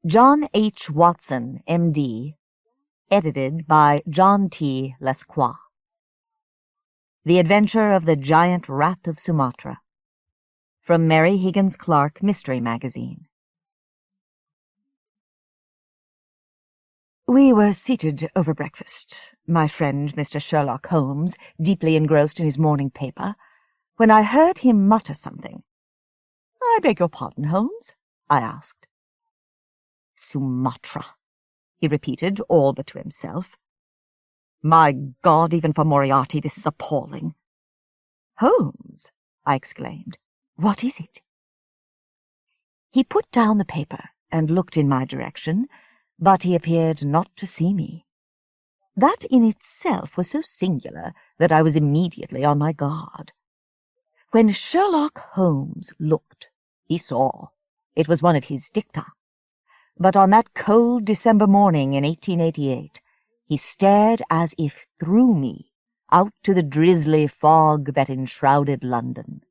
John H. Watson, M.D., edited by John T. Lescroart. The Adventure of the Giant Rat of Sumatra, from Mary Higgins Clark Mystery Magazine. We were seated over breakfast, my friend Mr. Sherlock Holmes deeply engrossed in his morning paper, when I heard him mutter something. "I beg your pardon, Holmes?" I asked. "Sumatra," he repeated, all but to himself. "My God, even for Moriarty this is appalling." "Holmes," I exclaimed, "what is it?" He put down the paper and looked in my direction, but he appeared not to see me. That in itself was so singular that I was immediately on my guard. When Sherlock Holmes looked, he saw. It was one of his dicta. But on that cold December morning in 1888, he stared as if through me, out to the drizzly fog that enshrouded London.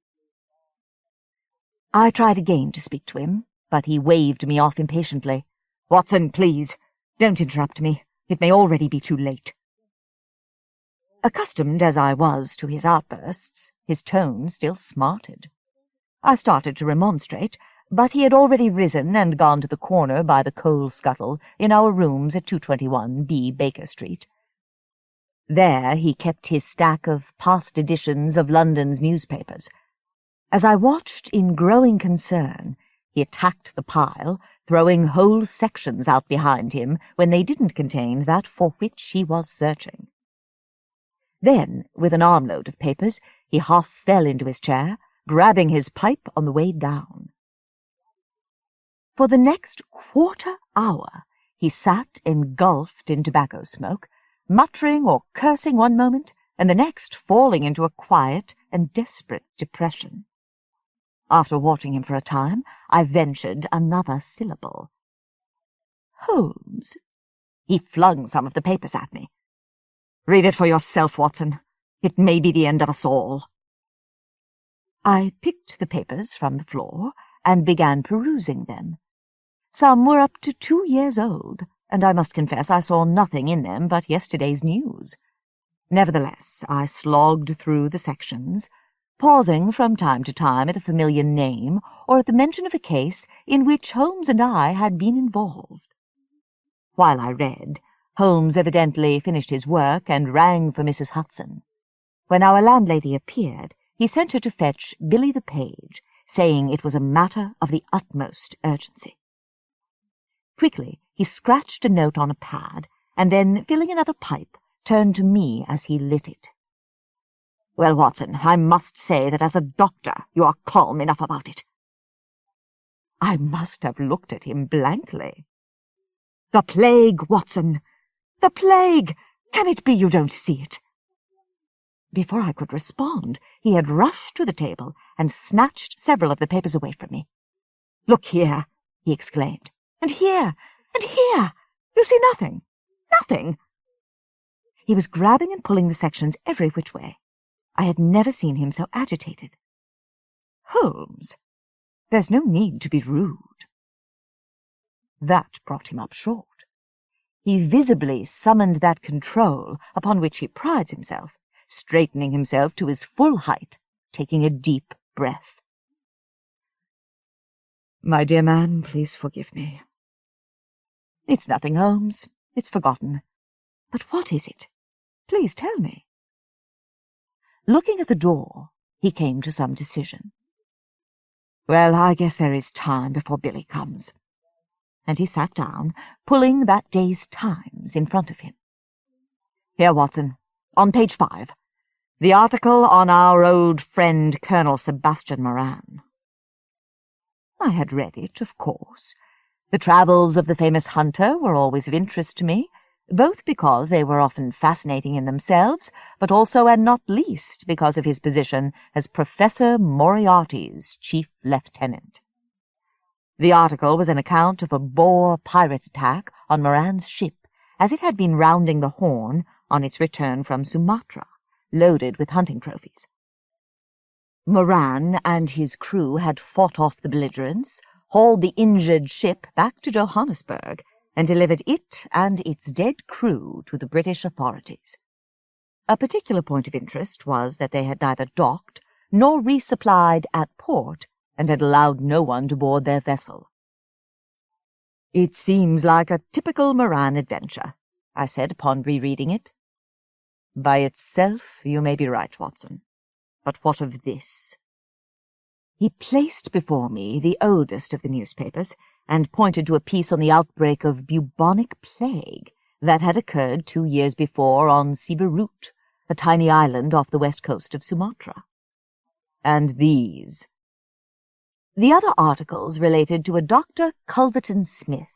I tried again to speak to him, but he waved me off impatiently. "Watson, please, don't interrupt me. It may already be too late." Accustomed as I was to his outbursts, his tone still smarted. I started to remonstrate, but he had already risen and gone to the corner by the coal scuttle in our rooms at 221 B. Baker Street. There he kept his stack of past editions of London's newspapers. As I watched in growing concern, he attacked the pile, throwing whole sections out behind him when they didn't contain that for which he was searching. Then, with an armload of papers, he half fell into his chair, grabbing his pipe on the way down. For the next quarter-hour he sat engulfed in tobacco smoke, muttering or cursing one moment, and the next falling into a quiet and desperate depression. After watching him for a time, I ventured another syllable. "Holmes." He flung some of the papers at me. "Read it for yourself, Watson. It may be the end of us all." I picked the papers from the floor and began perusing them. Some were up to 2 years old, and I must confess I saw nothing in them but yesterday's news. Nevertheless, I slogged through the sections, pausing from time to time at a familiar name or at the mention of a case in which Holmes and I had been involved. While I read, Holmes evidently finished his work and rang for Mrs. Hudson. When our landlady appeared, he sent her to fetch Billy the page, saying it was a matter of the utmost urgency. Quickly, he scratched a note on a pad, and then, filling another pipe, turned to me as he lit it. "Well, Watson, I must say that as a doctor you are calm enough about it." I must have looked at him blankly. "The plague, Watson! The plague! Can it be you don't see it?" Before I could respond, he had rushed to the table and snatched several of the papers away from me. "Look here!" he exclaimed. "And here! And here! You see nothing! Nothing!" He was grabbing and pulling the sections every which way. I had never seen him so agitated. "Holmes, there's no need to be rude." That brought him up short. He visibly summoned that control upon which he prides himself, straightening himself to his full height, taking a deep breath. "My dear man, please forgive me." "It's nothing, Holmes. It's forgotten. But what is it? Please tell me." Looking at the door, he came to some decision. "Well, I guess there is time before Billy comes." And he sat down, pulling that day's Times in front of him. "Here, Watson, on page 5, the article on our old friend Colonel Sebastian Moran." I had read it, of course. The travels of the famous hunter were always of interest to me, both because they were often fascinating in themselves, but also and not least because of his position as Professor Moriarty's chief lieutenant. The article was an account of a Boer pirate attack on Moran's ship as it had been rounding the Horn on its return from Sumatra, loaded with hunting trophies. Moran and his crew had fought off the belligerents, hauled the injured ship back to Johannesburg, and delivered it and its dead crew to the British authorities. A particular point of interest was that they had neither docked nor resupplied at port, and had allowed no one to board their vessel. "It seems like a typical Moran adventure," I said upon rereading it. "By itself, you may be right, Watson. But what of this?" He placed before me the oldest of the newspapers, and pointed to a piece on the outbreak of bubonic plague that had occurred 2 years before on Siberut, a tiny island off the west coast of Sumatra. "And these?" The other articles related to a Dr. Culverton Smith,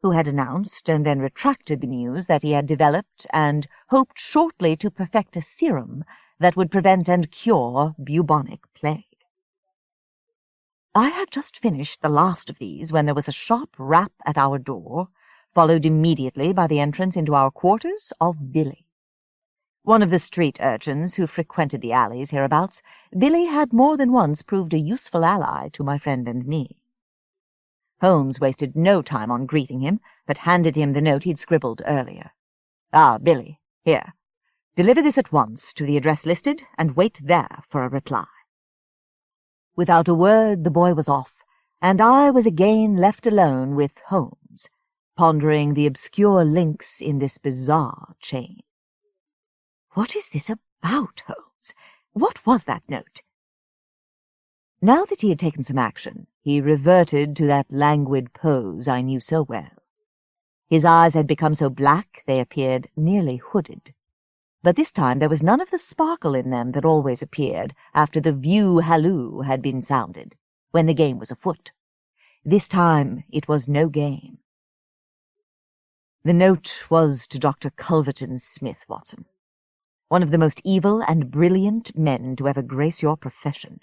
who had announced and then retracted the news that he had developed and hoped shortly to perfect a serum that would prevent and cure bubonic plague. I had just finished the last of these when there was a sharp rap at our door, followed immediately by the entrance into our quarters of Billy. One of the street urchins who frequented the alleys hereabouts, Billy had more than once proved a useful ally to my friend and me. Holmes wasted no time on greeting him, but handed him the note he'd scribbled earlier. "Ah, Billy, here. Deliver this at once to the address listed, and wait there for a reply." Without a word the boy was off, and I was again left alone with Holmes, pondering the obscure links in this bizarre chain. "What is this about, Holmes? What was that note?" Now that he had taken some action, he reverted to that languid pose I knew so well. His eyes had become so black they appeared nearly hooded. But this time there was none of the sparkle in them that always appeared after the view halloo had been sounded, when the game was afoot. This time it was no game. The note was to Dr. Culverton Smith, Watson, one of the most evil and brilliant men to ever grace your profession.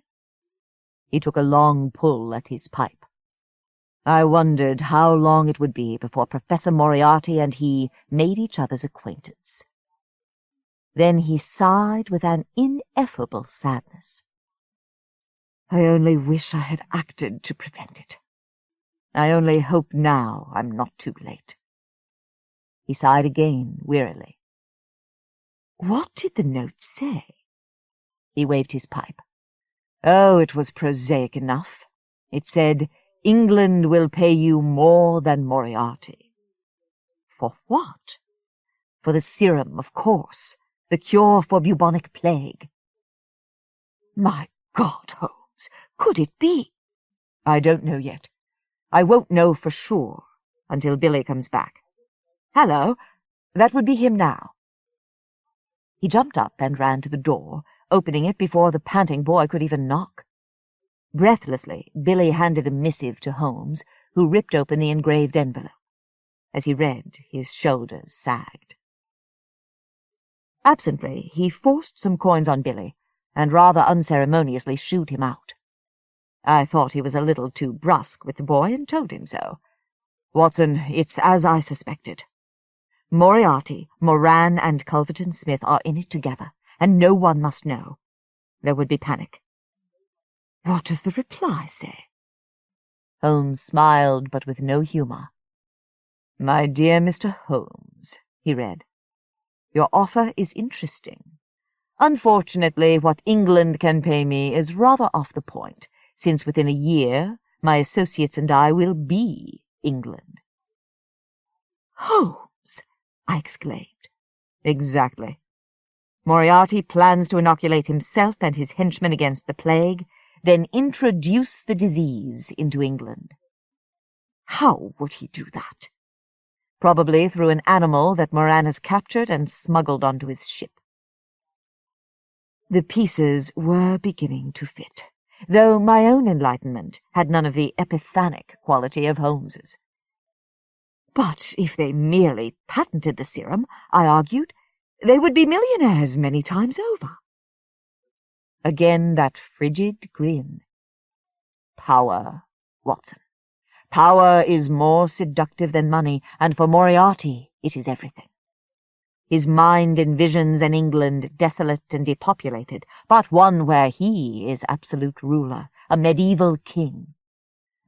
He took a long pull at his pipe. I wondered how long it would be before Professor Moriarty and he made each other's acquaintance. Then he sighed with an ineffable sadness. "I only wish I had acted to prevent it. I only hope now I'm not too late." He sighed again, wearily. "What did the note say?" He waved his pipe. "Oh, it was prosaic enough. It said, 'England will pay you more than Moriarty.'" "For what?" "For the serum, of course. The cure for bubonic plague." "My God, Holmes, could it be?" "I don't know yet. I won't know for sure until Billy comes back. Hallo, that would be him now." He jumped up and ran to the door, opening it before the panting boy could even knock. Breathlessly, Billy handed a missive to Holmes, who ripped open the engraved envelope. As he read, his shoulders sagged. Absently, he forced some coins on Billy, and rather unceremoniously shooed him out. I thought he was a little too brusque with the boy, and told him so. "Watson, it's as I suspected. Moriarty, Moran, and Culverton Smith are in it together, and no one must know. There would be panic." "What does the reply say?" Holmes smiled, but with no humour. "My dear Mr. Holmes," he read, "your offer is interesting. Unfortunately, what England can pay me is rather off the point, since within a year my associates and I will be England." "Holmes!" I exclaimed. "Exactly. Moriarty plans to inoculate himself and his henchmen against the plague, then introduce the disease into England." "How would he do that?" "Probably through an animal that Moran has captured and smuggled onto his ship." The pieces were beginning to fit, though my own enlightenment had none of the epiphanic quality of Holmes's. "But if they merely patented the serum," I argued, "they would be millionaires many times over." Again that frigid grin. "Power, Watson. Power is more seductive than money, and for Moriarty it is everything. His mind envisions an England desolate and depopulated, but one where he is absolute ruler, a medieval king.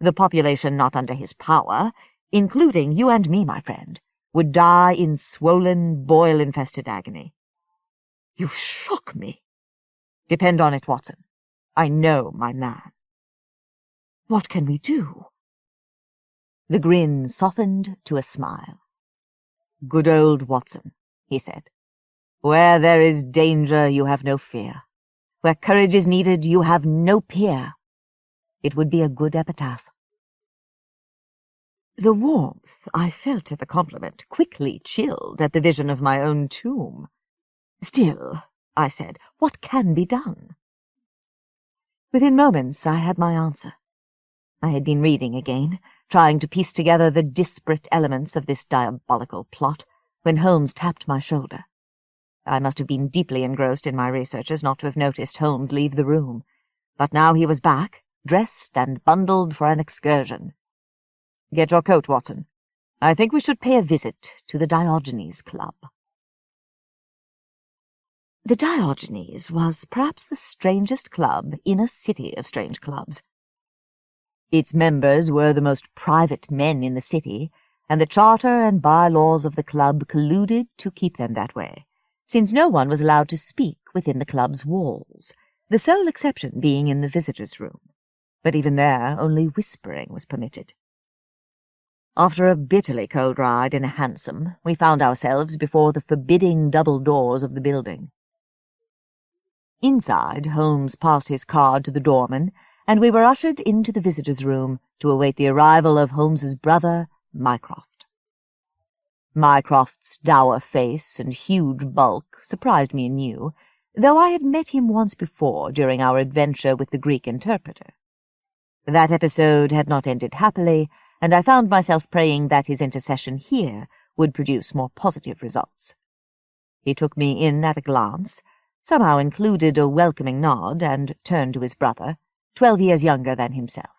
The population not under his power, including you and me, my friend, would die in swollen, boil-infested agony. You shock me. Depend on it, Watson. I know my man. What can we do? The grin softened to a smile. Good old Watson, he said. Where there is danger, you have no fear. Where courage is needed, you have no peer. It would be a good epitaph. The warmth I felt at the compliment quickly chilled at the vision of my own tomb. Still, I said, what can be done? Within moments I had my answer. I had been reading again, trying to piece together the disparate elements of this diabolical plot, when Holmes tapped my shoulder. I must have been deeply engrossed in my researches not to have noticed Holmes leave the room, but now he was back, dressed and bundled for an excursion. Get your coat, Watson. I think we should pay a visit to the Diogenes Club. The Diogenes was perhaps the strangest club in a city of strange clubs. Its members were the most private men in the city, and the charter and bylaws of the club colluded to keep them that way, since no one was allowed to speak within the club's walls, the sole exception being in the visitors' room. But even there only whispering was permitted. After a bitterly cold ride in a hansom, we found ourselves before the forbidding double doors of the building. Inside, Holmes passed his card to the doorman, and we were ushered into the visitors' room to await the arrival of Holmes's brother, Mycroft. Mycroft's dour face and huge bulk surprised me anew, though I had met him once before during our adventure with the Greek interpreter. That episode had not ended happily, and I found myself praying that his intercession here would produce more positive results. He took me in at a glance, somehow included a welcoming nod, and turned to his brother, 12 years younger than himself.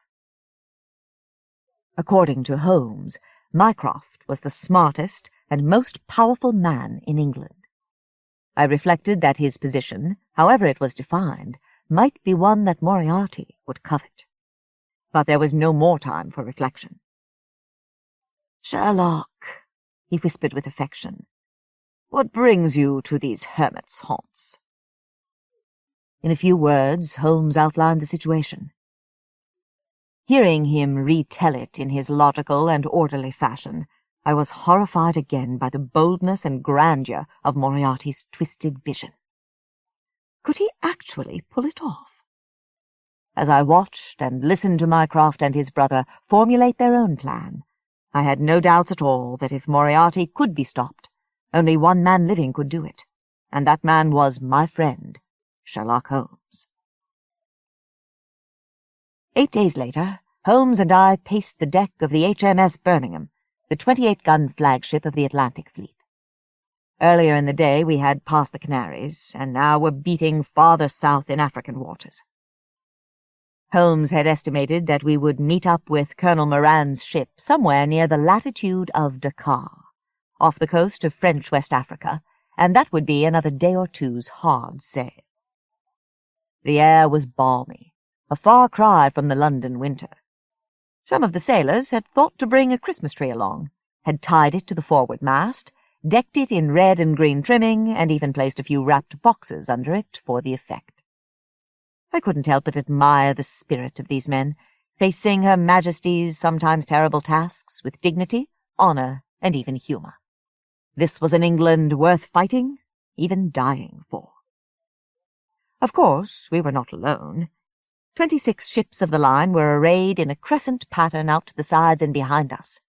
According to Holmes, Mycroft was the smartest and most powerful man in England. I reflected that his position, however it was defined, might be one that Moriarty would covet. But there was no more time for reflection. "Sherlock," he whispered with affection, "what brings you to these hermits' haunts?" In a few words, Holmes outlined the situation. Hearing him retell it in his logical and orderly fashion, I was horrified again by the boldness and grandeur of Moriarty's twisted vision. Could he actually pull it off? As I watched and listened to Mycroft and his brother formulate their own plan, I had no doubts at all that if Moriarty could be stopped, only one man living could do it, and that man was my friend, Sherlock Holmes. 8 days later, Holmes and I paced the deck of the HMS Birmingham, the 28-gun flagship of the Atlantic Fleet. Earlier in the day we had passed the Canaries, and now were beating farther south in African waters. Holmes had estimated that we would meet up with Colonel Moran's ship somewhere near the latitude of Dakar, off the coast of French West Africa, and that would be another day or two's hard sail. The air was balmy, a far cry from the London winter. Some of the sailors had thought to bring a Christmas tree along, had tied it to the forward mast, decked it in red and green trimming, and even placed a few wrapped boxes under it for the effect. I couldn't help but admire the spirit of these men, facing Her Majesty's sometimes terrible tasks with dignity, honour, and even humour. This was an England worth fighting, even dying for. Of course, we were not alone. 26 ships of the line were arrayed in a crescent pattern out to the sides and behind us.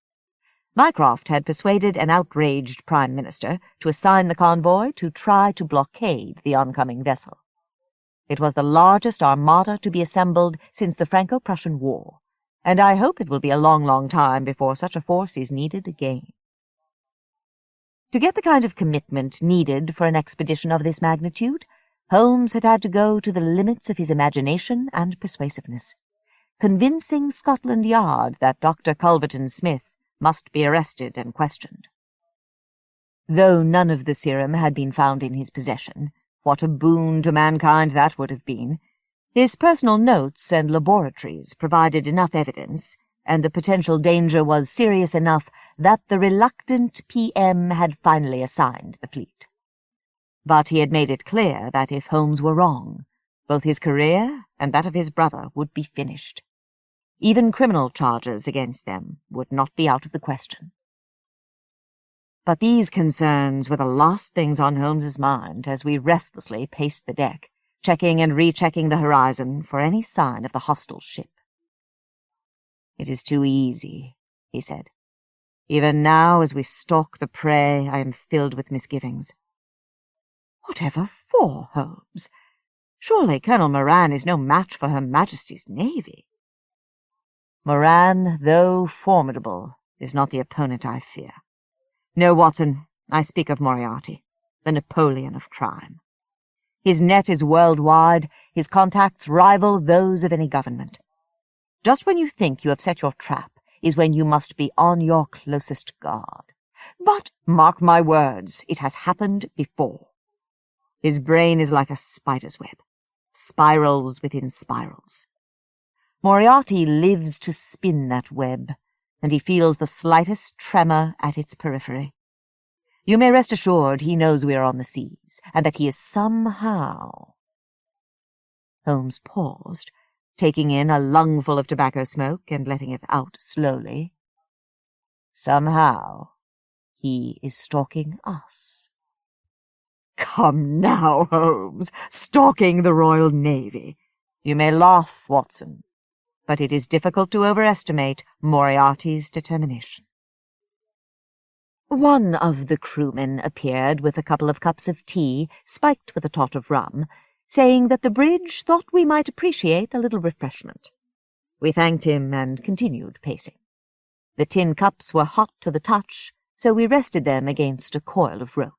Mycroft had persuaded an outraged Prime Minister to assign the convoy to try to blockade the oncoming vessel. It was the largest armada to be assembled since the Franco-Prussian War, and I hope it will be a long, long time before such a force is needed again. To get the kind of commitment needed for an expedition of this magnitude, Holmes had had to go to the limits of his imagination and persuasiveness, convincing Scotland Yard that Dr. Culverton Smith must be arrested and questioned. Though none of the serum had been found in his possession, what a boon to mankind that would have been, His personal notes and laboratories provided enough evidence, and the potential danger was serious enough that the reluctant PM had finally assigned the fleet. But he had made it clear that if Holmes were wrong, both his career and that of his brother would be finished. Even criminal charges against them would not be out of the question. But these concerns were the last things on Holmes's mind as we restlessly paced the deck, checking and rechecking the horizon for any sign of the hostile ship. "It is too easy," he said. "Even now, as we stalk the prey, I am filled with misgivings." "Whatever for, Holmes? Surely Colonel Moran is no match for Her Majesty's Navy." "Moran, though formidable, is not the opponent I fear. No, Watson, I speak of Moriarty, the Napoleon of crime. His net is worldwide, his contacts rival those of any government. Just when you think you have set your trap is when you must be on your closest guard. But, mark my words, it has happened before. His brain is like a spider's web, spirals within spirals. Moriarty lives to spin that web, and he feels the slightest tremor at its periphery. You may rest assured he knows we are on the seas, and that he is somehow—" Holmes paused, taking in a lungful of tobacco smoke and letting it out slowly. "Somehow, he is stalking us." "Come now, Holmes, stalking the Royal Navy. You may laugh, Watson, but it is difficult to overestimate Moriarty's determination." One of the crewmen appeared with a couple of cups of tea, spiked with a tot of rum, saying that the bridge thought we might appreciate a little refreshment. We thanked him and continued pacing. The tin cups were hot to the touch, so we rested them against a coil of rope.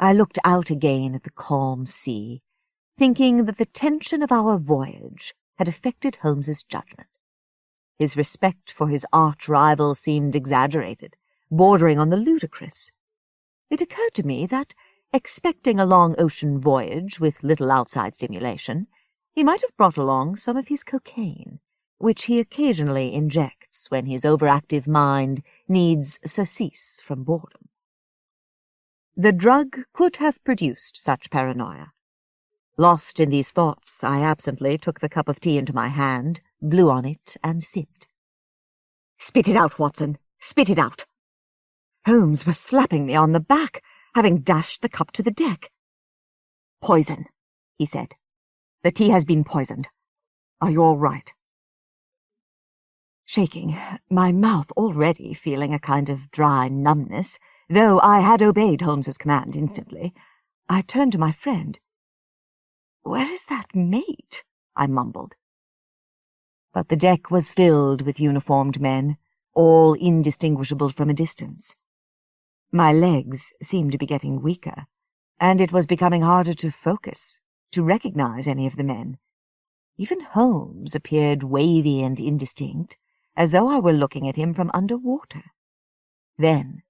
I looked out again at the calm sea, thinking that the tension of our voyage had affected Holmes's judgment. His respect for his arch-rival seemed exaggerated, bordering on the ludicrous. It occurred to me that, expecting a long ocean voyage with little outside stimulation, he might have brought along some of his cocaine, which he occasionally injects when his overactive mind needs surcease from boredom. The drug could have produced such paranoia. Lost in these thoughts, I absently took the cup of tea into my hand, blew on it, and sipped. "Spit it out, Watson! Spit it out!" Holmes was slapping me on the back, having dashed the cup to the deck. "Poison," he said. "The tea has been poisoned. Are you all right?" Shaking, my mouth already feeling a kind of dry numbness, though I had obeyed Holmes's command instantly, I turned to my friend. "Where is that mate?" I mumbled. But the deck was filled with uniformed men, all indistinguishable from a distance. My legs seemed to be getting weaker, and it was becoming harder to focus, to recognize any of the men. Even Holmes appeared wavy and indistinct, as though I were looking at him from under water. Then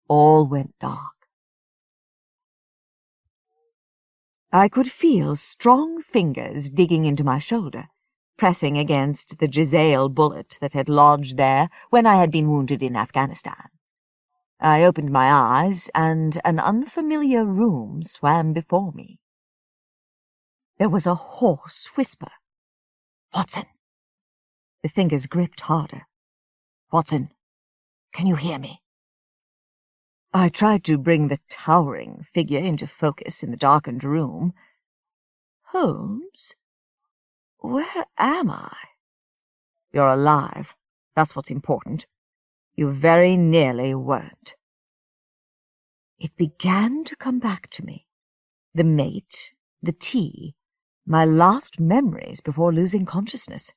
all went dark. I could feel strong fingers digging into my shoulder, pressing against the Giselle bullet that had lodged there when I had been wounded in Afghanistan. I opened my eyes, and an unfamiliar room swam before me. There was a hoarse whisper. "Watson!" The fingers gripped harder. "Watson, can you hear me?" I tried to bring the towering figure into focus in the darkened room. "Holmes? Where am I?" "You're alive. That's what's important. You very nearly weren't." It began to come back to me. The mate, the tea, my last memories before losing consciousness.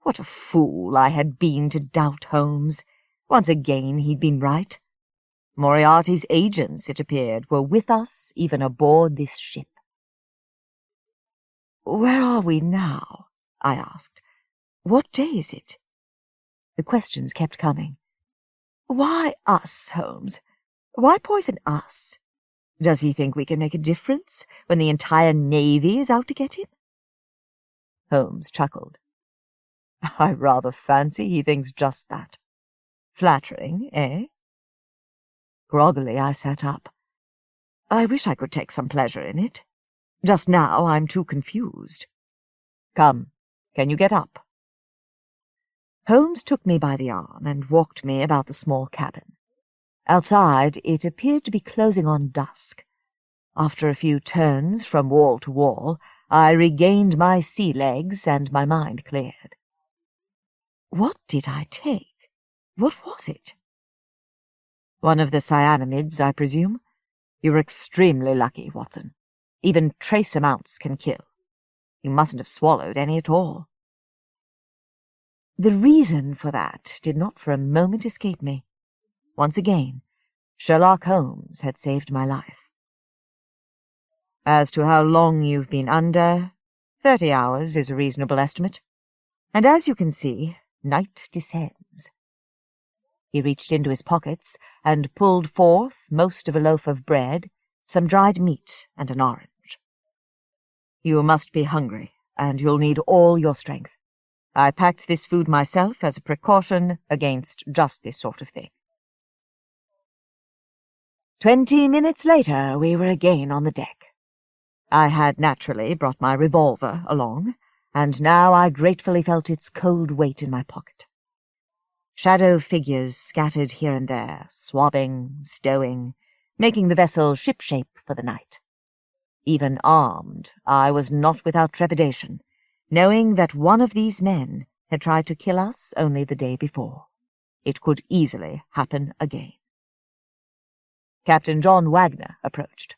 What a fool I had been to doubt Holmes. Once again he'd been right. Moriarty's agents, it appeared, were with us even aboard this ship. "Where are we now?" I asked. "What day is it?" The questions kept coming. "Why us, Holmes? Why poison us? Does he think we can make a difference when the entire Navy is out to get him? Holmes chuckled. I rather fancy he thinks just that. Flattering, eh? Groggily, I sat up. I wish I could take some pleasure in it. Just now I'm too confused. Come, can you get up? Holmes took me by the arm and walked me about the small cabin. Outside, it appeared to be closing on dusk. After a few turns from wall to wall, I regained my sea legs and my mind cleared. What did I take? What was it? One of the cyanamides, I presume. You were extremely lucky, Watson. Even trace amounts can kill. You mustn't have swallowed any at all. The reason for that did not for a moment escape me. Once again, Sherlock Holmes had saved my life. As to how long you've been under, 30 hours is a reasonable estimate. And as you can see, night descends. He reached into his pockets and pulled forth most of a loaf of bread, some dried meat, and an orange. You must be hungry, and you'll need all your strength. I packed this food myself as a precaution against just this sort of thing. 20 minutes later, we were again on the deck. I had naturally brought my revolver along, and now I gratefully felt its cold weight in my pocket. Shadow figures scattered here and there, swabbing, stowing, making the vessel shipshape for the night. Even armed, I was not without trepidation, knowing that one of these men had tried to kill us only the day before. It could easily happen again. Captain John Wagner approached.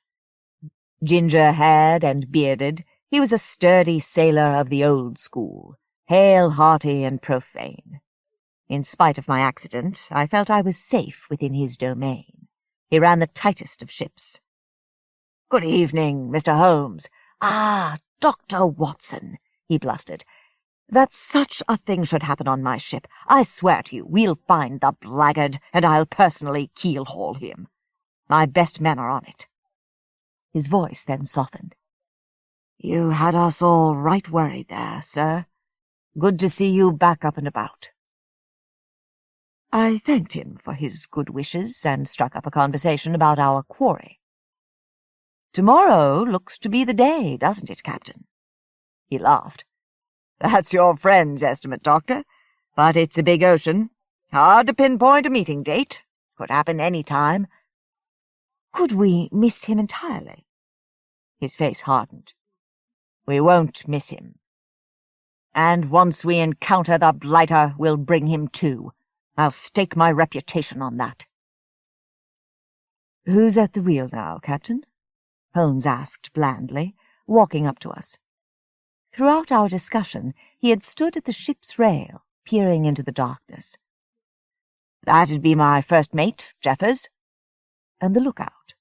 Ginger-haired and bearded, he was a sturdy sailor of the old school, hale, hearty, and profane. In spite of my accident, I felt I was safe within his domain. He ran the tightest of ships. "Good evening, Mr. Holmes." "Ah, Dr. Watson," he blustered. "That such a thing should happen on my ship. I swear to you, we'll find the blackguard, and I'll personally keel-haul him. My best men are on it." His voice then softened. "You had us all right worried there, sir. Good to see you back up and about." I thanked him for his good wishes and struck up a conversation about our quarry. "Tomorrow looks to be the day, doesn't it, Captain?" He laughed. "That's your friend's estimate, Doctor. But it's a big ocean. Hard to pinpoint a meeting date. Could happen any time." "Could we miss him entirely?" His face hardened. "We won't miss him. And once we encounter the blighter, we'll bring him to. I'll stake my reputation on that." "Who's at the wheel now, Captain?" Holmes asked blandly, walking up to us. Throughout our discussion, he had stood at the ship's rail, peering into the darkness. "That'd be my first mate, Jeffers." "And the lookout?"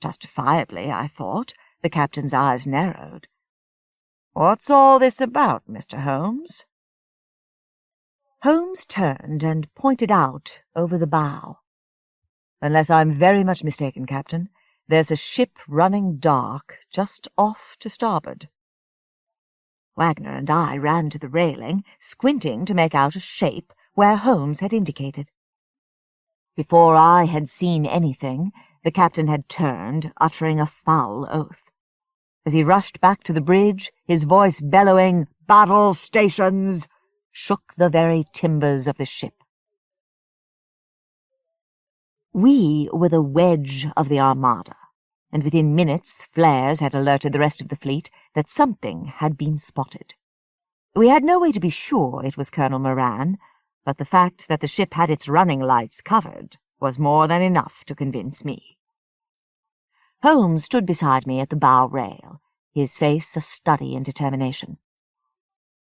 Justifiably, I thought, the captain's eyes narrowed. "What's all this about, Mr. Holmes?" Holmes turned and pointed out over the bow. "Unless I'm very much mistaken, Captain, there's a ship running dark just off to starboard." Wagner and I ran to the railing, squinting to make out a shape where Holmes had indicated. Before I had seen anything, the captain had turned, uttering a foul oath. As he rushed back to the bridge, his voice bellowing, "Battle stations!" shook the very timbers of the ship. We were the wedge of the Armada, and within minutes flares had alerted the rest of the fleet that something had been spotted. We had no way to be sure it was Colonel Moran, but the fact that the ship had its running lights covered was more than enough to convince me. Holmes stood beside me at the bow rail, his face a study in determination.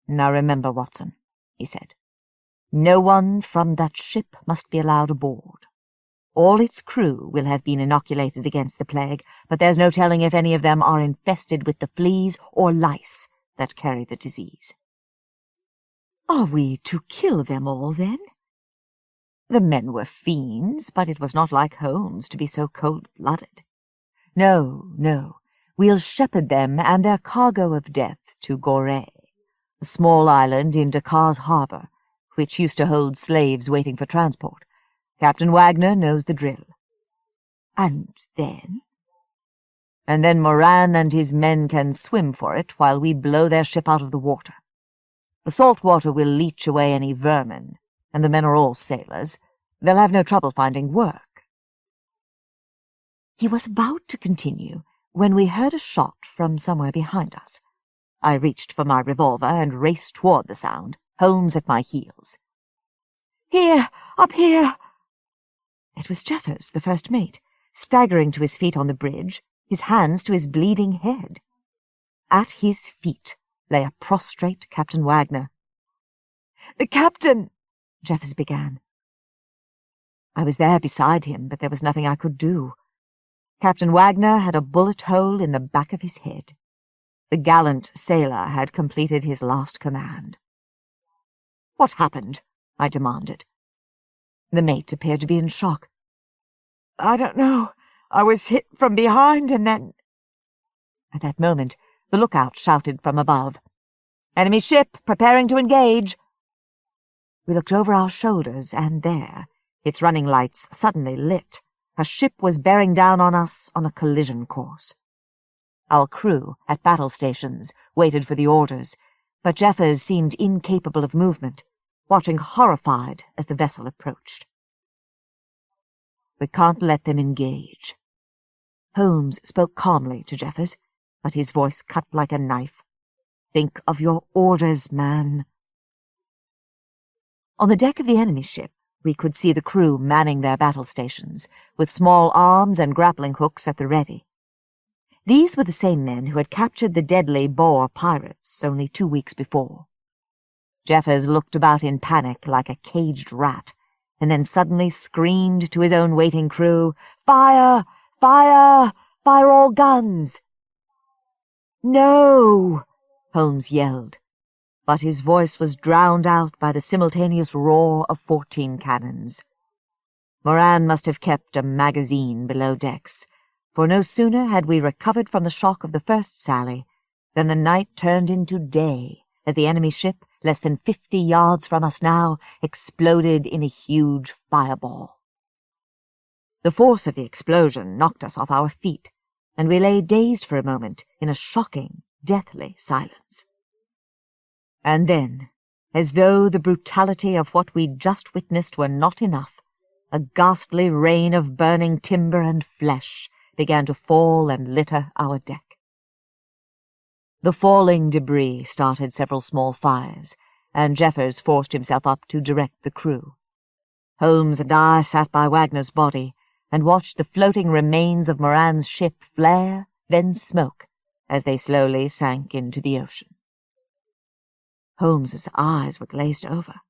"Now remember, Watson," he said, "no one from that ship must be allowed aboard. All its crew will have been inoculated against the plague, but there's no telling if any of them are infested with the fleas or lice that carry the disease." "Are we to kill them all, then?" The men were fiends, but it was not like Holmes to be so cold-blooded. No, no. We'll shepherd them and their cargo of death to Goree, a small island in Dakar's harbour, which used to hold slaves waiting for transport. Captain Wagner knows the drill. And then? And then Moran and his men can swim for it while we blow their ship out of the water. The salt water will leach away any vermin, and the men are all sailors. They'll have no trouble finding work. He was about to continue when we heard a shot from somewhere behind us. I reached for my revolver and raced toward the sound, Holmes at my heels. "Here! Up here!" It was Jeffers, the first mate, staggering to his feet on the bridge, his hands to his bleeding head. At his feet lay a prostrate Captain Wagner. "The captain!" Jeffers began. I was there beside him, but there was nothing I could do. Captain Wagner had a bullet hole in the back of his head. The gallant sailor had completed his last command. "What happened?" I demanded. The mate appeared to be in shock. "I don't know. I was hit from behind and then—" At that moment, the lookout shouted from above, "Enemy ship, preparing to engage!" We looked over our shoulders, and there, its running lights suddenly lit, a ship was bearing down on us on a collision course. Our crew, at battle stations, waited for the orders, but Jeffers seemed incapable of movement, watching horrified as the vessel approached. "We can't let them engage." Holmes spoke calmly to Jeffers, but his voice cut like a knife. "Think of your orders, man." On the deck of the enemy ship, we could see the crew manning their battle stations, with small arms and grappling hooks at the ready. These were the same men who had captured the deadly Boer pirates only 2 weeks before. Jeffers looked about in panic like a caged rat, and then suddenly screamed to his own waiting crew, "Fire! Fire! Fire all guns!" "No!" Holmes yelled, but his voice was drowned out by the simultaneous roar of 14 cannons. Moran must have kept a magazine below decks, for no sooner had we recovered from the shock of the first sally than the night turned into day as the enemy ship, less than 50 yards from us now, exploded in a huge fireball. The force of the explosion knocked us off our feet, and we lay dazed for a moment in a shocking, deathly silence. And then, as though the brutality of what we'd just witnessed were not enough, a ghastly rain of burning timber and flesh began to fall and litter our deck. The falling debris started several small fires, and Jeffers forced himself up to direct the crew. Holmes and I sat by Wagner's body and watched the floating remains of Moran's ship flare, then smoke, as they slowly sank into the ocean. Holmes's eyes were glazed over.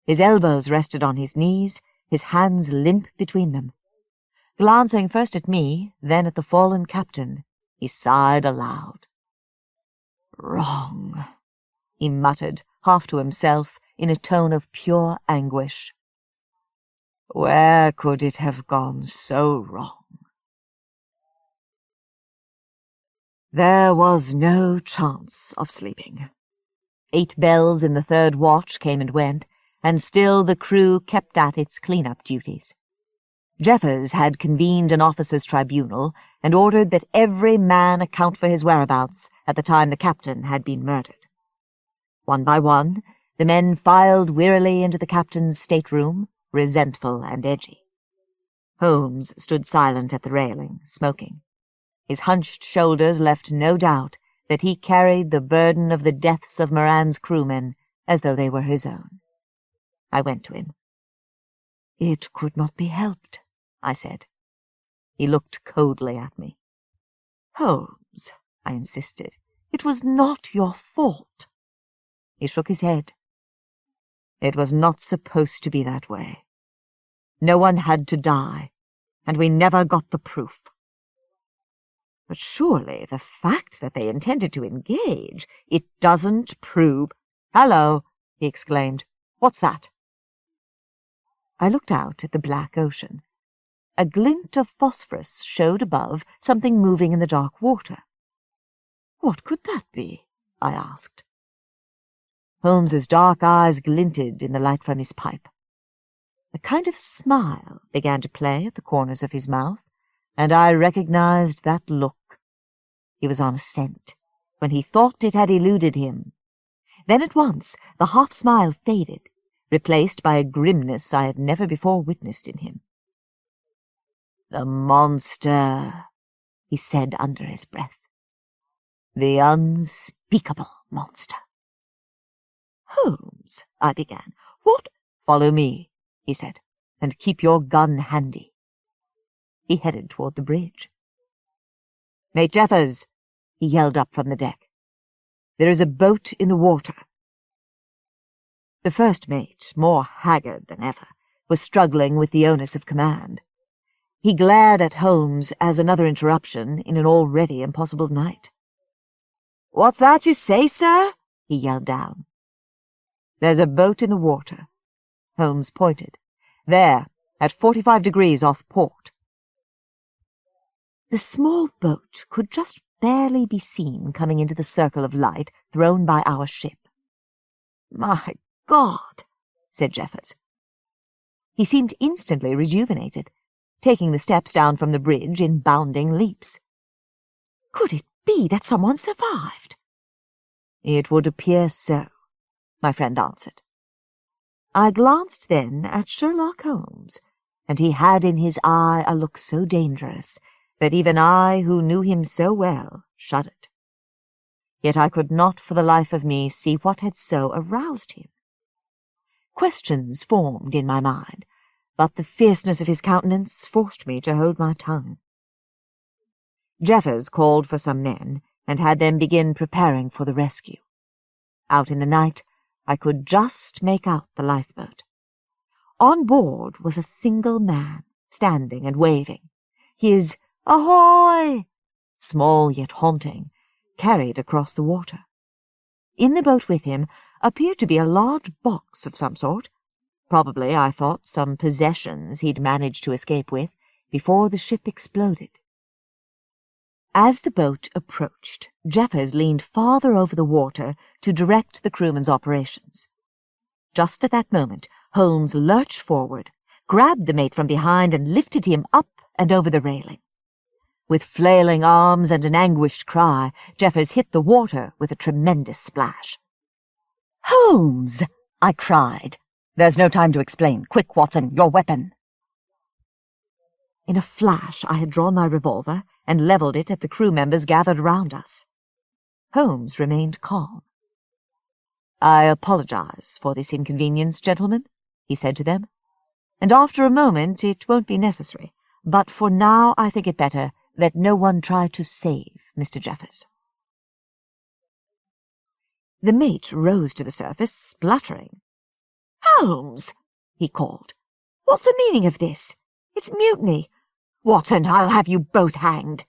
His elbows rested on his knees, his hands limp between them. Glancing first at me, then at the fallen captain, he sighed aloud. "Wrong," he muttered, half to himself, in a tone of pure anguish. "Where could it have gone so wrong?" There was no chance of sleeping. 8 bells in the 3rd watch came and went, and still the crew kept at its clean-up duties. Jeffers had convened an officers' tribunal and ordered that every man account for his whereabouts at the time the captain had been murdered. One by one, the men filed wearily into the captain's stateroom, resentful and edgy. Holmes stood silent at the railing, smoking. His hunched shoulders left no doubt that he carried the burden of the deaths of Moran's crewmen as though they were his own. I went to him. "It could not be helped," I said. He looked coldly at me. "Holmes," I insisted, "it was not your fault." He shook his head. "It was not supposed to be that way. No one had to die, and we never got the proof." "But surely the fact that they intended to engage, it doesn't prove—" "Hello," he exclaimed. "What's that?" I looked out at the black ocean. A glint of phosphorus showed above something moving in the dark water. "What could that be?" I asked. Holmes's dark eyes glinted in the light from his pipe. A kind of smile began to play at the corners of his mouth, and I recognized that look. He was on a scent, when he thought it had eluded him. Then at once the half-smile faded, replaced by a grimness I had never before witnessed in him. "The monster," he said under his breath. "The unspeakable monster." "Holmes," I began. "What—" "Follow me," he said, "and keep your gun handy." He headed toward the bridge. "Mate Jeffers," he yelled up from the deck. "There is a boat in the water." The first mate, more haggard than ever, was struggling with the onus of command. He glared at Holmes as another interruption in an already impossible night. "What's that you say, sir?" he yelled down. "There's a boat in the water." Holmes pointed. "There, at 45 degrees off port." The small boat could just barely be seen coming into the circle of light thrown by our ship. "My God!" said Jeffers. He seemed instantly rejuvenated, taking the steps down from the bridge in bounding leaps. "Could it be that someone survived?" "It would appear so," my friend answered. I glanced then at Sherlock Holmes, and he had in his eye a look so dangerous that even I, who knew him so well, shuddered. Yet I could not for the life of me see what had so aroused him. Questions formed in my mind, but the fierceness of his countenance forced me to hold my tongue. Jeffers called for some men, and had them begin preparing for the rescue. Out in the night, I could just make out the lifeboat. On board was a single man, standing and waving. His "Ahoy!" small yet haunting, carried across the water. In the boat with him appeared to be a large box of some sort. Probably, I thought, some possessions he'd managed to escape with before the ship exploded. As the boat approached, Jeffers leaned farther over the water to direct the crewmen's operations. Just at that moment, Holmes lurched forward, grabbed the mate from behind, and lifted him up and over the railing. With flailing arms and an anguished cry, Jeffers hit the water with a tremendous splash. "Holmes!" I cried. "There's no time to explain. Quick, Watson, your weapon!" In a flash I had drawn my revolver and levelled it at the crew members gathered around us. Holmes remained calm. "I apologize for this inconvenience, gentlemen," he said to them, "and after a moment it won't be necessary, but for now I think it better that no one try to save Mr. Jeffers." The mate rose to the surface, spluttering. "Holmes!" he called. "What's the meaning of this? It's mutiny. Watson, I'll have you both hanged."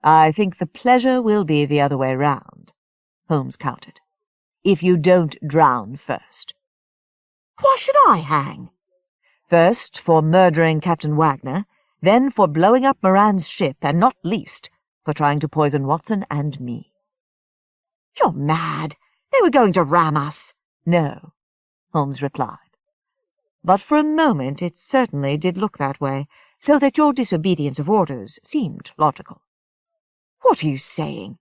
"I think the pleasure will be the other way round," Holmes countered, "if you don't drown first." "Why should I hang?" "First for murdering Captain Wagner, then for blowing up Moran's ship, and not least for trying to poison Watson and me." "You're mad. They were going to ram us." "No," Holmes replied. "But for a moment it certainly did look that way, so that your disobedience of orders seemed logical." "What are you saying?"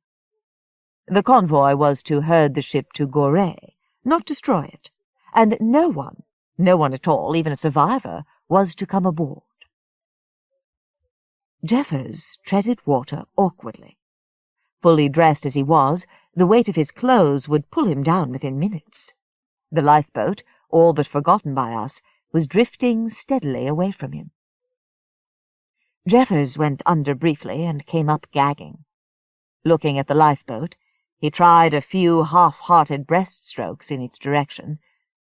"The convoy was to herd the ship to Goree, not destroy it, and no one at all, even a survivor, was to come aboard." Jeffers treaded water awkwardly. Fully dressed as he was, the weight of his clothes would pull him down within minutes. The lifeboat, all but forgotten by us, was drifting steadily away from him. Jeffers went under briefly and came up gagging. Looking at the lifeboat, he tried a few half-hearted breaststrokes in its direction,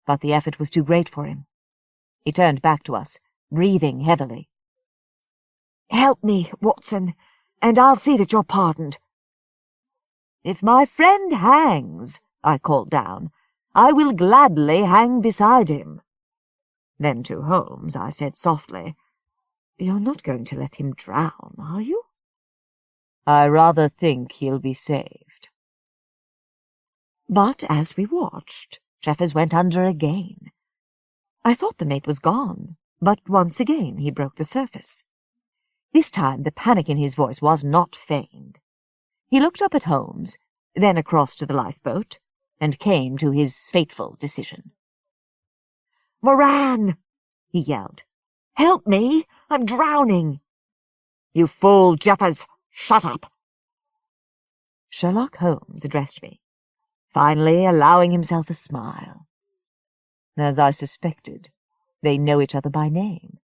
but the effort was too great for him. He turned back to us, breathing heavily. "Help me, Watson, and I'll see that you're pardoned." "If my friend hangs," I called down, "I will gladly hang beside him." Then to Holmes I said softly, You're not going to let him drown, are you? I rather think he'll be saved. But as we watched, Jeffers went under again. I thought the mate was gone, but once again he broke the surface. This time the panic in his voice was not feigned. He looked up at Holmes, then across to the lifeboat, and came to his fateful decision. "Moran!" he yelled. "Help me! I'm drowning!" "You fool, Jeffers! Shut up!" Sherlock Holmes addressed me, finally allowing himself a smile. As I suspected, they know each other by name.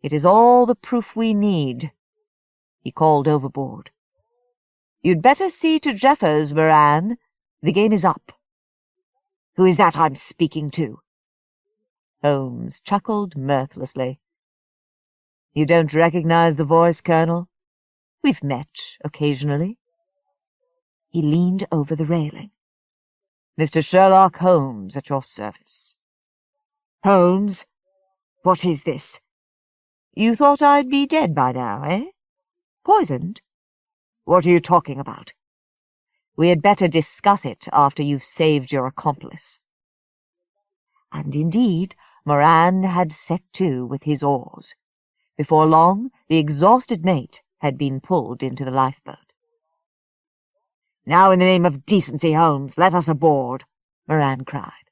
It is all the proof we need. He called overboard. "You'd better see to Jeffers, Moran. The game is up." "Who is that I'm speaking to?" Holmes chuckled mirthlessly. "You don't recognize the voice, Colonel? We've met occasionally." He leaned over the railing. "Mr. Sherlock Holmes at your service." "Holmes? What is this?" "You thought I'd be dead by now, eh? Poisoned?" "What are you talking about?" "We had better discuss it after you've saved your accomplice." And indeed, Moran had set to with his oars. Before long, the exhausted mate had been pulled into the lifeboat. "Now, in the name of decency, Holmes, let us aboard," Moran cried.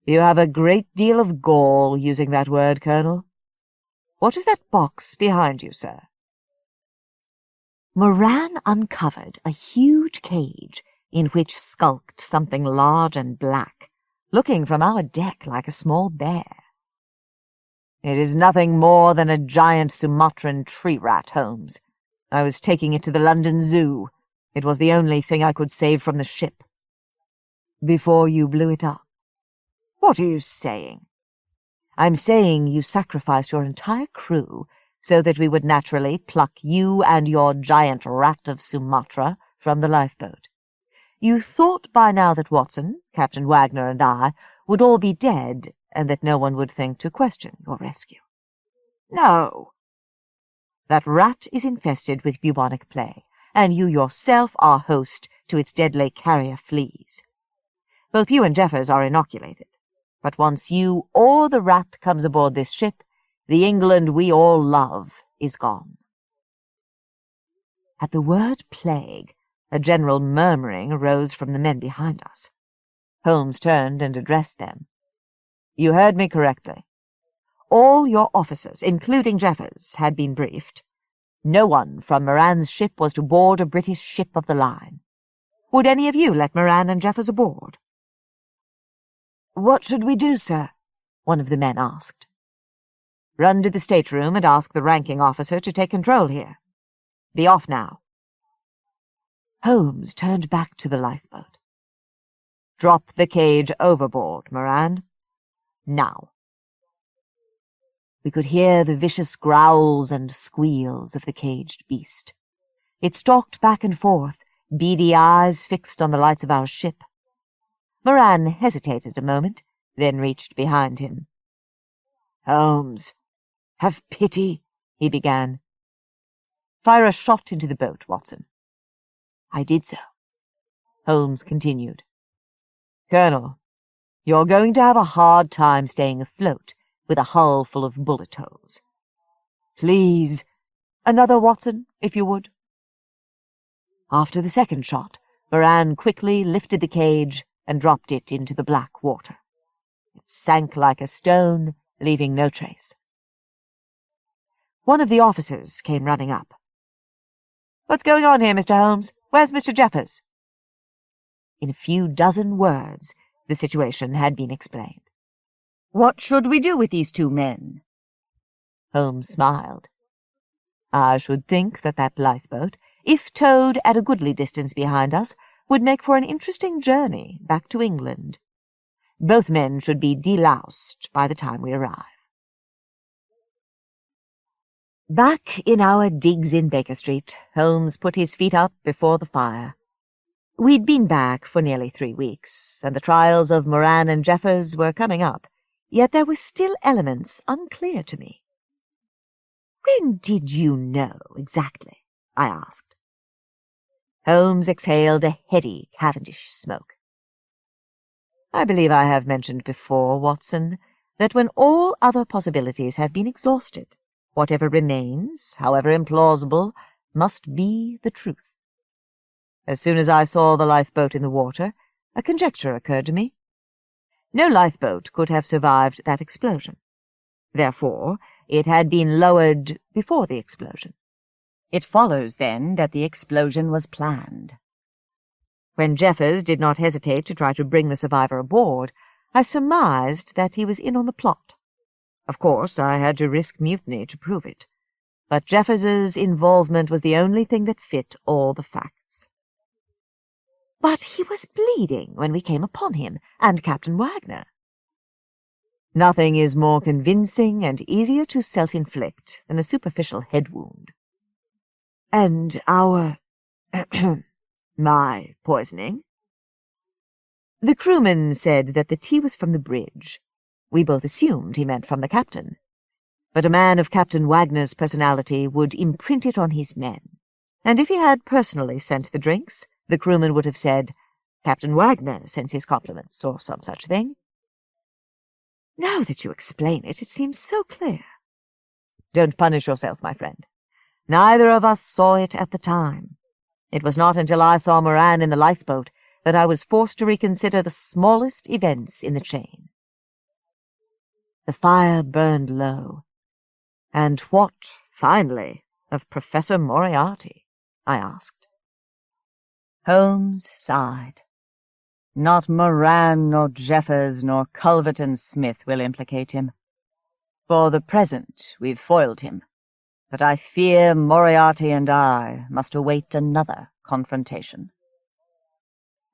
"You have a great deal of gall using that word, Colonel. What is that box behind you, sir?" Moran uncovered a huge cage in which skulked something large and black, looking from our deck like a small bear. "It is nothing more than a giant Sumatran tree rat, Holmes. I was taking it to the London Zoo. It was the only thing I could save from the ship." "Before you blew it up?" "What are you saying?" "I'm saying you sacrificed your entire crew so that we would naturally pluck you and your giant rat of Sumatra from the lifeboat. You thought by now that Watson, Captain Wagner, and I would all be dead, and that no one would think to question your rescue." "No." "That rat is infested with bubonic plague, and you yourself are host to its deadly carrier fleas. Both you and Jeffers are inoculated, but once you or the rat comes aboard this ship, the England we all love is gone." At the word plague, a general murmuring arose from the men behind us. Holmes turned and addressed them. "You heard me correctly. All your officers, including Jeffers, had been briefed. No one from Moran's ship was to board a British ship of the line. Would any of you let Moran and Jeffers aboard?" "What should we do, sir?" one of the men asked. "Run to the stateroom and ask the ranking officer to take control here. Be off now." Holmes turned back to the lifeboat. "Drop the cage overboard, Moran. Now." We could hear the vicious growls and squeals of the caged beast. It stalked back and forth, beady eyes fixed on the lights of our ship. Moran hesitated a moment, then reached behind him. "Holmes, have pity," he began. "Fire a shot into the boat, Watson." I did so. Holmes continued. "Colonel, you're going to have a hard time staying afloat with a hull full of bullet holes. Please, another, Watson, if you would." After the second shot, Moran quickly lifted the cage and dropped it into the black water. It sank like a stone, leaving no trace. One of the officers came running up. "What's going on here, Mr. Holmes? Where's Mr. Jeffers?" In a few dozen words, the situation had been explained. "What should we do with these two men?" Holmes smiled. "I should think that lifeboat, if towed at a goodly distance behind us, would make for an interesting journey back to England. Both men should be deloused by the time we arrive." Back in our digs in Baker Street, Holmes put his feet up before the fire. We'd been back for nearly 3 weeks, and the trials of Moran and Jeffers were coming up, yet there were still elements unclear to me. When did you know exactly? I asked. Holmes exhaled a heady Cavendish smoke. I believe I have mentioned before, Watson, that when all other possibilities have been exhausted, whatever remains, however implausible, must be the truth. As soon as I saw the lifeboat in the water, a conjecture occurred to me. No lifeboat could have survived that explosion. Therefore, it had been lowered before the explosion. It follows, then, that the explosion was planned. When Jeffers did not hesitate to try to bring the survivor aboard, I surmised that he was in on the plot. Of course, I had to risk mutiny to prove it, but Jeffers's involvement was the only thing that fit all the facts. But he was bleeding when we came upon him, and Captain Wagner. Nothing is more convincing and easier to self-inflict than a superficial head wound. And my poisoning? The crewman said that the tea was from the bridge. We both assumed he meant from the captain. But a man of Captain Wagner's personality would imprint it on his men, and if he had personally sent the drinks, the crewman would have said, "Captain Wagner sends his compliments," or some such thing. Now that you explain it, it seems so clear. Don't punish yourself, my friend. Neither of us saw it at the time. It was not until I saw Moran in the lifeboat that I was forced to reconsider the smallest events in the chain. The fire burned low. And what, finally, of Professor Moriarty? I asked. Holmes sighed. Not Moran, nor Jeffers, nor Culverton Smith will implicate him. For the present, we've foiled him. But I fear Moriarty and I must await another confrontation.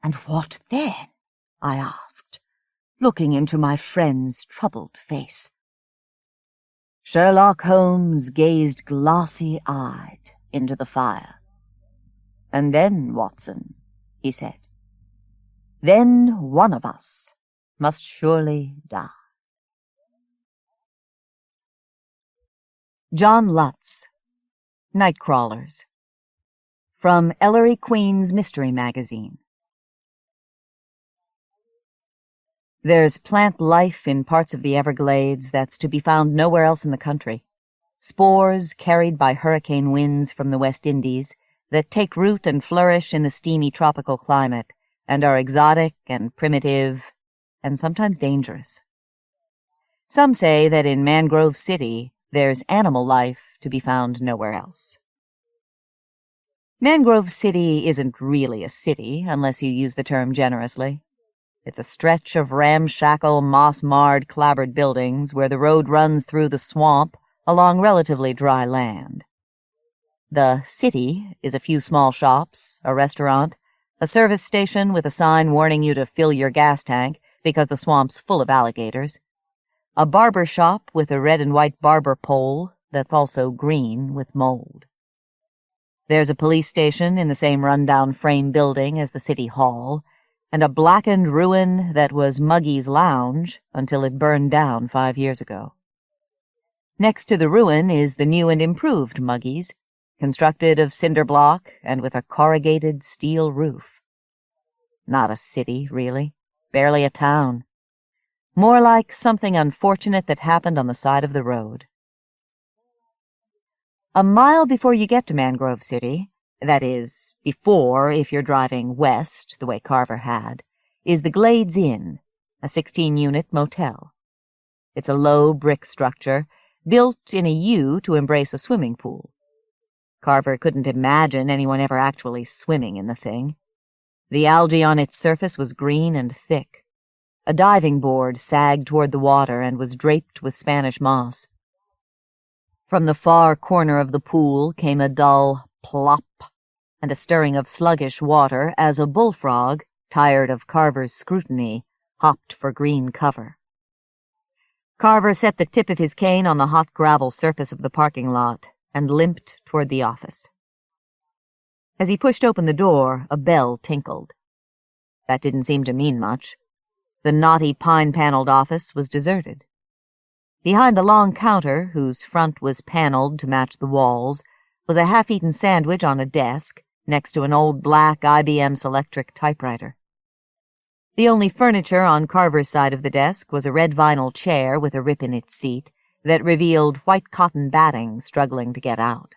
And what then? I asked, looking into my friend's troubled face. Sherlock Holmes gazed glassy-eyed into the fire. And then, Watson, he said, then one of us must surely die. John Lutz, Nightcrawlers, from Ellery Queen's Mystery Magazine. There's plant life in parts of the Everglades that's to be found nowhere else in the country. Spores carried by hurricane winds from the West Indies that take root and flourish in the steamy tropical climate and are exotic and primitive and sometimes dangerous. Some say that in Mangrove City there's animal life to be found nowhere else. Mangrove City isn't really a city unless you use the term generously. It's a stretch of ramshackle, moss-marred, clapboard buildings where the road runs through the swamp along relatively dry land. The city is a few small shops, a restaurant, a service station with a sign warning you to fill your gas tank because the swamp's full of alligators, a barber shop with a red and white barber pole that's also green with mold. There's a police station in the same rundown frame building as the city hall, and a blackened ruin that was Muggy's Lounge until it burned down 5 years ago. Next to the ruin is the new and improved Muggy's, constructed of cinder block and with a corrugated steel roof. Not a city, really. Barely a town. More like something unfortunate that happened on the side of the road. A mile before you get to Mangrove City, that is, before if you're driving west the way Carver had, is the Glades Inn, a 16-unit motel. It's a low brick structure, built in a U to embrace a swimming pool. Carver couldn't imagine anyone ever actually swimming in the thing. The algae on its surface was green and thick. A diving board sagged toward the water and was draped with Spanish moss. From the far corner of the pool came a dull plop and a stirring of sluggish water as a bullfrog, tired of Carver's scrutiny, hopped for green cover. Carver set the tip of his cane on the hot gravel surface of the parking lot and limped toward the office. As he pushed open the door, a bell tinkled. That didn't seem to mean much. The knotty pine-paneled office was deserted. Behind the long counter, whose front was paneled to match the walls, was a half-eaten sandwich on a desk next to an old black IBM Selectric typewriter. The only furniture on Carver's side of the desk was a red vinyl chair with a rip in its seat that revealed white cotton batting struggling to get out.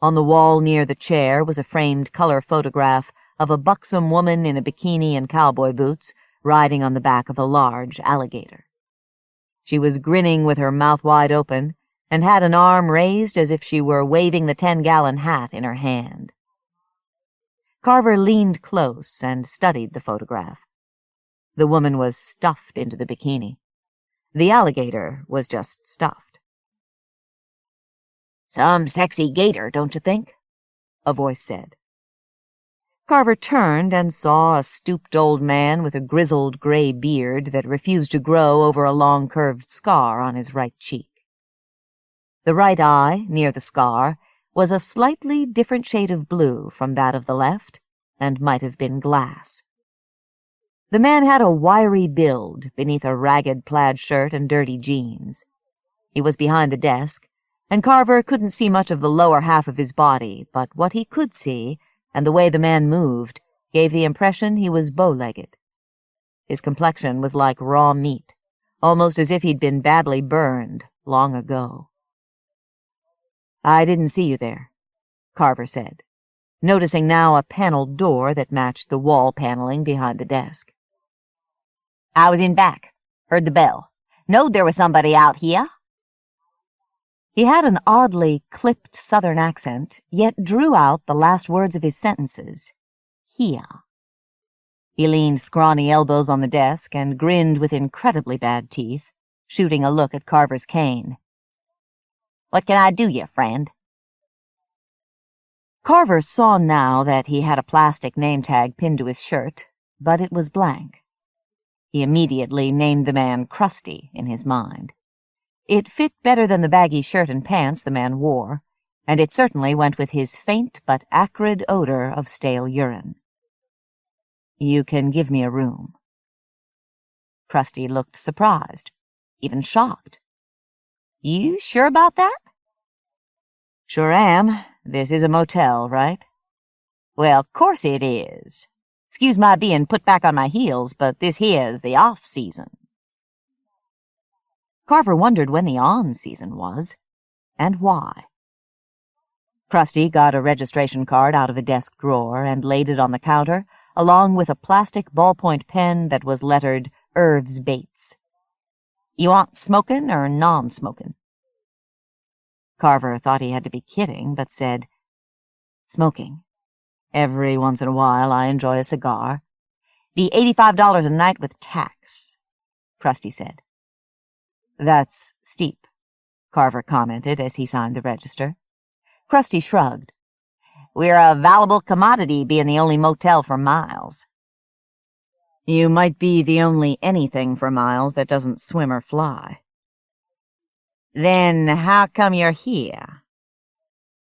On the wall near the chair was a framed color photograph of a buxom woman in a bikini and cowboy boots riding on the back of a large alligator. She was grinning with her mouth wide open and had an arm raised as if she were waving the 10-gallon hat in her hand. Carver leaned close and studied the photograph. The woman was stuffed into the bikini. The alligator was just stuffed. "Some sexy gator, don't you think?" a voice said. Carver turned and saw a stooped old man with a grizzled gray beard that refused to grow over a long curved scar on his right cheek. The right eye, near the scar, was a slightly different shade of blue from that of the left, and might have been glass. The man had a wiry build beneath a ragged plaid shirt and dirty jeans. He was behind the desk, and Carver couldn't see much of the lower half of his body, but what he could see, and the way the man moved, gave the impression he was bow-legged. His complexion was like raw meat, almost as if he'd been badly burned long ago. "I didn't see you there," Carver said, noticing now a paneled door that matched the wall paneling behind the desk. "I was in back. Heard the bell. Knowed there was somebody out here." He had an oddly clipped Southern accent, yet drew out the last words of his sentences. "Here." He leaned scrawny elbows on the desk and grinned with incredibly bad teeth, shooting a look at Carver's cane. "What can I do you, friend?" Carver saw now that he had a plastic name tag pinned to his shirt, but it was blank. He immediately named the man Krusty in his mind. It fit better than the baggy shirt and pants the man wore, and it certainly went with his faint but acrid odor of stale urine. "You can give me a room." Krusty looked surprised, even shocked. "You sure about that?" "Sure am. This is a motel, right?" "Well, of course it is. Excuse my being put back on my heels, but this here's the off-season." Carver wondered when the on-season was, and why. Krusty got a registration card out of a desk drawer and laid it on the counter, along with a plastic ballpoint pen that was lettered Irv's Bates. "You want smokin' or non-smokin'?" Carver thought he had to be kidding, but said, "Smoking. Every once in a while I enjoy a cigar." "Be $85 a night with tax," Krusty said. "That's steep," Carver commented as he signed the register. Krusty shrugged. "We're a valuable commodity, being the only motel for miles." "You might be the only anything for miles that doesn't swim or fly." "Then how come you're here?"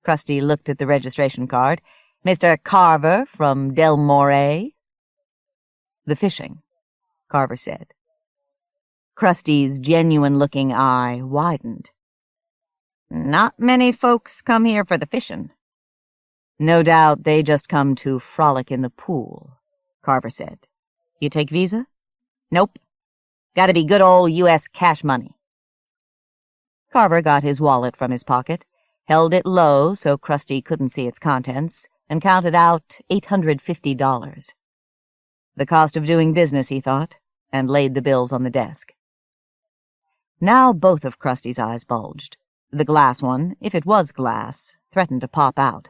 Krusty looked at the registration card. "Mr. Carver from Del Moray?" "The fishing," Carver said. Krusty's genuine-looking eye widened. "Not many folks come here for the fishin'." "No doubt they just come to frolic in the pool," Carver said. "You take Visa?" "Nope. Gotta be good old U.S. cash money." Carver got his wallet from his pocket, held it low so Krusty couldn't see its contents, and counted out $850. The cost of doing business, he thought, and laid the bills on the desk. Now both of Krusty's eyes bulged. The glass one, if it was glass, threatened to pop out.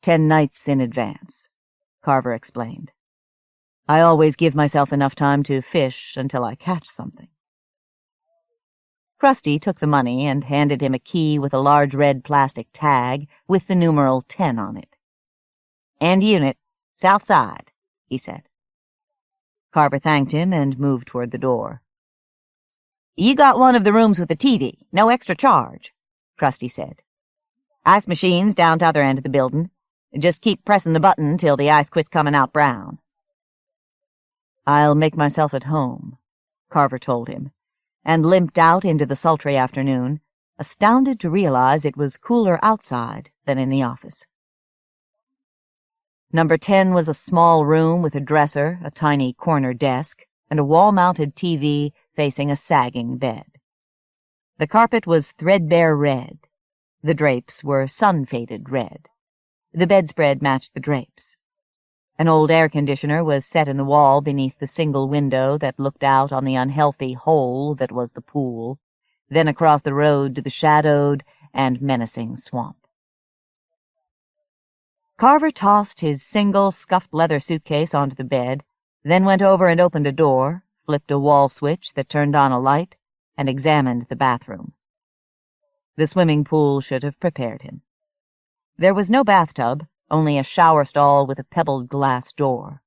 10 nights in advance, Carver explained. "I always give myself enough time to fish until I catch something." Krusty took the money and handed him a key with a large red plastic tag with the numeral 10 on it. "End unit, south side," he said. Carver thanked him and moved toward the door. "You got one of the rooms with the TV, no extra charge," Krusty said. "Ice machine's down t'other end of the building. Just keep pressing the button till the ice quits coming out brown." "I'll make myself at home," Carver told him, and limped out into the sultry afternoon, astounded to realize it was cooler outside than in the office. Number 10 was a small room with a dresser, a tiny corner desk, and a wall-mounted TV facing a sagging bed. The carpet was threadbare red. The drapes were sun-faded red. The bedspread matched the drapes. An old air conditioner was set in the wall beneath the single window that looked out on the unhealthy hole that was the pool, then across the road to the shadowed and menacing swamp. Carver tossed his single scuffed leather suitcase onto the bed, then went over and opened a door, flipped a wall switch that turned on a light, and examined the bathroom. The swimming pool should have prepared him. There was no bathtub, only a shower stall with a pebbled glass door.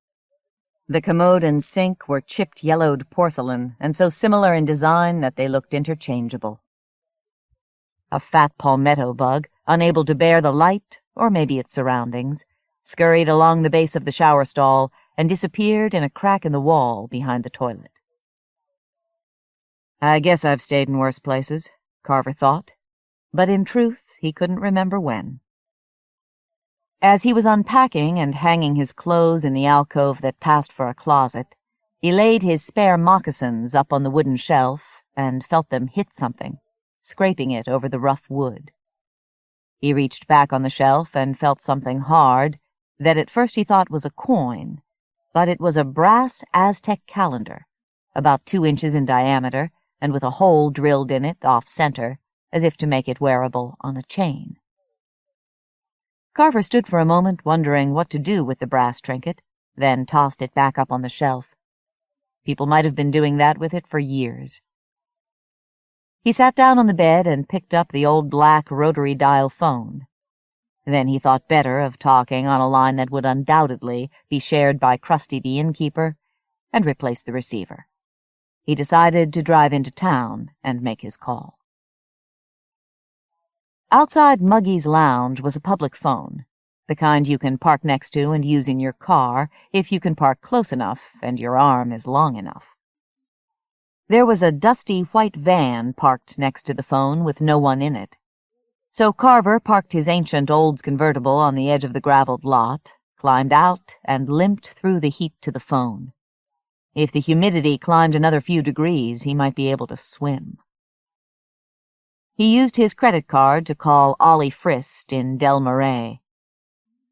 The commode and sink were chipped yellowed porcelain, and so similar in design that they looked interchangeable. A fat palmetto bug, unable to bear the light, or maybe its surroundings, scurried along the base of the shower stall and disappeared in a crack in the wall behind the toilet. I guess I've stayed in worse places, Carver thought, but in truth he couldn't remember when. As he was unpacking and hanging his clothes in the alcove that passed for a closet, he laid his spare moccasins up on the wooden shelf and felt them hit something, scraping it over the rough wood. He reached back on the shelf and felt something hard that at first he thought was a coin, but it was a brass Aztec calendar, about 2 inches in diameter and with a hole drilled in it off-center, as if to make it wearable on a chain. Carver stood for a moment wondering what to do with the brass trinket, then tossed it back up on the shelf. People might have been doing that with it for years. He sat down on the bed and picked up the old black rotary dial phone. Then he thought better of talking on a line that would undoubtedly be shared by Krusty the innkeeper, and replaced the receiver. He decided to drive into town and make his call. Outside Muggy's lounge was a public phone, the kind you can park next to and use in your car if you can park close enough and your arm is long enough. There was a dusty white van parked next to the phone with no one in it. So Carver parked his ancient Olds convertible on the edge of the graveled lot, climbed out, and limped through the heat to the phone. If the humidity climbed another few degrees, he might be able to swim. He used his credit card to call Ollie Frist in Del Marais.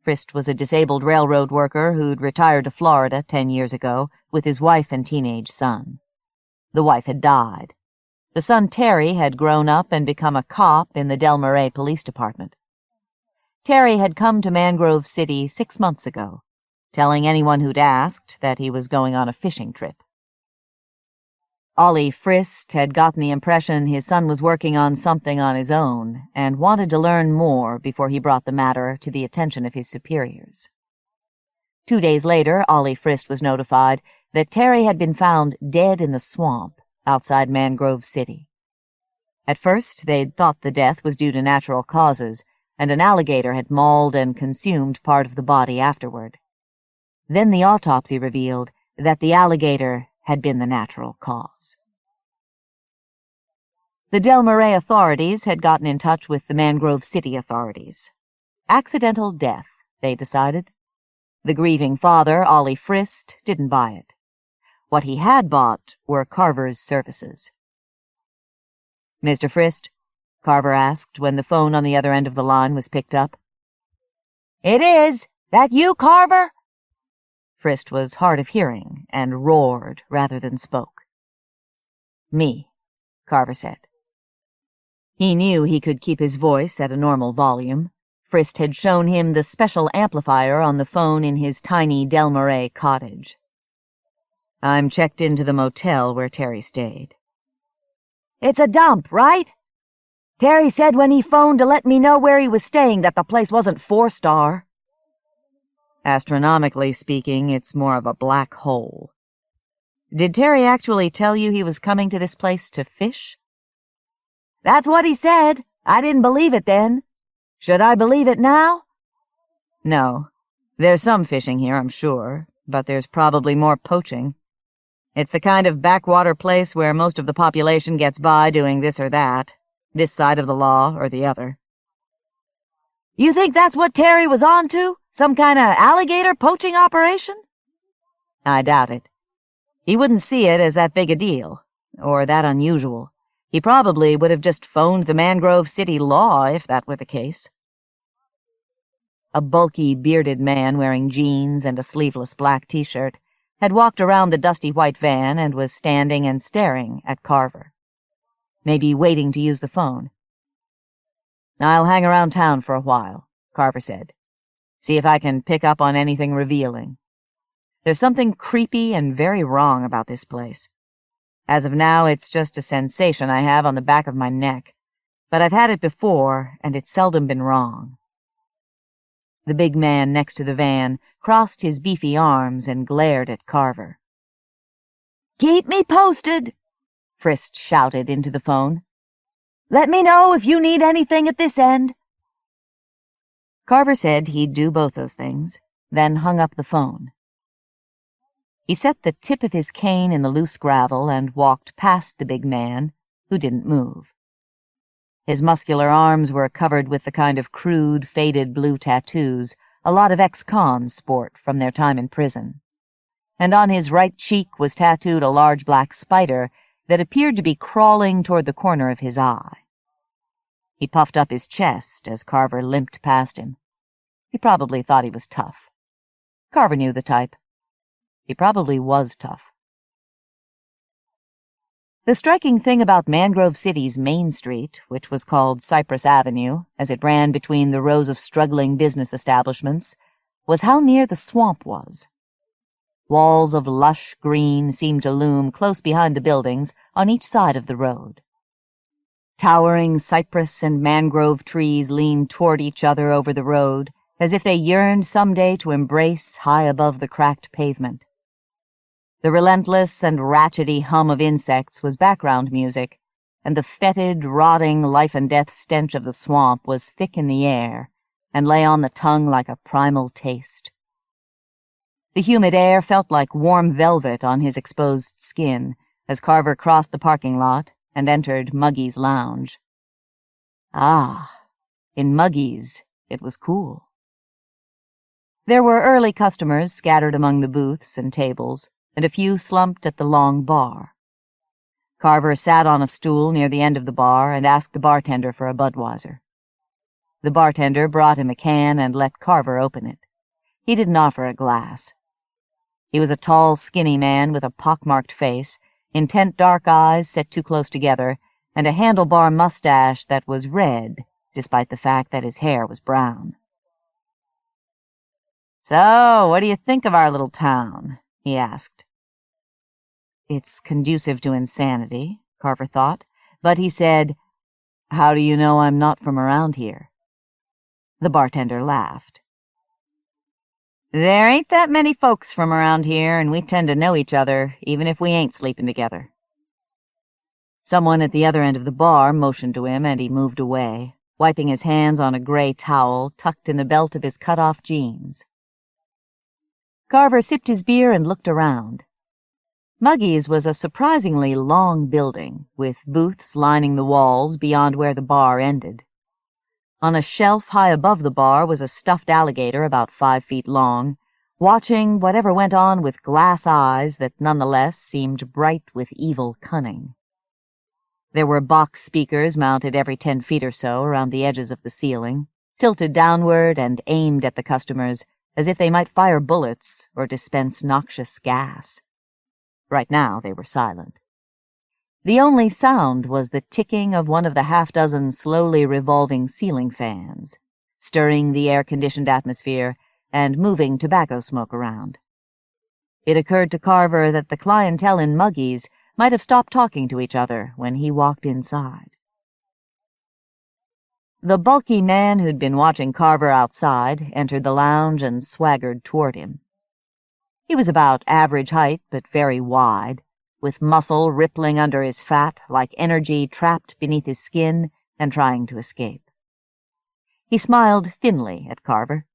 Frist was a disabled railroad worker who'd retired to Florida 10 years ago with his wife and teenage son. The wife had died. The son, Terry, had grown up and become a cop in the Del Marais Police Department. Terry had come to Mangrove City 6 months ago, telling anyone who'd asked that he was going on a fishing trip. Ollie Frist had gotten the impression his son was working on something on his own and wanted to learn more before he brought the matter to the attention of his superiors. 2 days later, Ollie Frist was notified that Terry had been found dead in the swamp outside Mangrove City. At first, they'd thought the death was due to natural causes, and an alligator had mauled and consumed part of the body afterward. Then the autopsy revealed that the alligator had been the natural cause. The Del Marais authorities had gotten in touch with the Mangrove City authorities. Accidental death, they decided. The grieving father, Ollie Frist, didn't buy it. What he had bought were Carver's services. "Mr. Frist?" Carver asked when the phone on the other end of the line was picked up. "It is. That you, Carver?" Frist was hard of hearing and roared rather than spoke. "Me," Carver said. He knew he could keep his voice at a normal volume. Frist had shown him the special amplifier on the phone in his tiny Del Marais cottage. "I'm checked into the motel where Terry stayed." "It's a dump, right? Terry said when he phoned to let me know where he was staying that the place wasn't 4-star. "Astronomically speaking, it's more of a black hole." "Did Terry actually tell you he was coming to this place to fish?" "That's what he said. I didn't believe it then. Should I believe it now?" "No. There's some fishing here, I'm sure, but there's probably more poaching. It's the kind of backwater place where most of the population gets by doing this or that, this side of the law or the other. You think that's what Terry was on to? Some kind of alligator poaching operation? I doubt it. He wouldn't see it as that big a deal, or that unusual. He probably would have just phoned the Mangrove City Law if that were the case. A bulky, bearded man wearing jeans and a sleeveless black t-shirt had walked around the dusty white van and was standing and staring at Carver. Maybe waiting to use the phone. "I'll hang around town for a while," Carver said. "See if I can pick up on anything revealing. There's something creepy and very wrong about this place. As of now, it's just a sensation I have on the back of my neck, but I've had it before, and it's seldom been wrong." The big man next to the van crossed his beefy arms and glared at Carver. "Keep me posted," Frist shouted into the phone. "Let me know if you need anything at this end." Carver said he'd do both those things, then hung up the phone. He set the tip of his cane in the loose gravel and walked past the big man, who didn't move. His muscular arms were covered with the kind of crude, faded blue tattoos a lot of ex-cons sport from their time in prison, and on his right cheek was tattooed a large black spider that appeared to be crawling toward the corner of his eye. He puffed up his chest as Carver limped past him. He probably thought he was tough. Carver knew the type. He probably was tough. The striking thing about Mangrove City's Main Street, which was called Cypress Avenue, as it ran between the rows of struggling business establishments, was how near the swamp was. Walls of lush green seemed to loom close behind the buildings on each side of the road. Towering cypress and mangrove trees leaned toward each other over the road, as if they yearned someday to embrace high above the cracked pavement. The relentless and ratchety hum of insects was background music, and the fetid, rotting life-and-death stench of the swamp was thick in the air and lay on the tongue like a primal taste. The humid air felt like warm velvet on his exposed skin as Carver crossed the parking lot and entered Muggy's lounge. Ah, in Muggy's it was cool. There were early customers scattered among the booths and tables, and a few slumped at the long bar. Carver sat on a stool near the end of the bar and asked the bartender for a Budweiser. The bartender brought him a can and let Carver open it. He didn't offer a glass. He was a tall, skinny man with a pockmarked face, intent dark eyes set too close together, and a handlebar mustache that was red, despite the fact that his hair was brown. "So, what do you think of our little town?" he asked. It's conducive to insanity, Carver thought, but he said, "How do you know I'm not from around here?" The bartender laughed. "There ain't that many folks from around here, and we tend to know each other, even if we ain't sleeping together." Someone at the other end of the bar motioned to him, and he moved away, wiping his hands on a gray towel tucked in the belt of his cut-off jeans. Carver sipped his beer and looked around. Muggy's was a surprisingly long building, with booths lining the walls beyond where the bar ended. On a shelf high above the bar was a stuffed alligator about 5 feet long, watching whatever went on with glass eyes that nonetheless seemed bright with evil cunning. There were box speakers mounted every 10 feet or so around the edges of the ceiling, tilted downward and aimed at the customers, as if they might fire bullets or dispense noxious gas. Right now they were silent. The only sound was the ticking of one of the half-dozen slowly revolving ceiling fans, stirring the air-conditioned atmosphere and moving tobacco smoke around. It occurred to Carver that the clientele in Muggy's might have stopped talking to each other when he walked inside. The bulky man who'd been watching Carver outside entered the lounge and swaggered toward him. He was about average height, but very wide, with muscle rippling under his fat like energy trapped beneath his skin and trying to escape. He smiled thinly at Carver,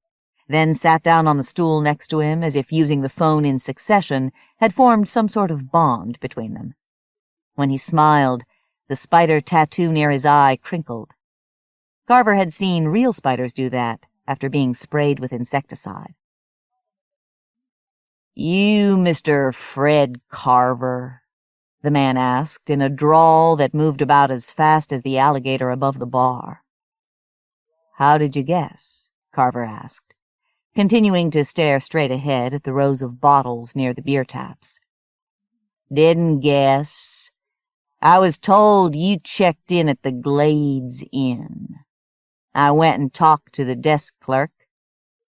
then sat down on the stool next to him as if using the phone in succession had formed some sort of bond between them. When he smiled, the spider tattoo near his eye crinkled. Carver had seen real spiders do that after being sprayed with insecticide. "You Mr. Fred Carver?" the man asked in a drawl that moved about as fast as the alligator above the bar. "How did you guess?" Carver asked, continuing to stare straight ahead at the rows of bottles near the beer taps. "Didn't guess. I was told you checked in at the Glades Inn. I went and talked to the desk clerk,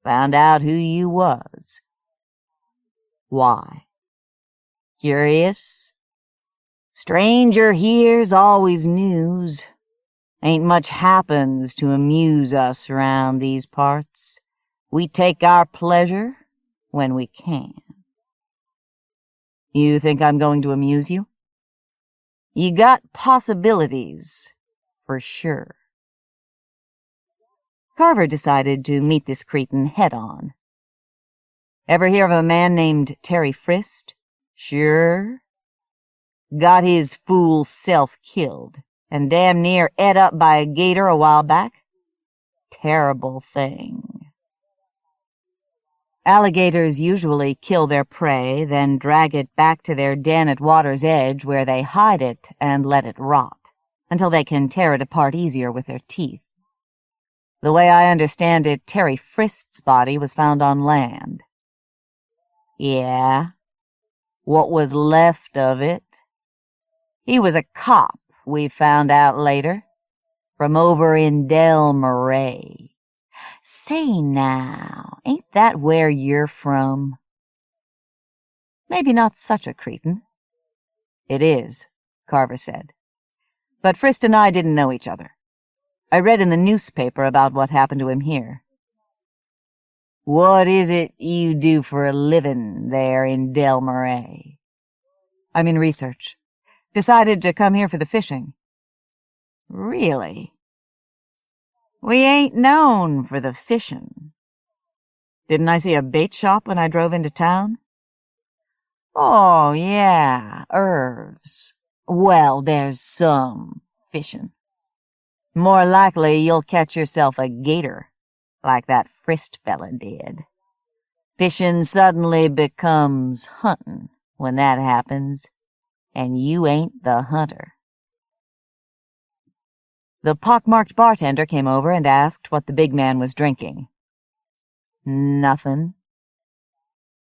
found out who you was." "Why?" "Curious. Stranger here's always news. Ain't much happens to amuse us round these parts. We take our pleasure when we can." "You think I'm going to amuse you?" "You got possibilities, for sure." Carver decided to meet this cretin head-on. "Ever hear of a man named Terry Frist?" "Sure. Got his fool self killed, and damn near ate up by a gator a while back. Terrible thing." Alligators usually kill their prey, then drag it back to their den at water's edge where they hide it and let it rot, until they can tear it apart easier with their teeth. The way I understand it, Terry Frist's body was found on land. "Yeah? What was left of it?" "He was a cop, we found out later, from over in Del Marais. Say now, ain't that where you're from?" "Maybe not such a cretin." "It is," Carver said. "But Frist and I didn't know each other. I read in the newspaper about what happened to him here." "What is it you do for a living there in Del Marais?" "I'm in research. Decided to come here for the fishing." "Really? We ain't known for the fishin'." "Didn't I see a bait shop when I drove into town?" "Oh, yeah, Irv's. Well, there's some fishin'. More likely you'll catch yourself a gator, like that Frist fella did. Fishin' suddenly becomes huntin' when that happens, and you ain't the hunter." The pockmarked bartender came over and asked what the big man was drinking. "Nothin'."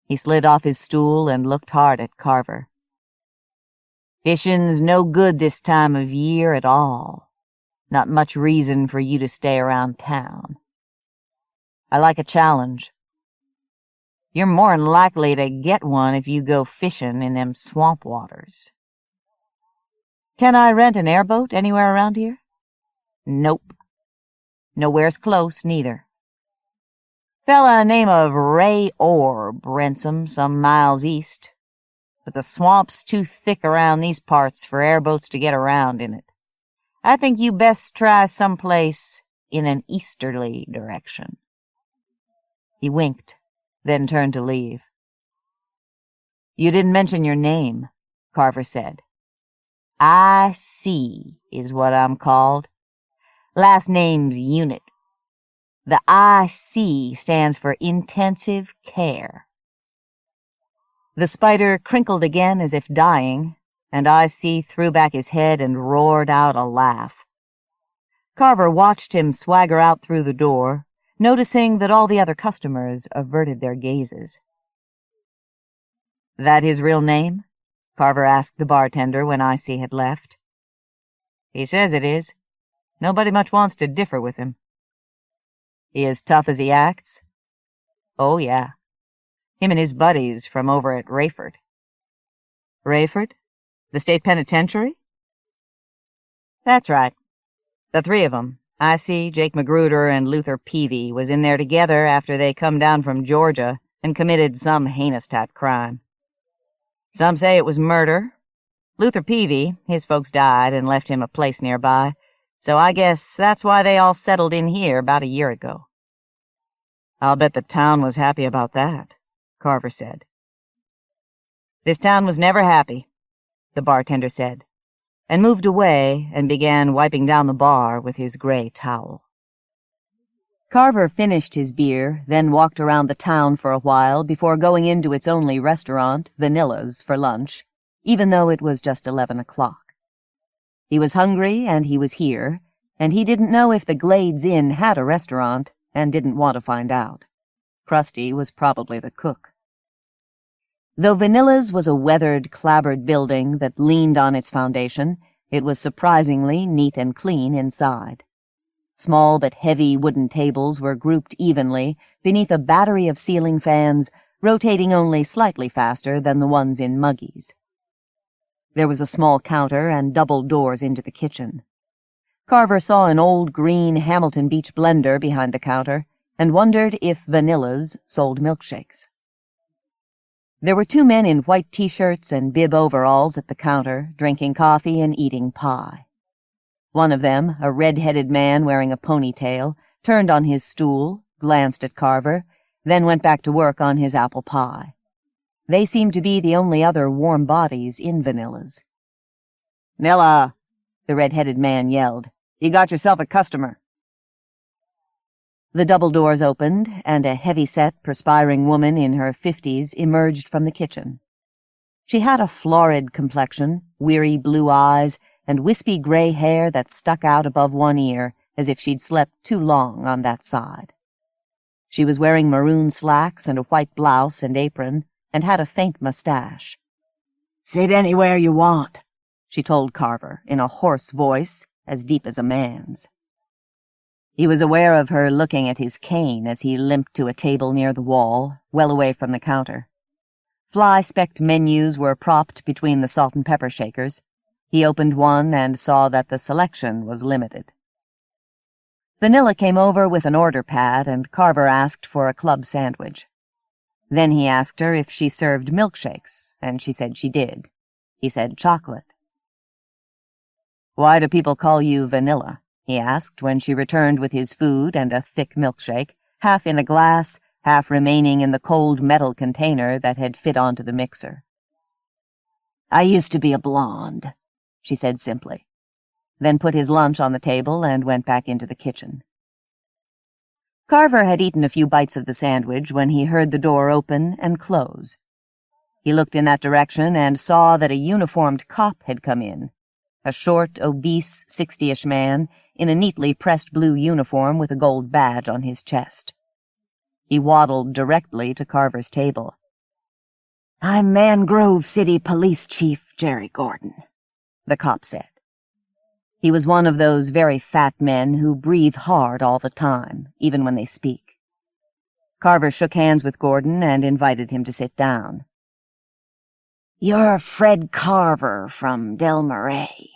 He slid off his stool and looked hard at Carver. "Fishin's no good this time of year at all. Not much reason for you to stay around town." "I like a challenge." "You're more'n likely to get one if you go fishin' in them swamp waters." "Can I rent an airboat anywhere around here?" "Nope. Nowhere's close, neither. Fella name of Ray Orb rents 'em some miles east, but the swamp's too thick around these parts for airboats to get around in it. I think you best try someplace in an easterly direction." He winked, then turned to leave. "You didn't mention your name," Carver said. "I.C. is what I'm called. Last name's Unit. The I.C. stands for Intensive Care." The spider crinkled again as if dying, and I.C. threw back his head and roared out a laugh. Carver watched him swagger out through the door, noticing that all the other customers averted their gazes. "That his real name?" Carver asked the bartender when I.C. had left. "He says it is. Nobody much wants to differ with him." "He as tough as he acts?" "Oh, yeah. Him and his buddies from over at Rayford." "Rayford? The state penitentiary?" "That's right. The three of 'em, I.C., Jake Magruder, and Luther Peavy, was in there together after they come down from Georgia and committed some heinous-type crime. Some say it was murder. Luther Peavy, his folks died and left him a place nearby, so I guess that's why they all settled in here about a year ago." I'll bet the town was happy about that, Carver said. This town was never happy, the bartender said, and moved away and began wiping down the bar with his gray towel. Carver finished his beer, then walked around the town for a while before going into its only restaurant, Vanilla's, for lunch, even though it was just 11 o'clock. He was hungry, and he was here, and he didn't know if the Glades Inn had a restaurant, and didn't want to find out. Krusty was probably the cook. Though Vanilla's was a weathered, clapboard building that leaned on its foundation, it was surprisingly neat and clean inside. Small but heavy wooden tables were grouped evenly beneath a battery of ceiling fans, rotating only slightly faster than the ones in Muggy's. There was a small counter and double doors into the kitchen. Carver saw an old green Hamilton Beach blender behind the counter and wondered if Vanilla's sold milkshakes. There were 2 men in white T-shirts and bib overalls at the counter, drinking coffee and eating pie. One of them, a red-headed man wearing a ponytail, turned on his stool, glanced at Carver, then went back to work on his apple pie. They seemed to be the only other warm bodies in Vanilla's. "Nilla," the red-headed man yelled. "You got yourself a customer." The double doors opened, and a heavy-set, perspiring woman in her 50s emerged from the kitchen. She had a florid complexion, weary blue eyes, and wispy gray hair that stuck out above one ear as if she'd slept too long on that side. She was wearing maroon slacks and a white blouse and apron, and had a faint mustache. "Sit anywhere you want," she told Carver in a hoarse voice as deep as a man's. He was aware of her looking at his cane as he limped to a table near the wall, well away from the counter. Fly-specked menus were propped between the salt and pepper shakers. He opened one and saw that the selection was limited. Vanilla came over with an order pad, and Carver asked for a club sandwich. Then he asked her if she served milkshakes, and she said she did. He said chocolate. "Why do people call you Vanilla?" he asked when she returned with his food and a thick milkshake, half in a glass, half remaining in the cold metal container that had fit onto the mixer. "I used to be a blonde," she said simply, then put his lunch on the table and went back into the kitchen. Carver had eaten a few bites of the sandwich when he heard the door open and close. He looked in that direction and saw that a uniformed cop had come in, a short, obese, 60-ish man in a neatly pressed blue uniform with a gold badge on his chest. He waddled directly to Carver's table. "I'm Mangrove City Police Chief Jerry Gordon," the cop said. He was one of those very fat men who breathe hard all the time, even when they speak. Carver shook hands with Gordon and invited him to sit down. "You're Fred Carver from Del Marais,"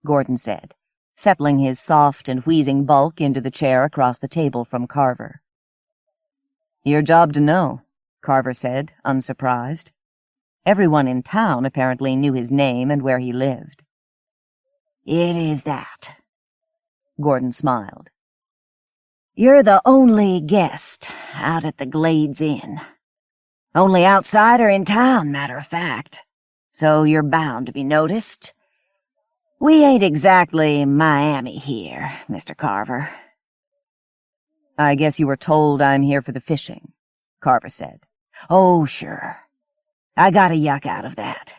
Gordon said, settling his soft and wheezing bulk into the chair across the table from Carver. "Your job to know," Carver said, unsurprised. Everyone in town apparently knew his name and where he lived. "It is that," Gordon smiled. "You're the only guest out at the Glades Inn. Only outsider in town, matter of fact, so you're bound to be noticed. We ain't exactly Miami here, Mr. Carver." "I guess you were told I'm here for the fishing," Carver said. "Oh, sure. I got a yuck out of that.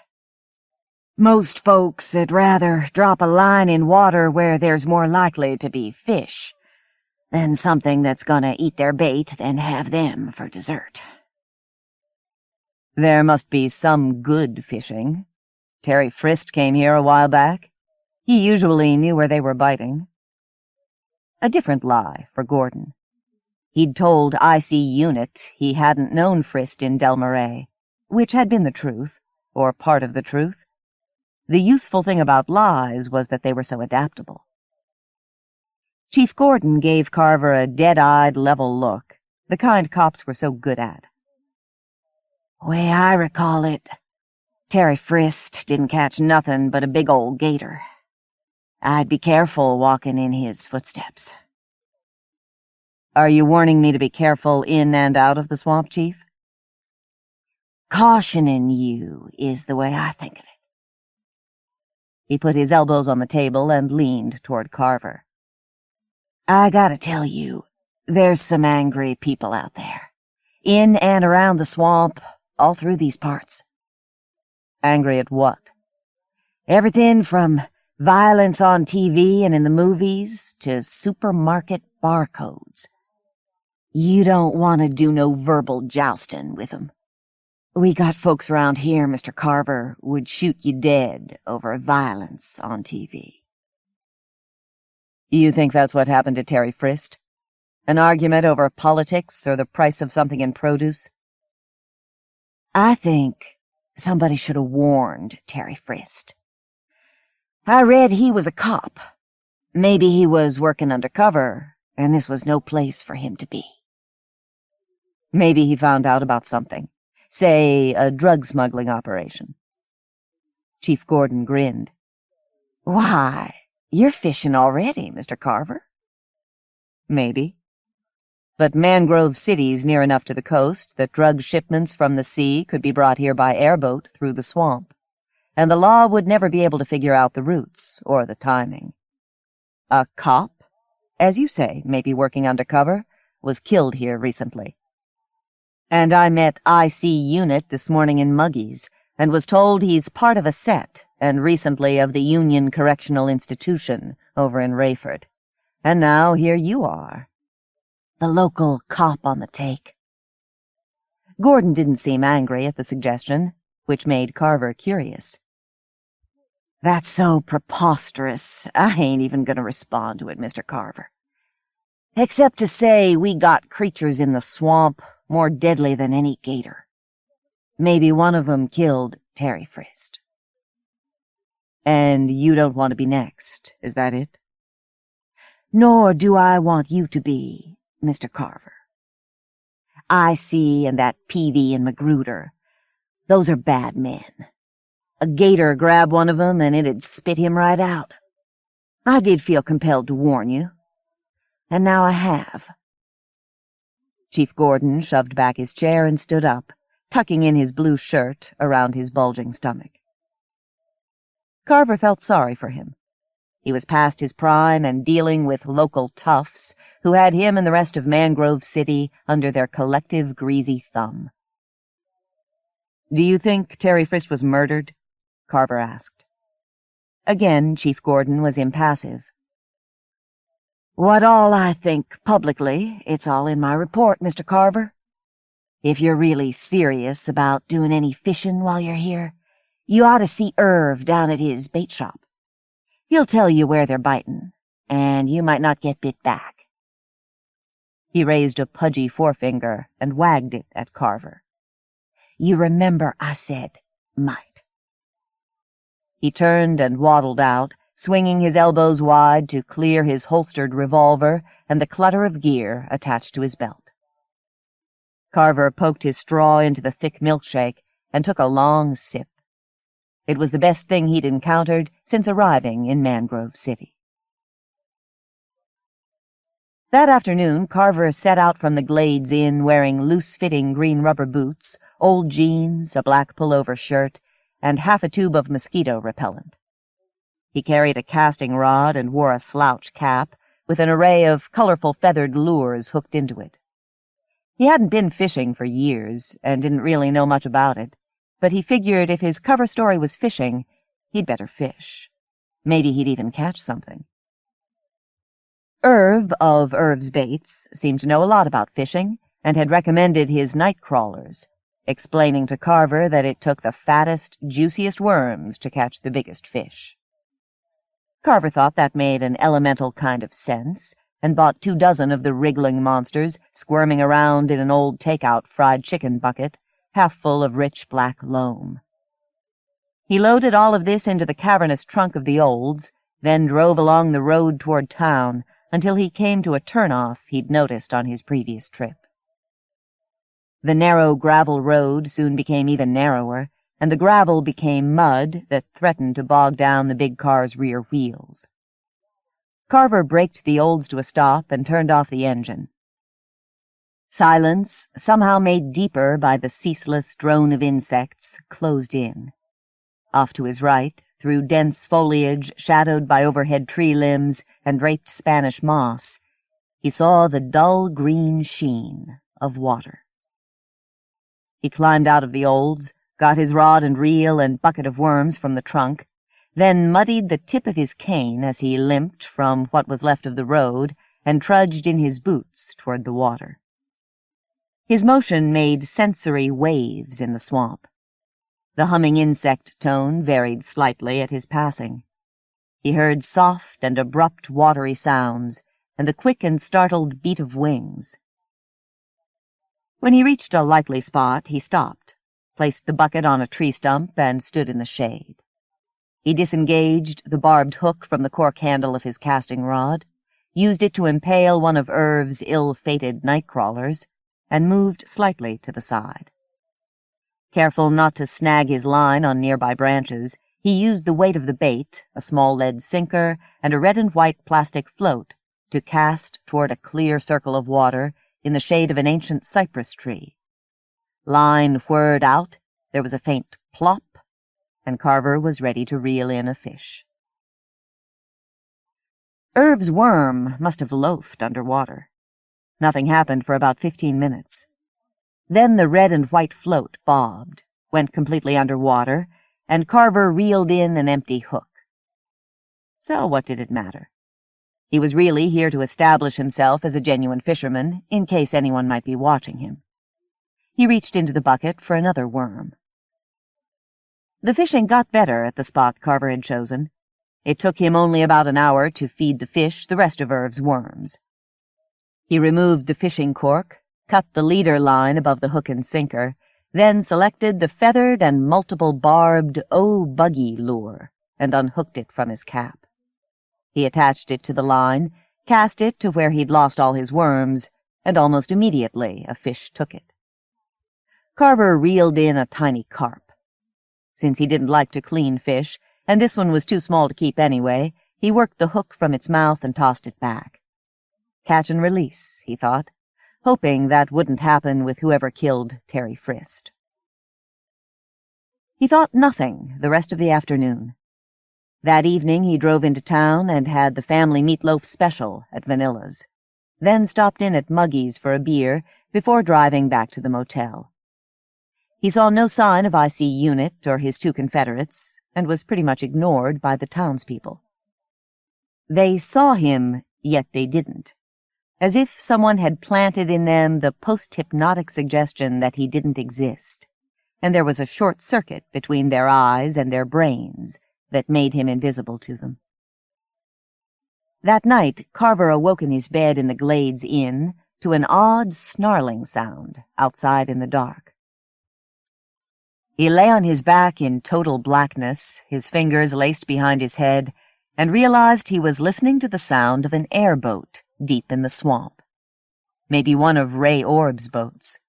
Most folks would rather drop a line in water where there's more likely to be fish than something that's gonna eat their bait than have them for dessert." "There must be some good fishing. Terry Frist came here a while back. He usually knew where they were biting." A different lie for Gordon. He'd told IC Unit he hadn't known Frist in Del Marais, which had been the truth, or part of the truth. The useful thing about lies was that they were so adaptable. Chief Gordon gave Carver a dead-eyed, level look, the kind cops were so good at. "Way I recall it, Terry Frist didn't catch nothing but a big old gator. I'd be careful walking in his footsteps." Are you warning me to be careful in and out of the swamp, Chief? Cautioning you is the way I think of it. He put his elbows on the table and leaned toward Carver. I gotta tell you, there's some angry people out there, in and around the swamp, all through these parts. Angry at what? Everything from violence on TV and in the movies to supermarket barcodes. You don't want to do no verbal jousting with 'em. We got folks around here, Mr. Carver, would shoot you dead over violence on TV. You think that's what happened to Terry Frist? An argument over politics or the price of something in produce? I think somebody should have warned Terry Frist. I read he was a cop. Maybe he was working undercover, and this was no place for him to be. Maybe he found out about something. Say, a drug smuggling operation. Chief Gordon grinned. Why, you're fishing already, Mr. Carver. Maybe. But Mangrove City's near enough to the coast that drug shipments from the sea could be brought here by airboat through the swamp, and the law would never be able to figure out the routes or the timing. A cop, as you say, maybe working undercover, was killed here recently. And I met IC Unit this morning in Muggy's, and was told he's part of a set, and recently of the Union Correctional Institution over in Rayford. And now here you are. The local cop on the take. Gordon didn't seem angry at the suggestion, which made Carver curious. That's so preposterous, I ain't even going to respond to it, Mr. Carver. Except to say we got creatures in the swamp more deadly than any gator. Maybe one of them killed Terry Frist. And you don't want to be next, is that it? Nor do I want you to be, Mr. Carver. I.C. and that Peavy and Magruder, those are bad men. A gator grabbed one of them and it'd spit him right out. I did feel compelled to warn you, and now I have. Chief Gordon shoved back his chair and stood up, tucking in his blue shirt around his bulging stomach. Carver felt sorry for him. He was past his prime and dealing with local toughs who had him and the rest of Mangrove City under their collective greasy thumb. Do you think Terry Frist was murdered? Carver asked. Again, Chief Gordon was impassive. What all I think publicly, it's all in my report, Mr. Carver. If you're really serious about doing any fishing while you're here, you ought to see Irv down at his bait shop. He'll tell you where they're biting, and you might not get bit back. He raised a pudgy forefinger and wagged it at Carver. You remember I said might. He turned and waddled out, swinging his elbows wide to clear his holstered revolver and the clutter of gear attached to his belt. Carver poked his straw into the thick milkshake and took a long sip. It was the best thing he'd encountered since arriving in Mangrove City. That afternoon, Carver set out from the Glades Inn wearing loose-fitting green rubber boots, old jeans, a black pullover shirt, and half a tube of mosquito repellent. He carried a casting rod and wore a slouch cap with an array of colorful feathered lures hooked into it. He hadn't been fishing for years and didn't really know much about it, but he figured if his cover story was fishing, he'd better fish. Maybe he'd even catch something. Irv of Irv's Baits seemed to know a lot about fishing and had recommended his night crawlers, explaining to Carver that it took the fattest, juiciest worms to catch the biggest fish. Carver thought that made an elemental kind of sense, and bought 24 of the wriggling monsters squirming around in an old take-out fried chicken bucket, half full of rich black loam. He loaded all of this into the cavernous trunk of the Olds, then drove along the road toward town until he came to a turnoff he'd noticed on his previous trip. The narrow gravel road soon became even narrower, and the gravel became mud that threatened to bog down the big car's rear wheels. Carver braked the Olds to a stop and turned off the engine. Silence, somehow made deeper by the ceaseless drone of insects, closed in. Off to his right, through dense foliage shadowed by overhead tree limbs and draped Spanish moss, he saw the dull green sheen of water. He climbed out of the olds, got his rod and reel and bucket of worms from the trunk, then muddied the tip of his cane as he limped from what was left of the road and trudged in his boots toward the water. His motion made sensory waves in the swamp. The humming insect tone varied slightly at his passing. He heard soft and abrupt watery sounds, and the quick and startled beat of wings. When he reached a likely spot, he stopped, placed the bucket on a tree stump, and stood in the shade. He disengaged the barbed hook from the cork handle of his casting rod, used it to impale one of Irv's ill-fated night-crawlers, and moved slightly to the side. Careful not to snag his line on nearby branches, he used the weight of the bait, a small lead sinker, and a red and white plastic float to cast toward a clear circle of water in the shade of an ancient cypress tree. Line whirred out, there was a faint plop, and Carver was ready to reel in a fish. Irv's worm must have loafed under water. Nothing happened for about 15 minutes. Then the red and white float bobbed, went completely under water, and Carver reeled in an empty hook. So what did it matter? He was really here to establish himself as a genuine fisherman, in case anyone might be watching him. He reached into the bucket for another worm. The fishing got better at the spot Carver had chosen. It took him only about an hour to feed the fish the rest of Irv's worms. He removed the fishing cork, cut the leader line above the hook and sinker, then selected the feathered and multiple-barbed buggy lure and unhooked it from his cap. He attached it to the line, cast it to where he'd lost all his worms, and almost immediately a fish took it. Carver reeled in a tiny carp. Since he didn't like to clean fish, and this one was too small to keep anyway, he worked the hook from its mouth and tossed it back. Catch and release, he thought, hoping that wouldn't happen with whoever killed Terry Frist. He thought nothing the rest of the afternoon. That evening he drove into town and had the family meatloaf special at Vanilla's, then stopped in at Muggy's for a beer before driving back to the motel. He saw no sign of I.C. Unit or his two Confederates, and was pretty much ignored by the townspeople. They saw him, yet they didn't, as if someone had planted in them the post-hypnotic suggestion that he didn't exist, and there was a short circuit between their eyes and their brains that made him invisible to them. That night, Carver awoke in his bed in the Glades Inn to an odd snarling sound outside in the dark. He lay on his back in total blackness, his fingers laced behind his head, and realized he was listening to the sound of an airboat deep in the swamp. Maybe one of Ray Orb's boats.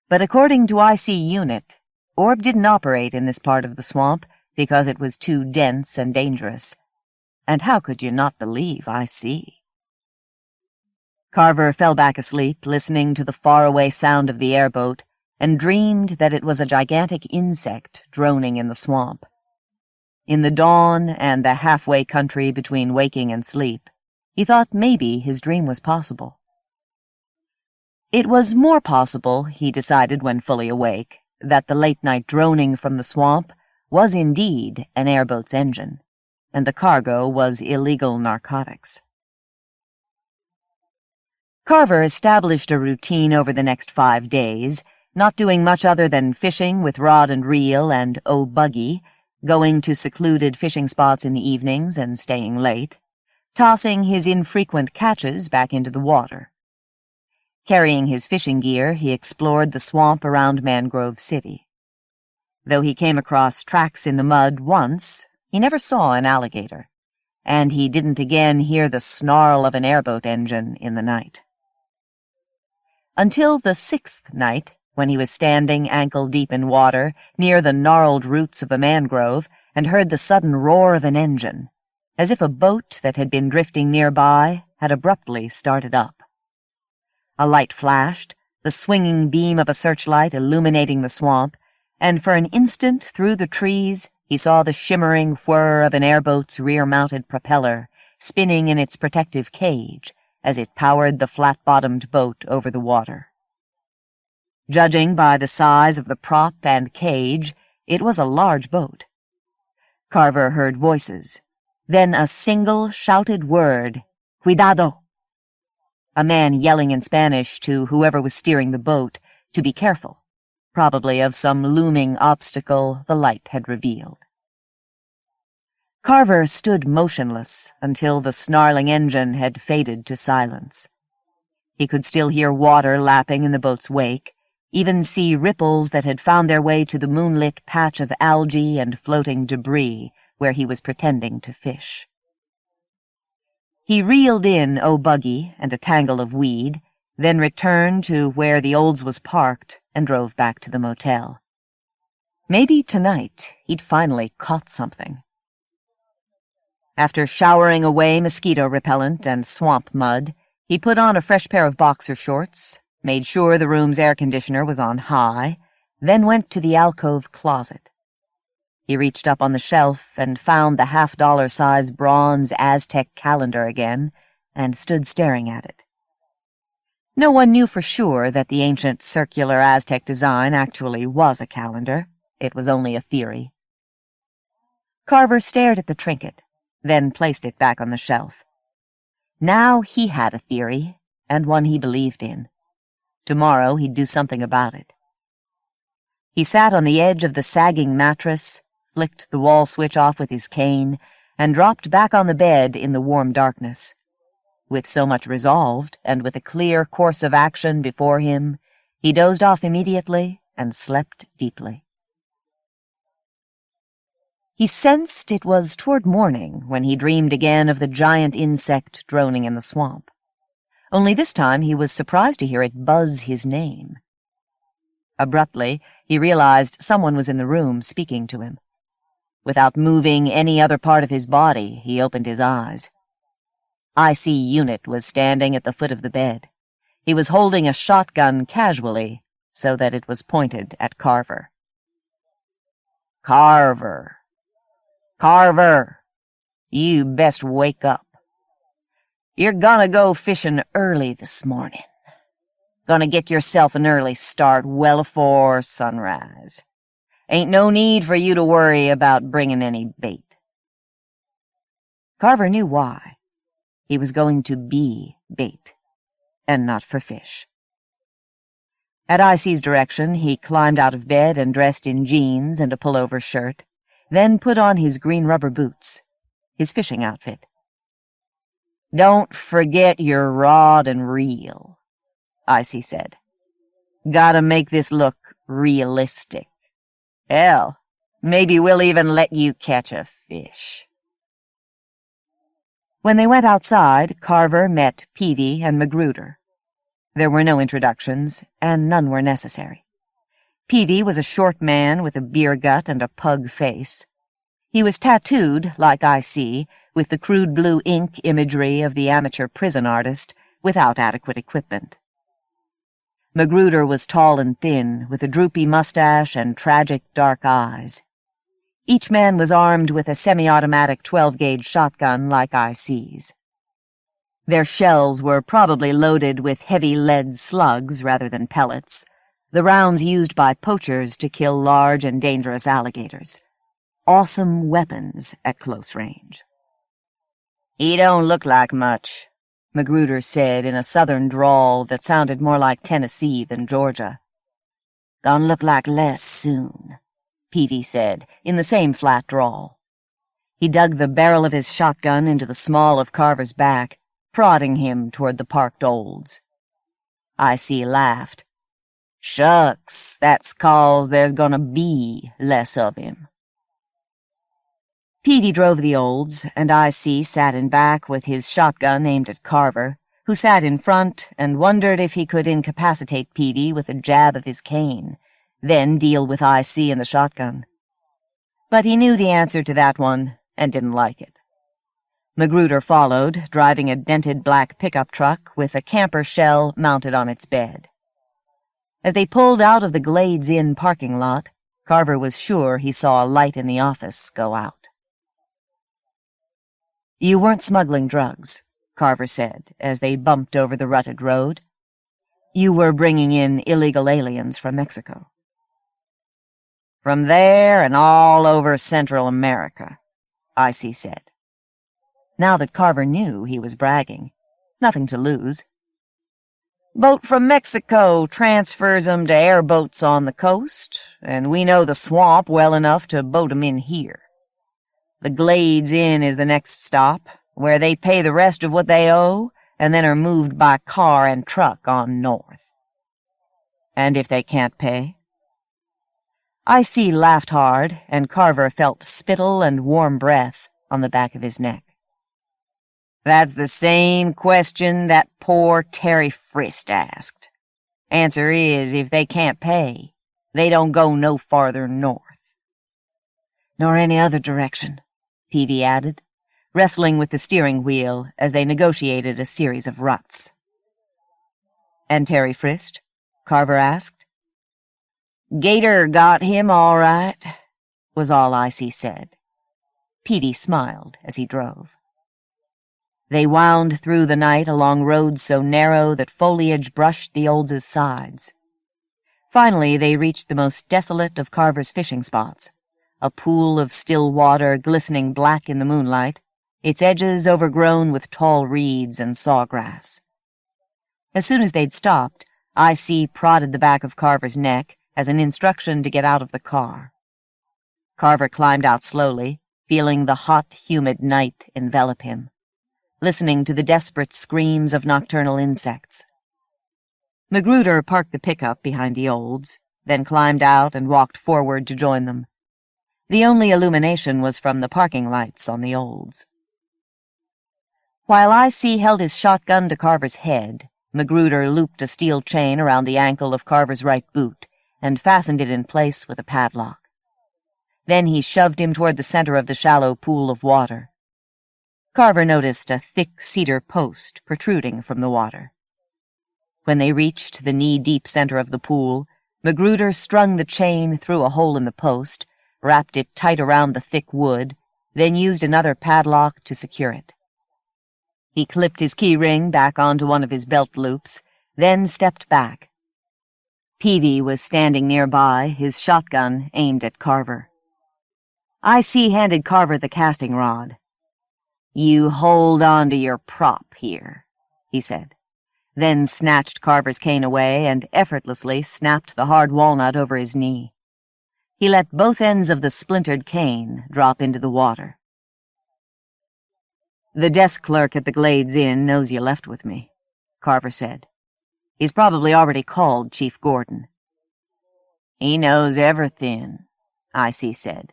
But according to I.C. Unit, Orb didn't operate in this part of the swamp because it was too dense and dangerous. And how could you not believe I.C.? Carver fell back asleep, listening to the faraway sound of the airboat, and dreamed that it was a gigantic insect droning in the swamp. In the dawn and the halfway country between waking and sleep, he thought maybe his dream was possible. It was more possible, he decided when fully awake, that the late-night droning from the swamp was indeed an airboat's engine, and the cargo was illegal narcotics. Carver established a routine over the next 5 days, not doing much other than fishing with rod and reel and buggy, going to secluded fishing spots in the evenings and staying late, tossing his infrequent catches back into the water. Carrying his fishing gear, he explored the swamp around Mangrove City. Though he came across tracks in the mud once, he never saw an alligator, and he didn't again hear the snarl of an airboat engine in the night. Until the 6th night, when he was standing ankle-deep in water near the gnarled roots of a mangrove and heard the sudden roar of an engine, as if a boat that had been drifting nearby had abruptly started up. A light flashed, the swinging beam of a searchlight illuminating the swamp, and for an instant through the trees he saw the shimmering whir of an airboat's rear-mounted propeller spinning in its protective cage as it powered the flat-bottomed boat over the water. Judging by the size of the prop and cage, it was a large boat. Carver heard voices, then a single shouted word, "Cuidado!" A man yelling in Spanish to whoever was steering the boat to be careful, probably of some looming obstacle the light had revealed. Carver stood motionless until the snarling engine had faded to silence. He could still hear water lapping in the boat's wake, even see ripples that had found their way to the moonlit patch of algae and floating debris where he was pretending to fish. He reeled in buggy and a tangle of weed, then returned to where the Olds was parked and drove back to the motel. Maybe tonight he'd finally caught something. After showering away mosquito repellent and swamp mud, he put on a fresh pair of boxer shorts, made sure the room's air conditioner was on high, then went to the alcove closet. He reached up on the shelf and found the half-dollar-size bronze Aztec calendar again and stood staring at it. No one knew for sure that the ancient circular Aztec design actually was a calendar. It was only a theory. Carver stared at the trinket, then placed it back on the shelf. Now he had a theory, and one he believed in. Tomorrow he'd do something about it. He sat on the edge of the sagging mattress, flicked the wall switch off with his cane, and dropped back on the bed in the warm darkness. With so much resolved, and with a clear course of action before him, he dozed off immediately and slept deeply. He sensed it was toward morning when he dreamed again of the giant insect droning in the swamp. Only this time he was surprised to hear it buzz his name. Abruptly, he realized someone was in the room speaking to him. Without moving any other part of his body, he opened his eyes. IC Unit was standing at the foot of the bed. He was holding a shotgun casually, so that it was pointed at Carver. "Carver! Carver! You best wake up. You're gonna go fishing early this morning. Gonna get yourself an early start well afore sunrise. Ain't no need for you to worry about bringing any bait." Carver knew why. He was going to be bait, and not for fish. At IC's direction, he climbed out of bed and dressed in jeans and a pullover shirt, then put on his green rubber boots, his fishing outfit. "Don't forget your rod and reel," IC said. "Gotta make this look realistic. Hell, maybe we'll even let you catch a fish." When they went outside, Carver met Peavy and Magruder. There were no introductions, and none were necessary. Peavy was a short man with a beer gut and a pug face. He was tattooed, like IC, with the crude blue ink imagery of the amateur prison artist, without adequate equipment. Magruder was tall and thin, with a droopy mustache and tragic dark eyes. Each man was armed with a semi-automatic 12-gauge shotgun like IC's. Their shells were probably loaded with heavy lead slugs rather than pellets, the rounds used by poachers to kill large and dangerous alligators. Awesome weapons at close range. "He don't look like much," Magruder said in a southern drawl that sounded more like Tennessee than Georgia. "Gonna look like less soon," Peavy said in the same flat drawl. He dug the barrel of his shotgun into the small of Carver's back, prodding him toward the parked Olds. IC laughed. "Shucks, that's 'cause there's gonna be less of him." Peavy drove the Olds, and IC sat in back with his shotgun aimed at Carver, who sat in front and wondered if he could incapacitate Peavy with a jab of his cane, then deal with IC and the shotgun. But he knew the answer to that one and didn't like it. Magruder followed, driving a dented black pickup truck with a camper shell mounted on its bed. As they pulled out of the Glades Inn parking lot, Carver was sure he saw a light in the office go out. "You weren't smuggling drugs," Carver said, as they bumped over the rutted road. "You were bringing in illegal aliens from Mexico." "From there and all over Central America," Icy said. Now that Carver knew, he was bragging. Nothing to lose. "Boat from Mexico transfers 'em to airboats on the coast, and we know the swamp well enough to boat 'em in here. The Glades Inn is the next stop, where they pay the rest of what they owe, and then are moved by car and truck on north." "And if they can't pay?" Icy laughed hard, and Carver felt spittle and warm breath on the back of his neck. "That's the same question that poor Terry Frist asked. Answer is, if they can't pay, they don't go no farther north." "Nor any other direction," Peavy added, wrestling with the steering wheel as they negotiated a series of ruts. "And Terry Frist?" Carver asked. "Gator got him all right," was all Icy said. Peavy smiled as he drove. They wound through the night along roads so narrow that foliage brushed the Oates' sides. Finally, they reached the most desolate of Carver's fishing spots, a pool of still water glistening black in the moonlight, its edges overgrown with tall reeds and sawgrass. As soon as they'd stopped, Icy prodded the back of Carver's neck as an instruction to get out of the car. Carver climbed out slowly, feeling the hot, humid night envelop him, listening to the desperate screams of nocturnal insects. Magruder parked the pickup behind the Oates, then climbed out and walked forward to join them. The only illumination was from the parking lights on the Oates. While Icy held his shotgun to Carver's head, Magruder looped a steel chain around the ankle of Carver's right boot and fastened it in place with a padlock. Then he shoved him toward the center of the shallow pool of water. Carver noticed a thick cedar post protruding from the water. When they reached the knee-deep center of the pool, Magruder strung the chain through a hole in the post, wrapped it tight around the thick wood, then used another padlock to secure it. He clipped his key ring back onto one of his belt loops, then stepped back. Peavy was standing nearby, his shotgun aimed at Carver. Icy handed Carver the casting rod. "You hold on to your prop here," he said, then snatched Carver's cane away and effortlessly snapped the hard walnut over his knee. He let both ends of the splintered cane drop into the water. "The desk clerk at the Glades Inn knows you left with me," Carver said. "He's probably already called Chief Gordon." "He knows everything," Icy said.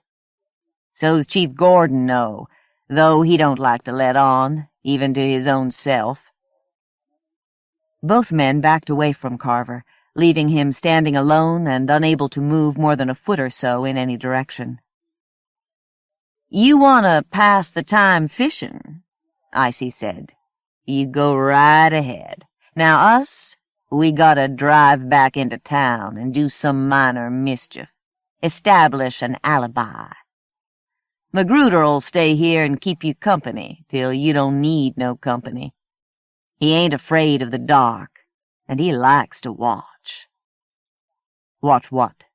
"So's Chief Gordon know, though he don't like to let on, even to his own self." Both men backed away from Carver, leaving him standing alone and unable to move more than a foot or so in any direction. "You want to pass the time fishing," Icy said. "You go right ahead. Now us, we gotta drive back into town and do some minor mischief, establish an alibi. Magruder'll stay here and keep you company till you don't need no company. He ain't afraid of the dark, and he likes to watch." "Watch what?"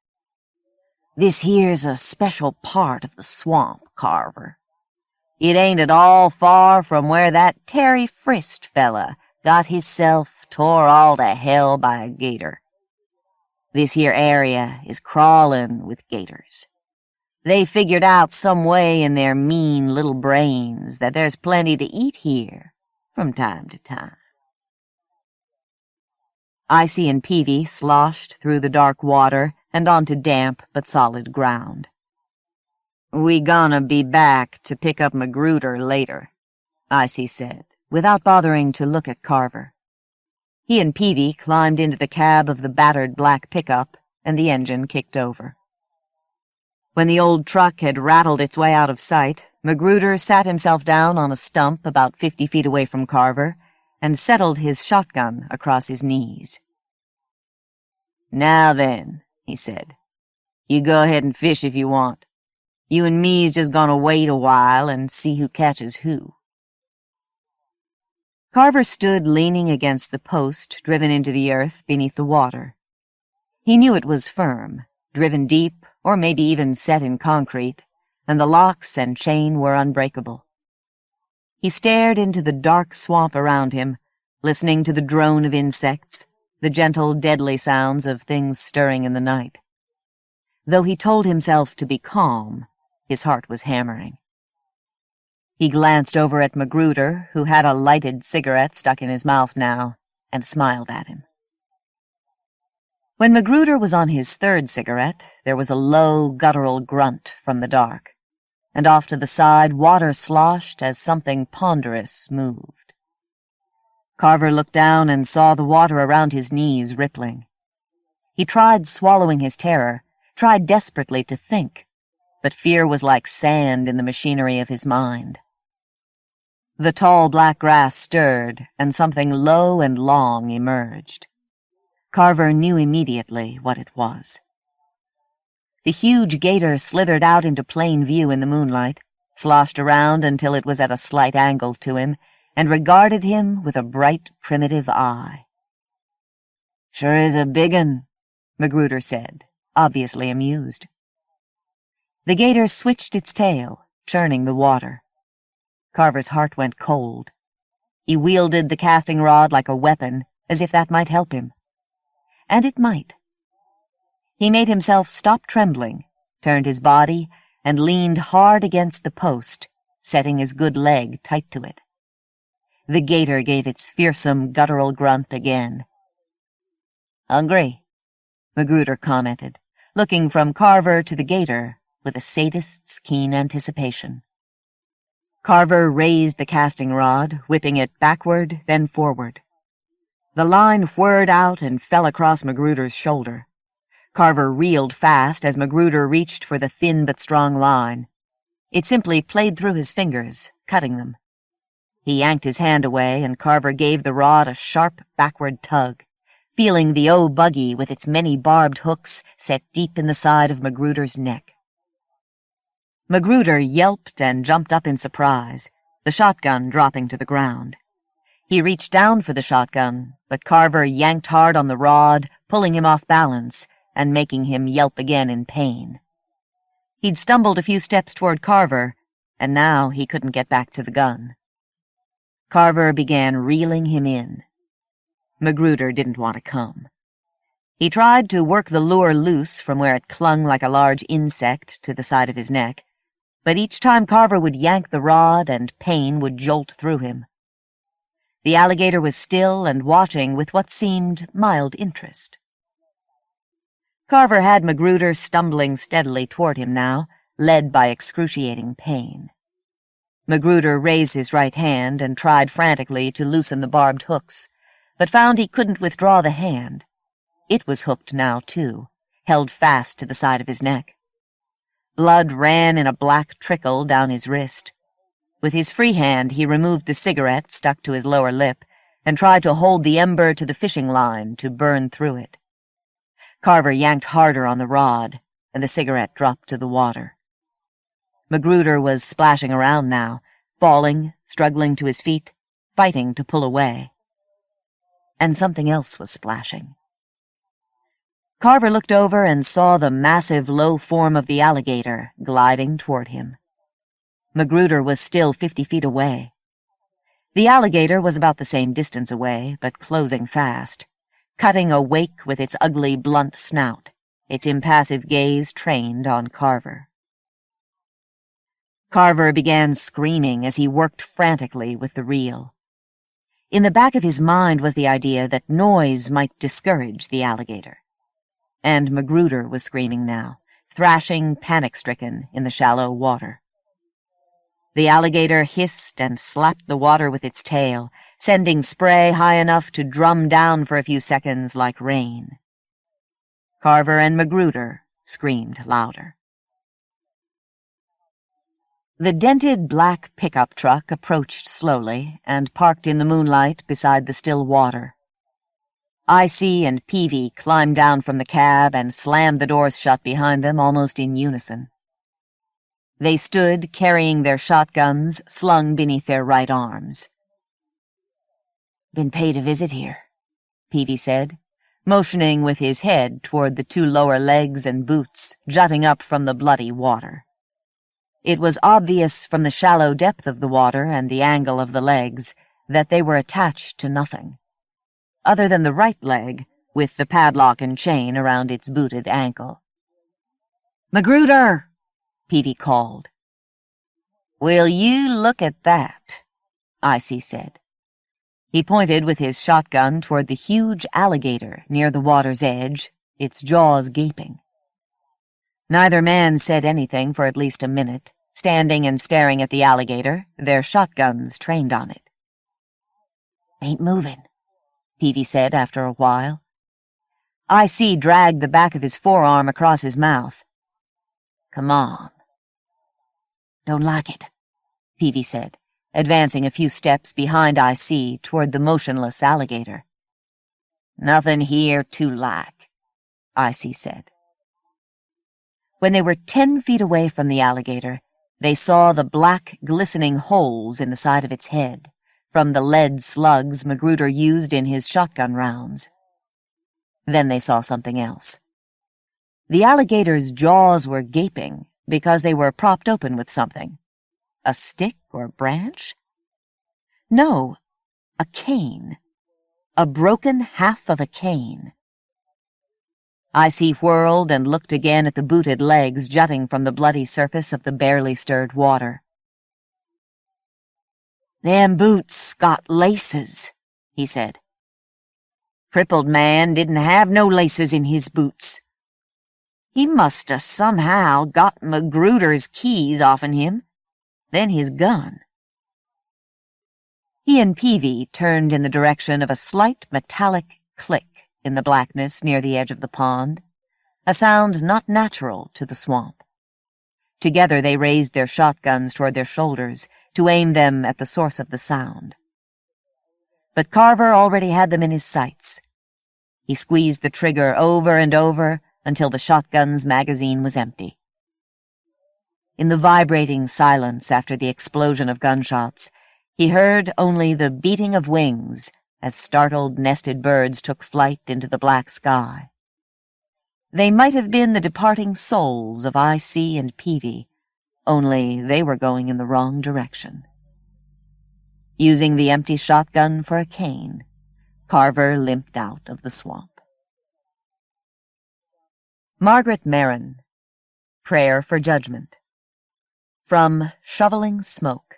"This here's a special part of the swamp, Carver. It ain't at all far from where that Terry Frist fella got hisself tore all to hell by a gator. This here area is crawlin' with gators. They figured out some way in their mean little brains that there's plenty to eat here from time to time." Icy and Peavy sloshed through the dark water and onto damp but solid ground. "We gonna be back to pick up Magruder later," Icy said, without bothering to look at Carver. He and Peavy climbed into the cab of the battered black pickup, and the engine kicked over. When the old truck had rattled its way out of sight, Magruder sat himself down on a stump about 50 feet away from Carver and settled his shotgun across his knees. "Now then," he said, "you go ahead and fish if you want. You and me's just gonna wait a while and see who catches who." Carver stood leaning against the post driven into the earth beneath the water. He knew it was firm, driven deep or maybe even set in concrete, and the locks and chain were unbreakable. He stared into the dark swamp around him, listening to the drone of insects, the gentle, deadly sounds of things stirring in the night. Though he told himself to be calm, his heart was hammering. He glanced over at Magruder, who had a lighted cigarette stuck in his mouth now, and smiled at him. When Magruder was on his third cigarette, there was a low, guttural grunt from the dark, and off to the side water sloshed as something ponderous moved. Carver looked down and saw the water around his knees rippling. He tried swallowing his terror, tried desperately to think, but fear was like sand in the machinery of his mind. The tall black grass stirred, and something low and long emerged. Carver knew immediately what it was. The huge gator slithered out into plain view in the moonlight, sloshed around until it was at a slight angle to him, and regarded him with a bright, primitive eye. "Sure is a big 'un," Magruder said, obviously amused. The gator switched its tail, churning the water. Carver's heart went cold. He wielded the casting rod like a weapon, as if that might help him. And it might. He made himself stop trembling, turned his body, and leaned hard against the post, setting his good leg tight to it. The gator gave its fearsome, guttural grunt again. "Hungry?" Magruder commented, looking from Carver to the gator with a sadist's keen anticipation. Carver raised the casting rod, whipping it backward, then forward. The line whirred out and fell across Magruder's shoulder. Carver reeled fast as Magruder reached for the thin but strong line. It simply played through his fingers, cutting them. He yanked his hand away, and Carver gave the rod a sharp backward tug, feeling the buggy with its many barbed hooks set deep in the side of Magruder's neck. Magruder yelped and jumped up in surprise, the shotgun dropping to the ground. He reached down for the shotgun, but Carver yanked hard on the rod, pulling him off balance and making him yelp again in pain. He'd stumbled a few steps toward Carver, and now he couldn't get back to the gun. Carver began reeling him in. Magruder didn't want to come. He tried to work the lure loose from where it clung like a large insect to the side of his neck, but each time Carver would yank the rod and pain would jolt through him. The alligator was still and watching with what seemed mild interest. Carver had Magruder stumbling steadily toward him now, led by excruciating pain. Magruder raised his right hand and tried frantically to loosen the barbed hooks, but found he couldn't withdraw the hand. It was hooked now, too, held fast to the side of his neck. Blood ran in a black trickle down his wrist. With his free hand, he removed the cigarette stuck to his lower lip and tried to hold the ember to the fishing line to burn through it. Carver yanked harder on the rod, and the cigarette dropped to the water. Magruder was splashing around now, falling, struggling to his feet, fighting to pull away. And something else was splashing. Carver looked over and saw the massive, low form of the alligator gliding toward him. Magruder was still 50 feet away. The alligator was about the same distance away, but closing fast, cutting a wake with its ugly, blunt snout, its impassive gaze trained on Carver. Carver began screaming as he worked frantically with the reel. In the back of his mind was the idea that noise might discourage the alligator. And Magruder was screaming now, thrashing panic-stricken in the shallow water. The alligator hissed and slapped the water with its tail, sending spray high enough to drum down for a few seconds like rain. Carver and Magruder screamed louder. The dented black pickup truck approached slowly and parked in the moonlight beside the still water. Icy and Peavy climbed down from the cab and slammed the doors shut behind them almost in unison. They stood carrying their shotguns slung beneath their right arms. "Been paid a visit here," Peavy said, motioning with his head toward the two lower legs and boots jutting up from the bloody water. It was obvious from the shallow depth of the water and the angle of the legs that they were attached to nothing, other than the right leg, with the padlock and chain around its booted ankle. "Magruder!" Peavy called. "Will you look at that?" Icy said. He pointed with his shotgun toward the huge alligator near the water's edge, its jaws gaping. Neither man said anything for at least a minute, standing and staring at the alligator, their shotguns trained on it. "Ain't moving," Peavy said after a while. Icy dragged the back of his forearm across his mouth. "Come on." "Don't like it," Peavy said, advancing a few steps behind Icy toward the motionless alligator. "Nothing here to like," Icy said. When they were 10 feet away from the alligator, they saw the black, glistening holes in the side of its head, from the lead slugs Magruder used in his shotgun rounds. Then they saw something else. The alligator's jaws were gaping because they were propped open with something. A stick or branch? No, a cane. A broken half of a cane. Icy whirled and looked again at the booted legs jutting from the bloody surface of the barely stirred water. "Them boots got laces," he said. "Crippled man didn't have no laces in his boots. He must 'a' somehow got Magruder's keys offen him, then his gun." He and Peavy turned in the direction of a slight metallic click in the blackness near the edge of the pond, a sound not natural to the swamp. Together they raised their shotguns toward their shoulders to aim them at the source of the sound. But Carver already had them in his sights. He squeezed the trigger over and over until the shotgun's magazine was empty. In the vibrating silence after the explosion of gunshots, he heard only the beating of wings as startled nested birds took flight into the black sky. They might have been the departing souls of Icy and Peavy, only they were going in the wrong direction. Using the empty shotgun for a cane, Carver limped out of the swamp. Margaret Moron, Prayer for Judgment. From Shoveling Smoke.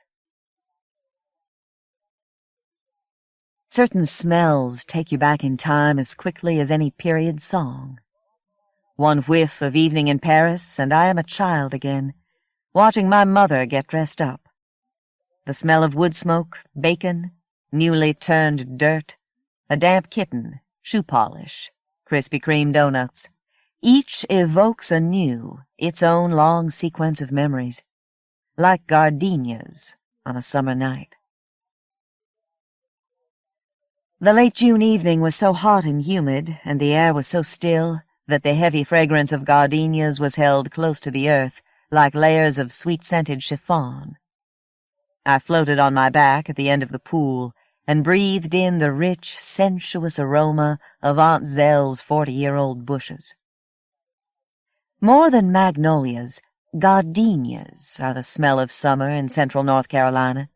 Certain smells take you back in time as quickly as any period song. One whiff of evening in Paris, and I am a child again, watching my mother get dressed up. The smell of wood smoke, bacon, newly turned dirt, a damp kitten, shoe polish, Krispy Kreme donuts. Each evokes anew its own long sequence of memories, like gardenias on a summer night. The late June evening was so hot and humid, and the air was so still, that the heavy fragrance of gardenias was held close to the earth, like layers of sweet-scented chiffon. I floated on my back at the end of the pool, and breathed in the rich, sensuous aroma of Aunt Zell's 40-year-old bushes. More than magnolias, gardenias are the smell of summer in central North Carolina,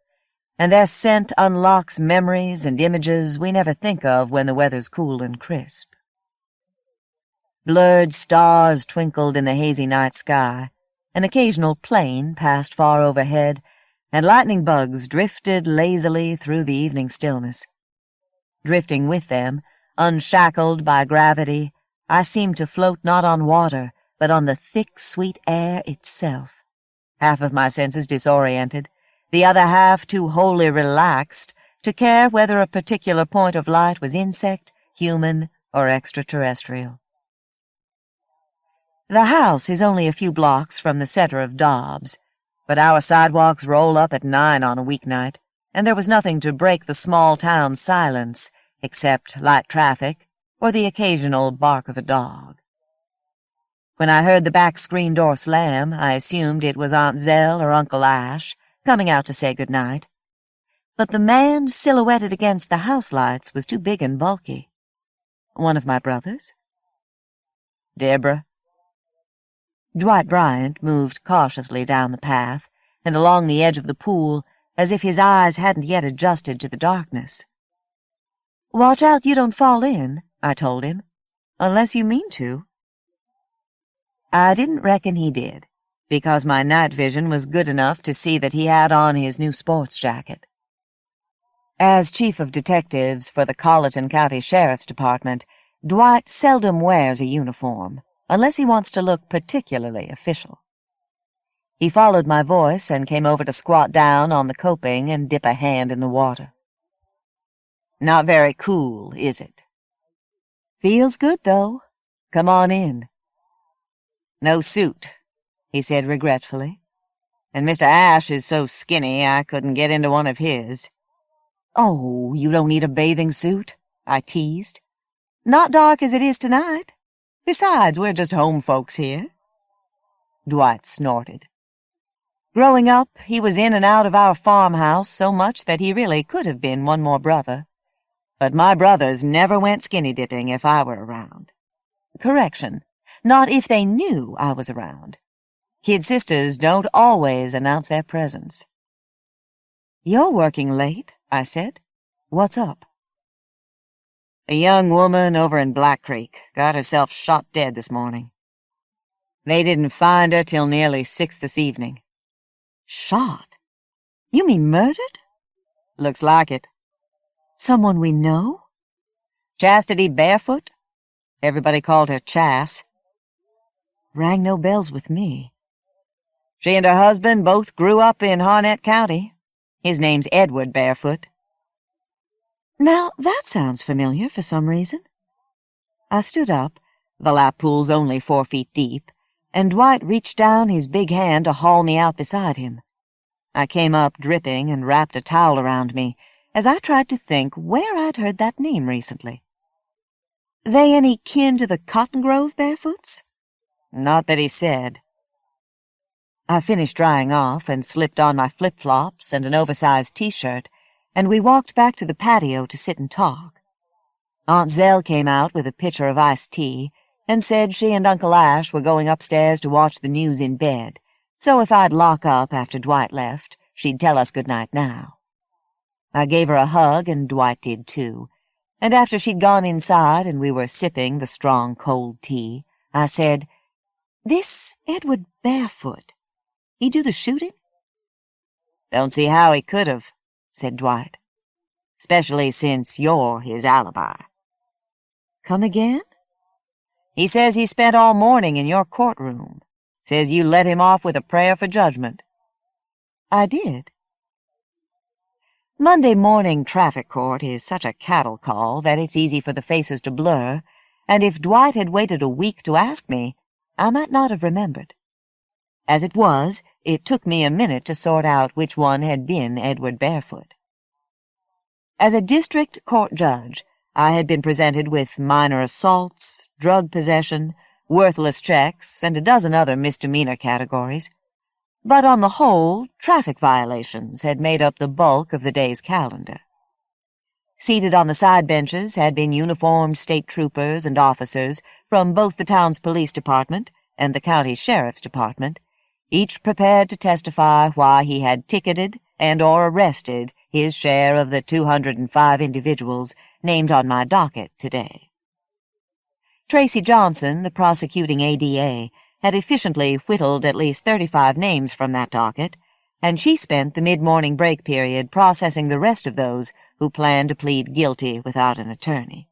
and their scent unlocks memories and images we never think of when the weather's cool and crisp. Blurred stars twinkled in the hazy night sky, an occasional plane passed far overhead, and lightning bugs drifted lazily through the evening stillness. Drifting with them, unshackled by gravity, I seemed to float not on water, but on the thick, sweet air itself, half of my senses disoriented, the other half too wholly relaxed to care whether a particular point of light was insect, human, or extraterrestrial. The house is only a few blocks from the center of Dobbs, but our sidewalks roll up at 9 on a weeknight, and there was nothing to break the small town's silence except light traffic or the occasional bark of a dog. When I heard the back screen door slam, I assumed it was Aunt Zell or Uncle Ash coming out to say good night. But the man silhouetted against the house lights was too big and bulky. One of my brothers? Deborah? Dwight Bryant moved cautiously down the path and along the edge of the pool, as if his eyes hadn't yet adjusted to the darkness. "Watch out you don't fall in," I told him, "unless you mean to." I didn't reckon he did, because my night vision was good enough to see that he had on his new sports jacket. As chief of detectives for the Colleton County Sheriff's Department, Dwight seldom wears a uniform, unless he wants to look particularly official. He followed my voice and came over to squat down on the coping and dip a hand in the water. "Not very cool, is it?" "Feels good, though. Come on in." "No suit," he said regretfully. "And Mr. Ash is so skinny I couldn't get into one of his." "Oh, you don't need a bathing suit," I teased. "Not dark as it is tonight. Besides, we're just home folks here." Dwight snorted. Growing up, he was in and out of our farmhouse so much that he really could have been one more brother. But my brothers never went skinny dipping if I were around. Correction, not if they knew I was around. Kid sisters don't always announce their presence. "You're working late," I said. "What's up?" "A young woman over in Black Creek got herself shot dead this morning. They didn't find her till nearly 6 this evening." "Shot? You mean murdered?" "Looks like it." "Someone we know?" "Chastity Barefoot. Everybody called her Chass." Rang no bells with me. "She and her husband both grew up in Harnett County. His name's Edward Barefoot." Now, that sounds familiar for some reason. I stood up, the lap pool's only 4 feet deep, and Dwight reached down his big hand to haul me out beside him. I came up dripping and wrapped a towel around me as I tried to think where I'd heard that name recently. "They any kin to the Cotton Grove Barefoots?" "Not that he said." I finished drying off and slipped on my flip-flops and an oversized T-shirt, and we walked back to the patio to sit and talk. Aunt Zell came out with a pitcher of iced tea and said she and Uncle Ash were going upstairs to watch the news in bed, so if I'd lock up after Dwight left, she'd tell us good night now. I gave her a hug, and Dwight did too, and after she'd gone inside and we were sipping the strong cold tea, I said, "This Edward Barefoot, he do the shooting?" "Don't see how he could have," said Dwight, "especially since you're his alibi." "Come again?" "He says he spent all morning in your courtroom. Says you let him off with a prayer for judgment." "I did." Monday morning traffic court is such a cattle call that it's easy for the faces to blur, and if Dwight had waited a week to ask me, I might not have remembered. As it was, it took me a minute to sort out which one had been Edward Barefoot. As a district court judge, I had been presented with minor assaults, drug possession, worthless checks, and a dozen other misdemeanor categories. But on the whole, traffic violations had made up the bulk of the day's calendar. Seated on the side benches had been uniformed state troopers and officers from both the town's police department and the county sheriff's department, each prepared to testify why he had ticketed and or arrested his share of the 205 individuals named on my docket today. Tracy Johnson, the prosecuting ADA, had efficiently whittled at least 35 names from that docket, and she spent the mid-morning break period processing the rest of those who planned to plead guilty without an attorney.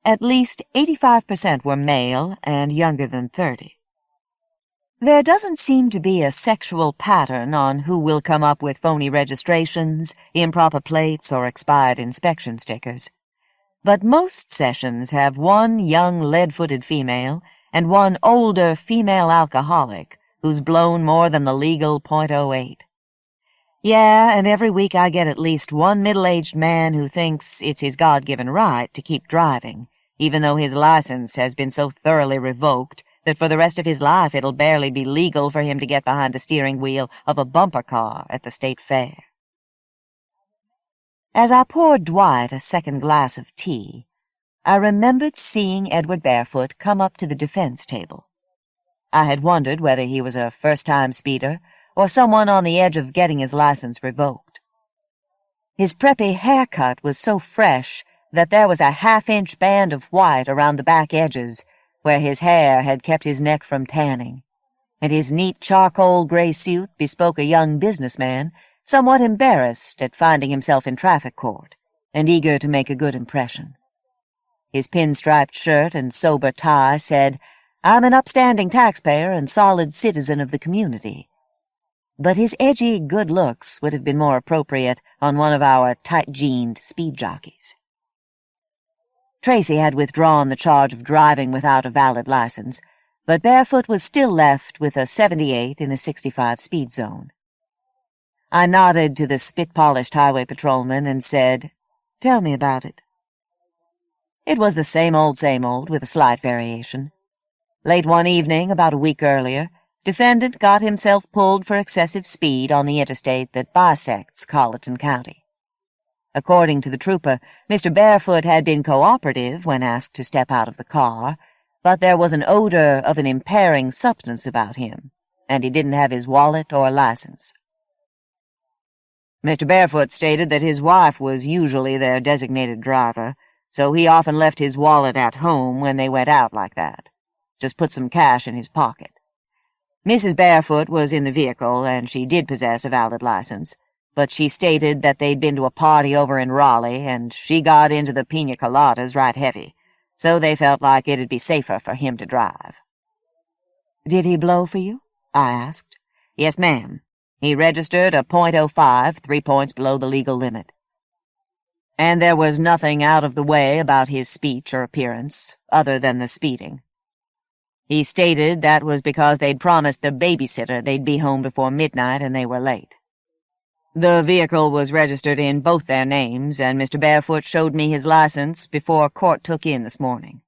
At least 85% were male and younger than 30. There doesn't seem to be a sexual pattern on who will come up with phony registrations, improper plates, or expired inspection stickers. But most sessions have one young lead-footed female and one older female alcoholic who's blown more than the legal .08. Yeah, and every week I get at least one middle-aged man who thinks it's his God-given right to keep driving, even though his license has been so thoroughly revoked that for the rest of his life it'll barely be legal for him to get behind the steering wheel of a bumper car at the state fair. As I poured Dwight a second glass of tea, I remembered seeing Edward Barefoot come up to the defense table. I had wondered whether he was a first-time speeder or someone on the edge of getting his license revoked. His preppy haircut was so fresh that there was a half-inch band of white around the back edges where his hair had kept his neck from tanning, and his neat charcoal gray suit bespoke a young businessman somewhat embarrassed at finding himself in traffic court and eager to make a good impression. His pinstriped shirt and sober tie said, "I'm an upstanding taxpayer and solid citizen of the community." But his edgy good looks would have been more appropriate on one of our tight-jeaned speed jockeys. Tracy had withdrawn the charge of driving without a valid license, but Barefoot was still left with a 78 in a 65 speed zone. I nodded to the spit-polished highway patrolman and said, "Tell me about it." It was the same old, with a slight variation. Late one evening, about a week earlier, defendant got himself pulled for excessive speed on the interstate that bisects Colleton County. According to the trooper, Mr. Barefoot had been cooperative when asked to step out of the car, but there was an odor of an impairing substance about him, and he didn't have his wallet or license. Mr. Barefoot stated that his wife was usually their designated driver, so he often left his wallet at home when they went out like that. Just put some cash in his pocket. Mrs. Barefoot was in the vehicle, and she did possess a valid license, but she stated that they'd been to a party over in Raleigh, and she got into the pina coladas right heavy, so they felt like it'd be safer for him to drive. "Did he blow for you?" I asked. "Yes, ma'am. He registered a .05, 3 points below the legal limit. And there was nothing out of the way about his speech or appearance, other than the speeding. He stated that was because they'd promised the babysitter they'd be home before midnight and they were late. The vehicle was registered in both their names, and Mr. Barefoot showed me his license before court took in this morning."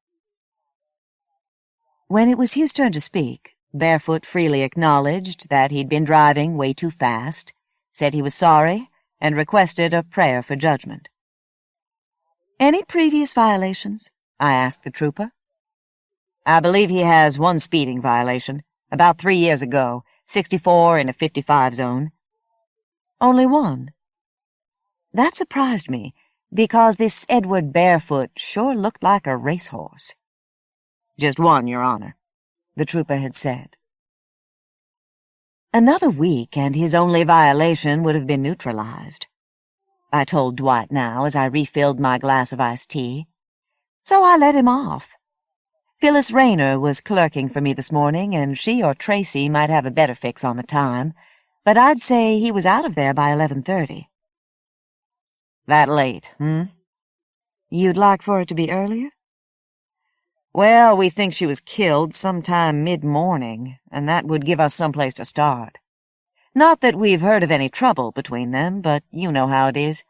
When it was his turn to speak, Barefoot freely acknowledged that he'd been driving way too fast, said he was sorry, and requested a prayer for judgment. "Any previous violations?" I asked the trooper. "I believe he has one speeding violation, about 3 years ago, 64 in a 55 zone. "Only one?" That surprised me, because this Edward Barefoot sure looked like a racehorse. "Just one, Your Honor," the trooper had said. Another week, and his only violation would have been neutralized. I told Dwight now as I refilled my glass of iced tea. So I let him off. Phyllis Rayner was clerking for me this morning, and she or Tracy might have a better fix on the time, but I'd say he was out of there by 11:30. "That late, You'd like for it to be earlier?" "Well, we think she was killed sometime mid-morning, and that would give us someplace to start. Not that we've heard of any trouble between them, but you know how it is.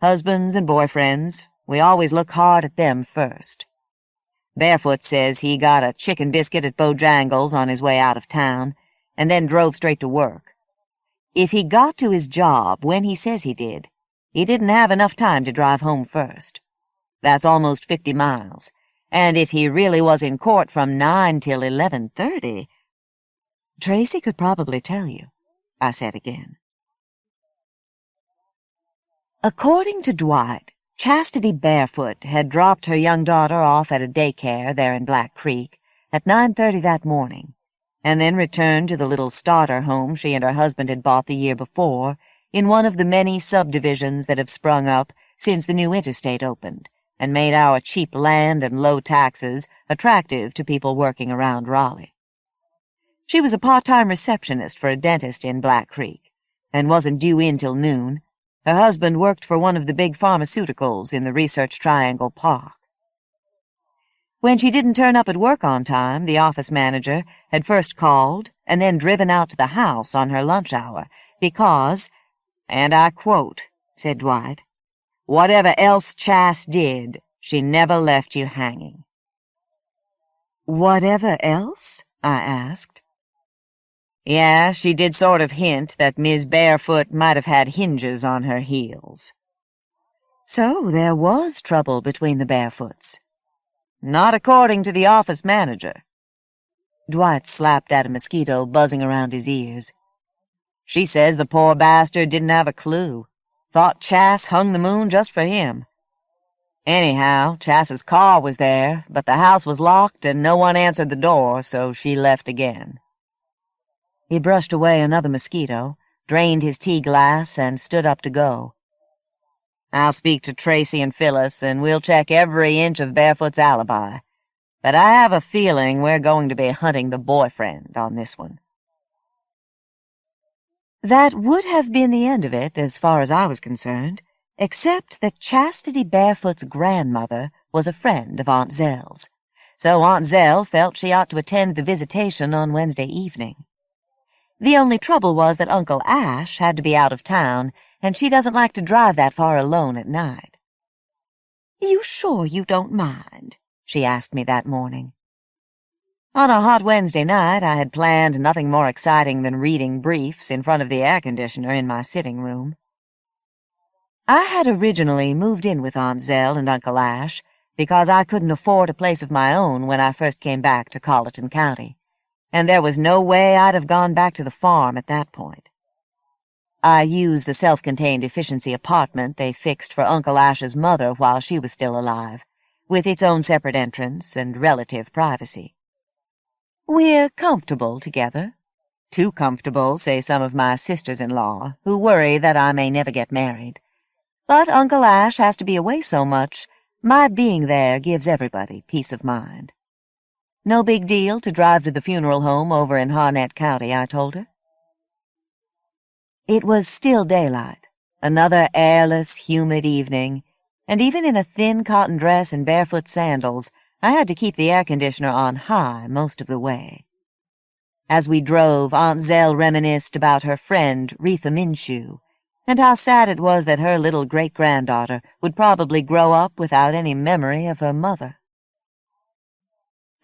Husbands and boyfriends, we always look hard at them first. Barefoot says he got a chicken biscuit at Bojangles on his way out of town, and then drove straight to work. If he got to his job when he says he didn't have enough time to drive home first. That's almost 50 miles, and if he really was in court from 9 till 11:30... "Tracy could probably tell you," I said again. According to Dwight, Chastity Barefoot had dropped her young daughter off at a daycare there in Black Creek at 9:30 that morning, and then returned to the little starter home she and her husband had bought the year before in one of the many subdivisions that have sprung up since the new interstate opened and made our cheap land and low taxes attractive to people working around Raleigh. She was a part-time receptionist for a dentist in Black Creek, and wasn't due in till noon. Her husband worked for one of the big pharmaceuticals in the Research Triangle Park. When she didn't turn up at work on time, the office manager had first called, and then driven out to the house on her lunch hour because, and I quote, said Dwight, "Whatever else Chass did, she never left you hanging." "Whatever else?" I asked. Yeah, she did sort of hint that Miss Barefoot might have had hinges on her heels. So there was trouble between the Barefoots. Not according to the office manager. Dwight slapped at a mosquito buzzing around his ears. She says the poor bastard didn't have a clue. Thought Chass hung the moon just for him. Anyhow, Chass's car was there, but the house was locked and no one answered the door, so she left again. He brushed away another mosquito, drained his tea glass, and stood up to go. I'll speak to Tracy and Phyllis, and we'll check every inch of Barefoot's alibi. But I have a feeling we're going to be hunting the boyfriend on this one. That would have been the end of it, as far as I was concerned, except that Chastity Barefoot's grandmother was a friend of Aunt Zell's, so Aunt Zell felt she ought to attend the visitation on Wednesday evening. The only trouble was that Uncle Ash had to be out of town, and she doesn't like to drive that far alone at night. "You sure you don't mind?" she asked me that morning. On a hot Wednesday night, I had planned nothing more exciting than reading briefs in front of the air conditioner in my sitting room. I had originally moved in with Aunt Zell and Uncle Ash because I couldn't afford a place of my own when I first came back to Colleton County, and there was no way I'd have gone back to the farm at that point. I used the self-contained efficiency apartment they fixed for Uncle Ash's mother while she was still alive, with its own separate entrance and relative privacy. We're comfortable together. Too comfortable, say some of my sisters-in-law, who worry that I may never get married. But Uncle Ash has to be away so much, my being there gives everybody peace of mind. No big deal to drive to the funeral home over in Harnett County, I told her. It was still daylight, another airless, humid evening, and even in a thin cotton dress and barefoot sandals, I had to keep the air conditioner on high most of the way. As we drove, Aunt Zell reminisced about her friend, Retha Minshew, and how sad it was that her little great-granddaughter would probably grow up without any memory of her mother.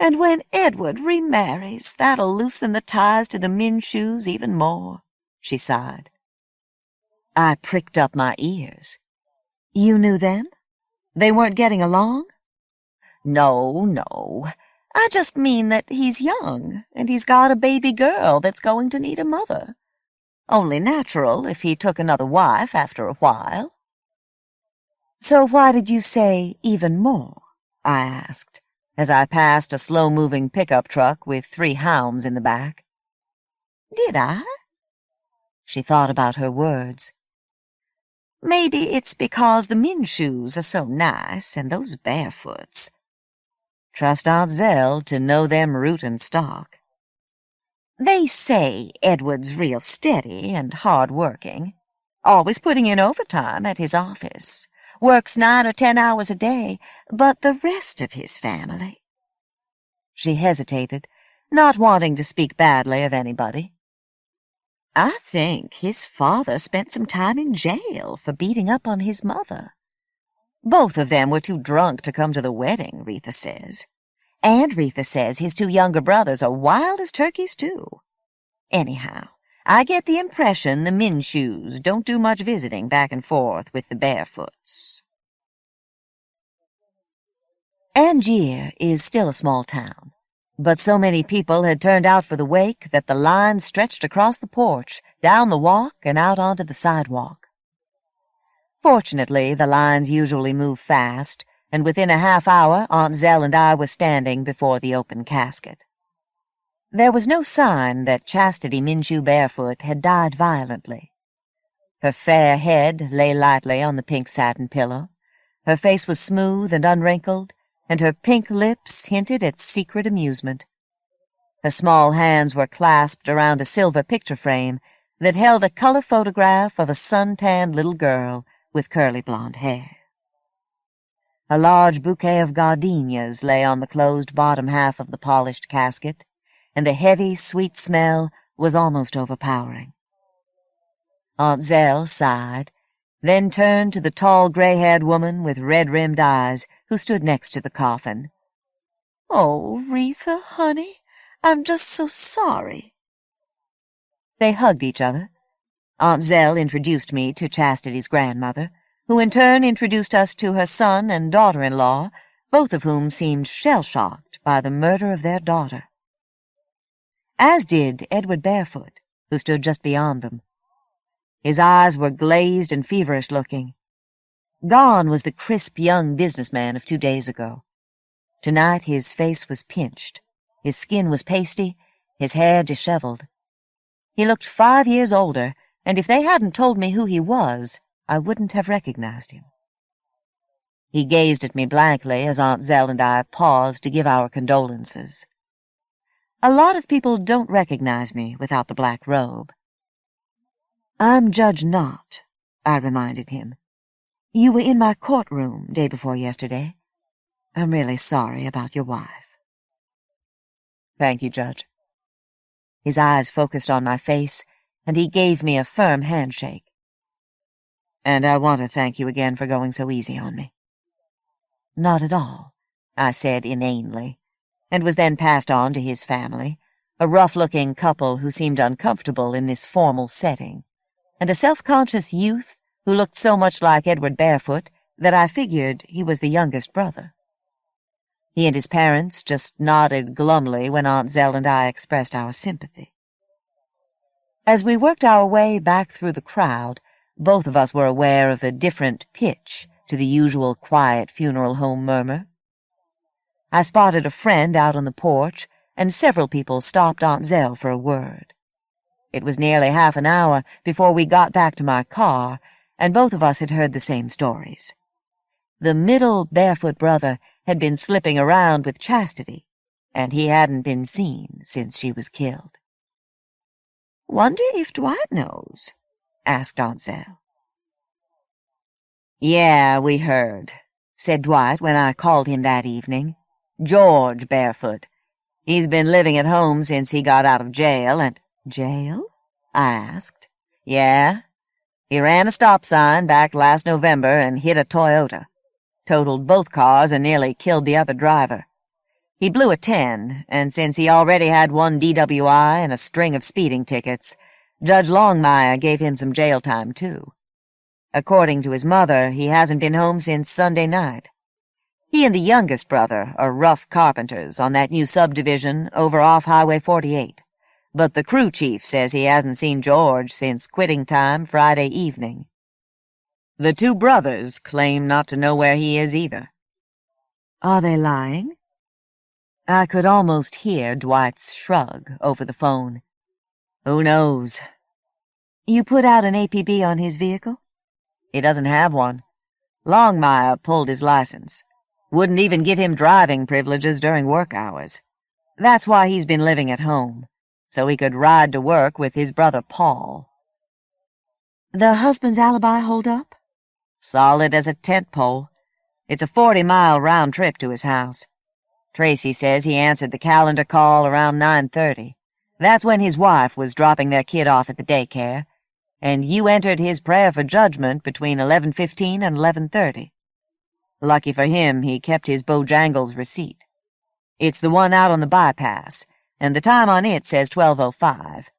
"And when Edward remarries, that'll loosen the ties to the Minshews even more," she sighed. I pricked up my ears. "You knew them? They weren't getting along?" No. I just mean that he's young, and he's got a baby girl that's going to need a mother. Only natural if he took another wife after a while." "So why did you say even more?" I asked, as I passed a slow-moving pickup truck with 3 hounds in the back. "Did I?" She thought about her words. "Maybe it's because the Minshews are so nice, and those Barefoots. Trust Aunt Zell to know them root and stock. They say Edward's real steady and hard-working, always putting in overtime at his office, works 9 or 10 hours a day, but the rest of his family—" She hesitated, not wanting to speak badly of anybody. "I think his father spent some time in jail for beating up on his mother. Both of them were too drunk to come to the wedding, Retha says. And Retha says his 2 younger brothers are wild as turkeys, too. Anyhow, I get the impression the Minshews don't do much visiting back and forth with the Barefoots." Angier is still a small town, but so many people had turned out for the wake that the line stretched across the porch, down the walk, and out onto the sidewalk. Fortunately, the lines usually move fast, and within a half-hour Aunt Zell and I were standing before the open casket. There was no sign that Chastity Minshew Barefoot had died violently. Her fair head lay lightly on the pink satin pillow, her face was smooth and unwrinkled, and her pink lips hinted at secret amusement. Her small hands were clasped around a silver picture frame that held a color photograph of a sun-tanned little girl with curly blonde hair. A large bouquet of gardenias lay on the closed bottom half of the polished casket, and the heavy, sweet smell was almost overpowering. Aunt Zell sighed, then turned to the tall, gray-haired woman with red-rimmed eyes who stood next to the coffin. "Oh, Retha, honey, I'm just so sorry." They hugged each other. Aunt Zell introduced me to Chastity's grandmother, who in turn introduced us to her son and daughter-in-law, both of whom seemed shell-shocked by the murder of their daughter. As did Edward Barefoot, who stood just beyond them. His eyes were glazed and feverish-looking. Gone was the crisp young businessman of 2 days ago. Tonight his face was pinched, his skin was pasty, his hair disheveled. He looked 5 years older, and if they hadn't told me who he was, I wouldn't have recognized him. He gazed at me blankly as Aunt Zell and I paused to give our condolences. A lot of people don't recognize me without the black robe. "I'm Judge Knott," I reminded him. "You were in my courtroom day before yesterday. I'm really sorry about your wife." "Thank you, Judge." His eyes focused on my face, and he gave me a firm handshake. "And I want to thank you again for going so easy on me." "Not at all," I said inanely, and was then passed on to his family, a rough-looking couple who seemed uncomfortable in this formal setting, and a self-conscious youth who looked so much like Edward Barefoot that I figured he was the youngest brother. He and his parents just nodded glumly when Aunt Zell and I expressed our sympathy. As we worked our way back through the crowd, both of us were aware of a different pitch to the usual quiet funeral home murmur. I spotted a friend out on the porch, and several people stopped Aunt Zell for a word. It was nearly half an hour before we got back to my car, and both of us had heard the same stories. The middle Barefoot brother had been slipping around with Chastity, and he hadn't been seen since she was killed. "Wonder if Dwight knows?" asked Aunt Zell. "Yeah, we heard," said Dwight when I called him that evening. "George Barefoot. He's been living at home since he got out of jail, and—" "Jail?" I asked. "Yeah. He ran a stop sign back last November and hit a Toyota. Totaled both cars and nearly killed the other driver. He blew a 10, and since he already had 1 DWI and a string of speeding tickets, Judge Longmire gave him some jail time, too. According to his mother, he hasn't been home since Sunday night. He and the youngest brother are rough carpenters on that new subdivision over off Highway 48, but the crew chief says he hasn't seen George since quitting time Friday evening. The 2 brothers claim not to know where he is either." "Are they lying?" I could almost hear Dwight's shrug over the phone. "Who knows?" "You put out an APB on his vehicle?" "He doesn't have one. Longmire pulled his license. Wouldn't even give him driving privileges during work hours. That's why he's been living at home, so he could ride to work with his brother Paul." "The husband's alibi hold up?" "Solid as a tent pole. It's a 40-mile round trip to his house. Tracy says he answered the calendar call around 9:30. That's when his wife was dropping their kid off at the daycare, and you entered his prayer for judgment between 11:15 and 11:30. Lucky for him, he kept his Bojangles receipt. It's the one out on the bypass, and the time on it says 12:05.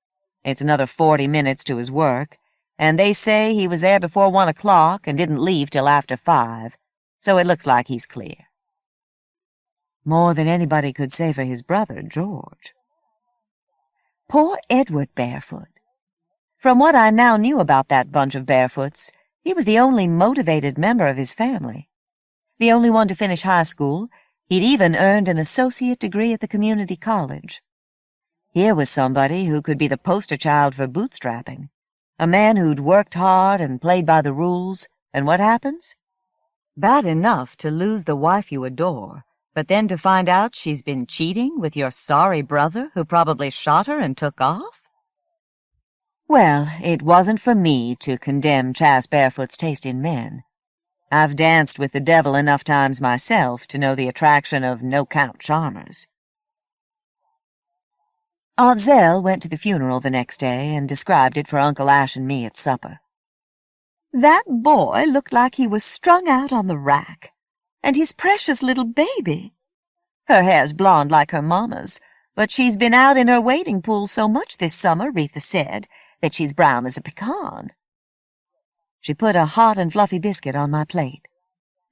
It's another 40 minutes to his work, and they say he was there before 1 o'clock and didn't leave till after 5, so it looks like he's clear." More than anybody could say for his brother, George. Poor Edward Barefoot. From what I now knew about that bunch of Barefoots, he was the only motivated member of his family. The only one to finish high school. He'd even earned an associate degree at the community college. Here was somebody who could be the poster child for bootstrapping. A man who'd worked hard and played by the rules, and what happens? Bad enough to lose the wife you adore, but then to find out she's been cheating with your sorry brother who probably shot her and took off? Well, it wasn't for me to condemn Chas Barefoot's taste in men. I've danced with the devil enough times myself to know the attraction of no-count charmers. Aunt Zell went to the funeral the next day and described it for Uncle Ash and me at supper. "That boy looked like he was strung out on the rack. And his precious little baby. Her hair's blonde like her mamma's, but she's been out in her wading pool so much this summer, Retha said, that she's brown as a pecan." She put a hot and fluffy biscuit on my plate.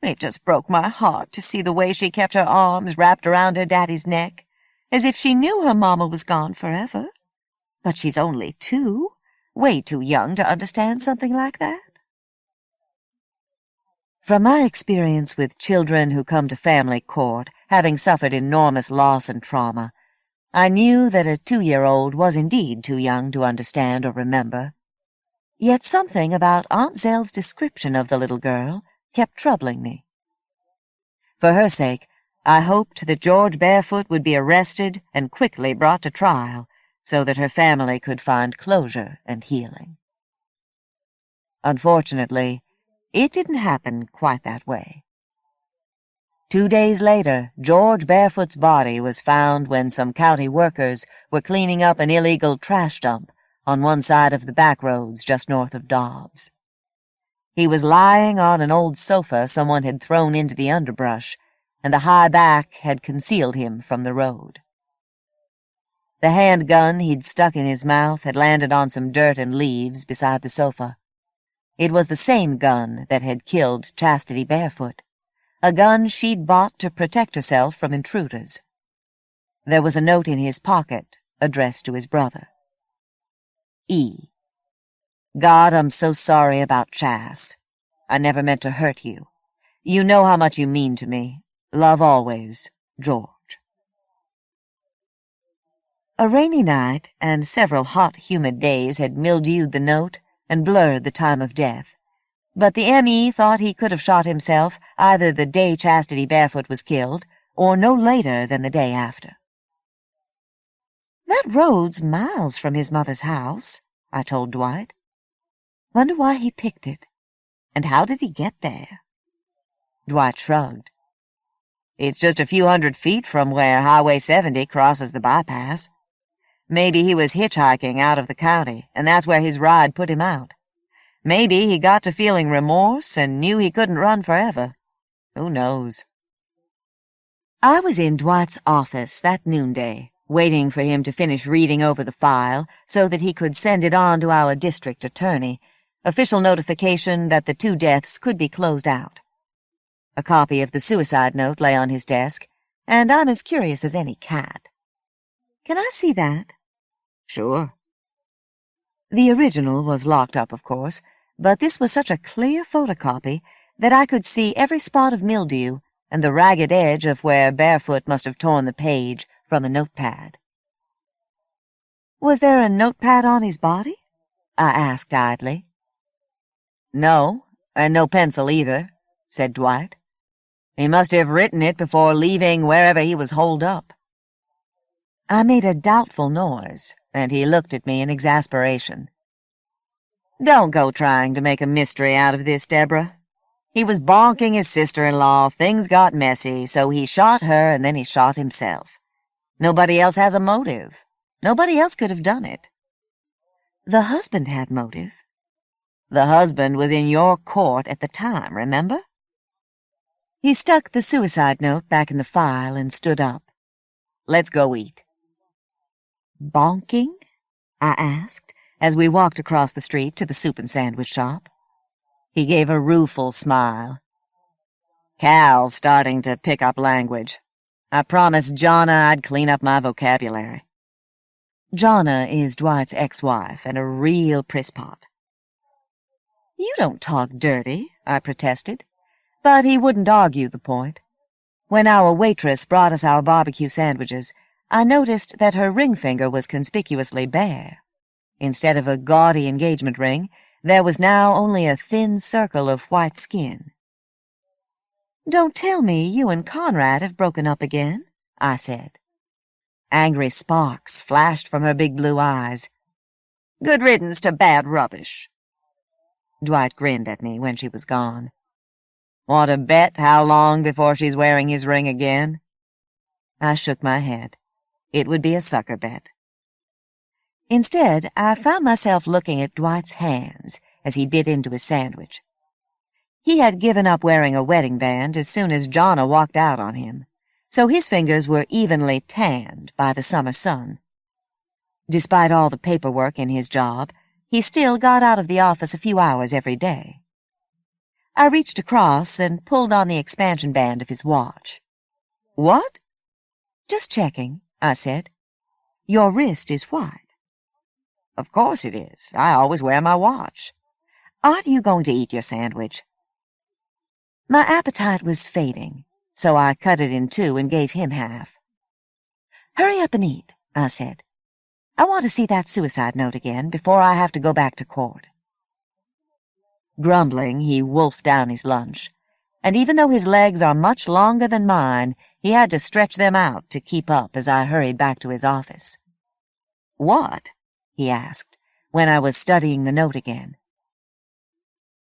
It just broke my heart to see the way she kept her arms wrapped around her daddy's neck, as if she knew her mamma was gone forever. But she's only 2, way too young to understand something like that. From my experience with children who come to family court, having suffered enormous loss and trauma, I knew that a 2-year-old was indeed too young to understand or remember. Yet something about Aunt Zell's description of the little girl kept troubling me. For her sake, I hoped that George Barefoot would be arrested and quickly brought to trial so that her family could find closure and healing. Unfortunately, it didn't happen quite that way. 2 days later, George Barefoot's body was found when some county workers were cleaning up an illegal trash dump on one side of the back roads just north of Dobbs. He was lying on an old sofa someone had thrown into the underbrush, and the high back had concealed him from the road. The handgun he'd stuck in his mouth had landed on some dirt and leaves beside the sofa. It was the same gun that had killed Chastity Barefoot, a gun she'd bought to protect herself from intruders. There was a note in his pocket addressed to his brother. E. God, I'm so sorry about Chas. I never meant to hurt you. You know how much you mean to me. Love always, George. A rainy night and several hot, humid days had mildewed the note and blurred the time of death, but the M.E. thought he could have shot himself either the day Chastity Barefoot was killed or no later than the day after. "That road's miles from his mother's house," I told Dwight. "Wonder why he picked it, and how did he get there?" Dwight shrugged. "It's just a few hundred feet from where Highway 70 crosses the bypass. Maybe he was hitchhiking out of the county, and that's where his ride put him out. Maybe he got to feeling remorse and knew he couldn't run forever. Who knows?" I was in Dwight's office that noonday, waiting for him to finish reading over the file so that he could send it on to our district attorney, official notification that the 2 deaths could be closed out. A copy of the suicide note lay on his desk, and I'm as curious as any cat. "Can I see that?" "Sure." The original was locked up, of course, but this was such a clear photocopy that I could see every spot of mildew and the ragged edge of where Barefoot must have torn the page from a notepad. "Was there a notepad on his body?" I asked idly. "No, and no pencil either," said Dwight. "He must have written it before leaving wherever he was holed up." I made a doubtful noise, and he looked at me in exasperation. "Don't go trying to make a mystery out of this, Deborah. He was bonking his sister-in-law, things got messy, so he shot her and then he shot himself. Nobody else has a motive. Nobody else could have done it." "The husband had motive." "The husband was in your court at the time, remember?" He stuck the suicide note back in the file and stood up. "Let's go eat." "Bonking?" I asked, as we walked across the street to the soup and sandwich shop. He gave a rueful smile. "Cal's starting to pick up language. I promised Jonna I'd clean up my vocabulary." Jonna is Dwight's ex-wife and a real prisspot. "You don't talk dirty," I protested, but he wouldn't argue the point. When our waitress brought us our barbecue sandwiches, I noticed that her ring finger was conspicuously bare. Instead of a gaudy engagement ring, there was now only a thin circle of white skin. "Don't tell me you and Conrad have broken up again," I said. Angry sparks flashed from her big blue eyes. "Good riddance to bad rubbish." Dwight grinned at me when she was gone. "Want to bet how long before she's wearing his ring again?" I shook my head. It would be a sucker bet. Instead, I found myself looking at Dwight's hands as he bit into his sandwich. He had given up wearing a wedding band as soon as Jonna walked out on him, so his fingers were evenly tanned by the summer sun. Despite all the paperwork in his job, he still got out of the office a few hours every day. I reached across and pulled on the expansion band of his watch. "What?" "Just checking," I said. "Your wrist is white." "Of course it is. I always wear my watch. Aren't you going to eat your sandwich?" My appetite was fading, so I cut it in two and gave him half. "Hurry up and eat," I said. "I want to see that suicide note again before I have to go back to court." Grumbling, he wolfed down his lunch, and even though his legs are much longer than mine, he had to stretch them out to keep up as I hurried back to his office. "What?" he asked, when I was studying the note again.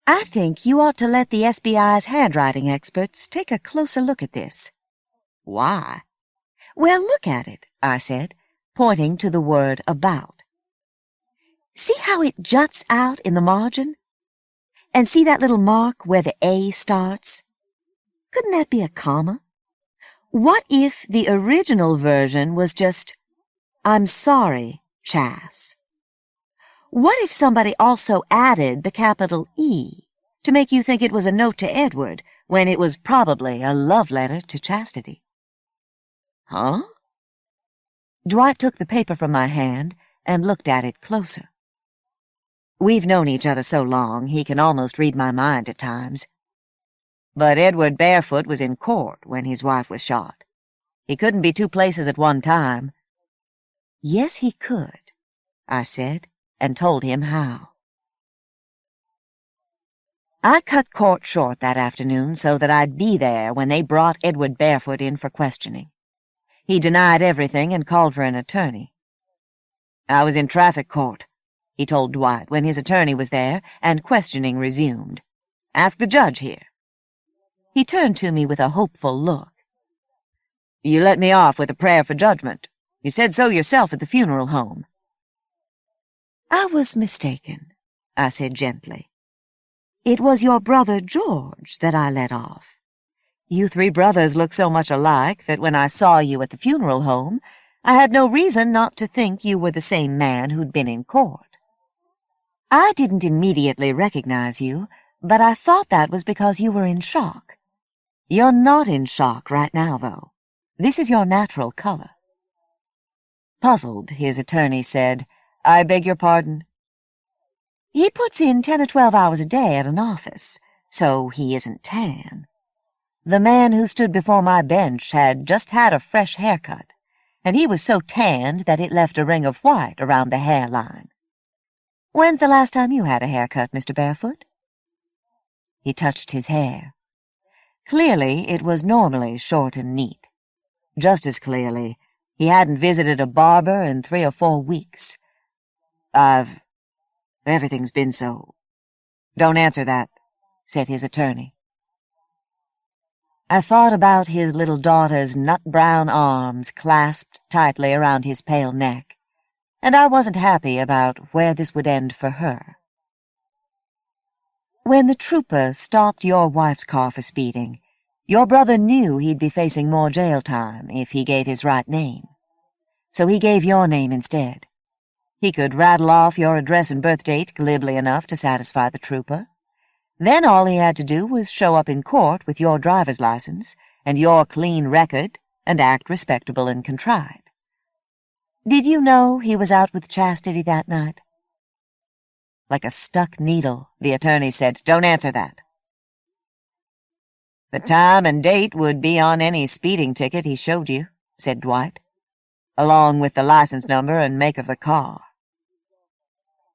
"I think you ought to let the SBI's handwriting experts take a closer look at this." "Why?" "Well, look at it," I said, pointing to the word about. "See how it juts out in the margin? And see that little mark where the A starts? Couldn't that be a comma? What if the original version was just, 'I'm sorry, Chas'? What if somebody also added the capital E to make you think it was a note to Edward when it was probably a love letter to Chastity?" "Huh?" Dwight took the paper from my hand and looked at it closer. We've known each other so long, he can almost read my mind at times. But Edward Barefoot was in court when his wife was shot. He couldn't be two places at one time. "Yes, he could," I said, and told him how. I cut court short that afternoon so that I'd be there when they brought Edward Barefoot in for questioning. He denied everything and called for an attorney. "I was in traffic court," he told Dwight when his attorney was there and questioning resumed. "Ask the judge here." He turned to me with a hopeful look. "You let me off with a prayer for judgment. You said so yourself at the funeral home." "I was mistaken," I said gently. "It was your brother George that I let off. You three brothers look so much alike that when I saw you at the funeral home, I had no reason not to think you were the same man who'd been in court. I didn't immediately recognize you, but I thought that was because you were in shock. You're not in shock right now, though. This is your natural color." Puzzled, his attorney said, "I beg your pardon?" "He puts in 10 or 12 hours a day at an office, so he isn't tan. The man who stood before my bench had just had a fresh haircut, and he was so tanned that it left a ring of white around the hairline. When's the last time you had a haircut, Mr. Barefoot?" He touched his hair. Clearly, it was normally short and neat. Just as clearly, he hadn't visited a barber in 3 or 4 weeks. Everything's been so—" "Don't answer that," said his attorney. I thought about his little daughter's nut-brown arms clasped tightly around his pale neck, and I wasn't happy about where this would end for her. "When the trooper stopped your wife's car for speeding, your brother knew he'd be facing more jail time if he gave his right name. So he gave your name instead. He could rattle off your address and birth date glibly enough to satisfy the trooper. Then all he had to do was show up in court with your driver's license and your clean record and act respectable and contrite. Did you know he was out with Chastity that night?" Like a stuck needle, the attorney said, "Don't answer that." "The time and date would be on any speeding ticket he showed you," said Dwight, "along with the license number and make of the car."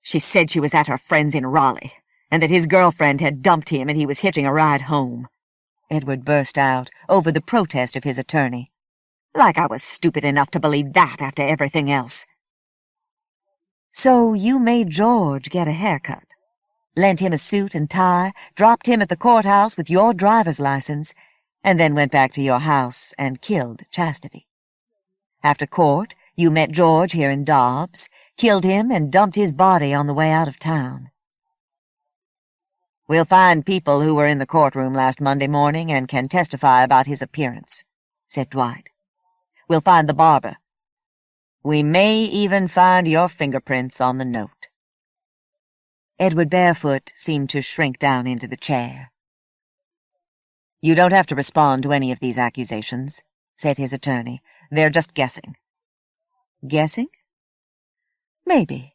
"She said she was at her friend's in Raleigh, and that his girlfriend had dumped him and he was hitching a ride home," Edward burst out over the protest of his attorney. "Like I was stupid enough to believe that after everything else." "So you made George get a haircut, lent him a suit and tie, dropped him at the courthouse with your driver's license, and then went back to your house and killed Chastity. After court, you met George here in Dobbs, killed him and dumped his body on the way out of town. We'll find people who were in the courtroom last Monday morning and can testify about his appearance, said Dwight. We'll find the barber. We may even find your fingerprints on the note. Edward Barefoot seemed to shrink down into the chair. You don't have to respond to any of these accusations, said his attorney. They're just guessing. Guessing? Maybe.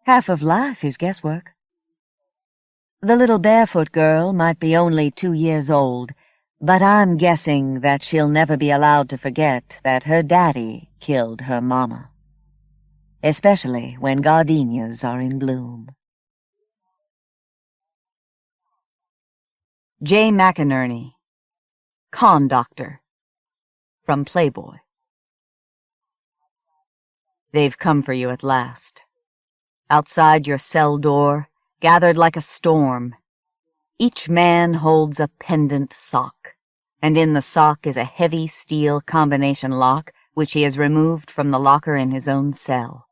Half of life is guesswork. The little barefoot girl might be only 2 years old, but I'm guessing that she'll never be allowed to forget that her daddy killed her mama. Especially when gardenias are in bloom. Jay Mcinerney, Con Doctor, from Playboy. They've come for you at last. Outside your cell door, gathered like a storm. Each man holds a pendant sock, and in the sock is a heavy steel combination lock which he has removed from the locker in his own cell.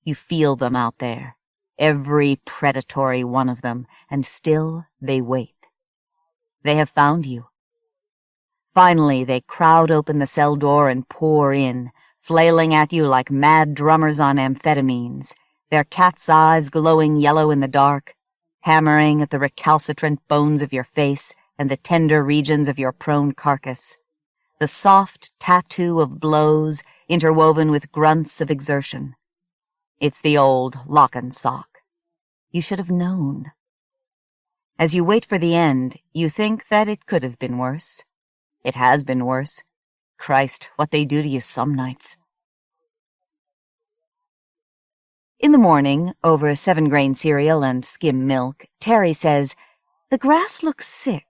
You feel them out there, every predatory one of them, and still they wait. They have found you. Finally, they crowd open the cell door and pour in, flailing at you like mad drummers on amphetamines, their cat's eyes glowing yellow in the dark, hammering at the recalcitrant bones of your face and the tender regions of your prone carcass, the soft tattoo of blows interwoven with grunts of exertion. It's the old lock and sock. You should have known. As you wait for the end, you think that it could have been worse. It has been worse. Christ, what they do to you some nights. In the morning, over 7-grain cereal and skim milk, Terry says, "The grass looks sick."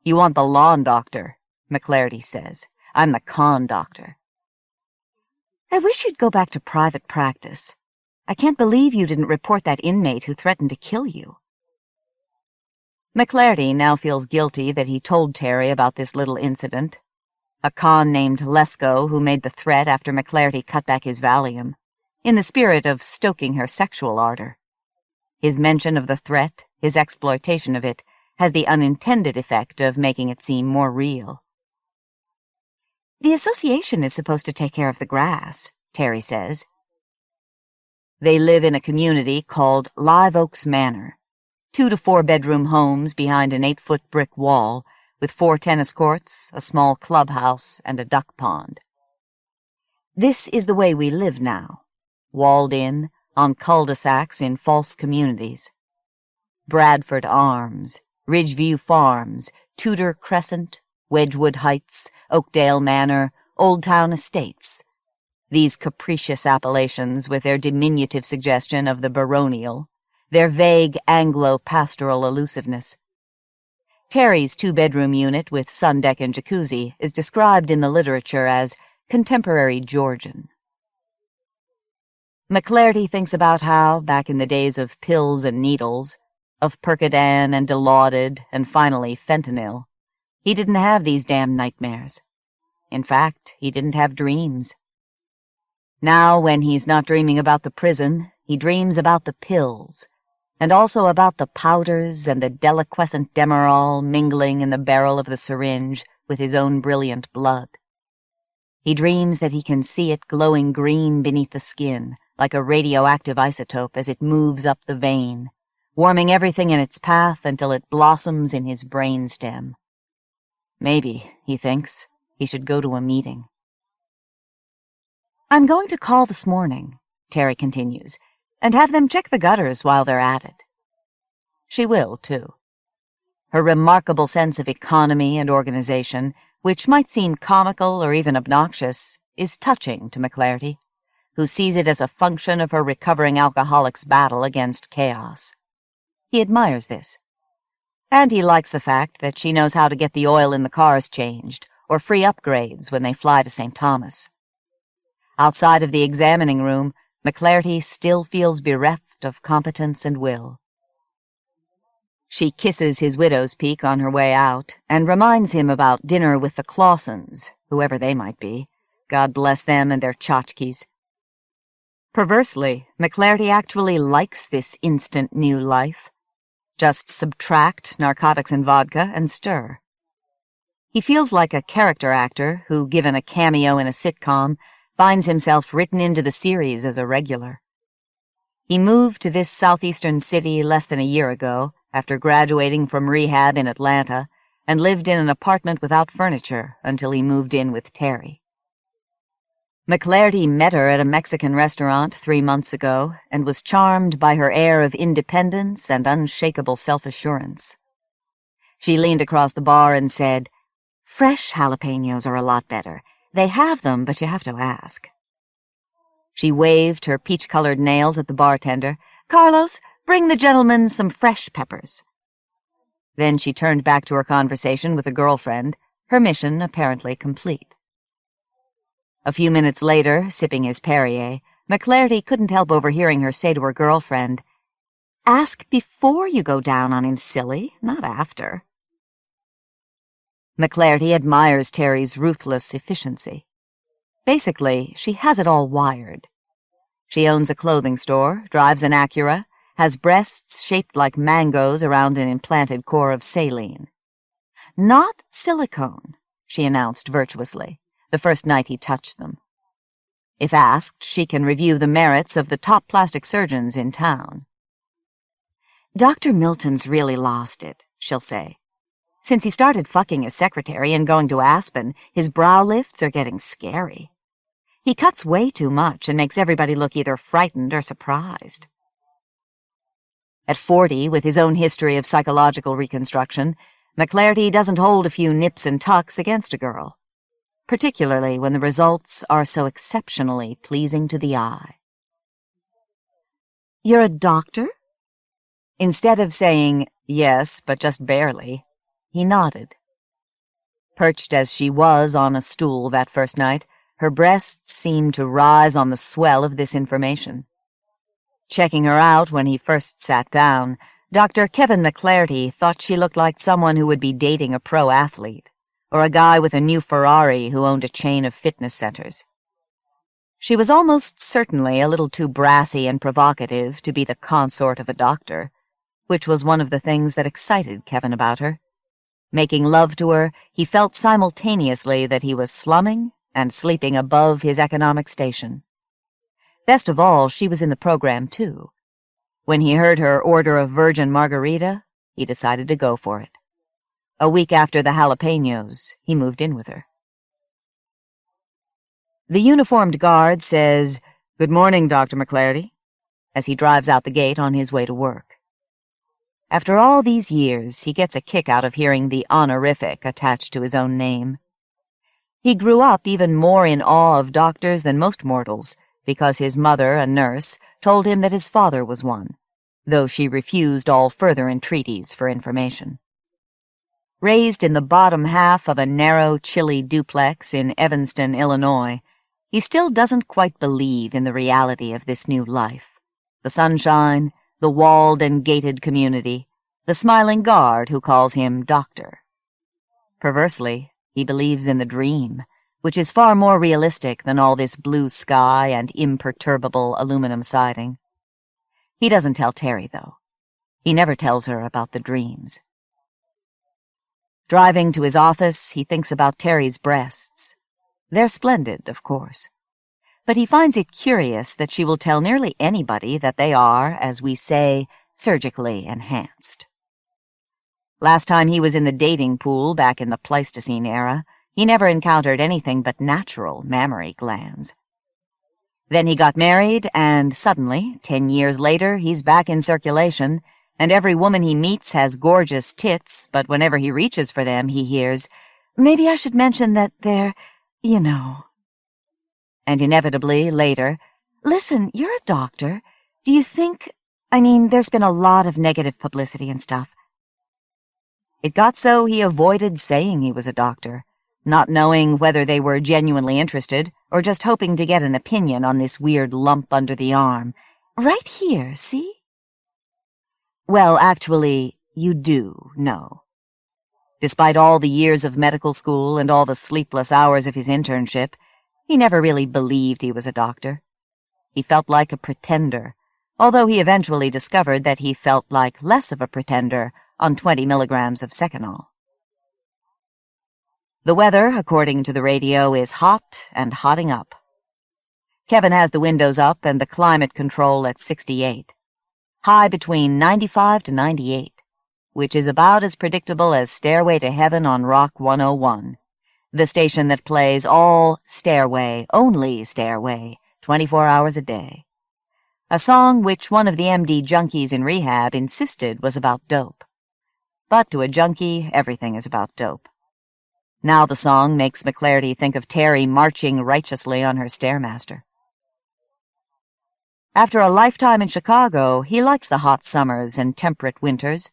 "You want the lawn doctor," McClarty says. "I'm the con doctor." "I wish you'd go back to private practice. I can't believe you didn't report that inmate who threatened to kill you." McClarty now feels guilty that he told Terry about this little incident. A con named Lesko who made the threat after McClarty cut back his Valium, in the spirit of stoking her sexual ardor. His mention of the threat, his exploitation of it, has the unintended effect of making it seem more real. "The association is supposed to take care of the grass," Terry says. They live in a community called Live Oaks Manor, 2 to 4 bedroom homes behind an 8-foot brick wall, with 4 tennis courts, a small clubhouse, and a duck pond. This is the way we live now, walled in, on cul-de-sacs in false communities. Bradford Arms, Ridgeview Farms, Tudor Crescent, Wedgwood Heights, Oakdale Manor, Old Town Estates. These capricious appellations with their diminutive suggestion of the baronial, their vague Anglo-pastoral elusiveness. Terry's 2-bedroom unit with sun deck and jacuzzi is described in the literature as contemporary Georgian. McClarty thinks about how, back in the days of pills and needles, of Percodan and Dilaudid and finally fentanyl, he didn't have these damn nightmares. In fact, he didn't have dreams. Now, when he's not dreaming about the prison, he dreams about the pills, and also about the powders and the deliquescent Demerol mingling in the barrel of the syringe with his own brilliant blood. He dreams that he can see it glowing green beneath the skin, like a radioactive isotope as it moves up the vein, warming everything in its path until it blossoms in his brainstem. Maybe, he thinks, he should go to a meeting. "I'm going to call this morning," Terry continues, "and have them check the gutters while they're at it." She will, too. Her remarkable sense of economy and organization, which might seem comical or even obnoxious, is touching to McClarty, who sees it as a function of her recovering alcoholic's battle against chaos. He admires this. And he likes the fact that she knows how to get the oil in the cars changed, or free upgrades when they fly to St. Thomas. Outside of the examining room, McClarty still feels bereft of competence and will. She kisses his widow's peak on her way out and reminds him about dinner with the Clawsons, whoever they might be. God bless them and their tchotchkes. Perversely, McClarty actually likes this instant new life. Just subtract narcotics and vodka and stir. He feels like a character actor who, given a cameo in a sitcom, finds himself written into the series as a regular. He moved to this southeastern city less than a year ago, after graduating from rehab in Atlanta, and lived in an apartment without furniture until he moved in with Terry. McClarty met her at a Mexican restaurant 3 months ago and was charmed by her air of independence and unshakable self-assurance. She leaned across the bar and said, "Fresh jalapenos are a lot better. They have them, but you have to ask." She waved her peach-colored nails at the bartender. "Carlos, bring the gentleman some fresh peppers." Then she turned back to her conversation with a girlfriend, her mission apparently complete. A few minutes later, sipping his Perrier, McClarty couldn't help overhearing her say to her girlfriend, "Ask before you go down on him, silly, not after." McClarty admires Terry's ruthless efficiency. Basically, she has it all wired. She owns a clothing store, drives an Acura, has breasts shaped like mangoes around an implanted core of saline. "Not silicone," she announced virtuously, the first night he touched them. If asked, she can review the merits of the top plastic surgeons in town. "Dr. Milton's really lost it," she'll say. "Since he started fucking his secretary and going to Aspen, his brow lifts are getting scary. He cuts way too much and makes everybody look either frightened or surprised." At 40, with his own history of psychological reconstruction, McClarty doesn't hold a few nips and tucks against a girl, particularly when the results are so exceptionally pleasing to the eye. "You're a doctor?" Instead of saying, "Yes, but just barely," he nodded. Perched as she was on a stool that first night, her breasts seemed to rise on the swell of this information. Checking her out when he first sat down, Dr. Kevin McClarty thought she looked like someone who would be dating a pro athlete, or a guy with a new Ferrari who owned a chain of fitness centers. She was almost certainly a little too brassy and provocative to be the consort of a doctor, which was one of the things that excited Kevin about her. Making love to her, he felt simultaneously that he was slumming and sleeping above his economic station. Best of all, she was in the program, too. When he heard her order a virgin margarita, he decided to go for it. A week after the jalapenos, he moved in with her. The uniformed guard says, "Good morning, Dr. McClarty," as he drives out the gate on his way to work. After all these years, he gets a kick out of hearing the honorific attached to his own name. He grew up even more in awe of doctors than most mortals, because his mother, a nurse, told him that his father was one, though she refused all further entreaties for information. Raised in the bottom half of a narrow, chilly duplex in Evanston, Illinois, he still doesn't quite believe in the reality of this new life. The sunshine, the walled and gated community, the smiling guard who calls him doctor. Perversely, he believes in the dream, which is far more realistic than all this blue sky and imperturbable aluminum siding. He doesn't tell Terry, though. He never tells her about the dreams. Driving to his office, he thinks about Terry's breasts. They're splendid, of course. But he finds it curious that she will tell nearly anybody that they are, as we say, surgically enhanced. Last time he was in the dating pool back in the Pleistocene era, he never encountered anything but natural mammary glands. Then he got married, and suddenly, 10 years later, he's back in circulation, and every woman he meets has gorgeous tits, but whenever he reaches for them, he hears, "Maybe I should mention that they're, you know." And inevitably, later, "Listen, you're a doctor. Do you think, there's been a lot of negative publicity and stuff." It got so he avoided saying he was a doctor, not knowing whether they were genuinely interested or just hoping to get an opinion on this weird lump under the arm. "Right here, see?" Well, actually, you do know. Despite all the years of medical school and all the sleepless hours of his internship, he never really believed he was a doctor. He felt like a pretender, although he eventually discovered that he felt like less of a pretender on 20 milligrams of Seconal. The weather, according to the radio, is hot and hotting up. Kevin has the windows up and the climate control at 68. High between 95 to 98, which is about as predictable as Stairway to Heaven on Rock 101, the station that plays all Stairway, only Stairway, 24 hours a day. A song which one of the MD junkies in rehab insisted was about dope. But to a junkie, everything is about dope. Now the song makes McClarty think of Terry marching righteously on her Stairmaster. After a lifetime in Chicago, he likes the hot summers and temperate winters,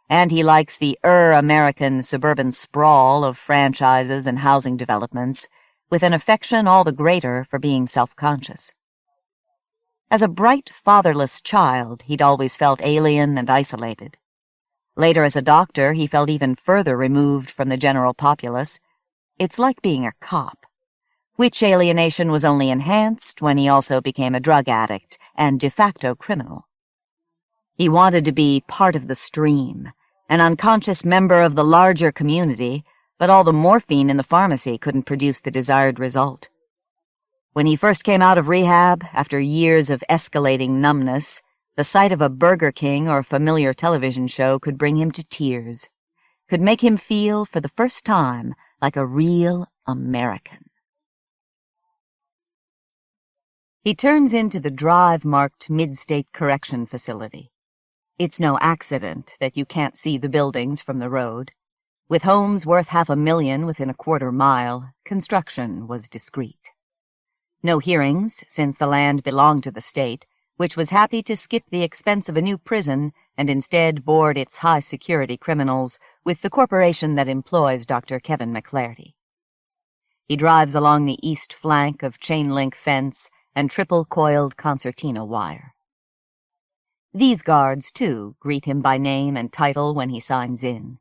and he likes the American suburban sprawl of franchises and housing developments, with an affection all the greater for being self-conscious. As a bright, fatherless child, he'd always felt alien and isolated. Later as a doctor, he felt even further removed from the general populace. It's like being a cop, which alienation was only enhanced when he also became a drug addict and de facto criminal. He wanted to be part of the stream, an unconscious member of the larger community, but all the morphine in the pharmacy couldn't produce the desired result. When he first came out of rehab, after years of escalating numbness, the sight of a Burger King or familiar television show could bring him to tears, could make him feel, for the first time, like a real American. He turns into the drive-marked Mid-State Correction Facility. It's no accident that you can't see the buildings from the road. With homes worth $500,000 within a quarter mile, construction was discreet. No hearings, since the land belonged to the state, which was happy to skip the expense of a new prison and instead board its high-security criminals with the corporation that employs Dr. Kevin McClarty. He drives along the east flank of chain-link fence and triple-coiled concertina wire. These guards, too, greet him by name and title when he signs in.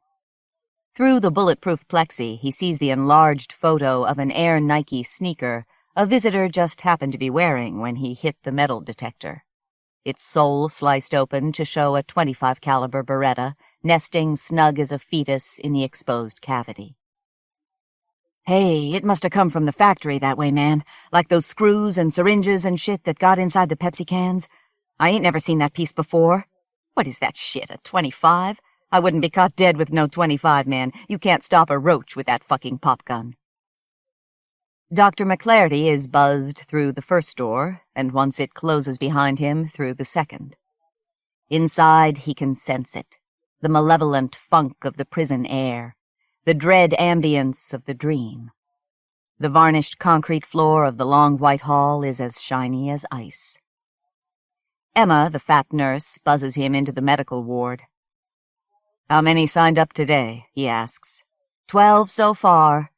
Through the bulletproof plexi, he sees the enlarged photo of an Air Nike sneaker a visitor just happened to be wearing when he hit the metal detector, its sole sliced open to show a .25 caliber Beretta nesting snug as a fetus in the exposed cavity. Hey, it must have come from the factory that way, man, like those screws and syringes and shit that got inside the Pepsi cans. I ain't never seen that piece before. What is that shit, a .25? I wouldn't be caught dead with no .25, man. You can't stop a roach with that fucking pop gun. Dr. McClarty is buzzed through the first door, and once it closes behind him, through the second. Inside, he can sense it, the malevolent funk of the prison air, the dread ambience of the dream. The varnished concrete floor of the long white hall is as shiny as ice. Emma, the fat nurse, buzzes him into the medical ward. "How many signed up today?" he asks. 12 so far."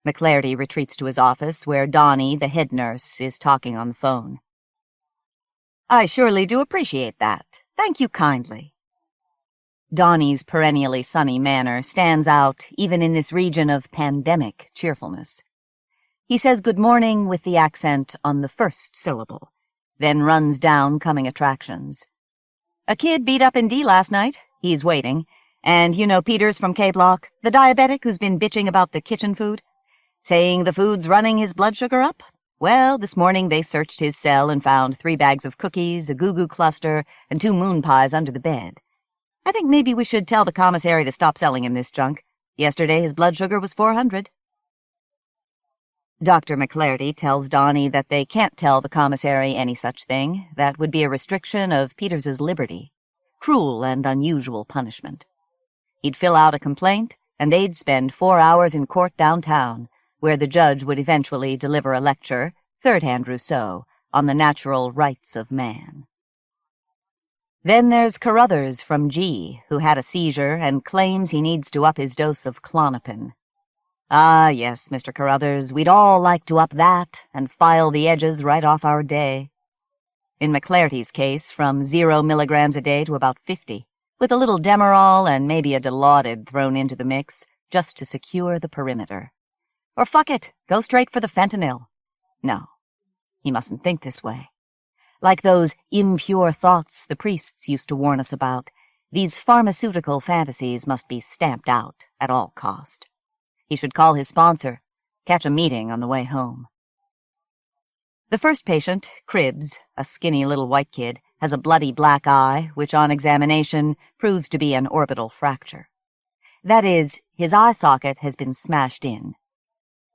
McClarty retreats to his office, where Donnie, the head nurse, is talking on the phone. "I surely do appreciate that. Thank you kindly." Donnie's perennially sunny manner stands out even in this region of pandemic cheerfulness. He says good morning with the accent on the first syllable, then runs down coming attractions. "A kid beat up in D last night. He's waiting. And you know Peters from K-Block, the diabetic who's been bitching about the kitchen food? Saying the food's running his blood sugar up? Well, this morning they searched his cell and found 3 bags of cookies, a goo-goo cluster, and 2 moon pies under the bed. I think maybe we should tell the commissary to stop selling him this junk. Yesterday his blood sugar was 400. Dr. McClarty tells Donnie that they can't tell the commissary any such thing. That would be a restriction of Peters's liberty. Cruel and unusual punishment. He'd fill out a complaint, and they'd spend 4 hours in court downtown, where the judge would eventually deliver a lecture, third-hand Rousseau, on the natural rights of man. Then there's Carruthers from G, who had a seizure and claims he needs to up his dose of Klonopin. Ah, yes, Mr. Carruthers, we'd all like to up that and file the edges right off our day. In McClarty's case, from 0 milligrams a day to about 50, with a little Demerol and maybe a Dilaudid thrown into the mix, just to secure the perimeter. Or fuck it, go straight for the fentanyl. No, He mustn't think this way. Like those impure thoughts the priests used to warn us about, these pharmaceutical fantasies must be stamped out at all cost. He should call his sponsor, catch a meeting on the way home. The first patient, Cribbs, a skinny little white kid, has a bloody black eye, which on examination proves to be an orbital fracture. That is, his eye socket has been smashed in.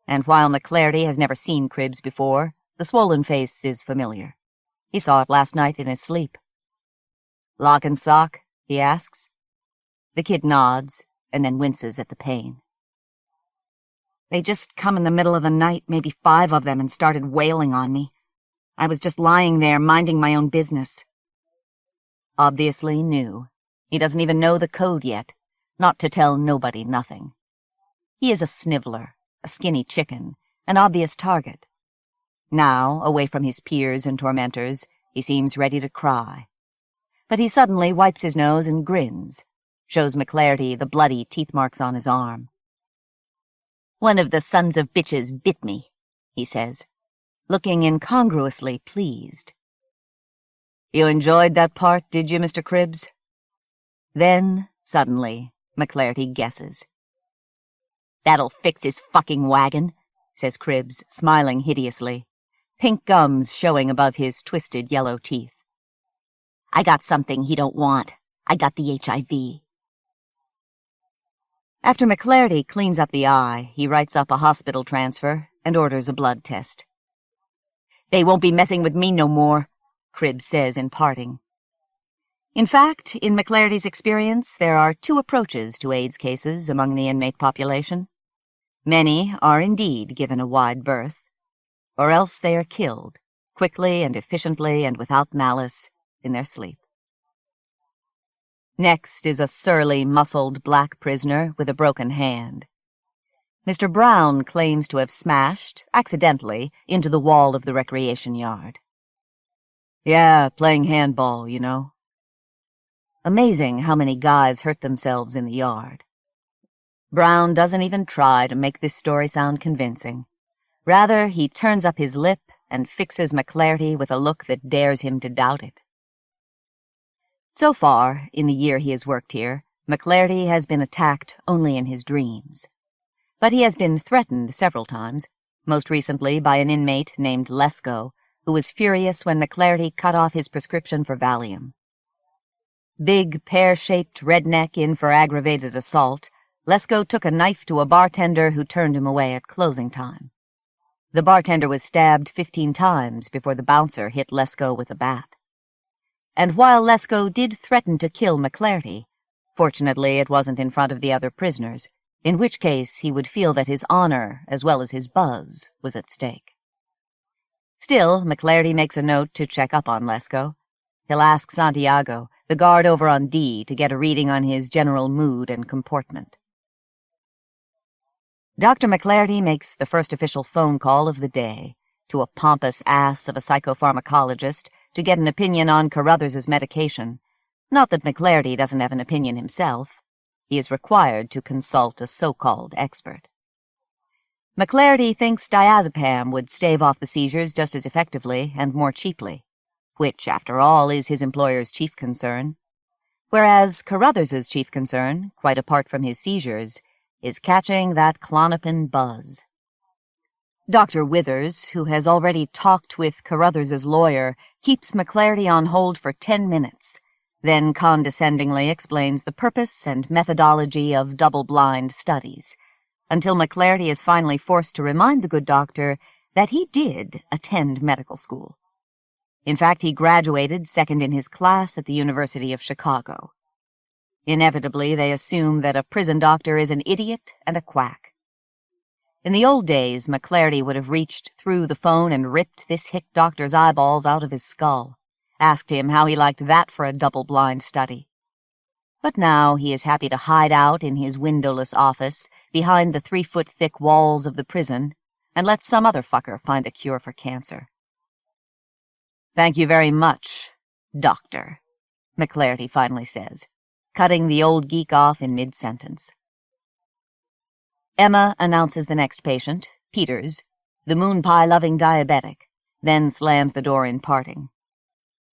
And while McClarty has never seen Cribbs before, the swollen face is familiar. He saw it last night in his sleep. "Lock and sock?" he asks. The kid nods, and then winces at the pain. "They just come in the middle of the night, maybe 5 of them, and started wailing on me. I was just lying there, minding my own business." Obviously new. He doesn't even know the code yet, not to tell nobody nothing. He is a sniveler, a skinny chicken, an obvious target. Now, away from his peers and tormentors, he seems ready to cry. But he suddenly wipes his nose and grins, shows McClarty the bloody teeth marks on his arm. "One of the sons of bitches bit me," he says, looking incongruously pleased. "You enjoyed that part, did you, Mr. Cribbs?" Then, suddenly, McClarty guesses. "That'll fix his fucking wagon," says Cribbs, smiling hideously, pink gums showing above his twisted yellow teeth. "I got something he don't want. I got the HIV. After McClarty cleans up the eye, he writes up a hospital transfer and orders a blood test. "They won't be messing with me no more," Cribbs says in parting. In fact, in McClarty's experience, there are 2 approaches to AIDS cases among the inmate population. Many are indeed given a wide berth, or else they are killed, quickly and efficiently and without malice, in their sleep. Next is a surly, muscled black prisoner with a broken hand. Mr. Brown claims to have smashed, accidentally, into the wall of the recreation yard. "Yeah, playing handball, you know." Amazing how many guys hurt themselves in the yard. Brown doesn't even try to make this story sound convincing. Rather, he turns up his lip and fixes McClarty with a look that dares him to doubt it. So far, in the year he has worked here, McClarty has been attacked only in his dreams. But he has been threatened several times, most recently by an inmate named Lescroart, who was furious when McClarty cut off his prescription for Valium. Big, pear-shaped redneck in for aggravated assault, Lescroart took a knife to a bartender who turned him away at closing time. The bartender was stabbed 15 times before the bouncer hit Lescroart with a bat. And while Lescroart did threaten to kill McClarty, fortunately it wasn't in front of the other prisoners, in which case he would feel that his honor, as well as his buzz, was at stake. Still, McClarty makes a note to check up on Lescroart. He'll ask Santiago, the guard over on D, to get a reading on his general mood and comportment. Dr. McClarty makes the first official phone call of the day to a pompous ass of a psychopharmacologist to get an opinion on Carruthers's medication. Not that McClarty doesn't have an opinion himself. He is required to consult a so-called expert. McClarty thinks diazepam would stave off the seizures just as effectively and more cheaply, which, after all, is his employer's chief concern, whereas Carruthers's chief concern, quite apart from his seizures, is catching that Klonopin buzz. Dr. Withers, who has already talked with Carruthers's lawyer, keeps McClarty on hold for 10 minutes, then condescendingly explains the purpose and methodology of double-blind studies, until McClarty is finally forced to remind the good doctor that he did attend medical school. In fact, he graduated second in his class at the University of Chicago. Inevitably, they assume that a prison doctor is an idiot and a quack. In the old days, McClarty would have reached through the phone and ripped this hick doctor's eyeballs out of his skull, asked him how he liked that for a double-blind study. But now he is happy to hide out in his windowless office behind the 3-foot-thick walls of the prison and let some other fucker find a cure for cancer. "Thank you very much, Doctor," McClarty finally says, cutting the old geek off in mid-sentence. Emma announces the next patient, Peters, the moon-pie-loving diabetic, then slams the door in parting.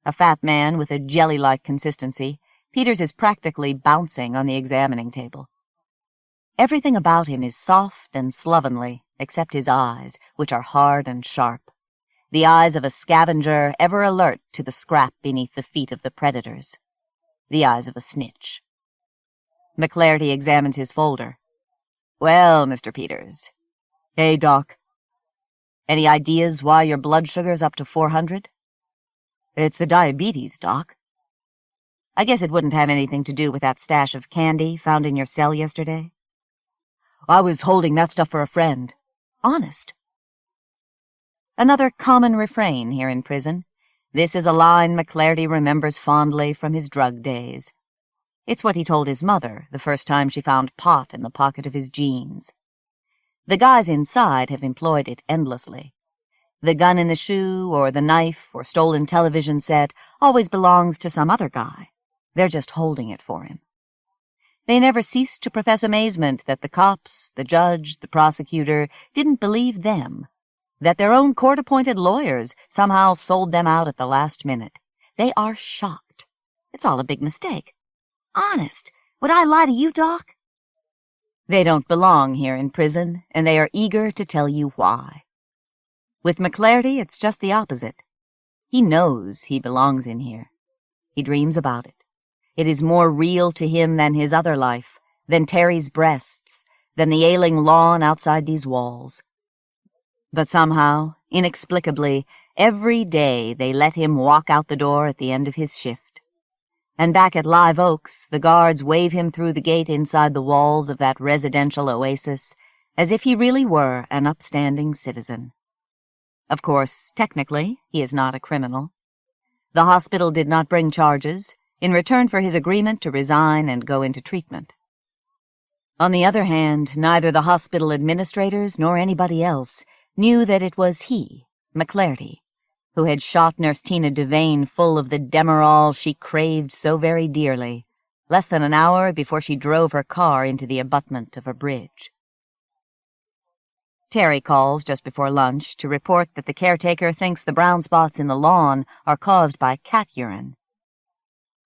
A fat man with a jelly-like consistency, Peters is practically bouncing on the examining table. Everything about him is soft and slovenly, except his eyes, which are hard and sharp. The eyes of a scavenger ever alert to the scrap beneath the feet of the predators. The eyes of a snitch. McClarty examines his folder. "Well, Mr. Peters." "Hey, Doc." "Any ideas why your blood sugar's up to 400? "It's the diabetes, Doc." "I guess it wouldn't have anything to do with that stash of candy found in your cell yesterday?" "I was holding that stuff for a friend." "Honest?" Another common refrain here in prison. This is a line McClarty remembers fondly from his drug days. It's what he told his mother the first time she found pot in the pocket of his jeans. The guys inside have employed it endlessly. The gun in the shoe, or the knife, or stolen television set always belongs to some other guy. They're just holding it for him. They never cease to profess amazement that the cops, the judge, the prosecutor didn't believe them, that their own court-appointed lawyers somehow sold them out at the last minute. They are shocked. It's all a big mistake. "Honest, would I lie to you, Doc?" They don't belong here in prison, and they are eager to tell you why. With McClarty, it's just the opposite. He knows he belongs in here. He dreams about it. It is more real to him than his other life, than Terry's breasts, than the ailing lawn outside these walls. But somehow, inexplicably, every day they let him walk out the door at the end of his shift. And back at Live Oaks, the guards wave him through the gate inside the walls of that residential oasis, as if he really were an upstanding citizen. Of course, technically, he is not a criminal. The hospital did not bring charges, in return for his agreement to resign and go into treatment. On the other hand, neither the hospital administrators nor anybody else knew that it was he, McClarty, who had shot Nurse Tina Devane full of the Demerol she craved so very dearly, less than an hour before she drove her car into the abutment of a bridge. Terry calls just before lunch to report that the caretaker thinks the brown spots in the lawn are caused by cat urine.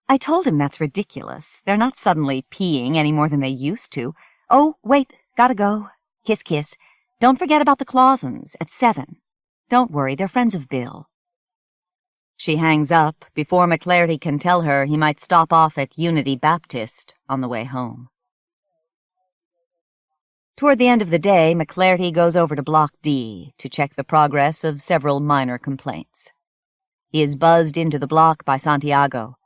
I told him that's ridiculous. They're not suddenly peeing any more than they used to. "Oh, wait, gotta go. Kiss, kiss. Don't forget about the Clausens at 7. Don't worry, they're friends of Bill." She hangs up before McClarty can tell her he might stop off at Unity Baptist on the way home. Toward the end of the day, McClarty goes over to Block D to check the progress of several minor complaints. He is buzzed into the block by Santiago.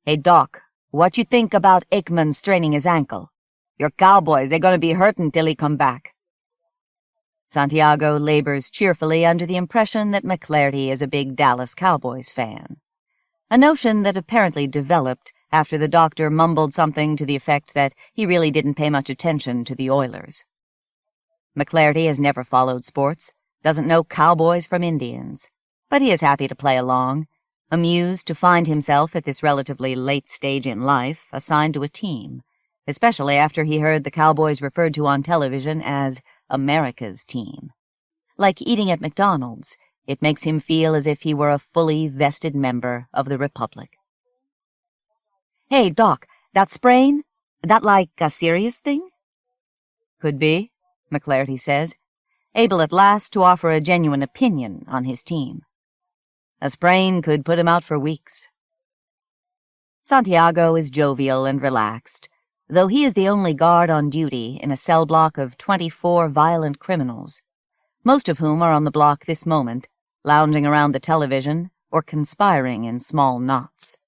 "Hey, Doc, what you think about Aikman straining his ankle? Your Cowboys, they're gonna be hurtin' till he come back." Santiago labors cheerfully under the impression that McClarty is a big Dallas Cowboys fan, a notion that apparently developed after the doctor mumbled something to the effect that he really didn't pay much attention to the Oilers. McClarty has never followed sports, doesn't know cowboys from Indians, but he is happy to play along, amused to find himself at this relatively late stage in life assigned to a team, especially after he heard the Cowboys referred to on television as America's team. Like eating at McDonald's, it makes him feel as if he were a fully vested member of the Republic. "Hey, Doc, that sprain? That like a serious thing?" "Could be," McClarty says, able at last to offer a genuine opinion on his team. "A sprain could put him out for weeks." Santiago is jovial and relaxed, though he is the only guard on duty in a cell block of 24 violent criminals, most of whom are on the block this moment, lounging around the television or conspiring in small knots.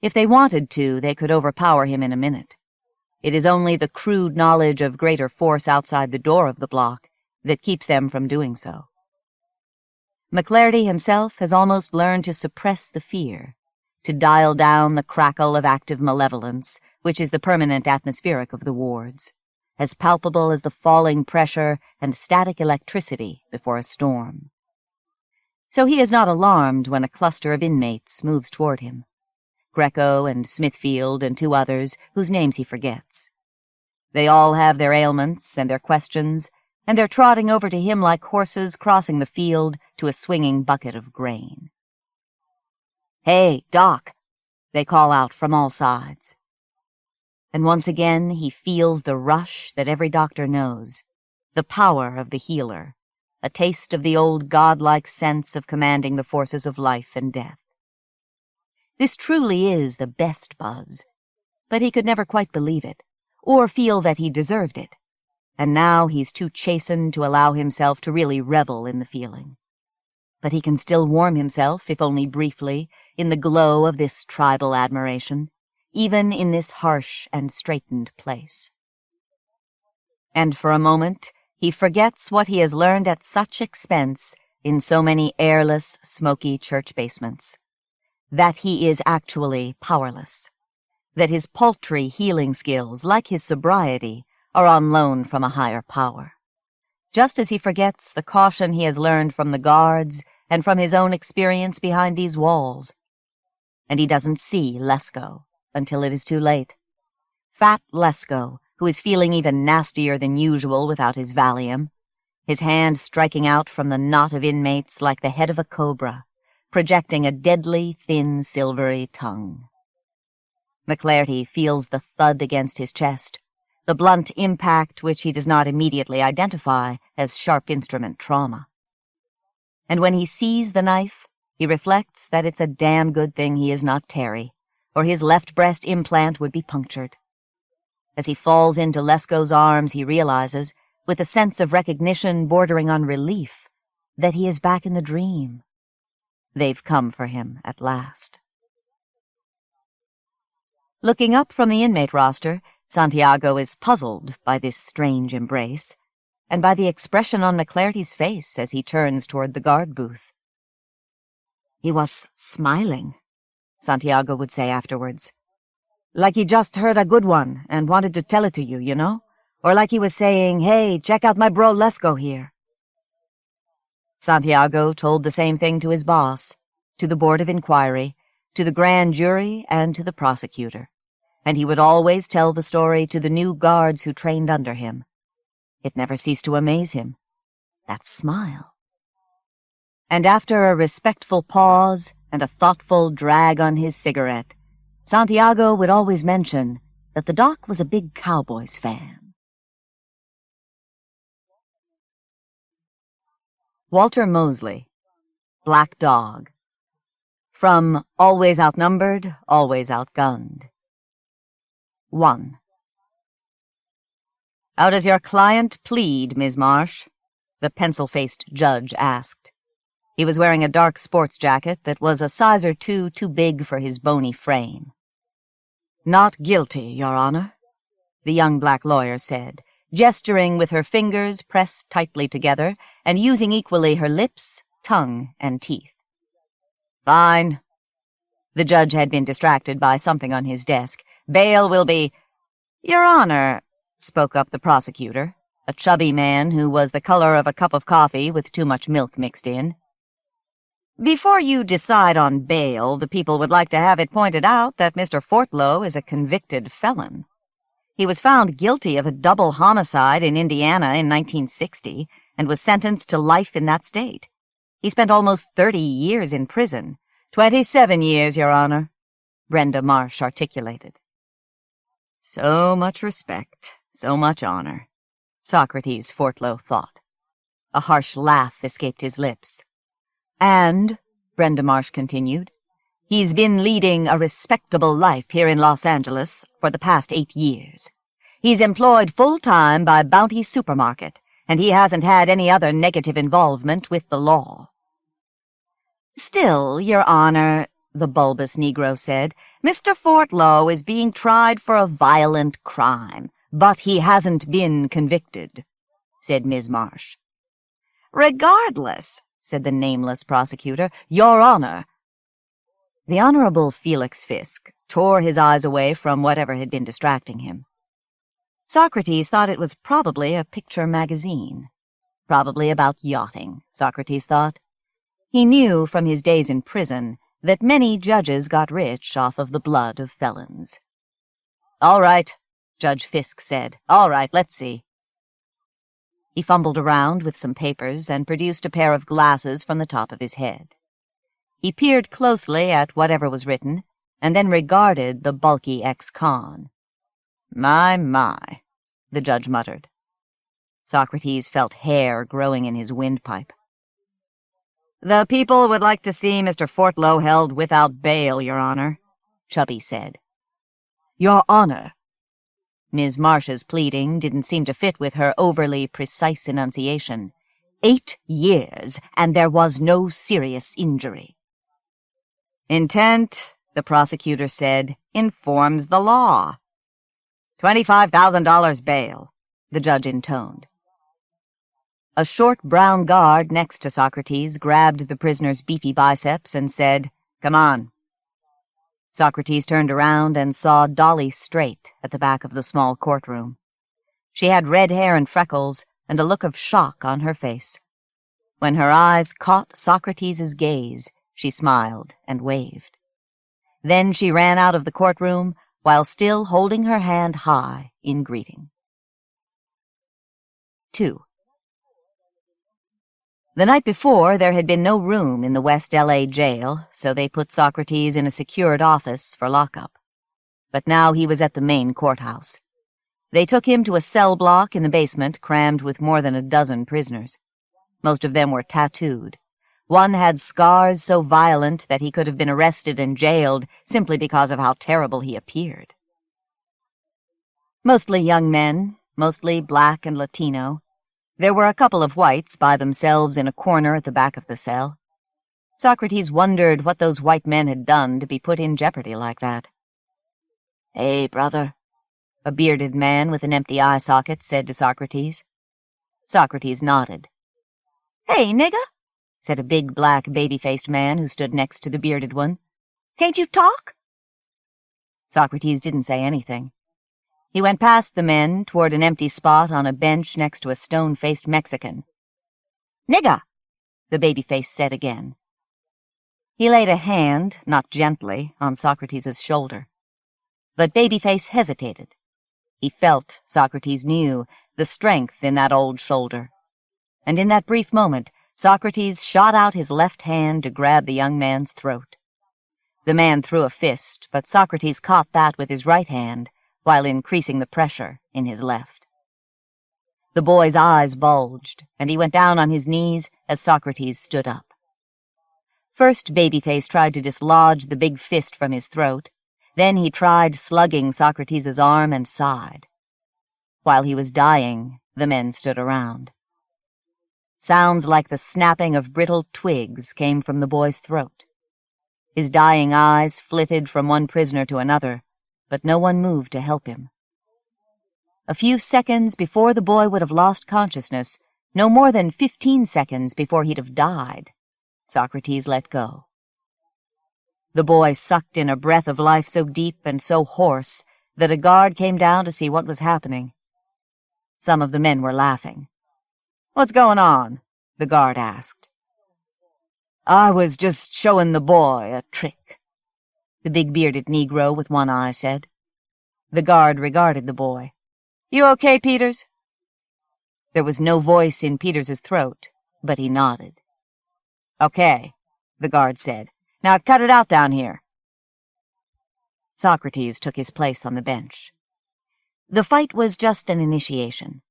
If they wanted to, they could overpower him in a minute. It is only the crude knowledge of greater force outside the door of the block that keeps them from doing so. McClarty himself has almost learned to suppress the fear, to dial down the crackle of active malevolence, which is the permanent atmospheric of the wards, as palpable as the falling pressure and static electricity before a storm. So he is not alarmed when a cluster of inmates moves toward him. Greco and Smithfield and 2 others whose names he forgets. They all have their ailments and their questions, and they're trotting over to him like horses crossing the field to a swinging bucket of grain. "Hey, Doc," they call out from all sides. And once again he feels the rush that every doctor knows, the power of the healer, a taste of the old godlike sense of commanding the forces of life and death. This truly is the best buzz, but he could never quite believe it, or feel that he deserved it, and now he's too chastened to allow himself to really revel in the feeling. But he can still warm himself, if only briefly, in the glow of this tribal admiration, even in this harsh and straitened place. And for a moment he forgets what he has learned at such expense in so many airless, smoky church basements, that he is actually powerless, that his paltry healing skills, like his sobriety, are on loan from a higher power, just as he forgets the caution he has learned from the guards and from his own experience behind these walls. And he doesn't see Lesko until it is too late. Fat Lesko, who is feeling even nastier than usual without his Valium, his hand striking out from the knot of inmates like the head of a cobra, projecting a deadly, thin, silvery tongue. McLarty feels the thud against his chest, the blunt impact which he does not immediately identify as sharp instrument trauma. And when he sees the knife, he reflects that it's a damn good thing he is not Terry, or his left breast implant would be punctured. As he falls into Lesko's arms, he realizes, with a sense of recognition bordering on relief, that he is back in the dream. They've come for him at last. Looking up from the inmate roster, Santiago is puzzled by this strange embrace, and by the expression on McLarty's face as he turns toward the guard booth. "He was smiling," Santiago would say afterwards. "Like he just heard a good one and wanted to tell it to you, you know? Or like he was saying, 'Hey, check out my bro Lesko here.'" Santiago told the same thing to his boss, to the Board of Inquiry, to the grand jury, and to the prosecutor. And he would always tell the story to the new guards who trained under him. It never ceased to amaze him. That smile. And after a respectful pause and a thoughtful drag on his cigarette, Santiago would always mention that the doc was a big Cowboys fan. Walter Mosley, Black Dog. From Always Outnumbered, Always Outgunned. 1. "How does your client plead, Ms. Marsh?" the pencil-faced judge asked. He was wearing a dark sports jacket that was a size or two too big for his bony frame. "Not guilty, Your Honor," the young black lawyer said, gesturing with her fingers pressed tightly together and using equally her lips, tongue, and teeth. "Fine." The judge had been distracted by something on his desk. "Bail will be—" "Your Honor," spoke up the prosecutor, a chubby man who was the color of a cup of coffee with too much milk mixed in. "Before you decide on bail, the people would like to have it pointed out that Mr. Fortlow is a convicted felon. He was found guilty of a double homicide in Indiana in 1960 and was sentenced to life in that state. He spent almost 30 years in prison. 27 years, Your Honor," Brenda Marsh articulated. So much respect, so much honor, Socrates Fortlow thought. A harsh laugh escaped his lips. "And," Brenda Marsh continued, "he's been leading a respectable life here in Los Angeles for the past 8 years. He's employed full-time by Bounty Supermarket, and he hasn't had any other negative involvement with the law." "Still, Your Honor," the bulbous Negro said, "Mr. Fortlow is being tried for a violent crime, but he hasn't been convicted," said Ms. Marsh. "Regardless," said the nameless prosecutor, "Your Honor." The Honorable Felix Fisk tore his eyes away from whatever had been distracting him. Socrates thought it was probably a picture magazine. Probably about yachting, Socrates thought. He knew from his days in prison that many judges got rich off of the blood of felons. "All right," Judge Fisk said. "All right, let's see." He fumbled around with some papers and produced a pair of glasses from the top of his head. He peered closely at whatever was written, and then regarded the bulky ex-con. My, the judge muttered. Socrates felt hair growing in his windpipe. "The people would like to see Mr. Fortlow held without bail, Your Honor," Chubby said. "Your Honor." Ms. Marsh's pleading didn't seem to fit with her overly precise enunciation. 8 years, and there was no serious injury. "Intent," the prosecutor said, "informs the law." $25,000 bail, the judge intoned. A short brown guard next to Socrates grabbed the prisoner's beefy biceps and said, "Come on." Socrates turned around and saw Dolly Straight at the back of the small courtroom. She had red hair and freckles and a look of shock on her face. When her eyes caught Socrates' gaze, she smiled and waved. Then she ran out of the courtroom while still holding her hand high in greeting. 2. The night before, there had been no room in the West L.A. jail, so they put Socrates in a secured office for lockup. But now he was at the main courthouse. They took him to a cell block in the basement crammed with more than a dozen prisoners. Most of them were tattooed. One had scars so violent that he could have been arrested and jailed simply because of how terrible he appeared. Mostly young men, mostly black and Latino. There were a couple of whites by themselves in a corner at the back of the cell. Socrates wondered what those white men had done to be put in jeopardy like that. "Hey, brother," a bearded man with an empty eye socket said to Socrates. Socrates nodded. "Hey, nigga," said a big black baby-faced man who stood next to the bearded one. "Can't you talk?" Socrates didn't say anything. He went past the men toward an empty spot on a bench next to a stone-faced Mexican. "Nigga," the baby-face said again. He laid a hand, not gently, on Socrates' shoulder. But Babyface hesitated. He felt, Socrates knew, the strength in that old shoulder. And in that brief moment, Socrates shot out his left hand to grab the young man's throat. The man threw a fist, but Socrates caught that with his right hand, while increasing the pressure in his left. The boy's eyes bulged, and he went down on his knees as Socrates stood up. First, Babyface tried to dislodge the big fist from his throat. Then he tried slugging Socrates' arm and sighed. While he was dying, the men stood around. Sounds like the snapping of brittle twigs came from the boy's throat. His dying eyes flitted from one prisoner to another, but no one moved to help him. A few seconds before the boy would have lost consciousness, no more than 15 seconds before he'd have died, Socrates let go. The boy sucked in a breath of life so deep and so hoarse that a guard came down to see what was happening. Some of the men were laughing. "What's going on?" the guard asked. "I was just showing the boy a trick," the big-bearded Negro with one eye said. The guard regarded the boy. "You okay, Peters?" There was no voice in Peters's throat, but he nodded. "Okay," the guard said. "Now cut it out down here." Socrates took his place on the bench. The fight was just an initiation.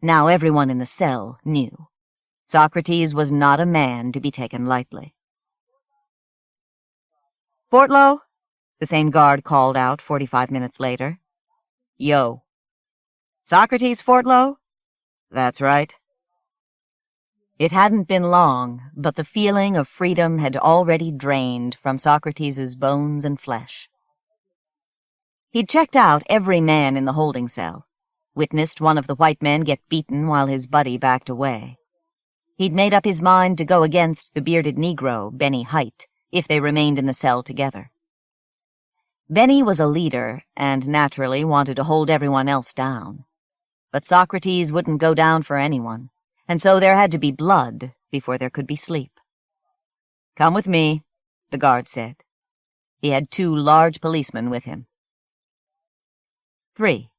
Now everyone in the cell knew. Socrates was not a man to be taken lightly. "Fortlow?" the same guard called out 45 minutes later. "Yo." "Socrates Fortlow?" "That's right." It hadn't been long, but the feeling of freedom had already drained from Socrates' bones and flesh. He'd checked out every man in the holding cell, witnessed one of the white men get beaten while his buddy backed away. He'd made up his mind to go against the bearded Negro, Benny Height, if they remained in the cell together. Benny was a leader and naturally wanted to hold everyone else down. But Socrates wouldn't go down for anyone, and so there had to be blood before there could be sleep. "Come with me," the guard said. He had 2 large policemen with him. 3.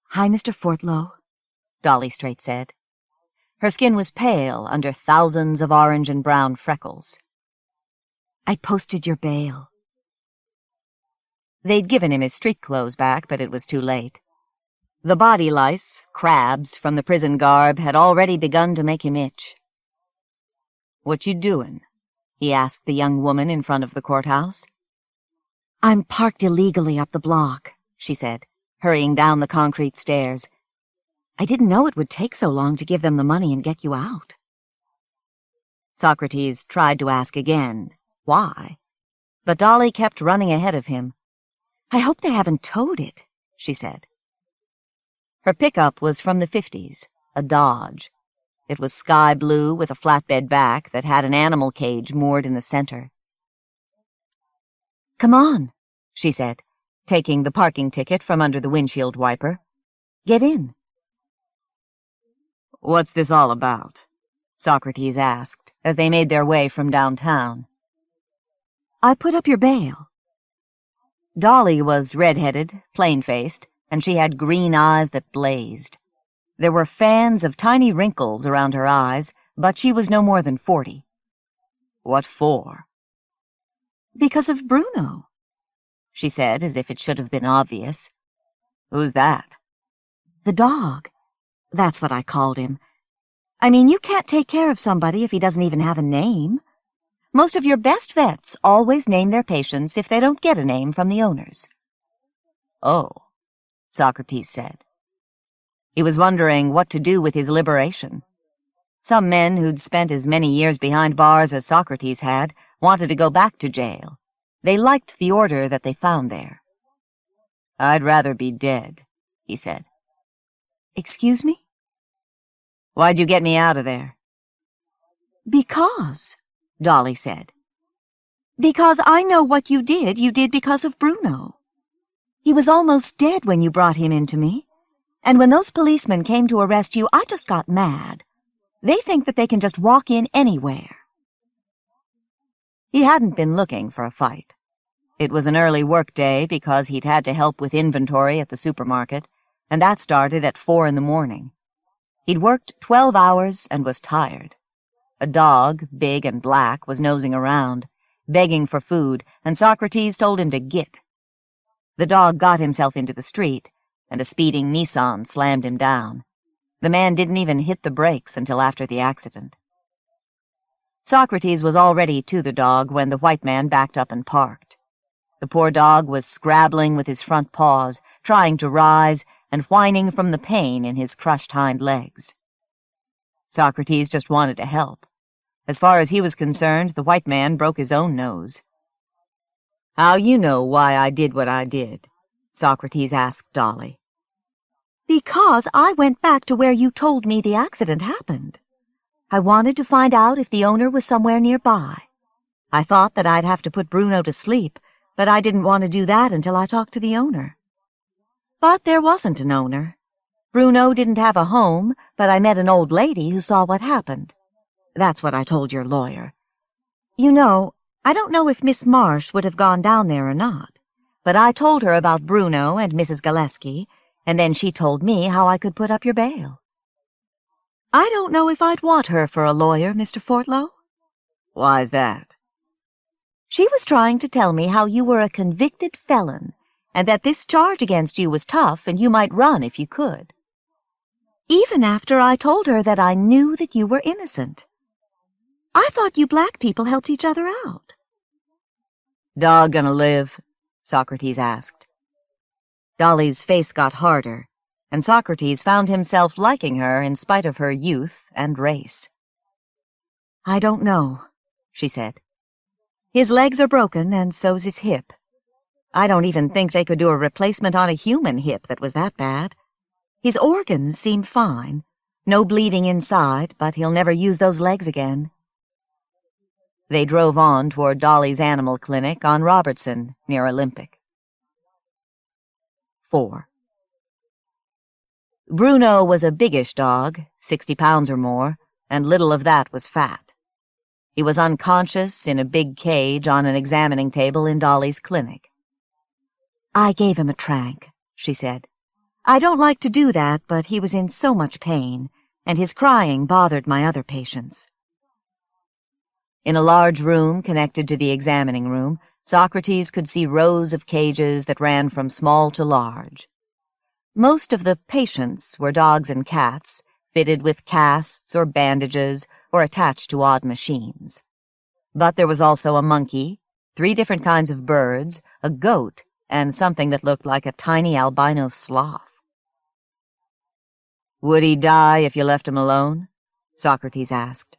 "Hi, Mr. Fortlow," Dolly straight said. Her skin was pale under thousands of orange and brown freckles. I posted your bail. They'd given him his street clothes back, but it was too late. The body lice, crabs, from the prison garb had already begun to make him itch. "What you doin'?" he asked the young woman in front of the courthouse. "I'm parked illegally up the block," she said, hurrying down the concrete stairs. "I didn't know it would take so long to give them the money and get you out." Socrates tried to ask again, why? But Dolly kept running ahead of him. "I hope they haven't towed it," she said. Her pickup was from the 50s, a Dodge. It was sky blue with a flatbed back that had an animal cage moored in the center. "Come on," she said, taking the parking ticket from under the windshield wiper. "Get in." "What's this all about?" Socrates asked as they made their way from downtown. "I put up your bail." Dolly was red-headed, plain-faced, and she had green eyes that blazed. There were fans of tiny wrinkles around her eyes, but she was no more than 40. "What for?" "Because of Bruno," she said, as if it should have been obvious. "Who's that?" "The dog. That's what I called him. I mean, you can't take care of somebody if he doesn't even have a name. Most of your best vets always name their patients if they don't get a name from the owners." "Oh," Socrates said. He was wondering what to do with his liberation. Some men who'd spent as many years behind bars as Socrates had wanted to go back to jail. They liked the order that they found there. "I'd rather be dead," he said. "Excuse me?" "Why'd you get me out of there?" "Because," Dolly said. "Because I know what you did because of Bruno. He was almost dead when you brought him into me. And when those policemen came to arrest you, I just got mad. They think that they can just walk in anywhere." He hadn't been looking for a fight. It was an early work day because he'd had to help with inventory at the supermarket, and that started at 4 in the morning. He'd worked 12 hours and was tired. A dog, big and black, was nosing around, begging for food, and Socrates told him to git. The dog got himself into the street, and a speeding Nissan slammed him down. The man didn't even hit the brakes until after the accident. Socrates was already to the dog when the white man backed up and parked. The poor dog was scrabbling with his front paws, trying to rise, and whining from the pain in his crushed hind legs. Socrates just wanted to help. As far as he was concerned, the white man broke his own nose. "How you know why I did what I did?" Socrates asked Dolly. "Because I went back to where you told me the accident happened. I wanted to find out if the owner was somewhere nearby. I thought that I'd have to put Bruno to sleep, but I didn't want to do that until I talked to the owner. But there wasn't an owner. Bruno didn't have a home, but I met an old lady who saw what happened. That's what I told your lawyer. You know, I don't know if Miss Marsh would have gone down there or not, but I told her about Bruno and Mrs. Gillespie, and then she told me how I could put up your bail. I don't know if I'd want her for a lawyer, Mr. Fortlow." "Why's that?" "She was trying to tell me how you were a convicted felon, and that this charge against you was tough and you might run if you could. Even after I told her that I knew that you were innocent. I thought you black people helped each other out." "Dog gonna live?" Socrates asked. Dolly's face got harder, and Socrates found himself liking her in spite of her youth and race. "I don't know," she said. "His legs are broken, and so's his hip. I don't even think they could do a replacement on a human hip that was that bad. His organs seem fine. No bleeding inside, but he'll never use those legs again." They drove on toward Dolly's animal clinic on Robertson, near Olympic. 4. Bruno was a biggish dog, 60 pounds or more, and little of that was fat. He was unconscious in a big cage on an examining table in Dolly's clinic. "I gave him a trank," she said. I don't like to do that, but he was in so much pain, and his crying bothered my other patients. In a large room connected to the examining room, Socrates could see rows of cages that ran from small to large. Most of the patients were dogs and cats, fitted with casts or bandages or attached to odd machines. But there was also a monkey, 3 different kinds of birds, a goat, and something that looked like a tiny albino sloth. "Would he die if you left him alone?" Socrates asked.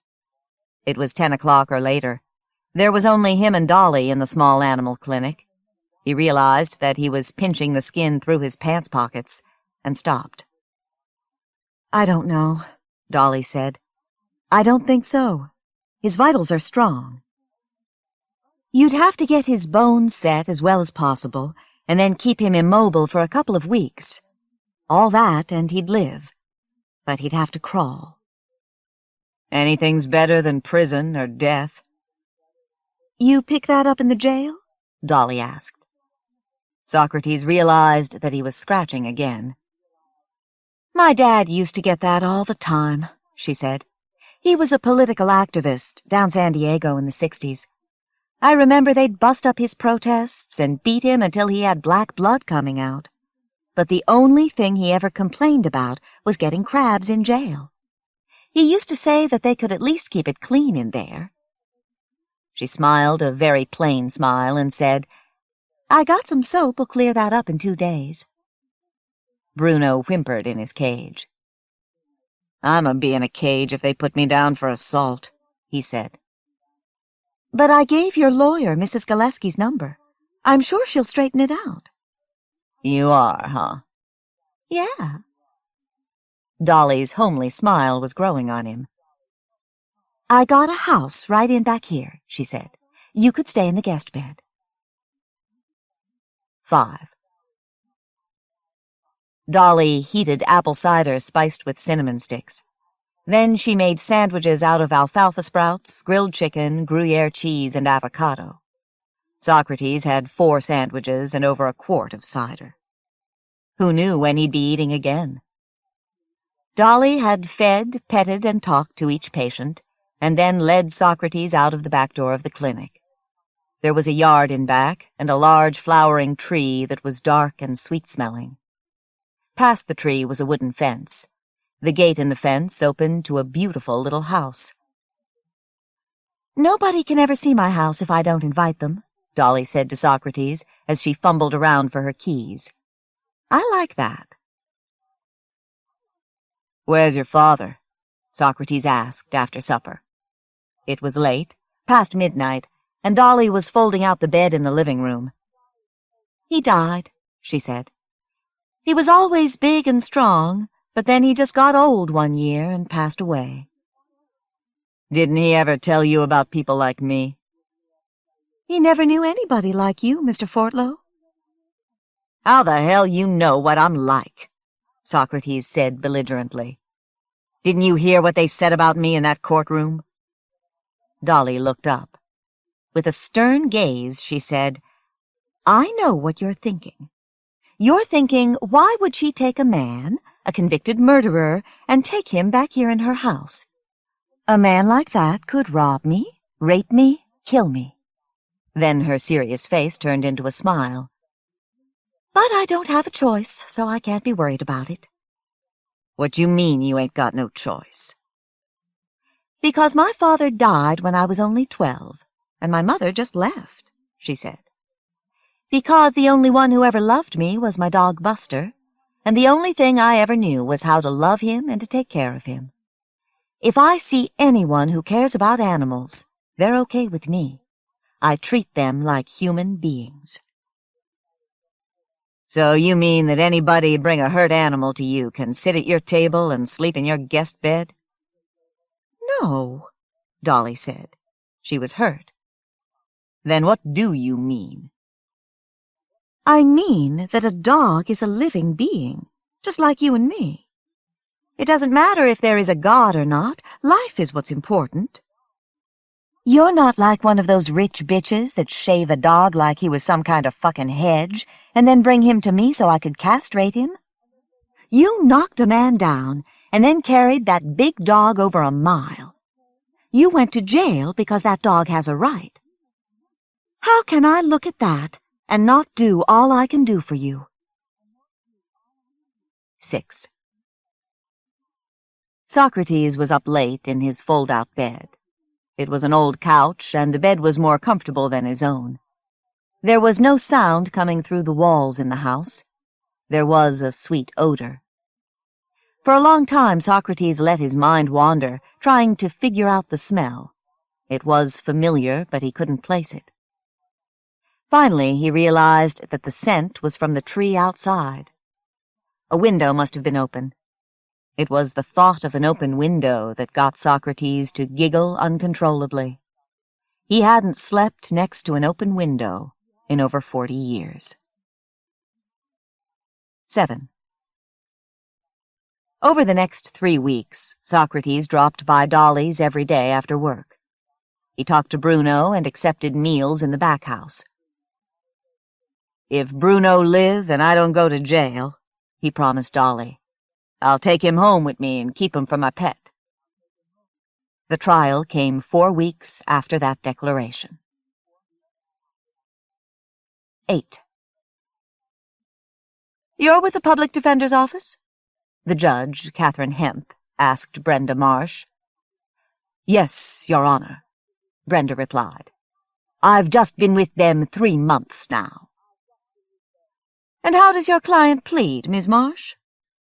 It was 10 o'clock or later. There was only him and Dolly in the small animal clinic. He realized that he was pinching the skin through his pants pockets and stopped. "I don't know," Dolly said. "I don't think so. His vitals are strong. You'd have to get his bones set as well as possible and then keep him immobile for a couple of weeks. All that and he'd live, but he'd have to crawl." "Anything's better than prison or death." "You pick that up in the jail?" Dolly asked. Socrates realized that he was scratching again. "My dad used to get that all the time," she said. "He was a political activist down San Diego in the 60s. I remember they'd bust up his protests and beat him until he had black blood coming out. But the only thing he ever complained about was getting crabs in jail. He used to say that they could at least keep it clean in there." She smiled a very plain smile and said, "I got some soap will clear that up in 2 days. Bruno whimpered in his cage. "I'ma be in a cage if they put me down for assault," he said. "But I gave your lawyer Mrs. Gillespie's number. I'm sure she'll straighten it out." "You are, huh?" "Yeah." Dolly's homely smile was growing on him. "I got a house right in back here," she said. "You could stay in the guest bed." 5. Dolly heated apple cider spiced with cinnamon sticks. Then she made sandwiches out of alfalfa sprouts, grilled chicken, Gruyere cheese, and avocado. Socrates had 4 sandwiches and over a quart of cider. Who knew when he'd be eating again? Dolly had fed, petted, and talked to each patient, and then led Socrates out of the back door of the clinic. There was a yard in back, and a large flowering tree that was dark and sweet-smelling. Past the tree was a wooden fence. The gate in the fence opened to a beautiful little house. "Nobody can ever see my house if I don't invite them," Dolly said to Socrates as she fumbled around for her keys. "I like that." "Where's your father?" Socrates asked after supper. It was late, past midnight, and Dolly was folding out the bed in the living room. "He died," she said. "He was always big and strong, but then he just got old one year and passed away." "Didn't he ever tell you about people like me?" "He never knew anybody like you, Mr. Fortlow." "How the hell you know what I'm like?" Socrates said belligerently. "Didn't you hear what they said about me in that courtroom?" Dolly looked up. With a stern gaze, she said, "I know what you're thinking. You're thinking, why would she take a man, a convicted murderer, and take him back here in her house? A man like that could rob me, rape me, kill me." Then her serious face turned into a smile. "But I don't have a choice, so I can't be worried about it." "What you mean you ain't got no choice?" "Because my father died when I was only 12, and my mother just left," she said. "Because the only one who ever loved me was my dog Buster, and the only thing I ever knew was how to love him and to take care of him. If I see anyone who cares about animals, they're okay with me. I treat them like human beings." "So you mean that anybody bring a hurt animal to you can sit at your table and sleep in your guest bed?" "No," Dolly said. She was hurt. "Then what do you mean?" "I mean that a dog is a living being, just like you and me. It doesn't matter if there is a God or not. Life is what's important. You're not like one of those rich bitches that shave a dog like he was some kind of fucking hedge and then bring him to me so I could castrate him. You knocked a man down and then carried that big dog over a mile. You went to jail because that dog has a right. How can I look at that and not do all I can do for you? 6. Socrates was up late in his fold-out bed. It was an old couch, and the bed was more comfortable than his own. There was no sound coming through the walls in the house. There was a sweet odor. For a long time Socrates let his mind wander, trying to figure out the smell. It was familiar, but he couldn't place it. Finally, he realized that the scent was from the tree outside. A window must have been open. It was the thought of an open window that got Socrates to giggle uncontrollably. He hadn't slept next to an open window in over 40 years. 7. Over the next 3 weeks, Socrates dropped by Dolly's every day after work. He talked to Bruno and accepted meals in the back house. "If Bruno live and I don't go to jail," he promised Dolly, "I'll take him home with me and keep him for my pet." The trial came 4 weeks after that declaration. 8. "You're with the public defender's office?" The judge, Catherine Hemp, asked Brenda Marsh. "Yes, Your Honor," Brenda replied. "I've just been with them 3 months now." "And how does your client plead, Miss Marsh?"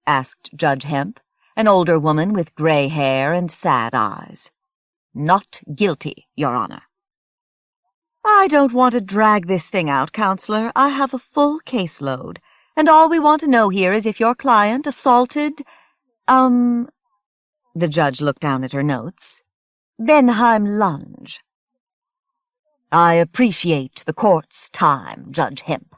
asked Judge Hemp, an older woman with gray hair and sad eyes. "Not guilty, Your Honor." "I don't want to drag this thing out, Counselor. I have a full caseload, and all we want to know here is if your client assaulted, the judge looked down at her notes, Benheim Lunge." "I appreciate the court's time, Judge Hemp.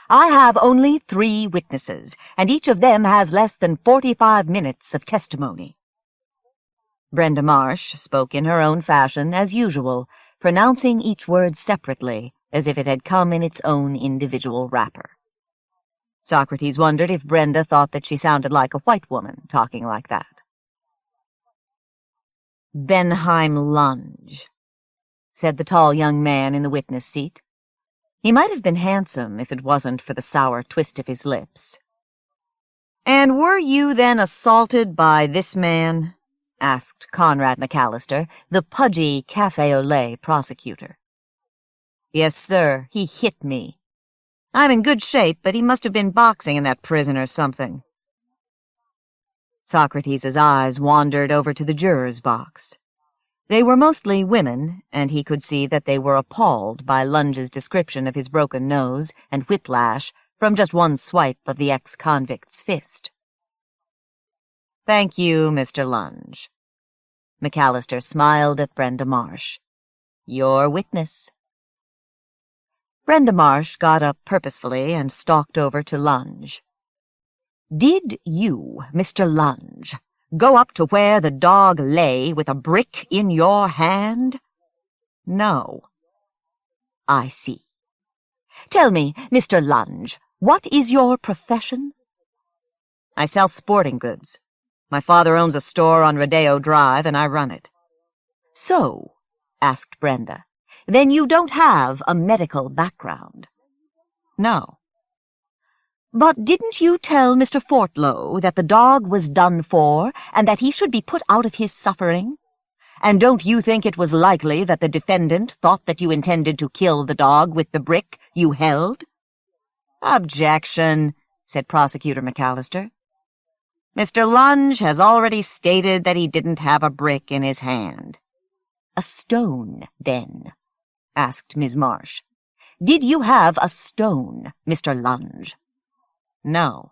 I have only 3 witnesses, and each of them has less than 45 minutes of testimony." Brenda Marsh spoke in her own fashion, as usual, pronouncing each word separately, as if it had come in its own individual wrapper. Socrates wondered if Brenda thought that she sounded like a white woman talking like that. "Benheim Lunge," said the tall young man in the witness seat. He might have been handsome if it wasn't for the sour twist of his lips. "And were you then assaulted by this man?" asked Conrad McAllister, the pudgy café au lait prosecutor. "Yes, sir, he hit me. I'm in good shape, but he must have been boxing in that prison or something." Socrates' eyes wandered over to the jurors' box. They were mostly women, and he could see that they were appalled by Lunge's description of his broken nose and whiplash from just one swipe of the ex-convict's fist. "Thank you, Mr. Lunge." McAllister smiled at Brenda Marsh. "Your witness." Brenda Marsh got up purposefully and stalked over to Lunge. "Did you, Mr. Lunge, go up to where the dog lay with a brick in your hand?" "No." "I see. Tell me, Mr. Lunge, what is your profession?" "I sell sporting goods. My father owns a store on Rodeo Drive, and I run it." "So," asked Brenda, "then you don't have a medical background?" "No." "But didn't you tell Mr. Fortlow that the dog was done for and that he should be put out of his suffering? And don't you think it was likely that the defendant thought that you intended to kill the dog with the brick you held?" "Objection," said Prosecutor McAllister. "Mr. Lunge has already stated that he didn't have a brick in his hand." "A stone, then?" asked Miss Marsh. "Did you have a stone, Mr. Lunge?" "No."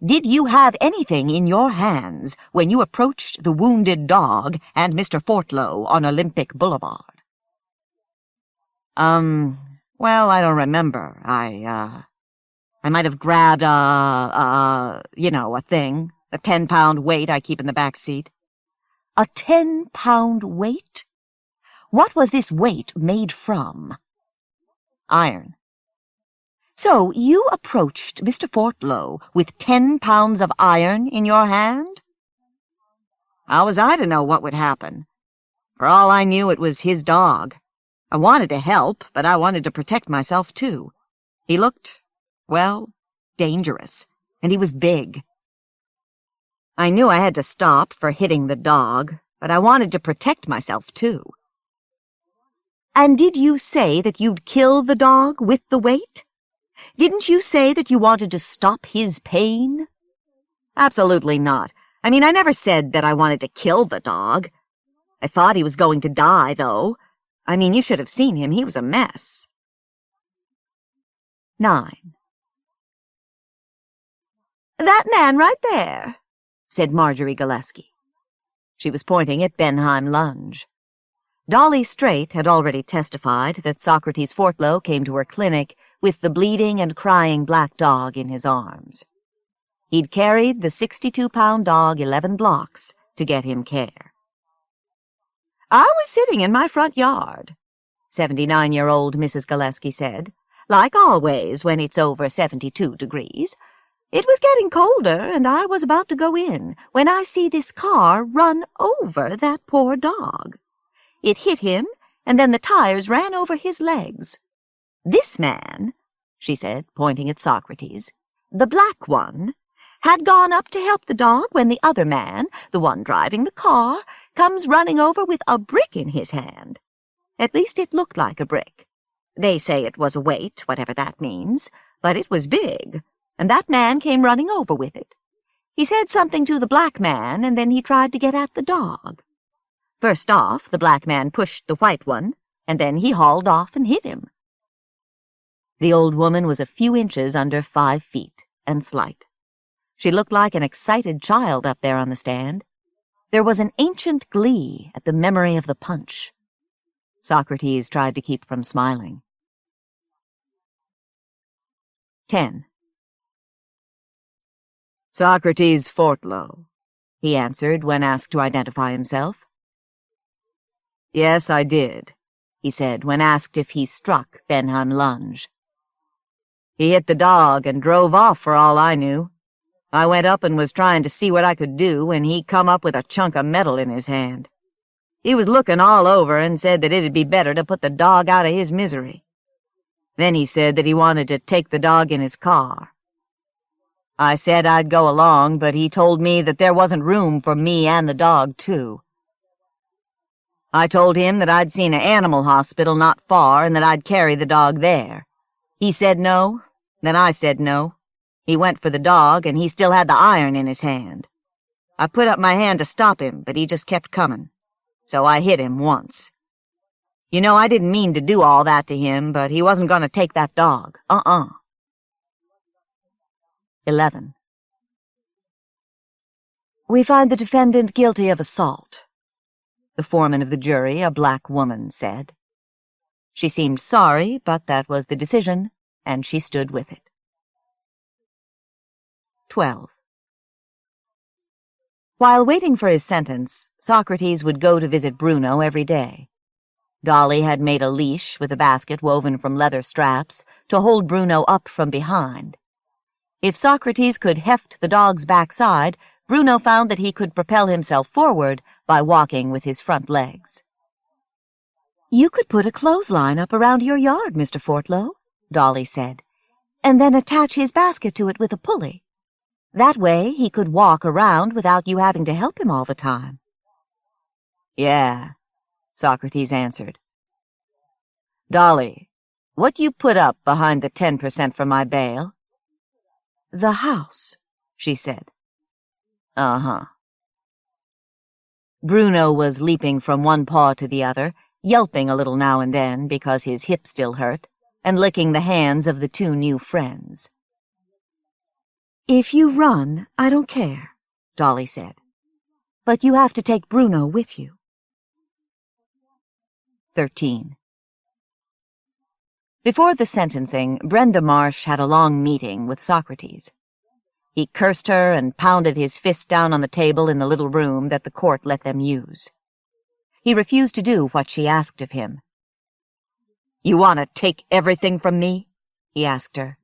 "Did you have anything in your hands when you approached the wounded dog and Mr. Fortlow on Olympic Boulevard?" Well, I don't remember. I might have grabbed a thing, a 10-pound weight I keep in the back seat." "A 10-pound weight? What was this weight made from?" "Iron." So you approached Mr. Fortlow with 10 pounds of iron in your hand? How was I to know what would happen? For all I knew, it was his dog. I wanted to help, but I wanted to protect myself, too. He looked, well, dangerous, and he was big. I knew I had to stop for hitting the dog, but I wanted to protect myself, too. And did you say that you'd kill the dog with the weight? Didn't you say that you wanted to stop his pain? Absolutely not. I mean, I never said that I wanted to kill the dog. I thought he was going to die, though. I mean, you should have seen him. He was a mess. 9. That man right there, said Marjorie Gillespie. She was pointing at Benheim Lunge. Dolly Straight had already testified that Socrates Fortlow came to her clinic with the bleeding and crying black dog in his arms. He'd carried the 62-pound dog 11 blocks to get him care. I was sitting in my front yard, 79-year-old Mrs. Gillespie said, like always when it's over 72 degrees. It was getting colder, and I was about to go in when I see this car run over that poor dog. It hit him, and then the tires ran over his legs. This man, she said, pointing at Socrates, the black one, had gone up to help the dog when the other man, the one driving the car, comes running over with a brick in his hand. At least it looked like a brick. They say it was a weight, whatever that means, but it was big, and that man came running over with it. He said something to the black man, and then he tried to get at the dog. First off, the black man pushed the white one, and then he hauled off and hit him. The old woman was a few inches under 5 feet, and slight. She looked like an excited child up there on the stand. There was an ancient glee at the memory of the punch. Socrates tried to keep from smiling. 10. Socrates Fortlow, he answered when asked to identify himself. Yes, I did, he said when asked if he struck Benheim Lunge. He hit the dog and drove off for all I knew. I went up and was trying to see what I could do when he come up with a chunk of metal in his hand. He was looking all over and said that it'd be better to put the dog out of his misery. Then he said that he wanted to take the dog in his car. I said I'd go along, but he told me that there wasn't room for me and the dog, too. I told him that I'd seen an animal hospital not far and that I'd carry the dog there. He said no, then I said no. He went for the dog, and he still had the iron in his hand. I put up my hand to stop him, but he just kept coming. So I hit him once. You know, I didn't mean to do all that to him, but he wasn't going to take that dog. 11. We find the defendant guilty of assault, the foreman of the jury, a black woman, said. She seemed sorry, but that was the decision, and she stood with it. 12. While waiting for his sentence, Socrates would go to visit Bruno every day. Dolly had made a leash with a basket woven from leather straps to hold Bruno up from behind. If Socrates could heft the dog's backside, Bruno found that he could propel himself forward by walking with his front legs. You could put a clothesline up around your yard, Mr. Fortlow, Dolly said, and then attach his basket to it with a pulley. That way he could walk around without you having to help him all the time. Yeah, Socrates answered. Dolly, what you put up behind the 10% for my bail? The house, she said. Uh-huh. Bruno was leaping from one paw to the other, yelping a little now and then because his hip still hurt, and licking the hands of the 2 new friends. If you run, I don't care, Dolly said. But you have to take Bruno with you. 13. Before the sentencing, Brenda Marsh had a long meeting with Socrates. He cursed her and pounded his fist down on the table in the little room that the court let them use. He refused to do what she asked of him. You want to take everything from me? He asked her,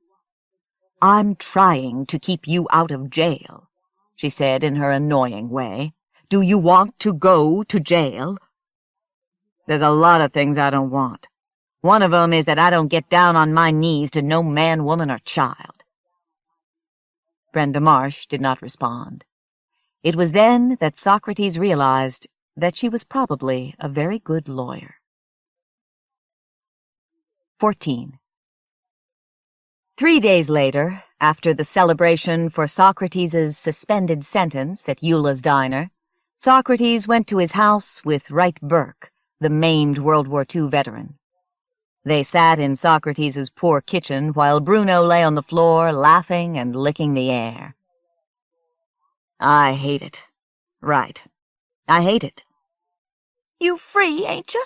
"I'm trying to keep you out of jail," she said in her annoying way. "Do you want to go to jail?" "There's a lot of things I don't want. One of 'em is that I don't get down on my knees to no man, woman, or child." Brenda Marsh did not respond. It was then that Socrates realized that she was probably a very good lawyer. 14. 3 days later, after the celebration for Socrates' suspended sentence at Eula's diner, Socrates went to his house with Wright Burke, the maimed World War II veteran. They sat in Socrates' poor kitchen while Bruno lay on the floor laughing and licking the air. "I hate it. Right. I hate it." "You free, ain't you?"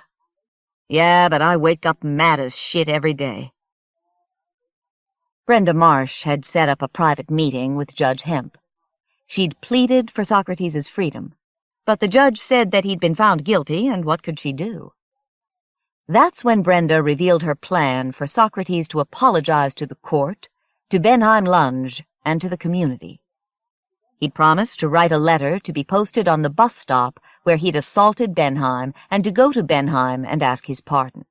"Yeah, but I wake up mad as shit every day." Brenda Marsh had set up a private meeting with Judge Hemp. She'd pleaded for Socrates' freedom, but the judge said that he'd been found guilty, and what could she do? That's when Brenda revealed her plan for Socrates to apologize to the court, to Benheim Lunge, and to the community. He'd promised to write a letter to be posted on the bus stop where he'd assaulted Benheim and to go to Benheim and ask his pardon.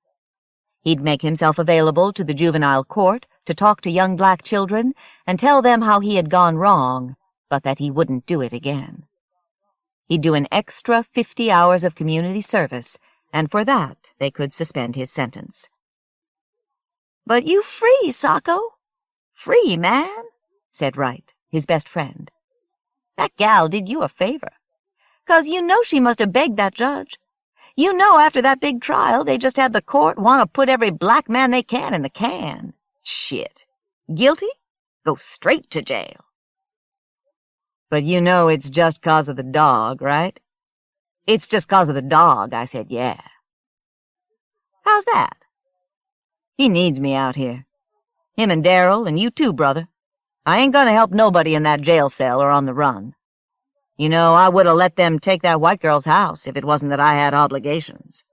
He'd make himself available to the juvenile court to talk to young black children and tell them how he had gone wrong, but that he wouldn't do it again. He'd do an extra 50 hours of community service, and for that they could suspend his sentence. "But you free, Socko. Free, man," said Wright, his best friend. "That gal did you a favor. 'Cause you know she must have begged that judge. You know after that big trial they just had the court want to put every black man they can in the can. Shit. Guilty? Go straight to jail." "But you know it's just 'cause of the dog, right?" "It's just 'cause of the dog," I said, yeah. "How's that?" "He needs me out here. Him and Darryl, and you too, brother. I ain't gonna help nobody in that jail cell or on the run. You know, I would have let them take that white girl's house if it wasn't that I had obligations."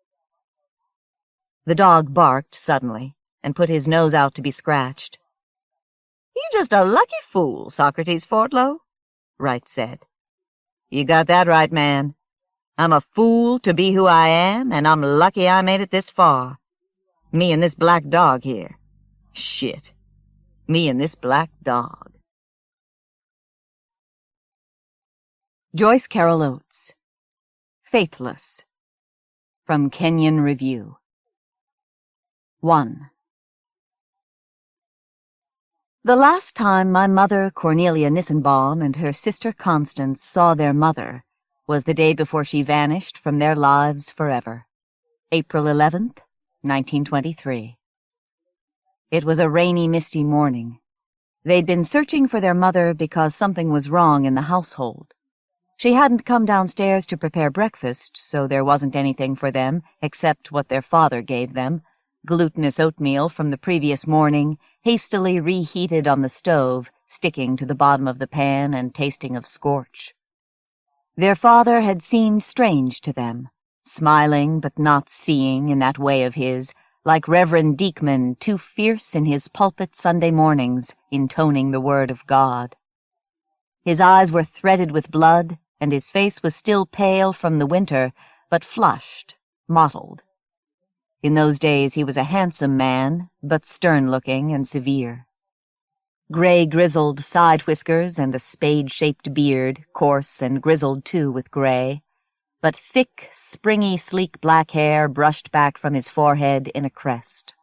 The dog barked suddenly and put his nose out to be scratched. "You just a lucky fool, Socrates Fortlow," Wright said. "You got that right, man. I'm a fool to be who I am, and I'm lucky I made it this far. Me and this black dog here. Shit. Me and this black dog." Joyce Carol Oates. Faithless. From Kenyon Review. 1. The last time my mother, Cornelia Nissenbaum, and her sister Constance saw their mother was the day before she vanished from their lives forever. April 11th, 1923. It was a rainy, misty morning. They'd been searching for their mother because something was wrong in the household. She hadn't come downstairs to prepare breakfast, so there wasn't anything for them except what their father gave them, glutinous oatmeal from the previous morning, hastily reheated on the stove, sticking to the bottom of the pan and tasting of scorch. Their father had seemed strange to them, smiling but not seeing in that way of his, like Reverend Deekman, too fierce in his pulpit Sunday mornings, intoning the word of God. His eyes were threaded with blood, and his face was still pale from the winter, but flushed, mottled. In those days he was a handsome man, but stern-looking and severe. Gray grizzled side whiskers and a spade-shaped beard, coarse and grizzled too with gray, but thick, springy, sleek black hair brushed back from his forehead in a crest.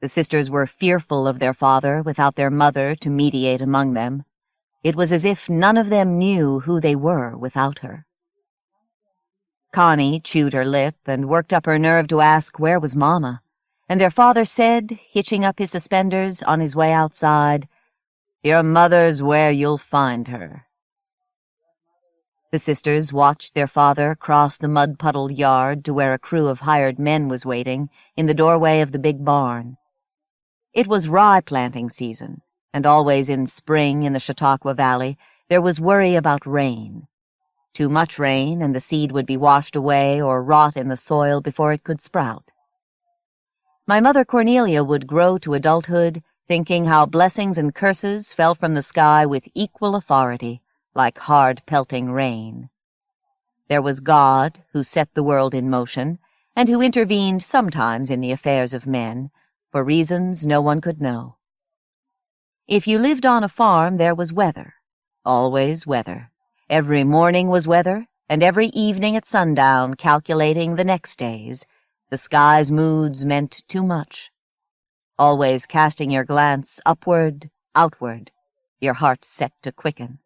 The sisters were fearful of their father without their mother to mediate among them. It was as if none of them knew who they were without her. Connie chewed her lip and worked up her nerve to ask where was Mama, and their father said, hitching up his suspenders on his way outside, "Your mother's where you'll find her." The sisters watched their father cross the mud-puddled yard to where a crew of hired men was waiting, in the doorway of the big barn. It was rye planting season, and always in spring in the Chautauqua Valley there was worry about rain. Too much rain, and the seed would be washed away or rot in the soil before it could sprout. My mother Cornelia would grow to adulthood thinking how blessings and curses fell from the sky with equal authority, like hard pelting rain. There was God, who set the world in motion, and who intervened sometimes in the affairs of men, for reasons no one could know. If you lived on a farm, there was weather, always weather. Every morning was weather, and every evening at sundown, calculating the next days, the sky's moods meant too much. Always casting your glance upward, outward, your heart set to quicken.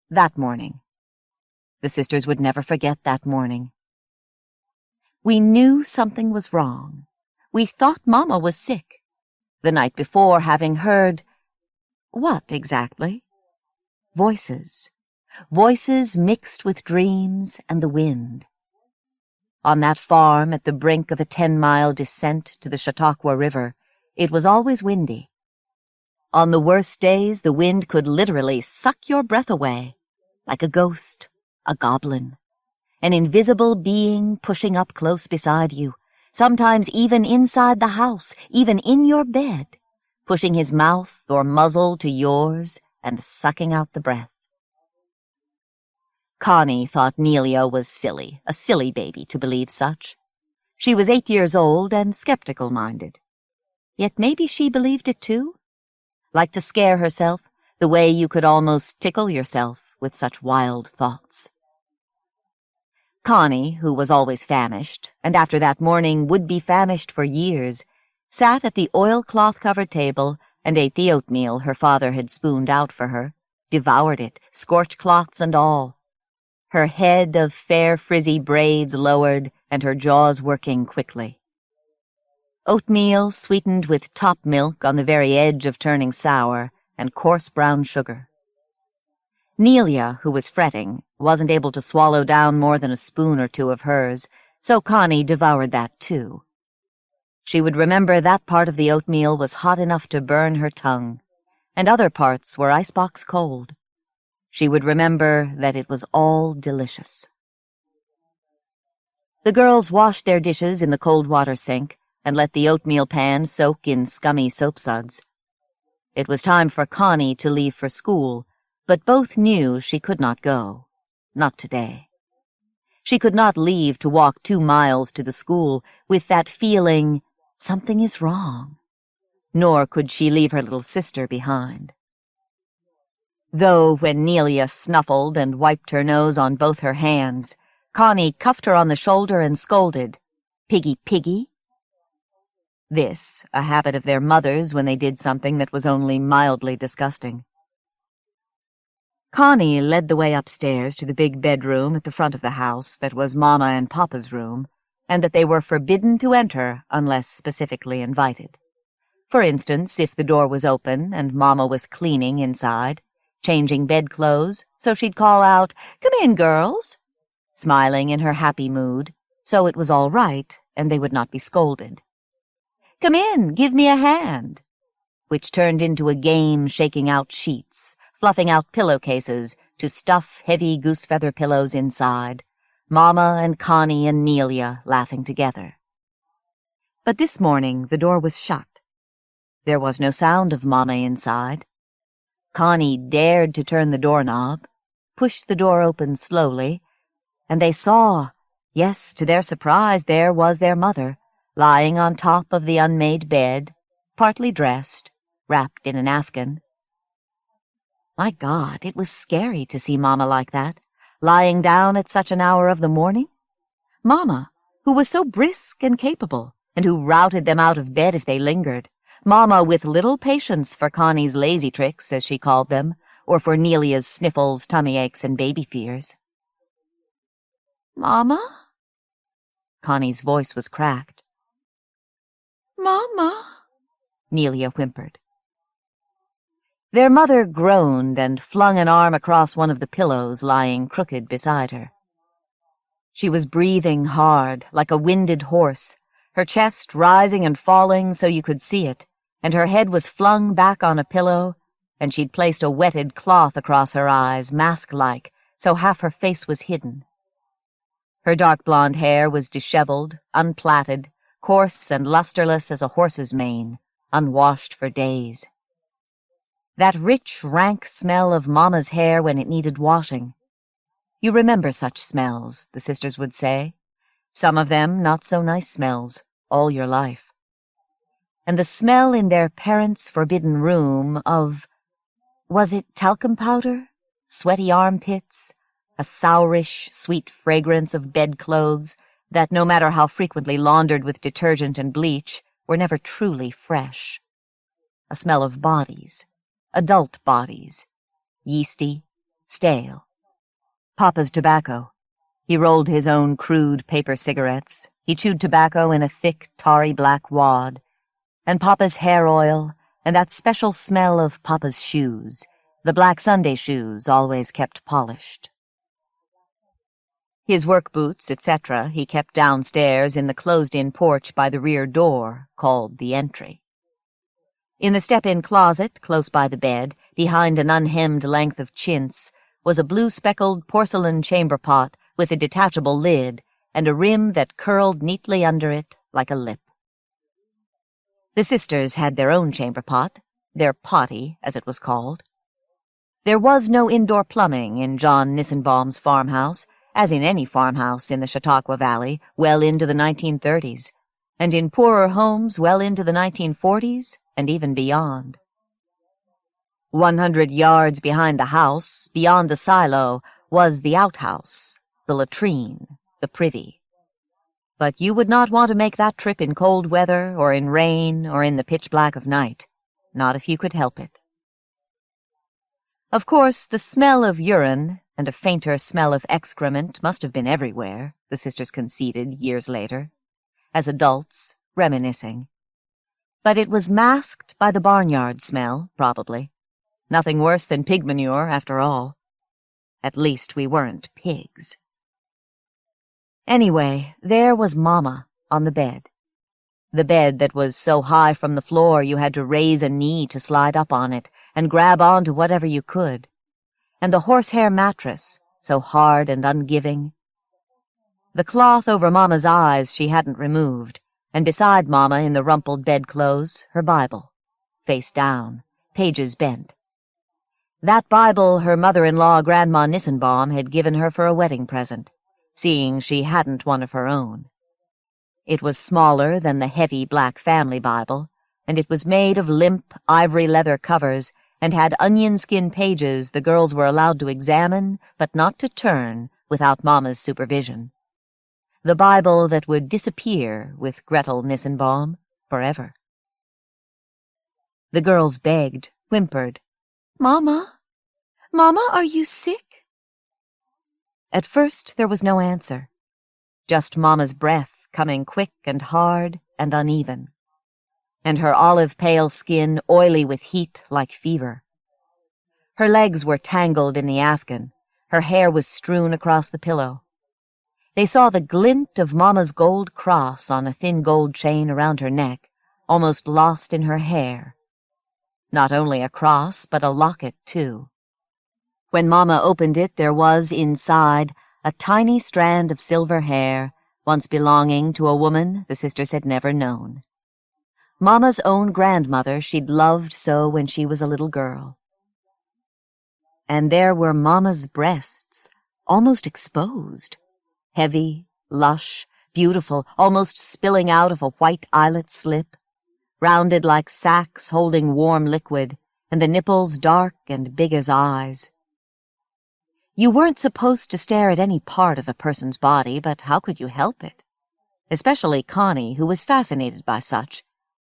That morning. The sisters would never forget that morning. We knew something was wrong. We thought Mama was sick. The night before, having heard— what exactly? Voices. Voices mixed with dreams and the wind. On that farm at the brink of a 10-mile descent to the Chautauqua River, it was always windy. On the worst days, the wind could literally suck your breath away, like a ghost, a goblin, an invisible being pushing up close beside you, sometimes even inside the house, even in your bed, pushing his mouth or muzzle to yours and sucking out the breath. Connie thought Nelia was silly, a silly baby to believe such. She was 8 years old and skeptical-minded. Yet maybe she believed it too? Like to scare herself, the way you could almost tickle yourself with such wild thoughts. Connie, who was always famished, and after that morning would be famished for years, sat at the oilcloth-covered table and ate the oatmeal her father had spooned out for her, devoured it, scorch-cloths and all. Her head of fair frizzy braids lowered and her jaws working quickly. Oatmeal sweetened with top milk on the very edge of turning sour and coarse brown sugar. Nelia, who was fretting, wasn't able to swallow down more than a spoon or two of hers, so Connie devoured that too. She would remember that part of the oatmeal was hot enough to burn her tongue, and other parts were icebox cold. She would remember that it was all delicious. The girls washed their dishes in the cold water sink and let the oatmeal pan soak in scummy soapsuds. It was time for Connie to leave for school, but both knew she could not go. Not today. She could not leave to walk 2 miles to the school with that feeling, something is wrong. Nor could she leave her little sister behind. Though when Nelia snuffled and wiped her nose on both her hands, Connie cuffed her on the shoulder and scolded, "Piggy, piggy." This, a habit of their mothers when they did something that was only mildly disgusting. Connie led the way upstairs to the big bedroom at the front of the house that was Mama and Papa's room, and that they were forbidden to enter unless specifically invited. For instance, if the door was open and Mama was cleaning inside, changing bedclothes, so she'd call out, "Come in, girls," smiling in her happy mood, so it was all right and they would not be scolded. "Come in, give me a hand," which turned into a game shaking out sheets, fluffing out pillowcases to stuff heavy goose-feather pillows inside, Mama and Connie and Nelia laughing together. But this morning the door was shut. There was no sound of Mama inside. Connie dared to turn the doorknob, pushed the door open slowly, and they saw, yes, to their surprise, there was their mother, lying on top of the unmade bed, partly dressed, wrapped in an afghan. My God, it was scary to see Mama like that, lying down at such an hour of the morning. Mama, who was so brisk and capable, and who routed them out of bed if they lingered. Mama with little patience for Connie's lazy tricks, as she called them, or for Nelia's sniffles, tummy aches, and baby fears. "Mama?" Connie's voice was cracked. "Mama?" Nelia whimpered. Their mother groaned and flung an arm across one of the pillows lying crooked beside her. She was breathing hard, like a winded horse, her chest rising and falling so you could see it, and her head was flung back on a pillow, and she'd placed a wetted cloth across her eyes, mask-like, so half her face was hidden. Her dark blonde hair was disheveled, unplaited, coarse and lusterless as a horse's mane, unwashed for days. That rich, rank smell of Mama's hair when it needed washing. You remember such smells, the sisters would say. Some of them not so nice smells, all your life. And the smell in their parents' forbidden room of, was it talcum powder, sweaty armpits, a sourish, sweet fragrance of bedclothes that, no matter how frequently laundered with detergent and bleach, were never truly fresh. A smell of bodies, adult bodies, yeasty, stale. Papa's tobacco. He rolled his own crude paper cigarettes. He chewed tobacco in a thick, tarry black wad. And Papa's hair oil, and that special smell of Papa's shoes, the black Sunday shoes always kept polished. His work boots, etc., he kept downstairs in the closed-in porch by the rear door, called the entry. In the step-in closet, close by the bed, behind an unhemmed length of chintz, was a blue-speckled porcelain chamber pot with a detachable lid and a rim that curled neatly under it like a lip. The sisters had their own chamber pot, their potty, as it was called. There was no indoor plumbing in John Nissenbaum's farmhouse, as in any farmhouse in the Chautauqua Valley, well into the 1930s, and in poorer homes well into the 1940s and even beyond. 100 yards behind the house, beyond the silo, was the outhouse, the latrine, the privy. But you would not want to make that trip in cold weather or in rain or in the pitch black of night, not if you could help it. Of course, the smell of urine and a fainter smell of excrement must have been everywhere, the sisters conceded years later, as adults, reminiscing. But it was masked by the barnyard smell, probably. Nothing worse than pig manure, after all. At least we weren't pigs. Anyway, there was Mama on the bed. The bed that was so high from the floor you had to raise a knee to slide up on it and grab on to whatever you could. And the horsehair mattress, so hard and ungiving. The cloth over Mama's eyes she hadn't removed, and beside Mama in the rumpled bedclothes, her Bible, face down, pages bent. That Bible her mother-in-law, Grandma Nissenbaum, had given her for a wedding present, seeing she hadn't one of her own. It was smaller than the heavy black family Bible, and it was made of limp ivory leather covers and had onion-skin pages the girls were allowed to examine but not to turn without Mama's supervision. The Bible that would disappear with Gretel Nissenbaum forever. The girls begged, whimpered, "Mama, Mama, are you sick?" At first there was no answer, just Mama's breath coming quick and hard and uneven, and her olive-pale skin oily with heat like fever. Her legs were tangled in the afghan, her hair was strewn across the pillow. They saw the glint of Mama's gold cross on a thin gold chain around her neck, almost lost in her hair. Not only a cross, but a locket, too. When Mama opened it, there was, inside, a tiny strand of silver hair, once belonging to a woman the sisters had never known. Mama's own grandmother she'd loved so when she was a little girl. And there were Mama's breasts, almost exposed, heavy, lush, beautiful, almost spilling out of a white eyelet slip, rounded like sacks holding warm liquid, and the nipples dark and big as eyes. You weren't supposed to stare at any part of a person's body, but how could you help it? Especially Connie, who was fascinated by such,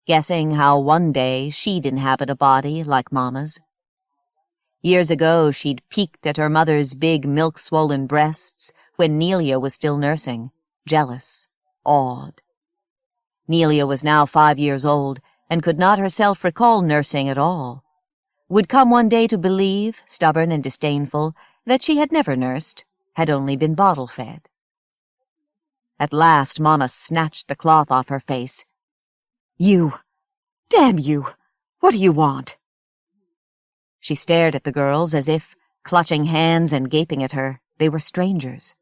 guessing how one day she'd inhabit a body like Mama's. Years ago she'd peeked at her mother's big milk-swollen breasts when Nelia was still nursing, jealous, awed. Nelia was now 5 years old and could not herself recall nursing at all. Would come one day to believe, stubborn and disdainful, that she had never nursed, had only been bottle-fed. At last Mama snatched the cloth off her face. "You! Damn you! What do you want?" She stared at the girls as if, clutching hands and gaping at her, they were strangers.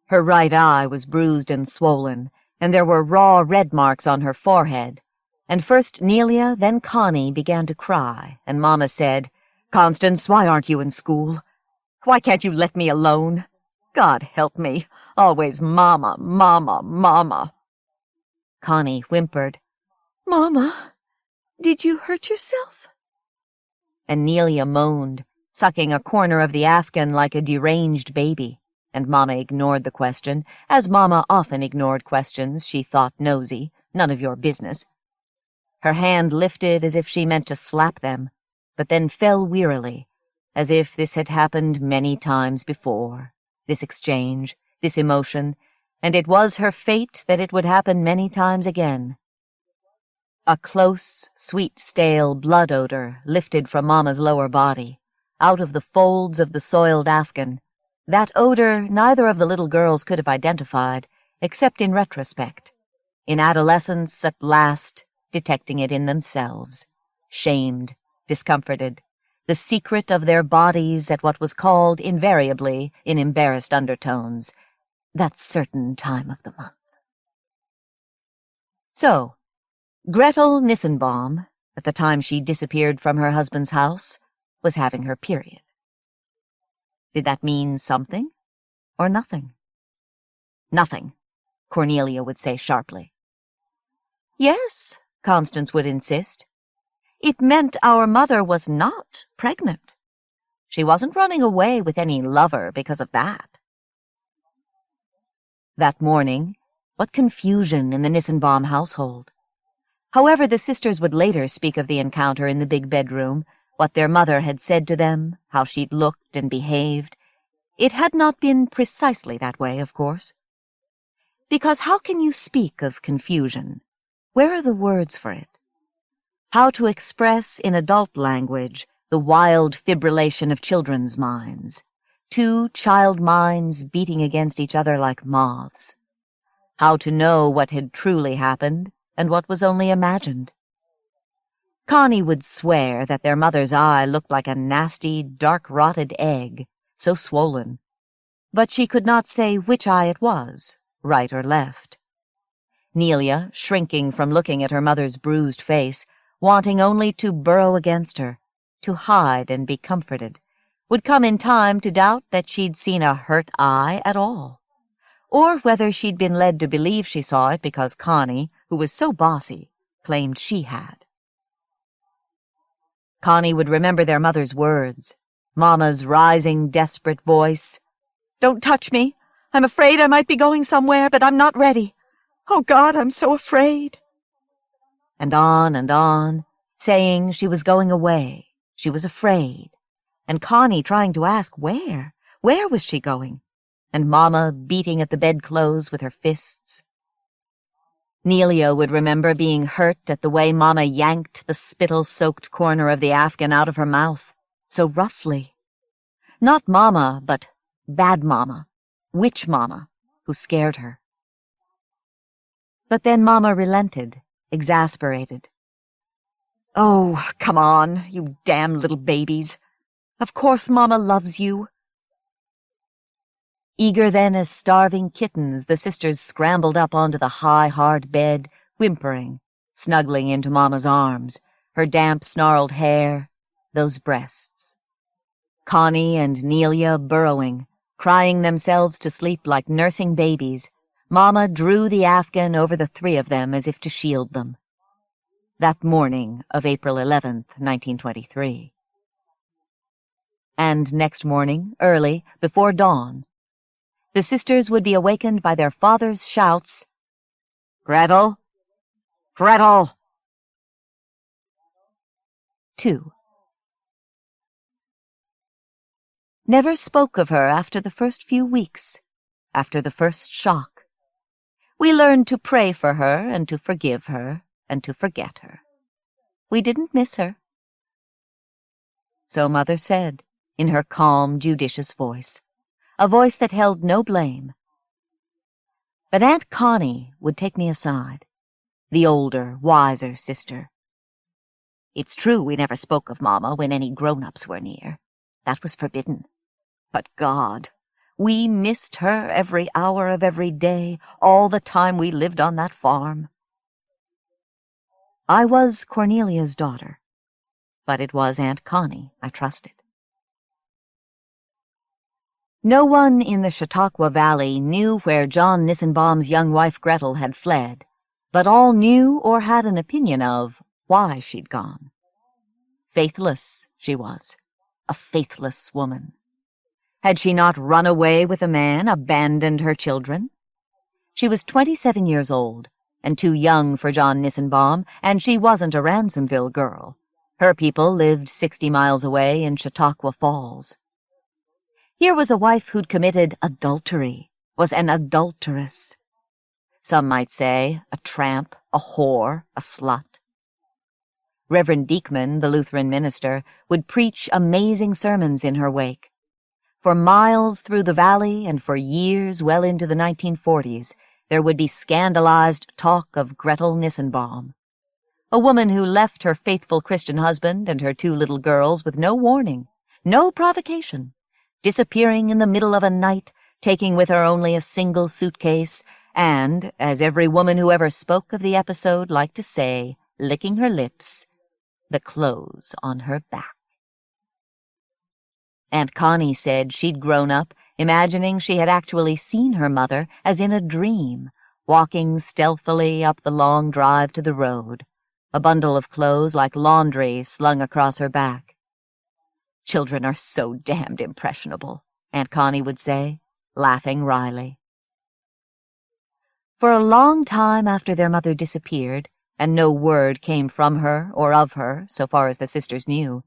Her right eye was bruised and swollen, and there were raw red marks on her forehead, And first Nelia, then Connie began to cry, and Mama said, "Constance, why aren't you in school? Why can't you let me alone? God help me, always Mama, Mama, Mama." Connie whimpered, "Mama, did you hurt yourself?" And Nelia moaned, sucking a corner of the afghan like a deranged baby, and Mama ignored the question, as Mama often ignored questions she thought nosy, none of your business. Her hand lifted as if she meant to slap them, but then fell wearily, as if this had happened many times before, this exchange, this emotion, and it was her fate that it would happen many times again. A close, sweet, stale blood odor lifted from Mama's lower body, out of the folds of the soiled afghan. That odor neither of the little girls could have identified, except in retrospect. In adolescence, at last, detecting it in themselves, shamed, discomforted, the secret of their bodies at what was called invariably, in embarrassed undertones, that certain time of the month. So, Gretel Nissenbaum, at the time she disappeared from her husband's house, was having her period. Did that mean something or nothing? Nothing, Cornelia would say sharply. Yes, Constance would insist. It meant our mother was not pregnant. She wasn't running away with any lover because of that. That morning, what confusion in the Nissenbaum household. However the sisters would later speak of the encounter in the big bedroom, what their mother had said to them, how she'd looked and behaved, it had not been precisely that way, of course. Because how can you speak of confusion? Where are the words for it? How to express in adult language the wild fibrillation of children's minds, two child minds beating against each other like moths. How to know what had truly happened and what was only imagined. Connie would swear that their mother's eye looked like a nasty, dark-rotted egg, so swollen, but she could not say which eye it was, right or left. Nelia, shrinking from looking at her mother's bruised face, wanting only to burrow against her, to hide and be comforted, would come in time to doubt that she'd seen a hurt eye at all, or whether she'd been led to believe she saw it because Connie, who was so bossy, claimed she had. Connie would remember their mother's words, Mama's rising, desperate voice. "Don't touch me. I'm afraid I might be going somewhere, but I'm not ready. Oh, God, I'm so afraid." And on, saying she was going away, she was afraid, and Connie trying to ask where was she going, and Mama beating at the bedclothes with her fists. Nelia would remember being hurt at the way Mama yanked the spittle-soaked corner of the afghan out of her mouth, so roughly. Not Mama, but bad Mama, witch Mama, who scared her. But then Mama relented, exasperated. "Oh, come on, you damn little babies. Of course Mama loves you." Eager then as starving kittens, the sisters scrambled up onto the high, hard bed, whimpering, snuggling into Mama's arms, her damp, snarled hair, those breasts. Connie and Nelia burrowing, crying themselves to sleep like nursing babies, Mama drew the afghan over the three of them as if to shield them. That morning of April 11th, 1923. And next morning, early, before dawn, the sisters would be awakened by their father's shouts, "Gretel! Gretel!" 2. Never spoke of her after the first few weeks, after the first shock. We learned to pray for her and to forgive her and to forget her. We didn't miss her. So Mother said, in her calm, judicious voice, a voice that held no blame. But Aunt Connie would take me aside, the older, wiser sister. "It's true we never spoke of Mama when any grown-ups were near. That was forbidden. But God, we missed her every hour of every day, all the time we lived on that farm." I was Cornelia's daughter, but it was Aunt Connie I trusted. No one in the Chautauqua Valley knew where John Nissenbaum's young wife Gretel had fled, but all knew or had an opinion of why she'd gone. Faithless, she was, a faithless woman. Had she not run away with a man, abandoned her children? She was 27 years old, and too young for John Nissenbaum, and she wasn't a Ransomville girl. Her people lived 60 miles away in Chautauqua Falls. Here was a wife who'd committed adultery, was an adulteress. Some might say a tramp, a whore, a slut. Reverend Diekman, the Lutheran minister, would preach amazing sermons in her wake. For miles through the valley and for years well into the 1940s, there would be scandalized talk of Gretel Nissenbaum, a woman who left her faithful Christian husband and her 2 little girls with no warning, no provocation, disappearing in the middle of a night, taking with her only a single suitcase, and, as every woman who ever spoke of the episode liked to say, licking her lips, the clothes on her back. Aunt Connie said she'd grown up imagining she had actually seen her mother as in a dream, walking stealthily up the long drive to the road, a bundle of clothes like laundry slung across her back. "Children are so damned impressionable," Aunt Connie would say, laughing wryly. For a long time after their mother disappeared, and no word came from her or of her, so far as the sisters knew,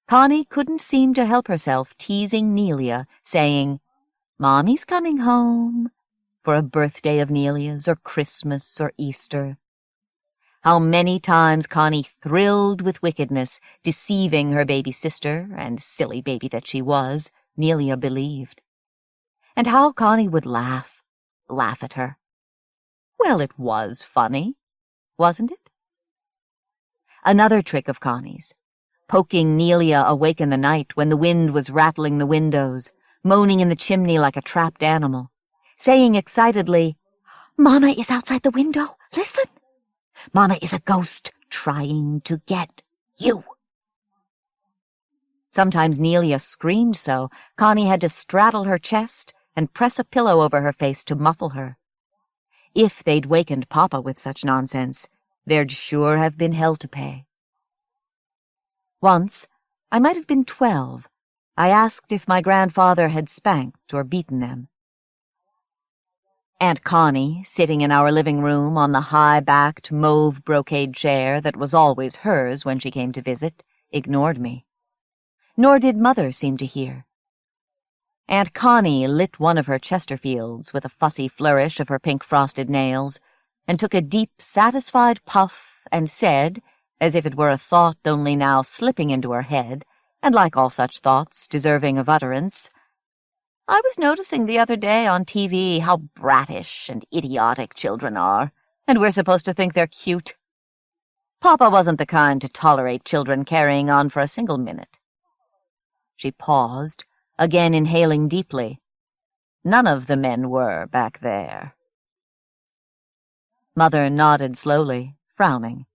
Connie couldn't seem to help herself teasing Nelia, saying, "Mommy's coming home," for a birthday of Nelia's, or Christmas, or Easter. How many times Connie thrilled with wickedness, deceiving her baby sister, and silly baby that she was, Nelia believed. And how Connie would laugh at her. Well, it was funny, wasn't it? Another trick of Connie's, poking Nelia awake in the night when the wind was rattling the windows, moaning in the chimney like a trapped animal, saying excitedly, "Mama is outside the window, listen! Mama is a ghost trying to get you." Sometimes Nelia screamed so Connie had to straddle her chest and press a pillow over her face to muffle her. If they'd wakened Papa with such nonsense, there'd sure have been hell to pay. Once, I might have been 12, I asked if my grandfather had spanked or beaten them. Aunt Connie, sitting in our living room on the high-backed mauve brocade chair that was always hers when she came to visit, ignored me. Nor did Mother seem to hear. Aunt Connie lit one of her Chesterfields with a fussy flourish of her pink frosted nails, and took a deep, satisfied puff and said, as if it were a thought only now slipping into her head, and like all such thoughts deserving of utterance, "I was noticing the other day on TV how brattish and idiotic children are, and we're supposed to think they're cute. Papa wasn't the kind to tolerate children carrying on for a single minute." She paused, again inhaling deeply. None of the men were back there. Mother nodded slowly, frowning.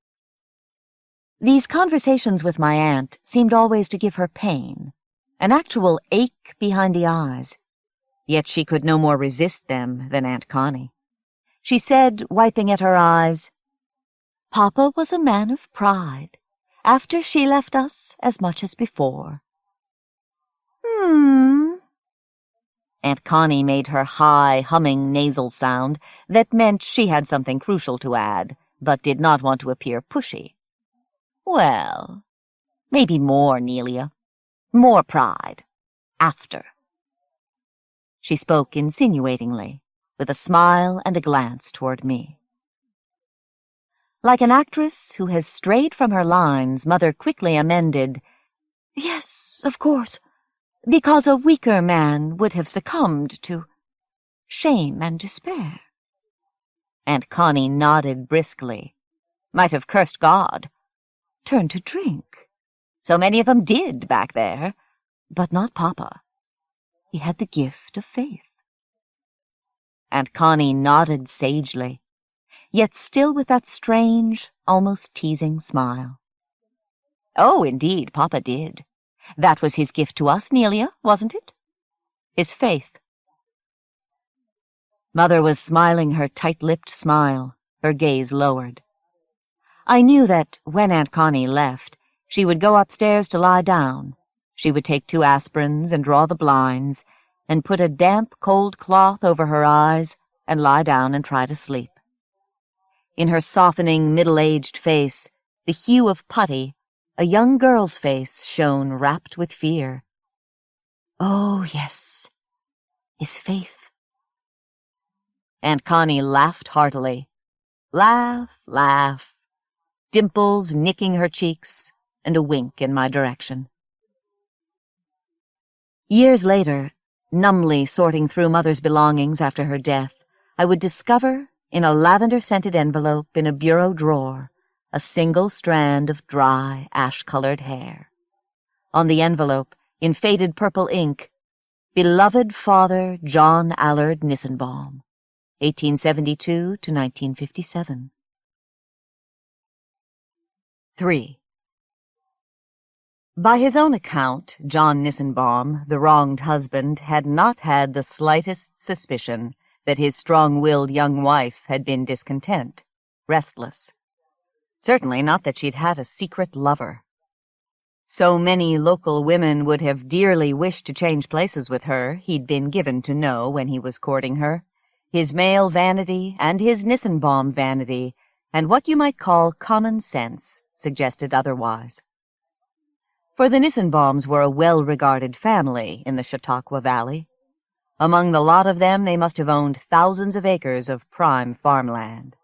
These conversations with my aunt seemed always to give her pain, an actual ache behind the eyes. Yet she could no more resist them than Aunt Connie. She said, wiping at her eyes, "Papa was a man of pride, after she left us as much as before." Aunt Connie made her high, humming nasal sound that meant she had something crucial to add, but did not want to appear pushy. "Well, maybe more, Nelia. More pride. After." She spoke insinuatingly, with a smile and a glance toward me. Like an actress who has strayed from her lines, Mother quickly amended, "Yes, of course, because a weaker man would have succumbed to shame and despair." Aunt Connie nodded briskly. "Might have cursed God. Turned to drink. So many of 'em did back there, but not Papa. He had the gift of faith." Aunt Connie nodded sagely. yet still with that strange, almost teasing smile. "Oh, indeed, Papa did. That was his gift to us, Nelia, wasn't it? His faith." Mother was smiling her tight-lipped smile, her gaze lowered. I knew that when Aunt Connie left, she would go upstairs to lie down. She would take 2 aspirins and draw the blinds, and put a damp, cold cloth over her eyes and lie down and try to sleep. In her softening, middle-aged face, the hue of putty, a young girl's face shone rapt with fear. Oh, yes, his faith. Aunt Connie laughed heartily. Laugh, laugh. Dimples nicking her cheeks, and a wink in my direction. Years later, numbly sorting through Mother's belongings after her death, I would discover, in a lavender-scented envelope in a bureau drawer, a single strand of dry, ash-colored hair. On the envelope, in faded purple ink, "Beloved Father John Allard Nissenbaum, 1872 to 1957. 3. By his own account, John Nissenbaum, the wronged husband, had not had the slightest suspicion that his strong-willed young wife had been discontent, restless. Certainly not that she'd had a secret lover. So many local women would have dearly wished to change places with her, he'd been given to know when he was courting her. His male vanity and his Nissenbaum vanity, and what you might call common sense, suggested otherwise. For the Nissenbaums were a well-regarded family in the Chautauqua Valley. Among the lot of them, they must have owned thousands of acres of prime farmland.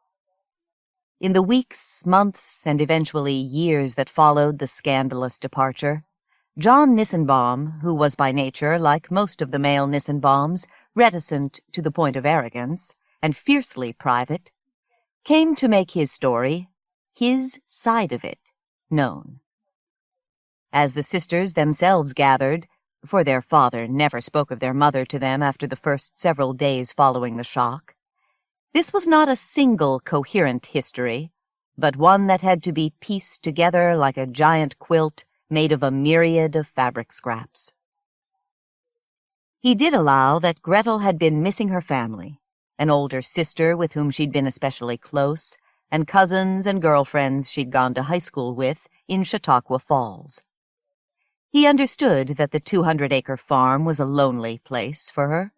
In the weeks, months, and eventually years that followed the scandalous departure, John Nissenbaum, who was by nature, like most of the male Nissenbaums, reticent to the point of arrogance, and fiercely private, came to make his story, his side of it, known. As the sisters themselves gathered, for their father never spoke of their mother to them after the first several days following the shock, this was not a single coherent history, but one that had to be pieced together like a giant quilt made of a myriad of fabric scraps. He did allow that Gretel had been missing her family, an older sister with whom she'd been especially close, and cousins and girlfriends she'd gone to high school with in Chautauqua Falls. He understood that the 200-acre farm was a lonely place for her,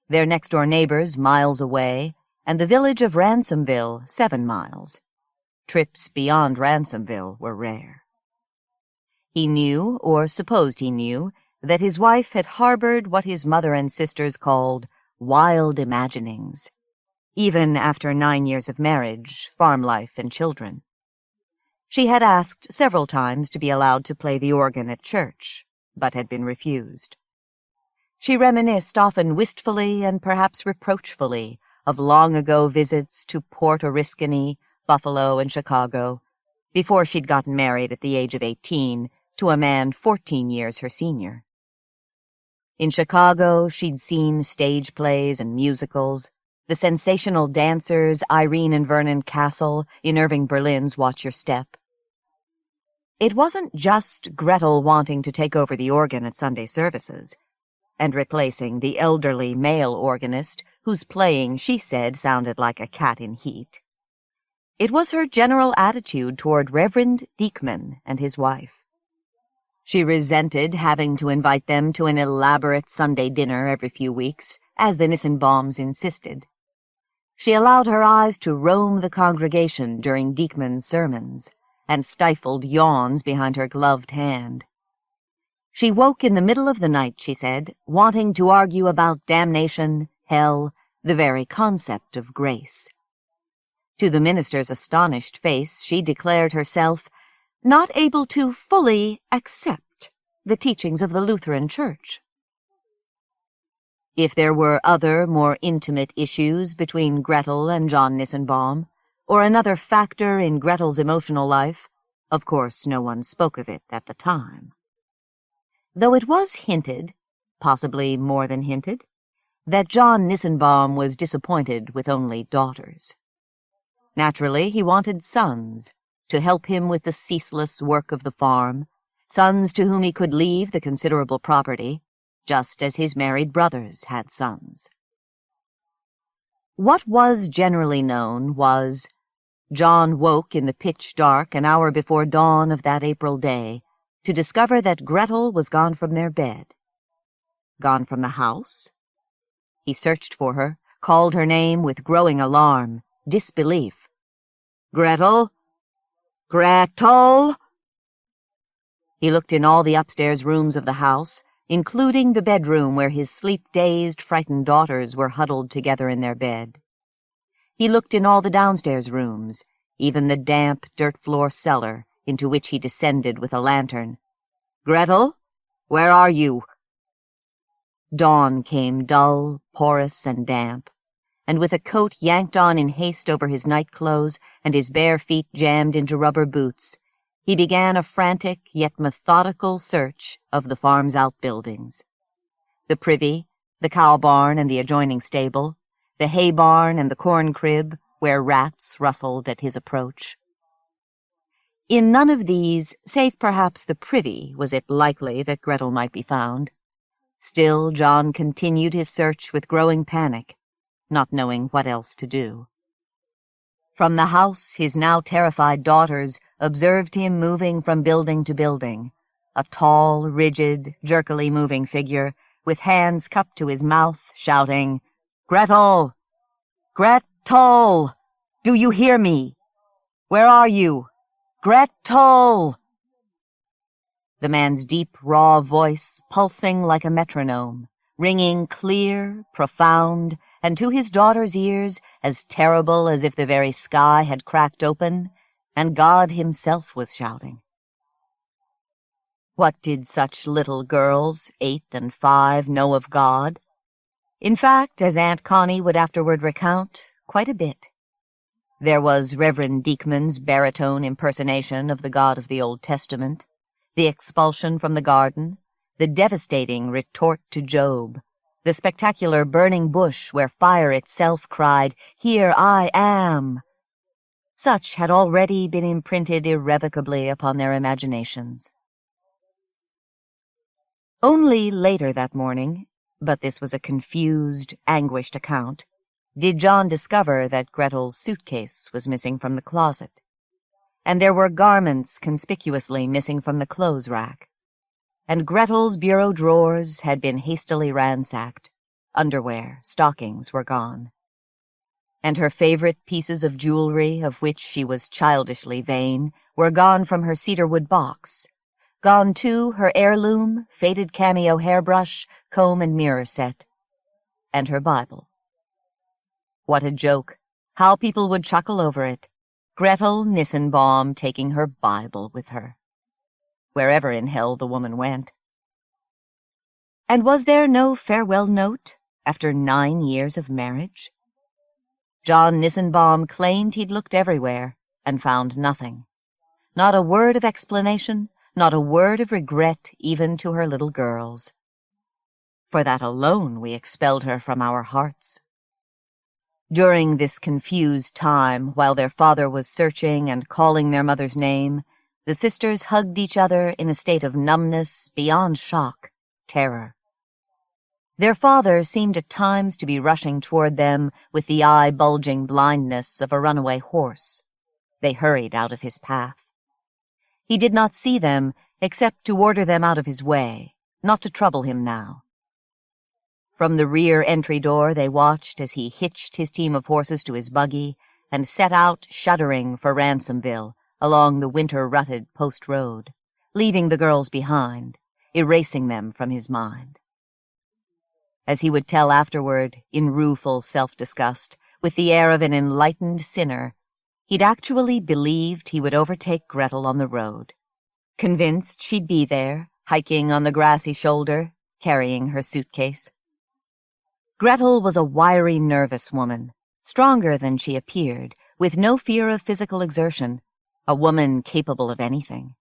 their next-door neighbors miles away, and the village of Ransomville 7 miles. Trips beyond Ransomville were rare. He knew, or supposed he knew, that his wife had harbored what his mother and sisters called wild imaginings, even after 9 years of marriage, farm life, and children. She had asked several times to be allowed to play the organ at church, but had been refused. She reminisced often wistfully and perhaps reproachfully of long-ago visits to Port Oriskany, Buffalo, and Chicago, before she'd gotten married at the age of 18 to a man 14 years her senior. In Chicago, she'd seen stage plays and musicals, the sensational dancers Irene and Vernon Castle in Irving Berlin's Watch Your Step. It wasn't just Gretel wanting to take over the organ at Sunday services, and replacing the elderly male organist whose playing, she said, sounded like a cat in heat. It was her general attitude toward Reverend Diekman and his wife. She resented having to invite them to an elaborate Sunday dinner every few weeks, as the Nissenbaums insisted. She allowed her eyes to roam the congregation during Diekman's sermons, and stifled yawns behind her gloved hand. She woke in the middle of the night, she said, wanting to argue about damnation, hell, the very concept of grace. To the minister's astonished face, she declared herself not able to fully accept the teachings of the Lutheran Church. If there were other, more intimate issues between Gretel and John Nissenbaum, or another factor in Gretel's emotional life, of course no one spoke of it at the time. Though it was hinted, possibly more than hinted, that John Nissenbaum was disappointed with only daughters. Naturally, he wanted sons to help him with the ceaseless work of the farm, sons to whom he could leave the considerable property, just as his married brothers had sons. What was generally known was, John woke in the pitch dark an hour before dawn of that April day to discover that Gretel was gone from their bed. Gone from the house? He searched for her, called her name with growing alarm, disbelief. Gretel? Gretel? He looked in all the upstairs rooms of the house, including the bedroom where his sleep-dazed, frightened daughters were huddled together in their bed. He looked in all the downstairs rooms, even the damp, dirt-floor cellar, into which he descended with a lantern. Gretel, where are you? Dawn came dull, porous, and damp, and with a coat yanked on in haste over his night-clothes and his bare feet jammed into rubber boots, he began a frantic yet methodical search of the farm's outbuildings. The privy, the cow-barn and the adjoining stable, the hay-barn and the corn-crib, where rats rustled at his approach. In none of these, save perhaps the privy, was it likely that Gretel might be found. Still, John continued his search with growing panic, not knowing what else to do. From the house, his now terrified daughters observed him moving from building to building, a tall, rigid, jerkily moving figure, with hands cupped to his mouth, shouting, "Gretel! Gretel! Do you hear me? Where are you? Gretel!" The man's deep, raw voice, pulsing like a metronome, ringing clear, profound, and to his daughter's ears as terrible as if the very sky had cracked open, and God himself was shouting. What did such little girls, 8 and 5, know of God? In fact, as Aunt Connie would afterward recount, quite a bit. There was Reverend Deekman's baritone impersonation of the God of the Old Testament, the expulsion from the garden, the devastating retort to Job, the spectacular burning bush where fire itself cried, "Here I am." Such had already been imprinted irrevocably upon their imaginations. Only later that morning, but this was a confused, anguished account, did John discover that Gretel's suitcase was missing from the closet, and there were garments conspicuously missing from the clothes rack, and Gretel's bureau drawers had been hastily ransacked. Underwear, stockings were gone. And her favorite pieces of jewelry, of which she was childishly vain, were gone from her cedarwood box. Gone, too, her heirloom, faded cameo hairbrush, comb and mirror set. And her Bible. What a joke. How people would chuckle over it. Gretel Nissenbaum taking her Bible with her. Wherever in hell the woman went. And was there no farewell note after 9 years of marriage? John Nissenbaum claimed he'd looked everywhere and found nothing. Not a word of explanation, not a word of regret even to her little girls. For that alone we expelled her from our hearts. During this confused time, while their father was searching and calling their mother's name, the sisters hugged each other in a state of numbness beyond shock, terror. Their father seemed at times to be rushing toward them with the eye-bulging blindness of a runaway horse. They hurried out of his path. He did not see them except to order them out of his way, not to trouble him now. From the rear entry door they watched as he hitched his team of horses to his buggy and set out shuddering for Ransomville along the winter-rutted post road, leaving the girls behind, erasing them from his mind. As he would tell afterward, in rueful self-disgust, with the air of an enlightened sinner, he'd actually believed he would overtake Gretel on the road, convinced she'd be there, hiking on the grassy shoulder, carrying her suitcase. Gretel was a wiry, nervous woman, stronger than she appeared, with no fear of physical exertion, a woman capable of anything.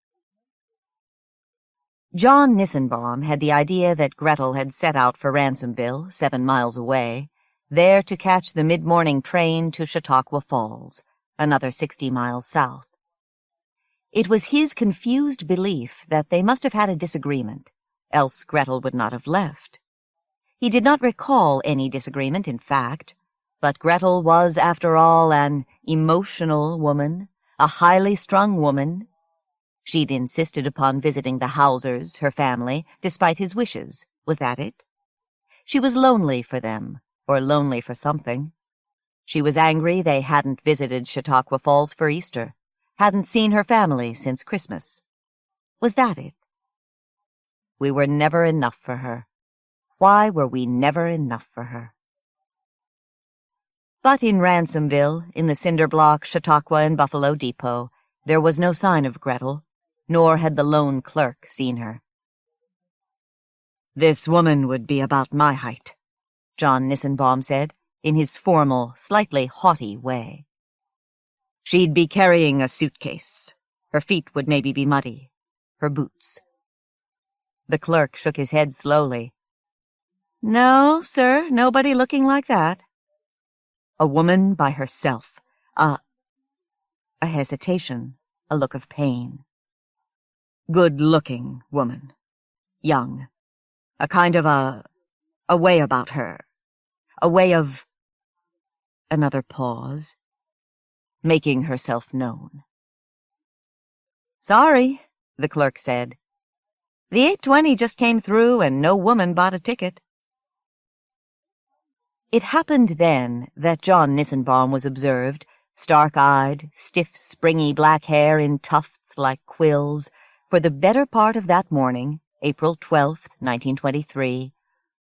John Nissenbaum had the idea that Gretel had set out for Ransomville, 7 miles away, there to catch the mid-morning train to Chautauqua Falls, another 60 miles south. It was his confused belief that they must have had a disagreement, else Gretel would not have left. He did not recall any disagreement, in fact, but Gretel was, after all, an emotional woman, a highly strung woman. She'd insisted upon visiting the Hausers, her family, despite his wishes. Was that it? She was lonely for them, or lonely for something. She was angry they hadn't visited Chautauqua Falls for Easter, hadn't seen her family since Christmas. Was that it? We were never enough for her. Why were we never enough for her? But in Ransomville, in the cinder block Chautauqua and Buffalo Depot, there was no sign of Gretel, nor had the lone clerk seen her. "This woman would be about my height," John Nissenbaum said, in his formal, slightly haughty way. "She'd be carrying a suitcase. Her feet would maybe be muddy. Her boots." The clerk shook his head slowly. "No, sir, nobody looking like that." "A woman by herself. A hesitation, a look of pain. Good-looking woman. Young. A kind of a way about her. A way of—" Another pause. "Making herself known." "Sorry," the clerk said. "The 8:20 just came through and no woman bought a ticket." It happened then that John Nissenbaum was observed, stark-eyed, stiff, springy black hair in tufts like quills, for the better part of that morning, April 12th, 1923,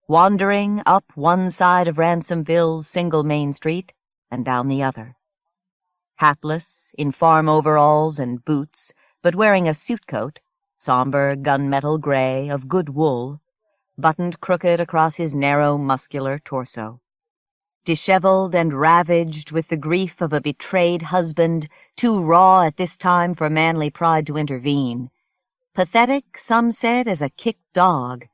wandering up one side of Ransomville's single main street and down the other. Hatless, in farm overalls and boots, but wearing a suit coat, somber gunmetal gray of good wool, buttoned crooked across his narrow, muscular torso. Disheveled and ravaged with the grief of a betrayed husband, too raw at this time for manly pride to intervene. Pathetic, some said, as a kicked dog,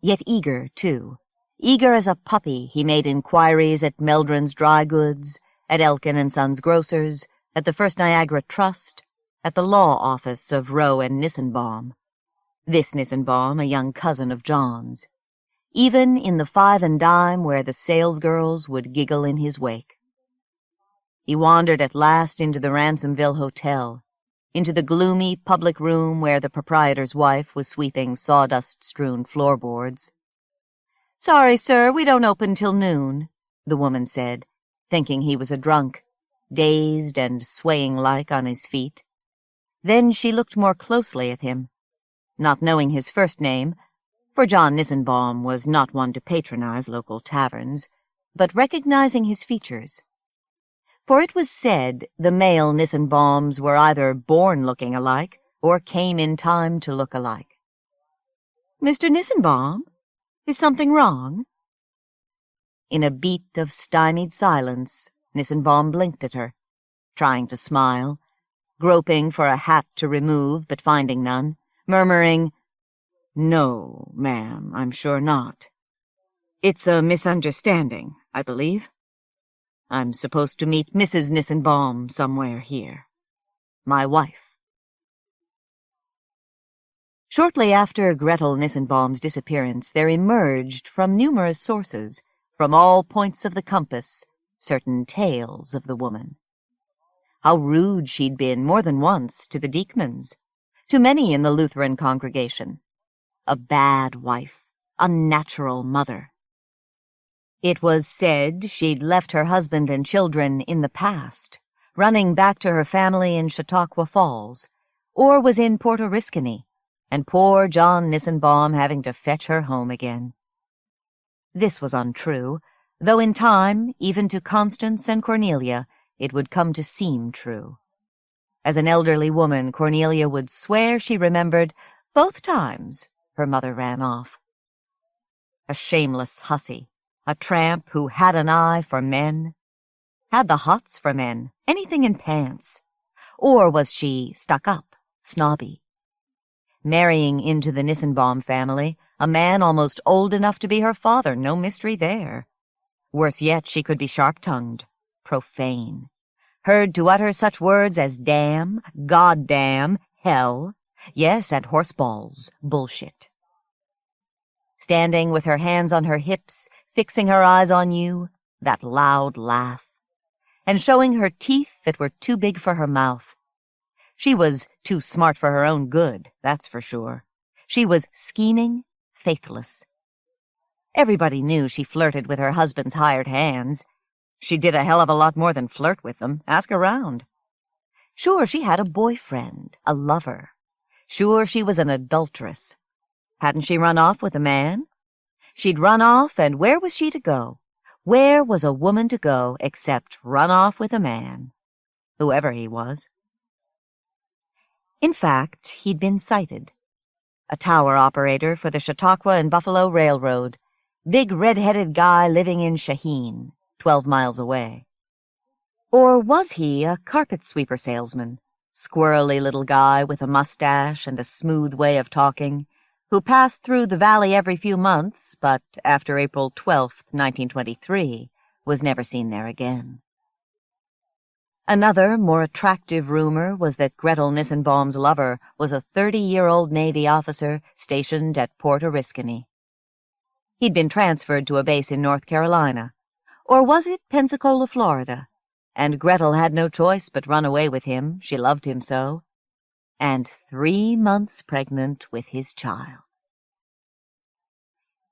yet eager, too. Eager as a puppy, he made inquiries at Meldrun's Dry Goods, at Elkin and Sons Grocers, at the First Niagara Trust, at the law office of Rowe and Nissenbaum. This Nissenbaum, a young cousin of John's. Even in the Five and Dime where the salesgirls would giggle in his wake. He wandered at last into the Ransomville Hotel, into the gloomy public room where the proprietor's wife was sweeping sawdust-strewn floorboards. "Sorry, sir, we don't open till noon," the woman said, thinking he was a drunk, dazed and swaying-like on his feet. Then she looked more closely at him, not knowing his first name, for John Nissenbaum was not one to patronize local taverns, but recognizing his features. For it was said the male Nissenbaums were either born looking alike or came in time to look alike. "Mr. Nissenbaum? Is something wrong?" In a beat of stymied silence, Nissenbaum blinked at her, trying to smile, groping for a hat to remove but finding none, murmuring, "No, ma'am, I'm sure not. It's a misunderstanding, I believe. I'm supposed to meet Mrs. Nissenbaum somewhere here. My wife." Shortly after Gretel Nissenbaum's disappearance, there emerged from numerous sources, from all points of the compass, certain tales of the woman. How rude she'd been more than once to the Deekmans, to many in the Lutheran congregation. A bad wife, unnatural mother. It was said she'd left her husband and children in the past, running back to her family in Chautauqua Falls, or was in Puerto Riscony, and poor John Nissenbaum having to fetch her home again. This was untrue, though in time, even to Constance and Cornelia, it would come to seem true. As an elderly woman, Cornelia would swear she remembered both times her mother ran off. A shameless hussy, a tramp who had an eye for men, had the hots for men, anything in pants. Or was she stuck up, snobby? Marrying into the Nissenbaum family, a man almost old enough to be her father, no mystery there. Worse yet, she could be sharp-tongued, profane. heard to utter such words as damn, goddamn, hell, yes, and horseballs, bullshit. Standing with her hands on her hips, fixing her eyes on you, that loud laugh, and showing her teeth that were too big for her mouth. She was too smart for her own good, that's for sure. She was scheming, faithless. Everybody knew she flirted with her husband's hired hands. She did a hell of a lot more than flirt with them. Ask around. Sure, she had a boyfriend, a lover. Sure, she was an adulteress. Hadn't she run off with a man? She'd run off, and where was she to go? Where was a woman to go except run off with a man, whoever he was? In fact, he'd been sighted. A tower operator for the Chautauqua and Buffalo Railroad, big red-headed guy living in Shaheen, 12 miles away. Or was he a carpet sweeper salesman, squirrely little guy with a mustache and a smooth way of talking, who passed through the valley every few months, but after April 12th, 1923, was never seen there again? Another, more attractive rumor was that Gretel Nissenbaum's lover was a 30-year-old Navy officer stationed at Port Oriskany. He'd been transferred to a base in North Carolina. Or was it Pensacola, Florida? And Gretel had no choice but run away with him, she loved him so. And 3 months pregnant with his child.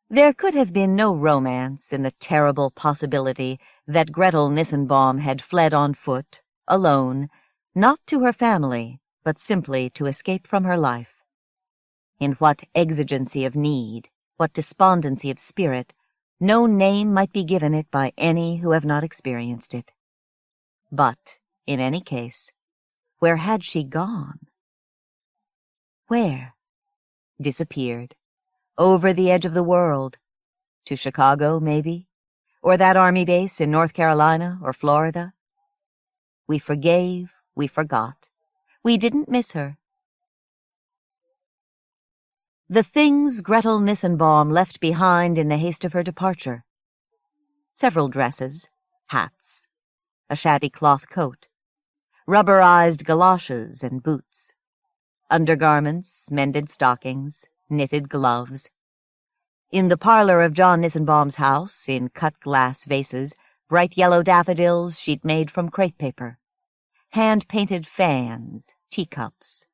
There could have been no romance in the terrible possibility that Gretel Nissenbaum had fled on foot, alone, not to her family, but simply to escape from her life. In what exigency of need, what despondency of spirit, no name might be given it by any who have not experienced it. But, in any case, where had she gone? Where? Disappeared. Over the edge of the world. To Chicago, maybe? Or that army base in North Carolina or Florida? We forgave, we forgot. We didn't miss her. The things Gretel Nissenbaum left behind in the haste of her departure. Several dresses, hats, a shabby cloth coat, rubberized galoshes and boots, undergarments, mended stockings, knitted gloves. In the parlor of John Nissenbaum's house, in cut-glass vases, bright yellow daffodils she'd made from crepe paper, hand-painted fans, teacups,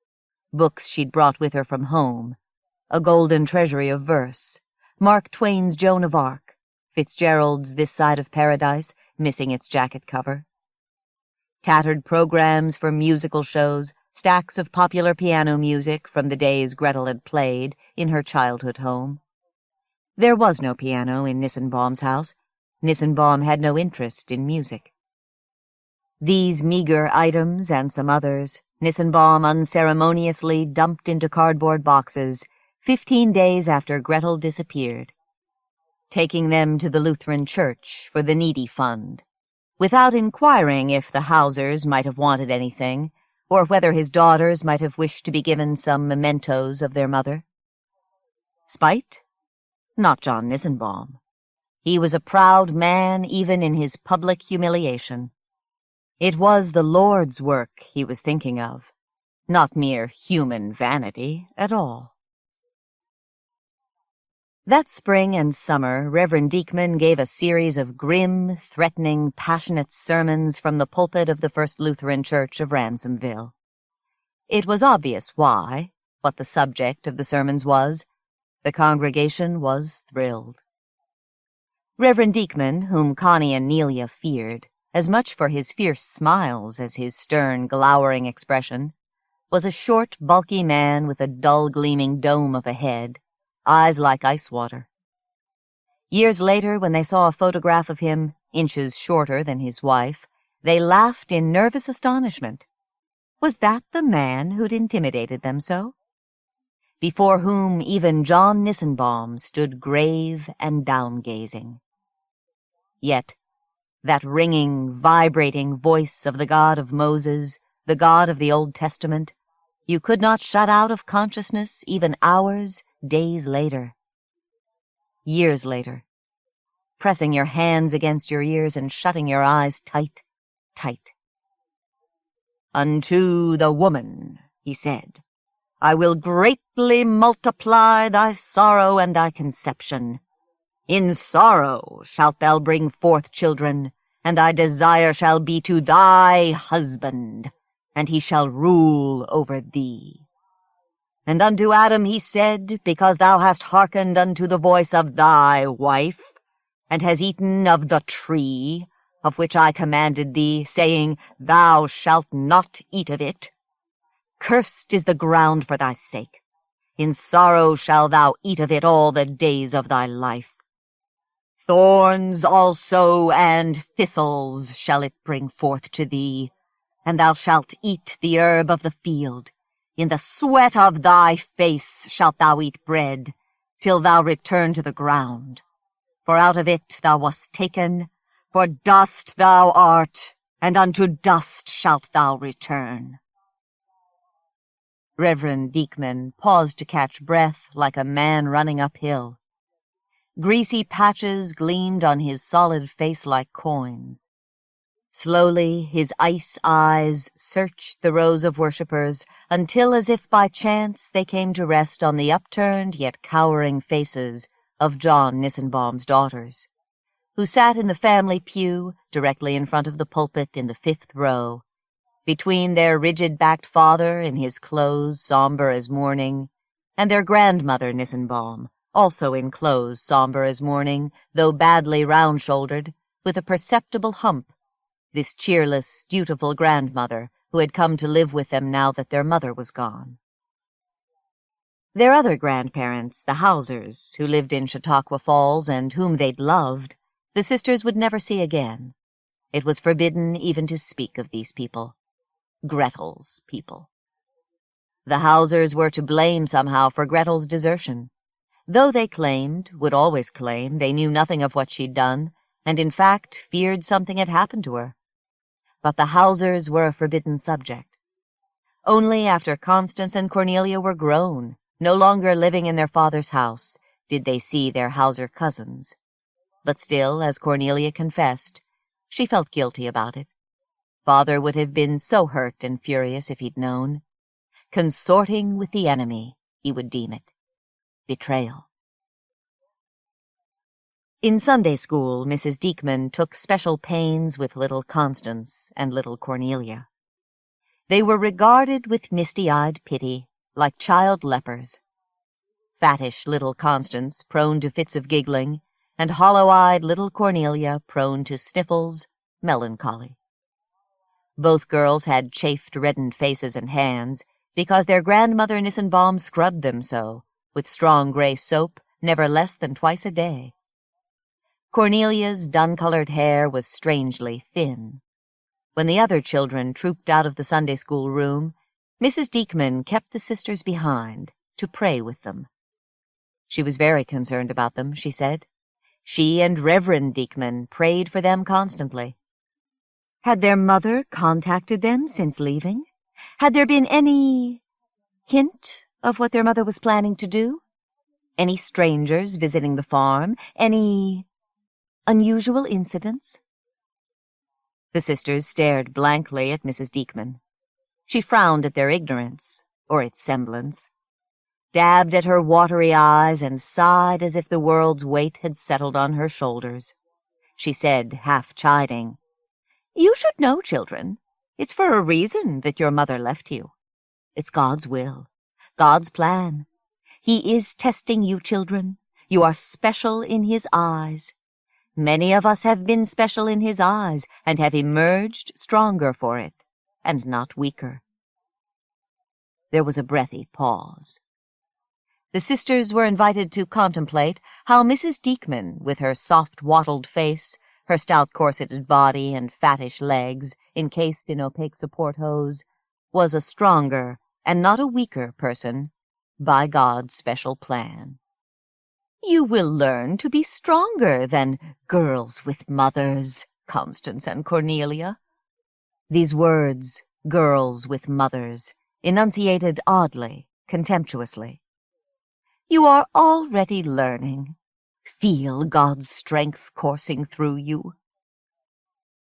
books she'd brought with her from home, a golden treasury of verse, Mark Twain's Joan of Arc, Fitzgerald's This Side of Paradise, missing its jacket cover, tattered programs for musical shows, stacks of popular piano music from the days Gretel had played in her childhood home. There was no piano in Nissenbaum's house. Nissenbaum had no interest in music. These meager items and some others, Nissenbaum unceremoniously dumped into cardboard boxes 15 days after Gretel disappeared, taking them to the Lutheran Church for the Needy Fund, without inquiring if the Hausers might have wanted anything, or whether his daughters might have wished to be given some mementos of their mother. Spite? Not John Nissenbaum. He was a proud man even in his public humiliation. It was the Lord's work he was thinking of, not mere human vanity at all. That spring and summer, Reverend Diekman gave a series of grim, threatening, passionate sermons from the pulpit of the First Lutheran Church of Ransomville. It was obvious why, what the subject of the sermons was. The congregation was thrilled. Reverend Diekman, whom Connie and Nelia feared, as much for his fierce smiles as his stern, glowering expression, was a short, bulky man with a dull, gleaming dome of a head, eyes like ice water. Years later, when they saw a photograph of him, inches shorter than his wife, they laughed in nervous astonishment. Was that the man who'd intimidated them so? Before whom even John Nissenbaum stood grave and down-gazing. Yet, that ringing, vibrating voice of the God of Moses, the God of the Old Testament, you could not shut out of consciousness even hours, days later. Years later, pressing your hands against your ears and shutting your eyes tight, tight. "Unto the woman," he said, "I will greatly multiply thy sorrow and thy conception. In sorrow shalt thou bring forth children, and thy desire shall be to thy husband, and he shall rule over thee. And unto Adam he said, Because thou hast hearkened unto the voice of thy wife, and hast eaten of the tree, of which I commanded thee, saying, Thou shalt not eat of it. Cursed is the ground for thy sake. In sorrow shalt thou eat of it all the days of thy life. Thorns also and thistles shall it bring forth to thee, and thou shalt eat the herb of the field. In the sweat of thy face shalt thou eat bread, till thou return to the ground. For out of it thou wast taken, for dust thou art, and unto dust shalt thou return." Reverend Deacon paused to catch breath like a man running uphill. Greasy patches gleamed on his solid face like coins. Slowly his ice eyes searched the rows of worshippers until, as if by chance, they came to rest on the upturned yet cowering faces of John Nissenbaum's daughters, who sat in the family pew directly in front of the pulpit in the 5th row, between their rigid-backed father in his clothes somber as mourning, and their grandmother Nissenbaum, also in clothes somber as mourning, though badly round-shouldered, with a perceptible hump, this cheerless, dutiful grandmother who had come to live with them now that their mother was gone. Their other grandparents, the Hausers, who lived in Chautauqua Falls and whom they'd loved, the sisters would never see again. It was forbidden even to speak of these people. Gretel's people. The Hausers were to blame somehow for Gretel's desertion, though they would always claim, they knew nothing of what she'd done, and in fact feared something had happened to her. But the Hausers were a forbidden subject. Only after Constance and Cornelia were grown, no longer living in their father's house, did they see their Hauser cousins. But still, as Cornelia confessed, she felt guilty about it. Father would have been so hurt and furious if he'd known. Consorting with the enemy, he would deem it. Betrayal. In Sunday school, Mrs. Deacon took special pains with little Constance and little Cornelia. They were regarded with misty-eyed pity, like child lepers. Fattish little Constance, prone to fits of giggling, and hollow-eyed little Cornelia, prone to sniffles, melancholy. Both girls had chafed, reddened faces and hands, because their grandmother Nissenbaum scrubbed them so, with strong gray soap, never less than twice a day. Cornelia's dun-colored hair was strangely thin. When the other children trooped out of the Sunday school room, Mrs. Deacon kept the sisters behind to pray with them. She was very concerned about them, she said. She and Reverend Deacon prayed for them constantly. Had their mother contacted them since leaving? Had there been any hint of what their mother was planning to do? Any strangers visiting the farm? Any unusual incidents? The sisters stared blankly at Mrs. Deacon. She frowned at their ignorance, or its semblance, dabbed at her watery eyes, and sighed as if the world's weight had settled on her shoulders. She said, half chiding, "You should know, children. It's for a reason that your mother left you. It's God's will, God's plan. He is testing you, children. You are special in His eyes. Many of us have been special in His eyes and have emerged stronger for it, and not weaker." There was a breathy pause. The sisters were invited to contemplate how Mrs. Deacon, with her soft wattled face, her stout corseted body and fattish legs encased in opaque support hose, was a stronger and not a weaker person by God's special plan. "You will learn to be stronger than girls with mothers, Constance and Cornelia." These words, girls with mothers, enunciated oddly, contemptuously. "You are already learning. Feel God's strength coursing through you."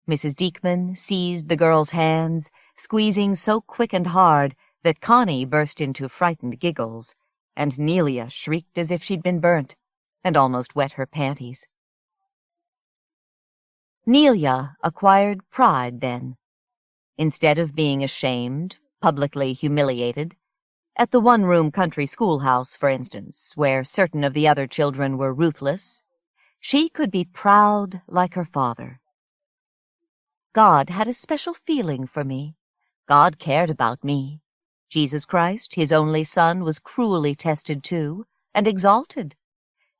Mrs. Diekman seized the girl's hands, squeezing so quick and hard that Connie burst into frightened giggles, and Nelia shrieked as if she'd been burnt, and almost wet her panties. Nelia acquired pride then. Instead of being ashamed, publicly humiliated, at the one-room country schoolhouse, for instance, where certain of the other children were ruthless, she could be proud like her father. God had a special feeling for me. God cared about me. Jesus Christ, his only Son, was cruelly tested too, and exalted.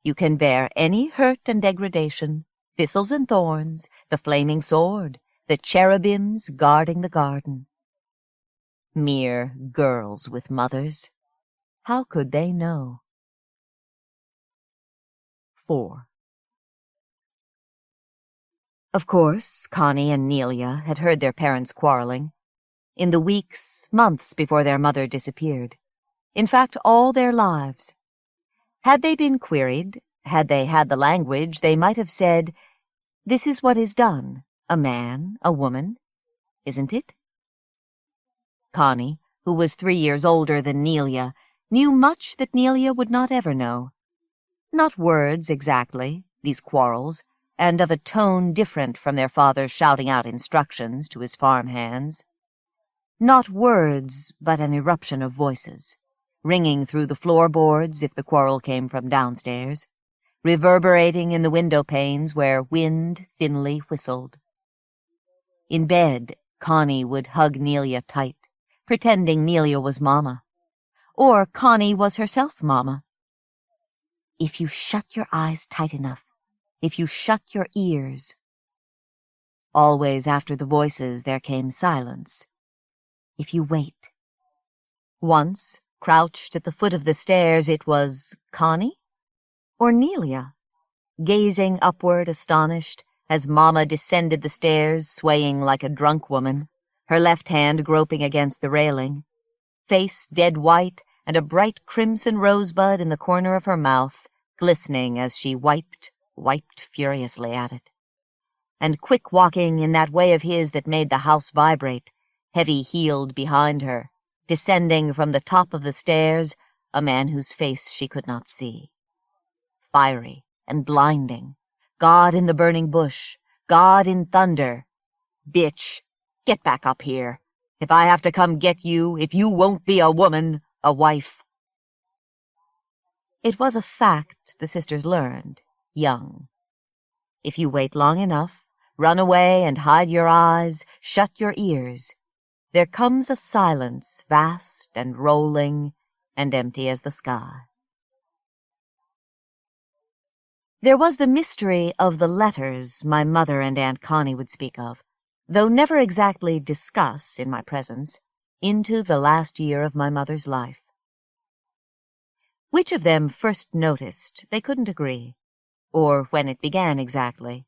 You can bear any hurt and degradation, thistles and thorns, the flaming sword, the cherubims guarding the garden. Mere girls with mothers. How could they know? 4. Of course, Connie and Nelia had heard their parents quarreling. In the weeks, months before their mother disappeared. In fact, all their lives. Had they been queried, had they had the language, they might have said, "This is what is done, a man, a woman, isn't it?" Connie, who was 3 years older than Nelia, knew much that Nelia would not ever know. Not words exactly, these quarrels, and of a tone different from their father's shouting out instructions to his farm hands. Not words, but an eruption of voices, ringing through the floorboards if the quarrel came from downstairs, reverberating in the window panes where wind thinly whistled. In bed, Connie would hug Nelia tight, pretending Nelia was Mama. Or Connie was herself Mama. If you shut your eyes tight enough, if you shut your ears. Always after the voices there came silence. If you wait. Once, crouched at the foot of the stairs, it was Connie or Nelia, gazing upward astonished as Mama descended the stairs, swaying like a drunk woman, her left hand groping against the railing, face dead white and a bright crimson rosebud in the corner of her mouth, glistening as she wiped furiously at it. And quick walking in that way of his that made the house vibrate, heavy-heeled behind her, descending from the top of the stairs, a man whose face she could not see. Fiery and blinding, God in the burning bush, God in thunder. "Bitch, get back up here. If I have to come get you, if you won't be a woman, a wife." It was a fact the sisters learned, young. If you wait long enough, run away and hide your eyes, shut your ears, there comes a silence vast and rolling and empty as the sky. There was the mystery of the letters my mother and Aunt Connie would speak of, though never exactly discuss in my presence, into the last year of my mother's life. Which of them first noticed, they couldn't agree, or when it began exactly,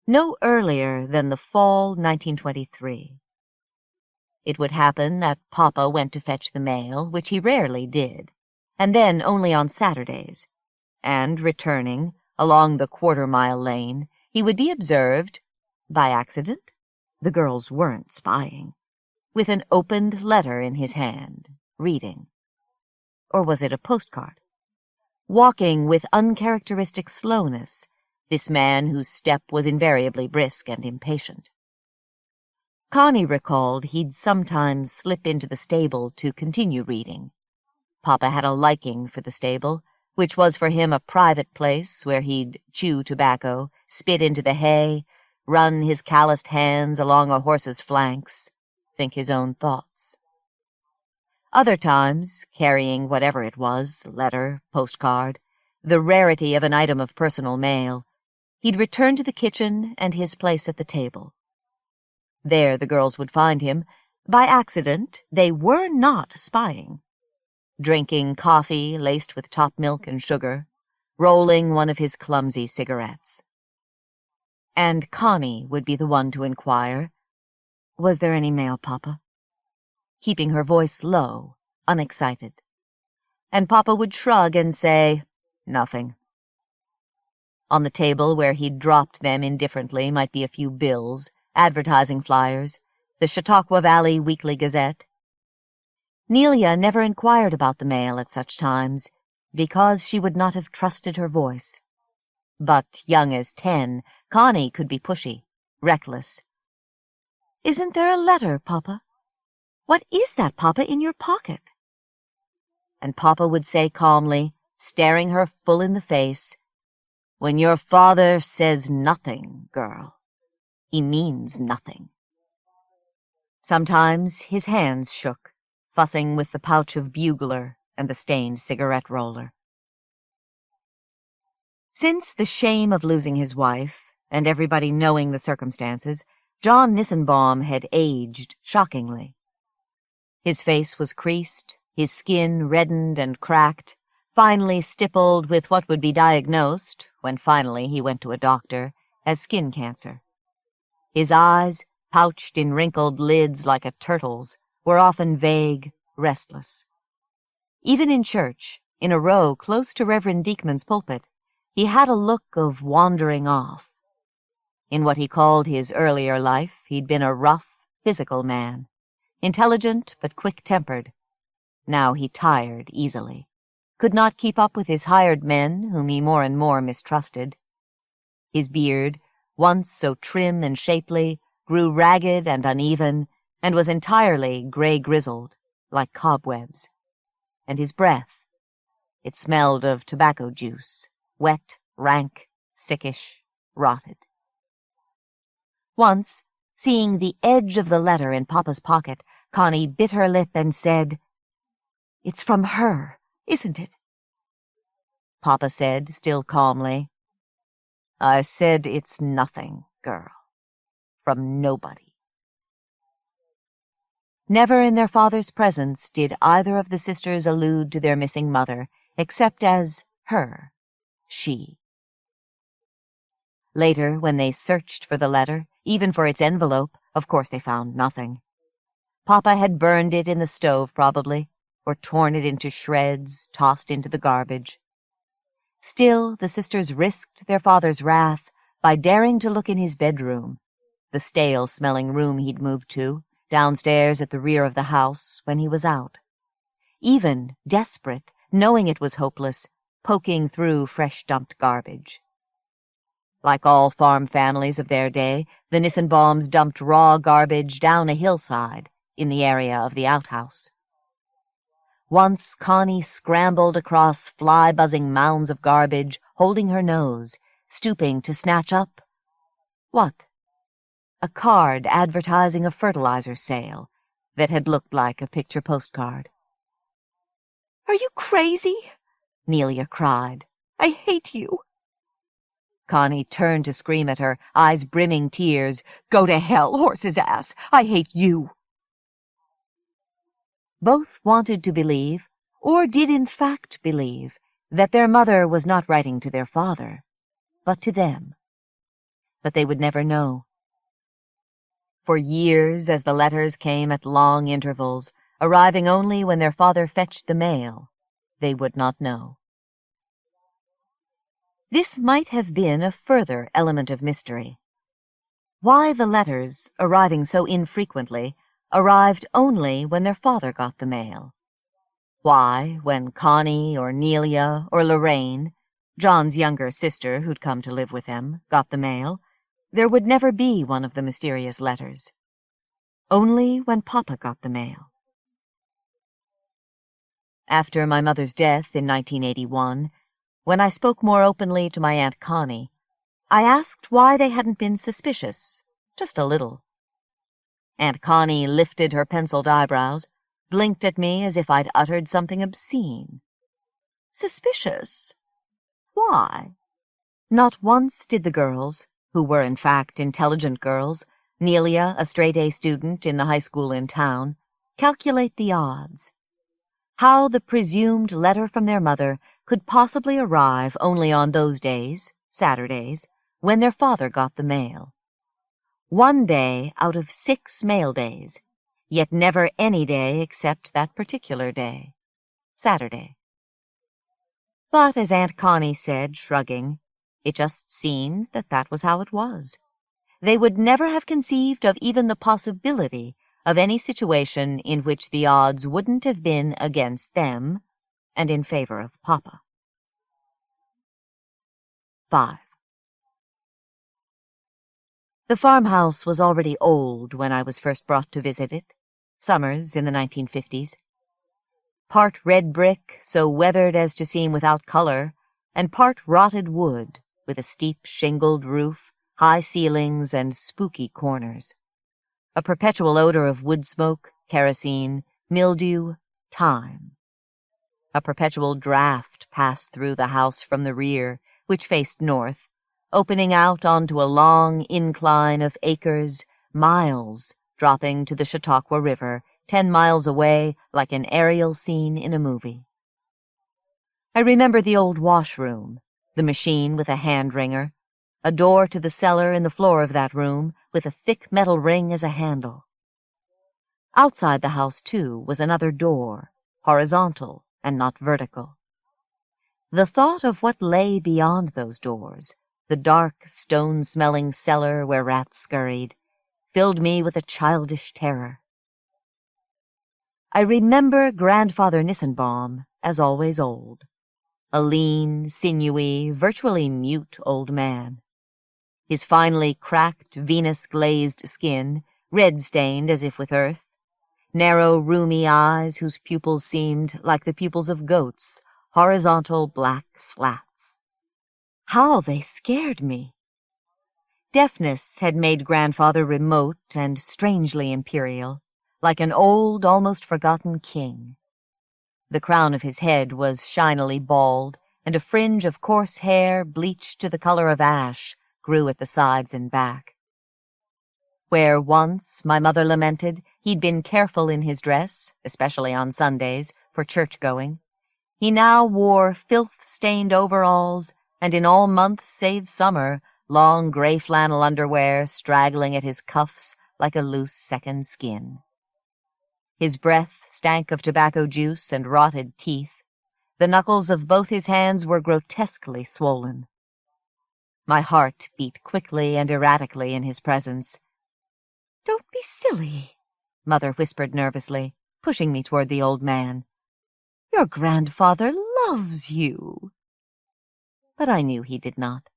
no earlier than the fall 1923. It would happen that Papa went to fetch the mail, which he rarely did, and then only on Saturdays, and, returning along the quarter-mile lane, he would be observed, by accident, the girls weren't spying, with an opened letter in his hand, reading. Or was it a postcard? Walking with uncharacteristic slowness, this man whose step was invariably brisk and impatient. Connie recalled he'd sometimes slip into the stable to continue reading. Papa had a liking for the stable, which was for him a private place where he'd chew tobacco, spit into the hay, run his calloused hands along a horse's flanks, think his own thoughts. Other times, carrying whatever it was, letter, postcard, the rarity of an item of personal mail, he'd return to the kitchen and his place at the table. There the girls would find him. By accident, they were not spying. Drinking coffee laced with top milk and sugar, rolling one of his clumsy cigarettes. And Connie would be the one to inquire, "Was there any mail, Papa?" keeping her voice low, unexcited. And Papa would shrug and say, "Nothing." On the table where he'd dropped them indifferently might be a few bills, advertising flyers, the Chautauqua Valley Weekly Gazette. Nelia never inquired about the mail at such times, because she would not have trusted her voice. But, young as 10, Connie could be pushy, reckless. "Isn't there a letter, Papa? What is that, Papa, in your pocket?" And Papa would say calmly, staring her full in the face, "When your father says nothing, girl, he means nothing." Sometimes his hands shook, fussing with the pouch of bugler and the stained cigarette roller. Since the shame of losing his wife, and everybody knowing the circumstances, John Nissenbaum had aged shockingly. His face was creased, his skin reddened and cracked, finally stippled with what would be diagnosed, when finally he went to a doctor, as skin cancer. His eyes, pouched in wrinkled lids like a turtle's, were often vague, restless. Even in church, in a row close to Reverend Diekman's pulpit, he had a look of wandering off. In what he called his earlier life, he'd been a rough, physical man, intelligent but quick-tempered. Now he tired easily, could not keep up with his hired men, whom he more and more mistrusted. His beard, once so trim and shapely, grew ragged and uneven, and was entirely gray-grizzled, like cobwebs. And his breath, it smelled of tobacco juice, wet, rank, sickish, rotted. Once, seeing the edge of the letter in Papa's pocket, Connie bit her lip and said, "It's from her, isn't it?" Papa said, still calmly, "I said it's nothing, girl. From nobody." Never in their father's presence did either of the sisters allude to their missing mother, except as her, she. Later, when they searched for the letter, even for its envelope, of course they found nothing. Papa had burned it in the stove, probably, or torn it into shreds, tossed into the garbage. Still, the sisters risked their father's wrath by daring to look in his bedroom, the stale-smelling room he'd moved to, downstairs at the rear of the house, when he was out. Even, desperate, knowing it was hopeless, poking through fresh-dumped garbage. Like all farm families of their day, the Nissenbaums dumped raw garbage down a hillside in the area of the outhouse. Once Connie scrambled across fly-buzzing mounds of garbage, holding her nose, stooping to snatch up. What? A card advertising a fertilizer sale that had looked like a picture postcard. "Are you crazy?" Nelia cried. "I hate you." Connie turned to scream at her, eyes brimming tears. "Go to hell, horse's ass! I hate you!" Both wanted to believe, or did in fact believe, that their mother was not writing to their father, but to them. But they would never know. For years, as the letters came at long intervals, arriving only when their father fetched the mail, they would not know. This might have been a further element of mystery. Why the letters, arriving so infrequently, arrived only when their father got the mail. Why, when Connie or Nelia or Lorraine, John's younger sister who'd come to live with them, got the mail, there would never be one of the mysterious letters. Only when Papa got the mail. After my mother's death in 1981, when I spoke more openly to my Aunt Connie, I asked why they hadn't been suspicious, just a little. Aunt Connie lifted her penciled eyebrows, blinked at me as if I'd uttered something obscene. Suspicious? Why? Not once did the girls, who were in fact intelligent girls, Nelia, a straight-A student in the high school in town, calculate the odds. How the presumed letter from their mother could possibly arrive only on those days, Saturdays, when their father got the mail. One day out of 6 mail days, yet never any day except that particular day, Saturday. But as Aunt Connie said, shrugging, it just seemed that was how it was. they would never have conceived of even the possibility of any situation in which the odds wouldn't have been against them and in favor of Papa. 5. The farmhouse was already old when I was first brought to visit it, summers in the 1950s. Part red brick, so weathered as to seem without color, and part rotted wood, with a steep shingled roof, high ceilings, and spooky corners. A perpetual odor of wood smoke, kerosene, mildew, time. A perpetual draft passed through the house from the rear, which faced north, opening out onto a long incline of acres, miles, dropping to the Chautauqua River, 10 miles away, like an aerial scene in a movie. I remember the old washroom, the machine with a hand-wringer, a door to the cellar in the floor of that room, with a thick metal ring as a handle. Outside the house, too, was another door, horizontal and not vertical. The thought of what lay beyond those doors, the dark, stone-smelling cellar where rats scurried, filled me with a childish terror. I remember Grandfather Nissenbaum as always old, a lean, sinewy, virtually mute old man. His finely cracked, Venus-glazed skin, red-stained as if with earth, narrow, roomy eyes whose pupils seemed like the pupils of goats, horizontal black slats. How they scared me! Deafness had made Grandfather remote and strangely imperial, like an old, almost forgotten king. The crown of his head was shinily bald, and a fringe of coarse hair, bleached to the color of ash, grew at the sides and back. Where once, my mother lamented, he'd been careful in his dress, especially on Sundays, for church-going, he now wore filth-stained overalls, and in all months save summer, long gray flannel underwear straggling at his cuffs like a loose second skin. His breath stank of tobacco juice and rotted teeth. The knuckles of both his hands were grotesquely swollen. My heart beat quickly and erratically in his presence. "Don't be silly," Mother whispered nervously, pushing me toward the old man. "Your grandfather loves you." But I knew he did not.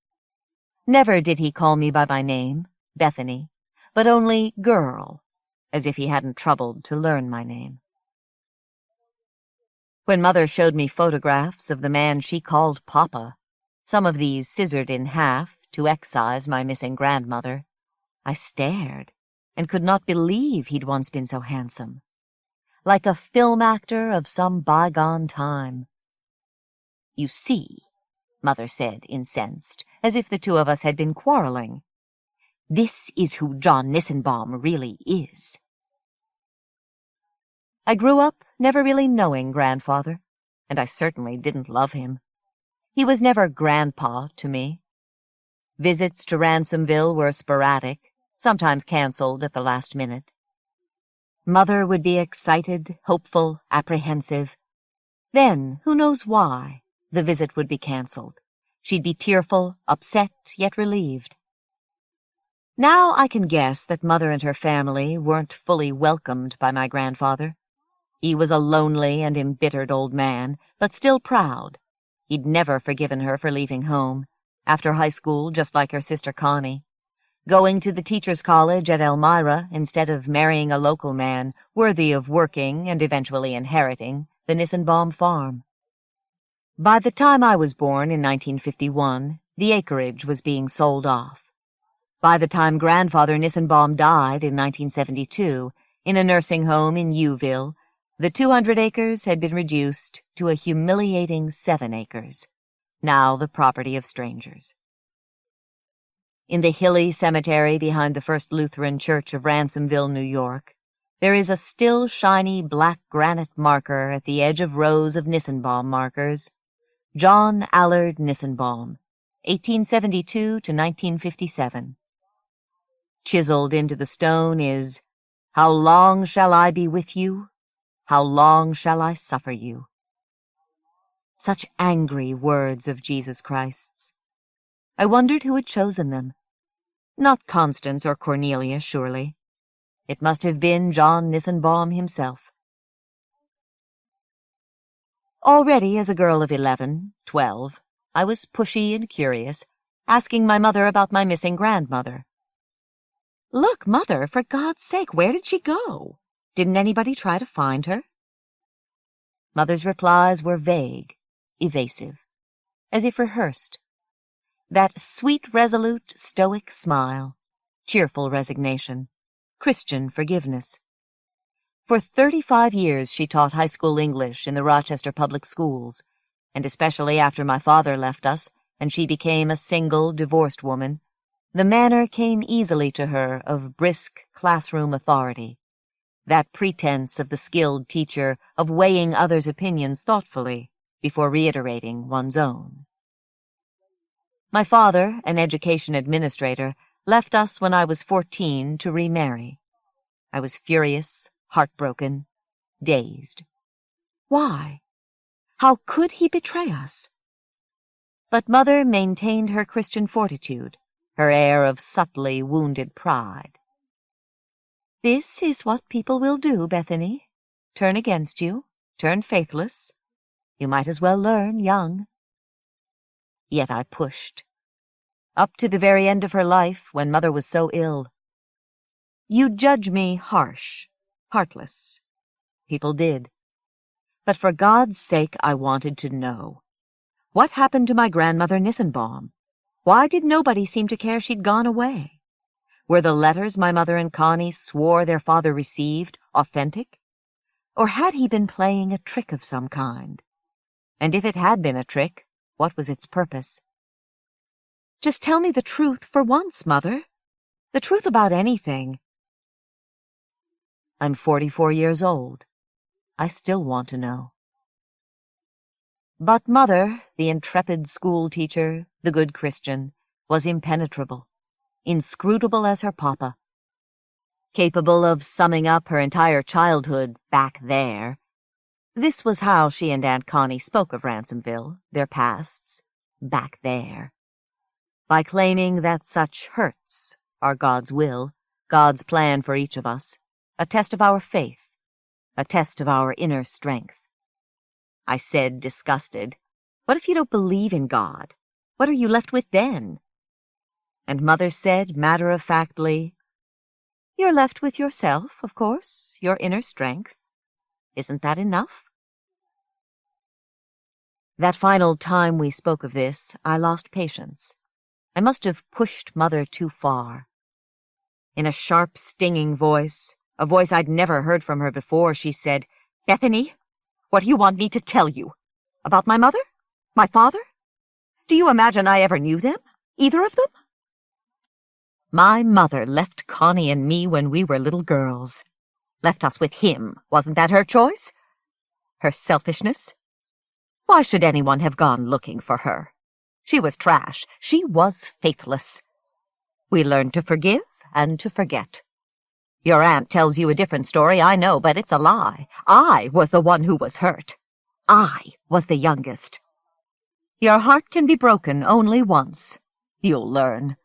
Never did he call me by my name, Bethany, but only girl, as if he hadn't troubled to learn my name. When Mother showed me photographs of the man she called Papa, some of these scissored in half to excise my missing grandmother, I stared and could not believe he'd once been so handsome, like a film actor of some bygone time. "You see," Mother said, incensed, as if the two of us had been quarreling, "this is who John Nissenbaum really is." I grew up never really knowing Grandfather, and I certainly didn't love him. He was never Grandpa to me. Visits to Ransomville were sporadic, sometimes canceled at the last minute. Mother would be excited, hopeful, apprehensive. Then, who knows why, the visit would be canceled. She'd be tearful, upset, yet relieved. Now I can guess that Mother and her family weren't fully welcomed by my grandfather. He was a lonely and embittered old man, but still proud. He'd never forgiven her for leaving home, after high school just like her sister Connie, going to the teacher's college at Elmira instead of marrying a local man worthy of working and eventually inheriting the Nissenbaum farm. By the time I was born in 1951, the acreage was being sold off. By the time Grandfather Nissenbaum died in 1972, in a nursing home in Uville, the 200 acres had been reduced to a humiliating 7 acres, now the property of strangers. In the hilly cemetery behind the First Lutheran Church of Ransomville, New York, there is a still shiny black granite marker at the edge of rows of Nissenbaum markers. John Allard Nissenbaum, 1872 to 1957. Chiseled into the stone is, "How long shall I be with you? How long shall I suffer you?" Such angry words of Jesus Christ's. I wondered who had chosen them. Not Constance or Cornelia, surely. It must have been John Nissenbaum himself. Already as a girl of 11, 12, I was pushy and curious, asking my mother about my missing grandmother. "Look, Mother, for God's sake, where did she go? Didn't anybody try to find her?" Mother's replies were vague, evasive, as if rehearsed. That sweet, resolute, stoic smile, cheerful resignation, Christian forgiveness. For 35 years she taught high school English in the Rochester public schools, and especially after my father left us and she became a single, divorced woman, the manner came easily to her of brisk classroom authority, that pretense of the skilled teacher of weighing others' opinions thoughtfully before reiterating one's own. My father, an education administrator, left us when I was 14 to remarry. I was furious, heartbroken, dazed. Why? How could he betray us? But Mother maintained her Christian fortitude, her air of subtly wounded pride. "This is what people will do, Bethany. Turn against you, turn faithless. You might as well learn young." Yet I pushed. Up to the very end of her life, when Mother was so ill. You'd judge me harsh, heartless. People did. But for God's sake, I wanted to know. What happened to my grandmother Nissenbaum? Why did nobody seem to care she'd gone away? Were the letters my mother and Connie swore their father received authentic? Or had he been playing a trick of some kind? And if it had been a trick, what was its purpose? "Just tell me the truth for once, Mother. The truth about anything." I'm 44 years old. I still want to know. But Mother, the intrepid school teacher, the good Christian, was impenetrable, inscrutable as her papa. Capable of summing up her entire childhood back there. This was how she and Aunt Connie spoke of Ransomville, their pasts, back there. By claiming that such hurts are God's will, God's plan for each of us, a test of our faith, a test of our inner strength. I said, disgusted, "What if you don't believe in God? What are you left with then?" And Mother said, matter-of-factly, "You're left with yourself, of course, your inner strength. Isn't that enough?" That final time we spoke of this, I lost patience. I must have pushed Mother too far. In a sharp, stinging voice, a voice I'd never heard from her before, she said, "Bethany, what do you want me to tell you? About my mother? My father? Do you imagine I ever knew them? Either of them? My mother left Connie and me when we were little girls. Left us with him. Wasn't that her choice? Her selfishness? Why should anyone have gone looking for her? She was trash. She was faithless. We learned to forgive and to forget. Your aunt tells you a different story, I know, but it's a lie. I was the one who was hurt. I was the youngest. Your heart can be broken only once. You'll learn.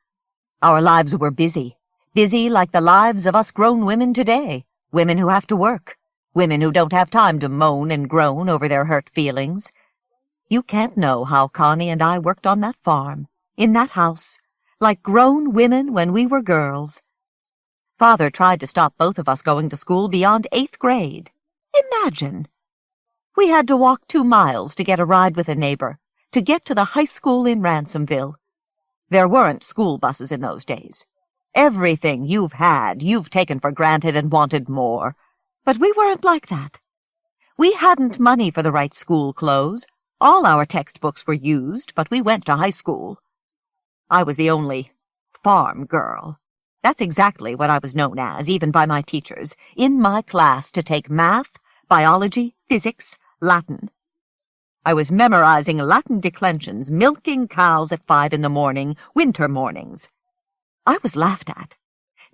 Our lives were busy. Busy like the lives of us grown women today. Women who have to work. Women who don't have time to moan and groan over their hurt feelings. You can't know how Connie and I worked on that farm, in that house, like grown women when we were girls. Father tried to stop both of us going to school beyond 8th grade. Imagine! We had to walk 2 miles to get a ride with a neighbor, to get to the high school in Ransomville. There weren't school buses in those days. Everything you've had, you've taken for granted and wanted more. But we weren't like that. We hadn't money for the right school clothes. All our textbooks were used, but we went to high school. I was the only farm girl. That's exactly what I was known as, even by my teachers, in my class to take math, biology, physics, Latin. I was memorizing Latin declensions, milking cows at 5 in the morning, winter mornings. I was laughed at.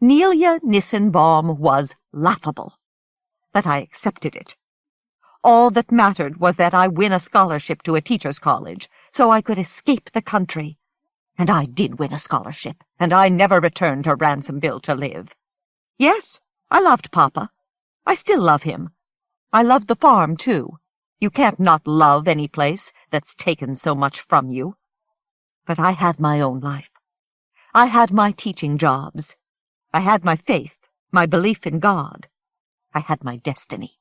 Nelia Nissenbaum was laughable. But I accepted it. All that mattered was that I win a scholarship to a teacher's college, so I could escape the country. And I did win a scholarship, and I never returned to Ransomville to live. Yes, I loved Papa. I still love him. I loved the farm, too. You can't not love any place that's taken so much from you. But I had my own life. I had my teaching jobs. I had my faith, my belief in God. I had my destiny.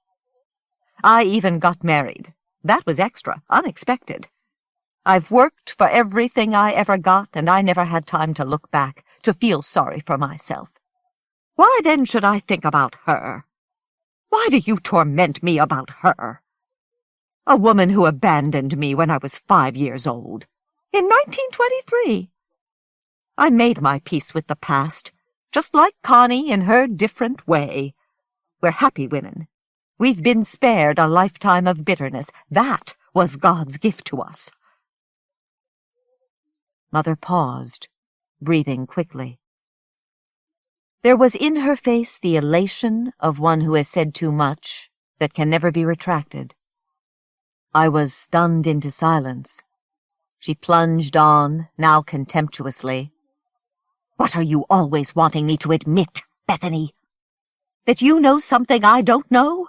I even got married. That was extra, unexpected. I've worked for everything I ever got, and I never had time to look back, to feel sorry for myself. Why then should I think about her? Why do you torment me about her? A woman who abandoned me when I was 5 years old. In 1923. I made my peace with the past, just like Connie in her different way. We're happy women. We've been spared a lifetime of bitterness. That was God's gift to us. Mother paused, breathing quickly. There was in her face the elation of one who has said too much that can never be retracted. I was stunned into silence. She plunged on, now contemptuously. What are you always wanting me to admit, Bethany? That you know something I don't know?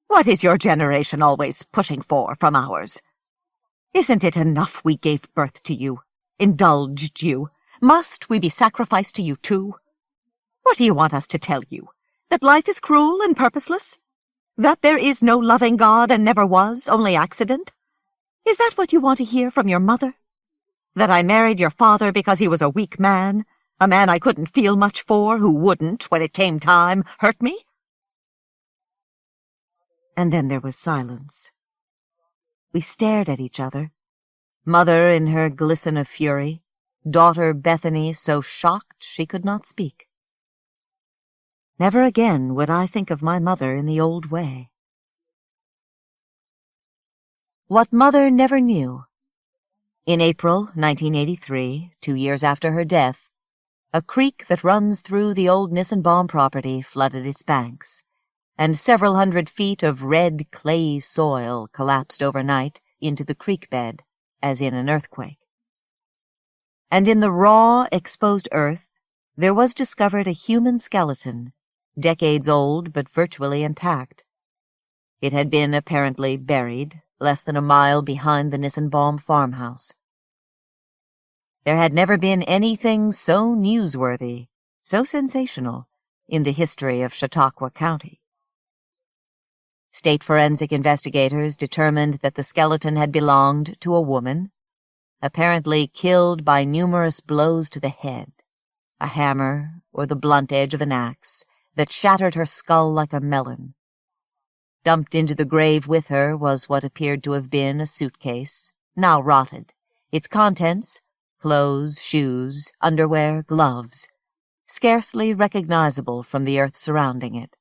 What is your generation always pushing for from ours? Isn't it enough we gave birth to you, indulged you? Must we be sacrificed to you too? What do you want us to tell you? That life is cruel and purposeless? That there is no loving God and never was, only accident? Is that what you want to hear from your mother? That I married your father because he was a weak man, a man I couldn't feel much for, who wouldn't, when it came time, hurt me? And then there was silence. We stared at each other, mother in her glisten of fury, daughter Bethany so shocked she could not speak. Never again would I think of my mother in the old way. What Mother never knew. In April 1983, 2 years after her death, a creek that runs through the old Nissenbaum property flooded its banks, and several hundred feet of red clayey soil collapsed overnight into the creek bed, as in an earthquake. And in the raw, exposed earth, there was discovered a human skeleton, decades old but virtually intact. It had been apparently buried less than a mile behind the Nissenbaum farmhouse. There had never been anything so newsworthy, so sensational, in the history of Chautauqua County. State forensic investigators determined that the skeleton had belonged to a woman, apparently killed by numerous blows to the head, a hammer or the blunt edge of an axe, that shattered her skull like a melon. Dumped into the grave with her was what appeared to have been a suitcase, now rotted, its contents, clothes, shoes, underwear, gloves, scarcely recognizable from the earth surrounding it.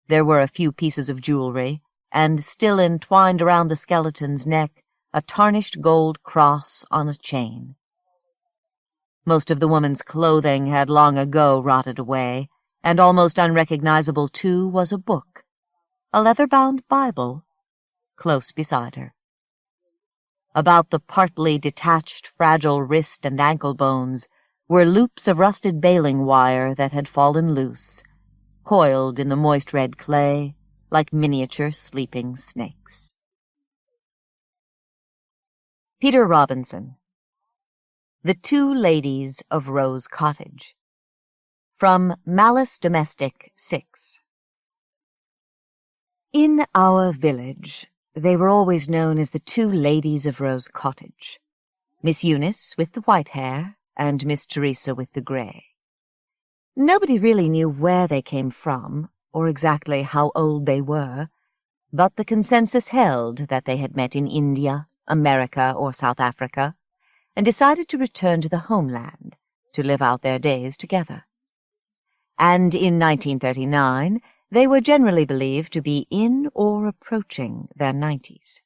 There were a few pieces of jewelry, and still entwined around the skeleton's neck, a tarnished gold cross on a chain. Most of the woman's clothing had long ago rotted away, and almost unrecognizable, too, was a book, a leather-bound Bible, close beside her. About the partly detached, fragile wrist and ankle bones were loops of rusted baling wire that had fallen loose, coiled in the moist red clay like miniature sleeping snakes. Peter Robinson. The Two Ladies of Rose Cottage. From Malice Domestic 6. In our village, they were always known as the Two Ladies of Rose Cottage, Miss Eunice with the white hair and Miss Teresa with the grey. Nobody really knew where they came from, or exactly how old they were, but the consensus held that they had met in India, America, or South Africa, and decided to return to the homeland to live out their days together. And in 1939, they were generally believed to be in or approaching their 90s.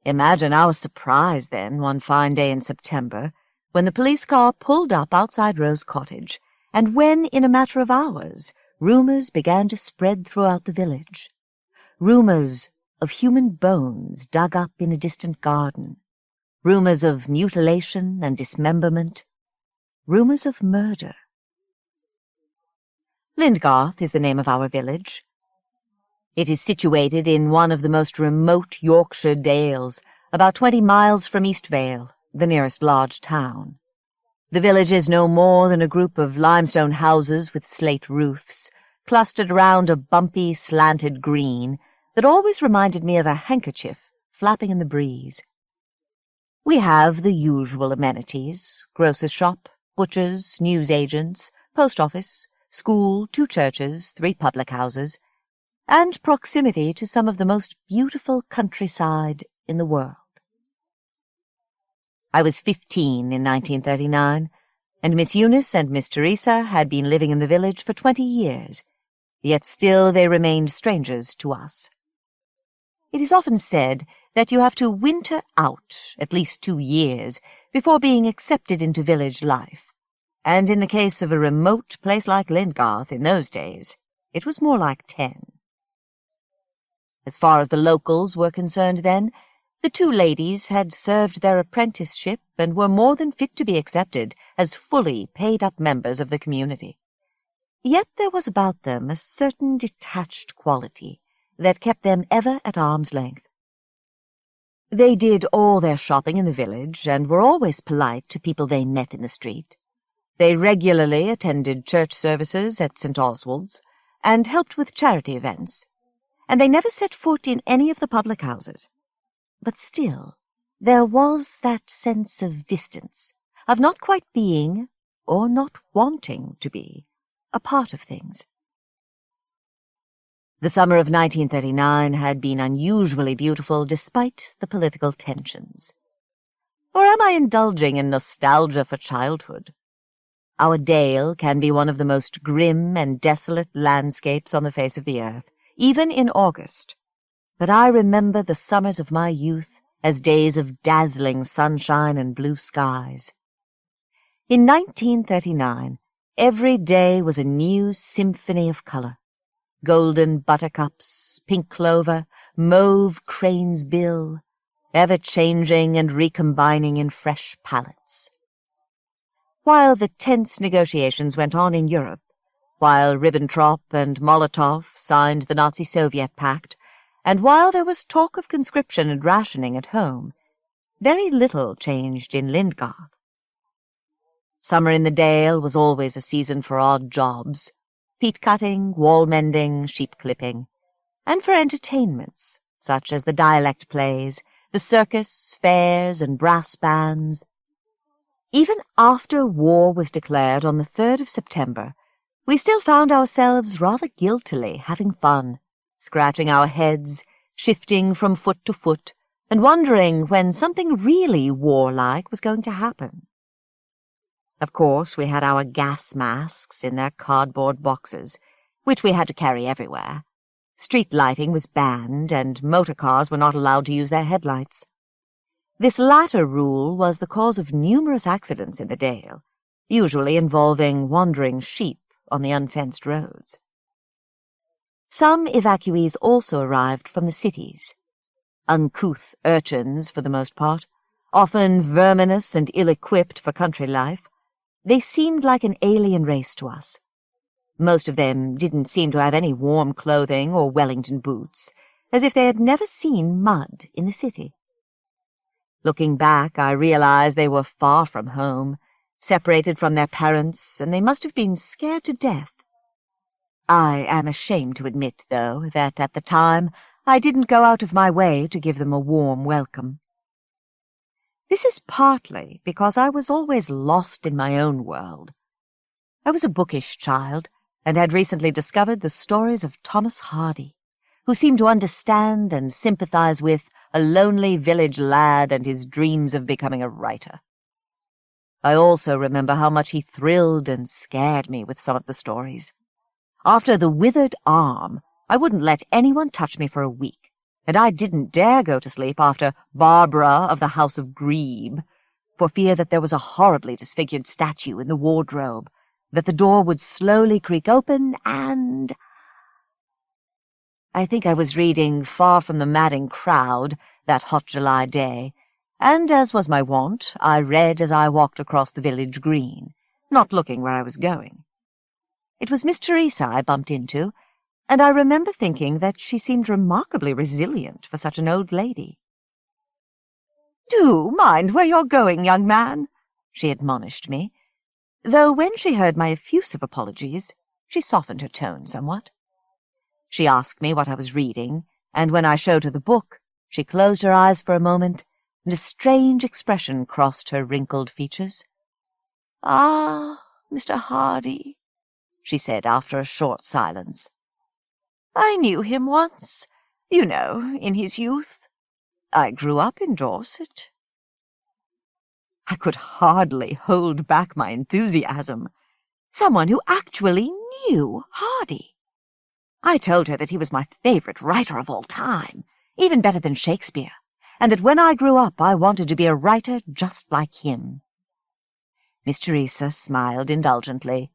Imagine our surprise, then, one fine day in September, when the police car pulled up outside Rose Cottage, and when, in a matter of hours, rumors began to spread throughout the village. Rumors of human bones dug up in a distant garden, Rumours of mutilation and dismemberment. Rumours of murder. Lindgarth is the name of our village. It is situated in one of the most remote Yorkshire dales, about 20 miles from East Vale, the nearest large town. The village is no more than a group of limestone houses with slate roofs, clustered around a bumpy, slanted green that always reminded me of a handkerchief flapping in the breeze. We have the usual amenities: grocer's shop, butchers, newsagents, post office, school, 2 churches, 3 public houses, and proximity to some of the most beautiful countryside in the world. I was 15 in 1939, and Miss Eunice and Miss Teresa had been living in the village for 20 years, yet still they remained strangers to us. It is often said that you have to winter out at least 2 years before being accepted into village life, and in the case of a remote place like Lindgarth in those days, it was more like 10. As far as the locals were concerned then, the 2 ladies had served their apprenticeship and were more than fit to be accepted as fully paid-up members of the community. Yet there was about them a certain detached quality that kept them ever at arm's length. They did all their shopping in the village and were always polite to people they met in the street. They regularly attended church services at St. Oswald's and helped with charity events, and they never set foot in any of the public houses. But still, there was that sense of distance, of not quite being, or not wanting to be, a part of things. The summer of 1939 had been unusually beautiful despite the political tensions. Or am I indulging in nostalgia for childhood? Our dale can be one of the most grim and desolate landscapes on the face of the earth, even in August. But I remember the summers of my youth as days of dazzling sunshine and blue skies. In 1939, every day was a new symphony of colour. Golden buttercups, pink clover, mauve crane's bill, ever-changing and recombining in fresh palettes. While the tense negotiations went on in Europe, while Ribbentrop and Molotov signed the Nazi-Soviet pact, and while there was talk of conscription and rationing at home, very little changed in Lindgarth. Summer in the Dale was always a season for odd jobs: peat-cutting, wall-mending, sheep-clipping, and for entertainments, such as the dialect plays, the circus, fairs, and brass bands. Even after war was declared on the 3rd of September, we still found ourselves rather guiltily having fun, scratching our heads, shifting from foot to foot, and wondering when something really warlike was going to happen. Of course, we had our gas masks in their cardboard boxes, which we had to carry everywhere. Street lighting was banned, and motor cars were not allowed to use their headlights. This latter rule was the cause of numerous accidents in the Dale, usually involving wandering sheep on the unfenced roads. Some evacuees also arrived from the cities. Uncouth urchins, for the most part, often verminous and ill-equipped for country life, they seemed like an alien race to us. Most of them didn't seem to have any warm clothing or Wellington boots, as if they had never seen mud in the city. Looking back, I realized they were far from home, separated from their parents, and they must have been scared to death. I am ashamed to admit, though, that at the time I didn't go out of my way to give them a warm welcome. This is partly because I was always lost in my own world. I was a bookish child, and had recently discovered the stories of Thomas Hardy, who seemed to understand and sympathize with a lonely village lad and his dreams of becoming a writer. I also remember how much he thrilled and scared me with some of the stories. After The Withered Arm, I wouldn't let anyone touch me for a week, and I didn't dare go to sleep after Barbara of the House of Grebe, for fear that there was a horribly disfigured statue in the wardrobe, that the door would slowly creak open, and... I think I was reading Far from the Madding Crowd that hot July day, and, as was my wont, I read as I walked across the village green, not looking where I was going. It was Miss Teresa I bumped into, and I remember thinking that she seemed remarkably resilient for such an old lady. "Do mind where you're going, young man," she admonished me, though when she heard my effusive apologies, she softened her tone somewhat. She asked me what I was reading, and when I showed her the book, she closed her eyes for a moment, and a strange expression crossed her wrinkled features. "Ah, Mr. Hardy," she said after a short silence. "I knew him once, you know, in his youth. I grew up in Dorset." I could hardly hold back my enthusiasm. Someone who actually knew Hardy. I told her that he was my favourite writer of all time, even better than Shakespeare, and that when I grew up I wanted to be a writer just like him. Miss Teresa smiled indulgently.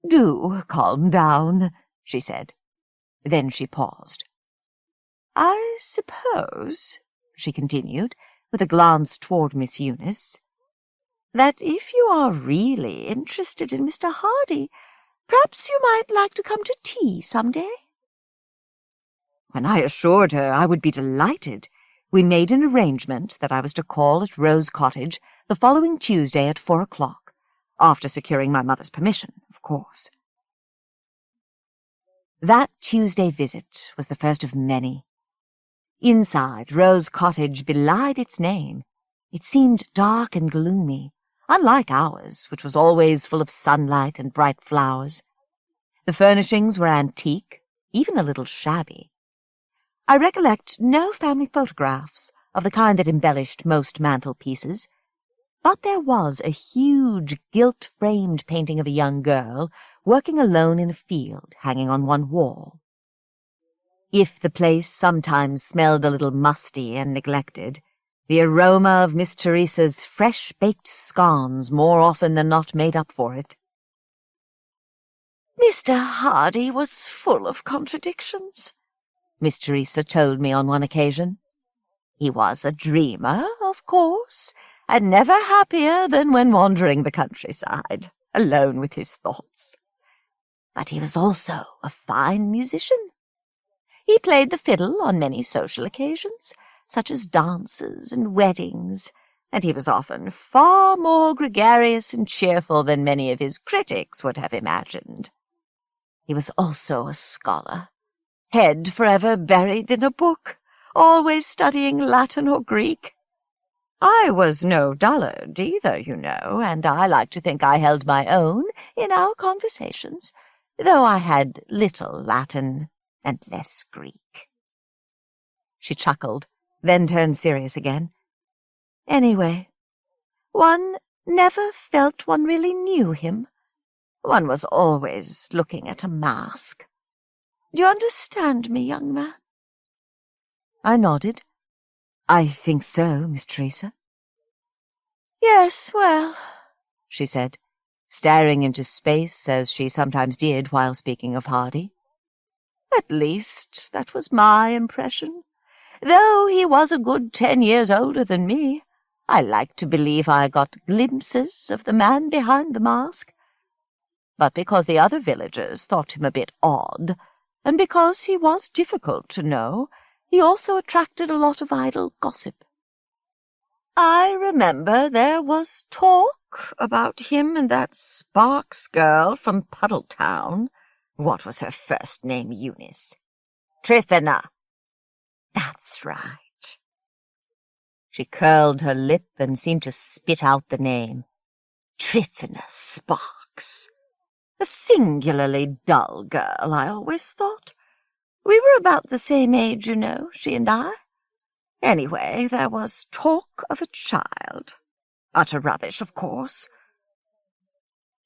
"Do calm down," she said. Then she paused. "I suppose," she continued, with a glance toward Miss Eunice, "that if you are really interested in Mr. Hardy, perhaps you might like to come to tea some day." When I assured her I would be delighted, we made an arrangement that I was to call at Rose Cottage the following Tuesday at 4 o'clock, after securing my mother's permission, of course. That Tuesday visit was the first of many. Inside, Rose Cottage belied its name. It seemed dark and gloomy, unlike ours, which was always full of sunlight and bright flowers. The furnishings were antique, even a little shabby. I recollect no family photographs of the kind that embellished most mantelpieces, but there was a huge gilt-framed painting of a young girl working alone in a field hanging on one wall. If the place sometimes smelled a little musty and neglected, the aroma of Miss Teresa's fresh-baked scones more often than not made up for it. "Mr. Hardy was full of contradictions," Miss Teresa told me on one occasion. "He was a dreamer, of course, and never happier than when wandering the countryside, alone with his thoughts. But he was also a fine musician. He played the fiddle on many social occasions, such as dances and weddings, and he was often far more gregarious and cheerful than many of his critics would have imagined. He was also a scholar, head forever buried in a book, always studying Latin or Greek. I was no dullard either, you know, and I like to think I held my own in our conversations, though I had little Latin and less Greek." She chuckled, then turned serious again. "Anyway, one never felt one really knew him. One was always looking at a mask. Do you understand me, young man?" I nodded. "I think so, Miss Teresa." "Yes, well," she said, staring into space as she sometimes did while speaking of Hardy. "At least that was my impression. Though he was a good 10 years older than me, I like to believe I got glimpses of the man behind the mask. But because the other villagers thought him a bit odd, and because he was difficult to know, he also attracted a lot of idle gossip. I remember there was talk about him and that Sparks girl from Puddletown. What was her first name, Eunice? Tryphena. That's right." She curled her lip and seemed to spit out the name. Tryphena Sparks. A singularly dull girl, I always thought. We were about the same age, you know, she and I. Anyway, there was talk of a child. Utter rubbish, of course."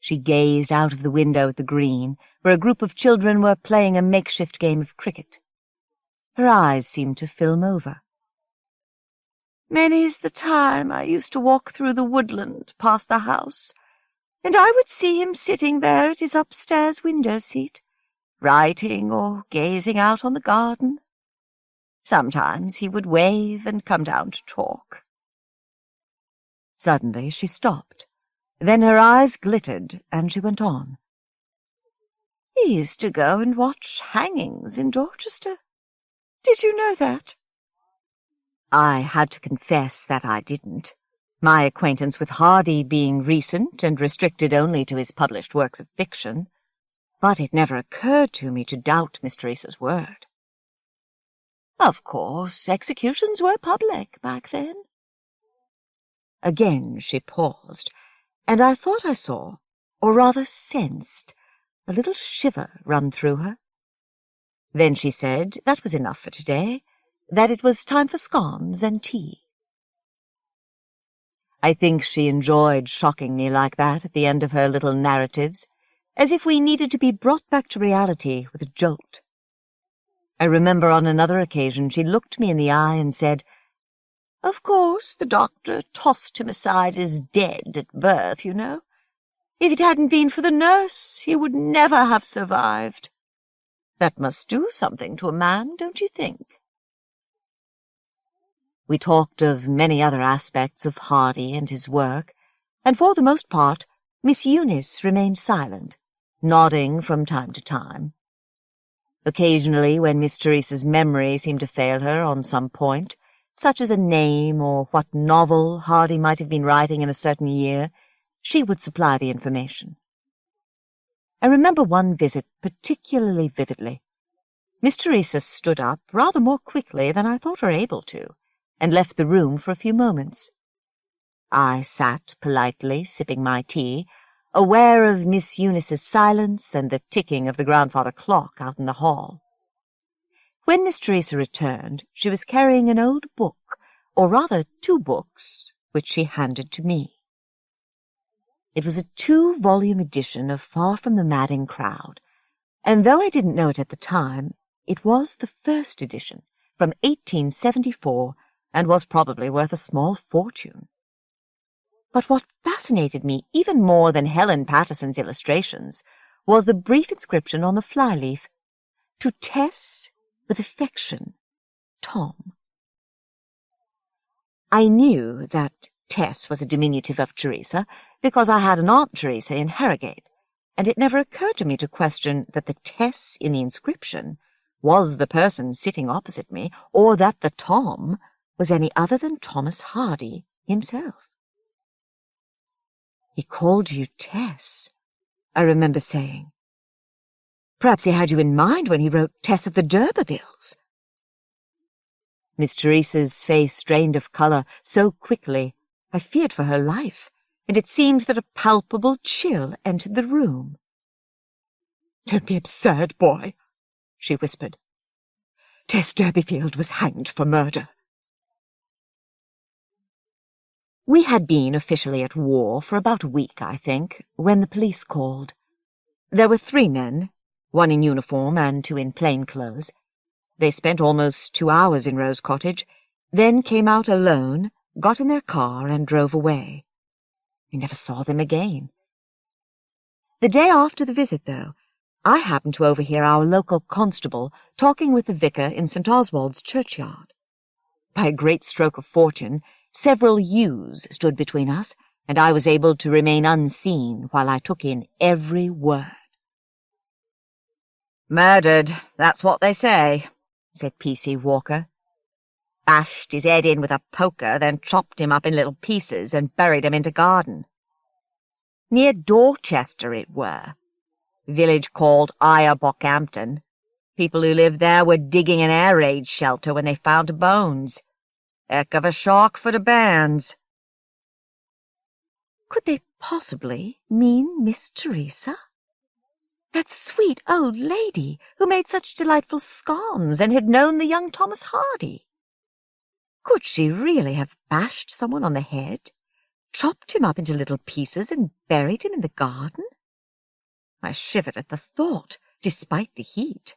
She gazed out of the window at the green, where a group of children were playing a makeshift game of cricket. Her eyes seemed to film over. "Many's the time I used to walk through the woodland past the house, and I would see him sitting there at his upstairs window-seat, writing or gazing out on the garden. Sometimes he would wave and come down to talk. Suddenly she stopped. Then her eyes glittered, and she went on. "He used to go and watch hangings in Dorchester. Did you know that?" I had to confess that I didn't, my acquaintance with Hardy being recent and restricted only to his published works of fiction, but it never occurred to me to doubt Miss Teresa's word. Of course, executions were public back then. Again she paused, and I thought I saw, or rather sensed, a little shiver run through her. Then she said that was enough for today, that it was time for scones and tea. I think she enjoyed shocking me like that at the end of her little narratives, as if we needed to be brought back to reality with a jolt. I remember on another occasion she looked me in the eye and said, "Of course the doctor tossed him aside as dead at birth, you know. If it hadn't been for the nurse, he would never have survived. That must do something to a man, don't you think?" We talked of many other aspects of Hardy and his work, and for the most part Miss Eunice remained silent, nodding from time to time. Occasionally, when Miss Teresa's memory seemed to fail her on some point, such as a name or what novel Hardy might have been writing in a certain year, she would supply the information. I remember one visit particularly vividly. Miss Teresa stood up rather more quickly than I thought her able to, and left the room for a few moments. I sat politely sipping my tea, aware of Miss Eunice's silence and the ticking of the grandfather clock out in the hall. When Miss Teresa returned, she was carrying an old book, or rather 2 books, which she handed to me. It was a 2-volume edition of Far from the Madding Crowd, and though I didn't know it at the time, it was the first edition, from 1874, and was probably worth a small fortune. But what fascinated me even more than Helen Patterson's illustrations was the brief inscription on the flyleaf, "To Tess, with affection, Tom." I knew that Tess was a diminutive of Teresa because I had an Aunt Teresa in Harrogate, and it never occurred to me to question that the Tess in the inscription was the person sitting opposite me, or that the Tom was any other than Thomas Hardy himself. "He called you Tess," I remember saying. "Perhaps he had you in mind when he wrote Tess of the D'Urbervilles." Miss Teresa's face drained of colour so quickly I feared for her life, and it seemed that a palpable chill entered the room. "Don't be absurd, boy," she whispered. "Tess D'Urberville was hanged for murder." We had been officially at war for about a week, I think, when the police called. There were 3 men, 1 in uniform and 2 in plain clothes. They spent almost 2 hours in Rose Cottage, then came out alone, got in their car, and drove away. I never saw them again. The day after the visit, though, I happened to overhear our local constable talking with the vicar in St. Oswald's churchyard. By a great stroke of fortune, several ewes stood between us, and I was able to remain unseen while I took in every word. "Murdered, that's what they say," said P.C. Walker. "Bashed his head in with a poker, then chopped him up in little pieces and buried him into garden. Near Dorchester it were. Village called Bockhampton. People who lived there were digging an air raid shelter when they found bones. Heck of a shock for the bands." Could they possibly mean Miss Teresa? That sweet old lady who made such delightful scones and had known the young Thomas Hardy. Could she really have bashed someone on the head, chopped him up into little pieces, and buried him in the garden? I shivered at the thought, despite the heat.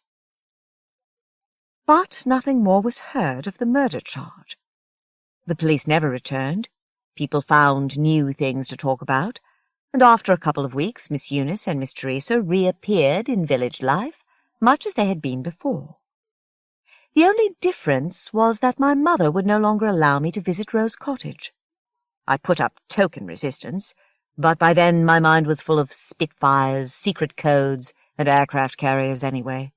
But nothing more was heard of the murder charge. The police never returned. People found new things to talk about, and after a couple of weeks Miss Eunice and Miss Teresa reappeared in village life, much as they had been before. The only difference was that my mother would no longer allow me to visit Rose Cottage. I put up token resistance, but by then my mind was full of Spitfires, secret codes, and aircraft carriers anyway.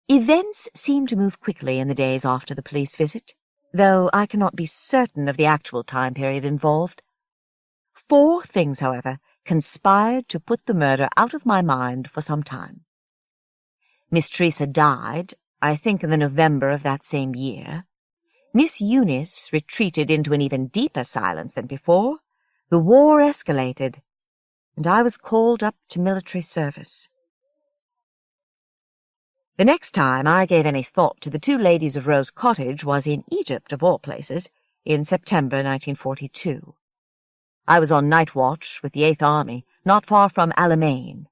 Events seemed to move quickly in the days after the police visit, though I cannot be certain of the actual time period involved. 4 things, however, conspired to put the murder out of my mind for some time. Miss Teresa died, I think in the November of that same year. Miss Eunice retreated into an even deeper silence than before. The war escalated, and I was called up to military service. The next time I gave any thought to the 2 ladies of Rose Cottage was in Egypt, of all places, in September 1942. I was on night watch with the 8th Army, not far from Alamein.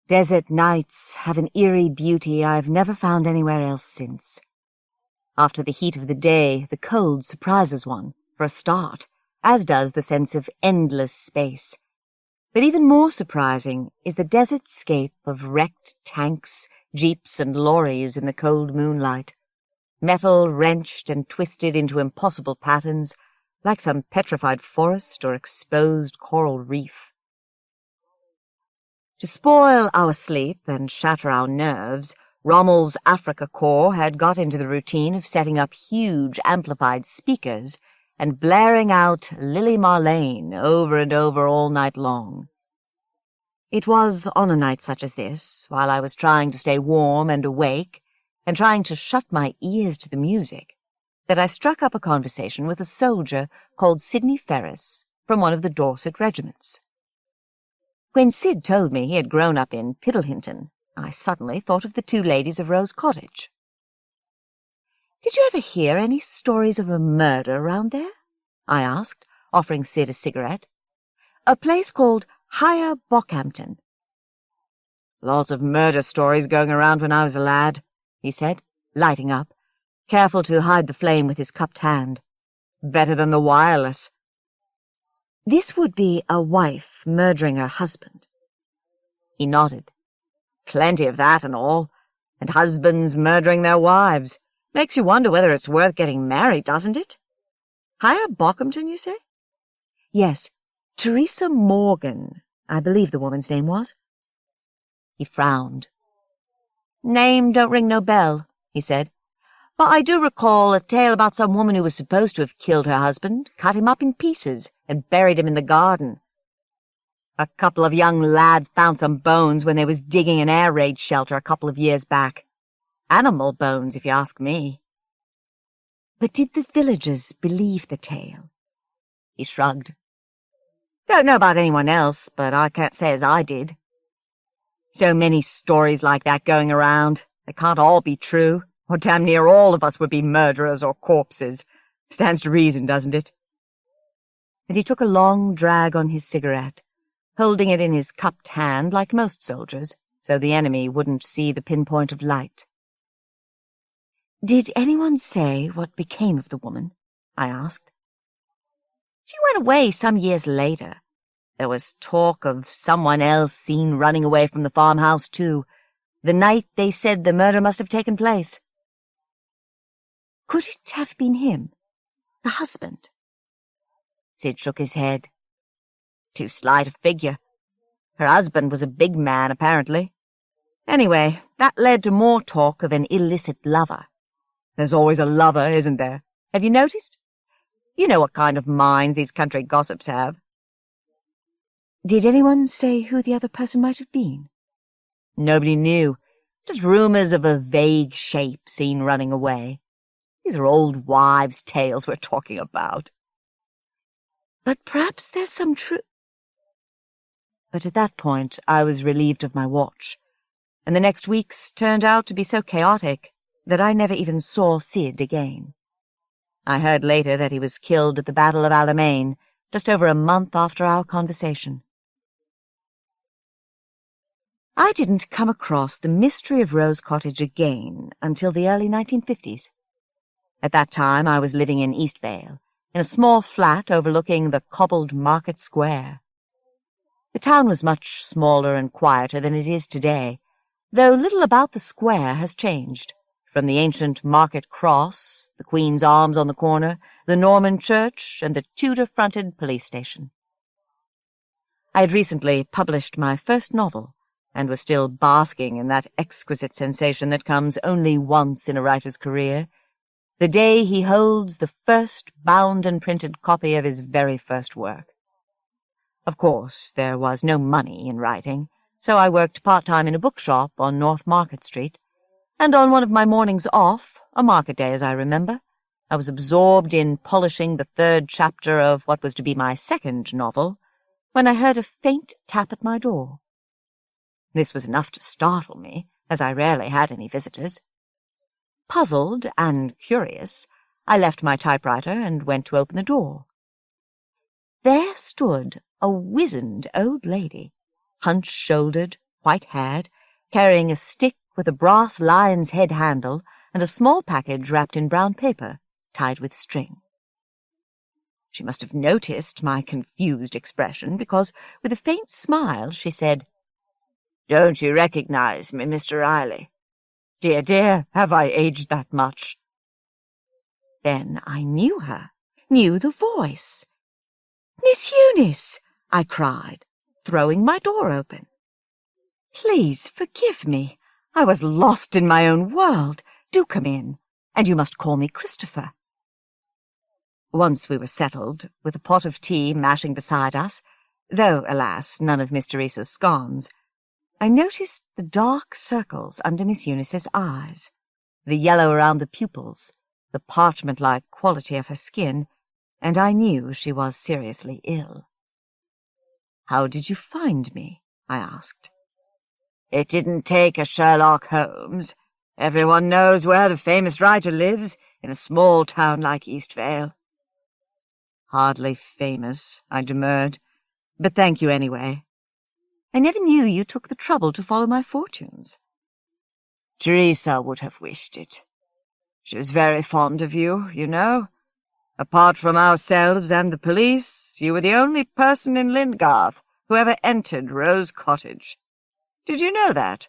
Desert nights have an eerie beauty I've never found anywhere else since. After the heat of the day, the cold surprises one, for a start, as does the sense of endless space. But even more surprising is the desert scape of wrecked tanks, jeeps, and lorries in the cold moonlight, metal wrenched and twisted into impossible patterns, like some petrified forest or exposed coral reef. To spoil our sleep and shatter our nerves, Rommel's Africa Corps had got into the routine of setting up huge amplified speakers and blaring out Lily Marlene over and over all night long. It was on a night such as this, while I was trying to stay warm and awake, and trying to shut my ears to the music, that I struck up a conversation with a soldier called Sidney Ferris from one of the Dorset regiments. When Sid told me he had grown up in Piddlehinton, I suddenly thought of the 2 ladies of Rose Cottage. "Did you ever hear any stories of a murder round there?" I asked, offering Sid a cigarette. "A place called Higher Bockhampton." "Lots of murder stories going around when I was a lad," he said, lighting up, careful to hide the flame with his cupped hand. "Better than the wireless." "This would be a wife murdering her husband." He nodded. "Plenty of that and all, and husbands murdering their wives. Makes you wonder whether it's worth getting married, doesn't it? Higher Bockhampton, you say?" "Yes, Teresa Morgan, I believe the woman's name was." He frowned. "Name don't ring no bell," he said, "but I do recall a tale about some woman who was supposed to have killed her husband, cut him up in pieces, and buried him in the garden. A couple of young lads found some bones when they was digging an air raid shelter a couple of years back. Animal bones, if you ask me." "But did the villagers believe the tale?" He shrugged. "Don't know about anyone else, but I can't say as I did. So many stories like that going around. They can't all be true, or damn near all of us would be murderers or corpses. Stands to reason, doesn't it?" And he took a long drag on his cigarette, holding it in his cupped hand like most soldiers, so the enemy wouldn't see the pinpoint of light. "Did anyone say what became of the woman?" I asked. "She went away some years later. There was talk of someone else seen running away from the farmhouse, too, the night they said the murder must have taken place." "Could it have been him, the husband?" Sid shook his head. "Too slight a figure. Her husband was a big man, apparently. Anyway, that led to more talk of an illicit lover. There's always a lover, isn't there? Have you noticed? You know what kind of minds these country gossips have." "Did anyone say who the other person might have been?" "Nobody knew. Just rumors of a vague shape seen running away. These are old wives' tales we're talking about." "But perhaps there's some truth." But at that point I was relieved of my watch, and the next weeks turned out to be so chaotic that I never even saw Sid again. I heard later that he was killed at the Battle of Alamein, just over a month after our conversation. I didn't come across the mystery of Rose Cottage again until the early 1950s. At that time I was living in Eastvale, in a small flat overlooking the cobbled Market Square. The town was much smaller and quieter than it is today, though little about the square has changed, from the ancient market cross, the Queen's Arms on the corner, the Norman church, and the Tudor-fronted police station. I had recently published my first novel, and was still basking in that exquisite sensation that comes only once in a writer's career, the day he holds the first bound and printed copy of his very first work. Of course, there was no money in writing, so I worked part-time in a bookshop on North Market Street, and on one of my mornings off, a market day as I remember, I was absorbed in polishing the third chapter of what was to be my second novel, when I heard a faint tap at my door. This was enough to startle me, as I rarely had any visitors. Puzzled and curious, I left my typewriter and went to open the door. There stood a wizened old lady, hunch-shouldered, white-haired, carrying a stick with a brass lion's head handle and a small package wrapped in brown paper, tied with string. She must have noticed my confused expression, because, with a faint smile, she said, "Don't you recognize me, Mr. Riley? Dear, dear, have I aged that much?" Then I knew her, knew the voice. "Miss Eunice!" I cried, throwing my door open. "Please forgive me. I was lost in my own world. Do come in, and you must call me Christopher." Once we were settled, with a pot of tea mashing beside us, though, alas, none of Miss Teresa's scones, I noticed the dark circles under Miss Eunice's eyes, the yellow around the pupils, the parchment-like quality of her skin, and I knew she was seriously ill. "How did you find me?" I asked. "It didn't take a Sherlock Holmes. Everyone knows where the famous writer lives, in a small town like Eastvale." "Hardly famous," I demurred, "but thank you anyway. I never knew you took the trouble to follow my fortunes." "Teresa would have wished it. She was very fond of you, you know. Apart from ourselves and the police, you were the only person in Lindgarth who ever entered Rose Cottage. Did you know that?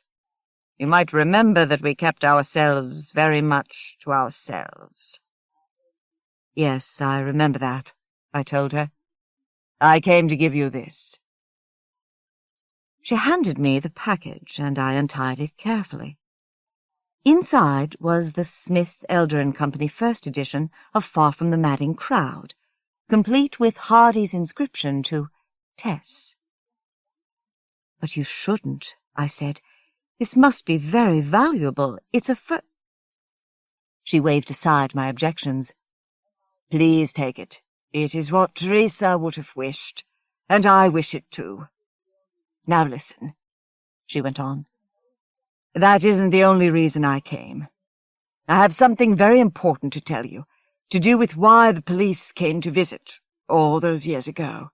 You might remember that we kept ourselves very much to ourselves." "Yes, I remember that," I told her. "I came to give you this." She handed me the package, and I untied it carefully. Inside was the Smith, Elder & Company first edition of Far from the Madding Crowd, complete with Hardy's inscription to Tess. "But you shouldn't," I said. "This must be very valuable. It's a She waved aside my objections. "Please take it. It is what Teresa would have wished, and I wish it too. Now listen," she went on. "That isn't the only reason I came. I have something very important to tell you, to do with why the police came to visit all those years ago.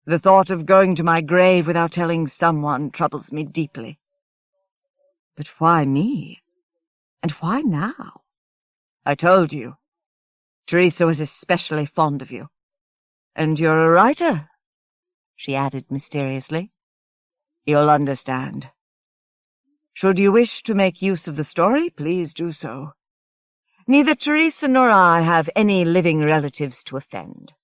The thought of going to my grave without telling someone troubles me deeply." "But why me? And why now?" "I told you. Teresa was especially fond of you. And you're a writer," she added mysteriously. "You'll understand. Should you wish to make use of the story, please do so. Neither Teresa nor I have any living relatives to offend.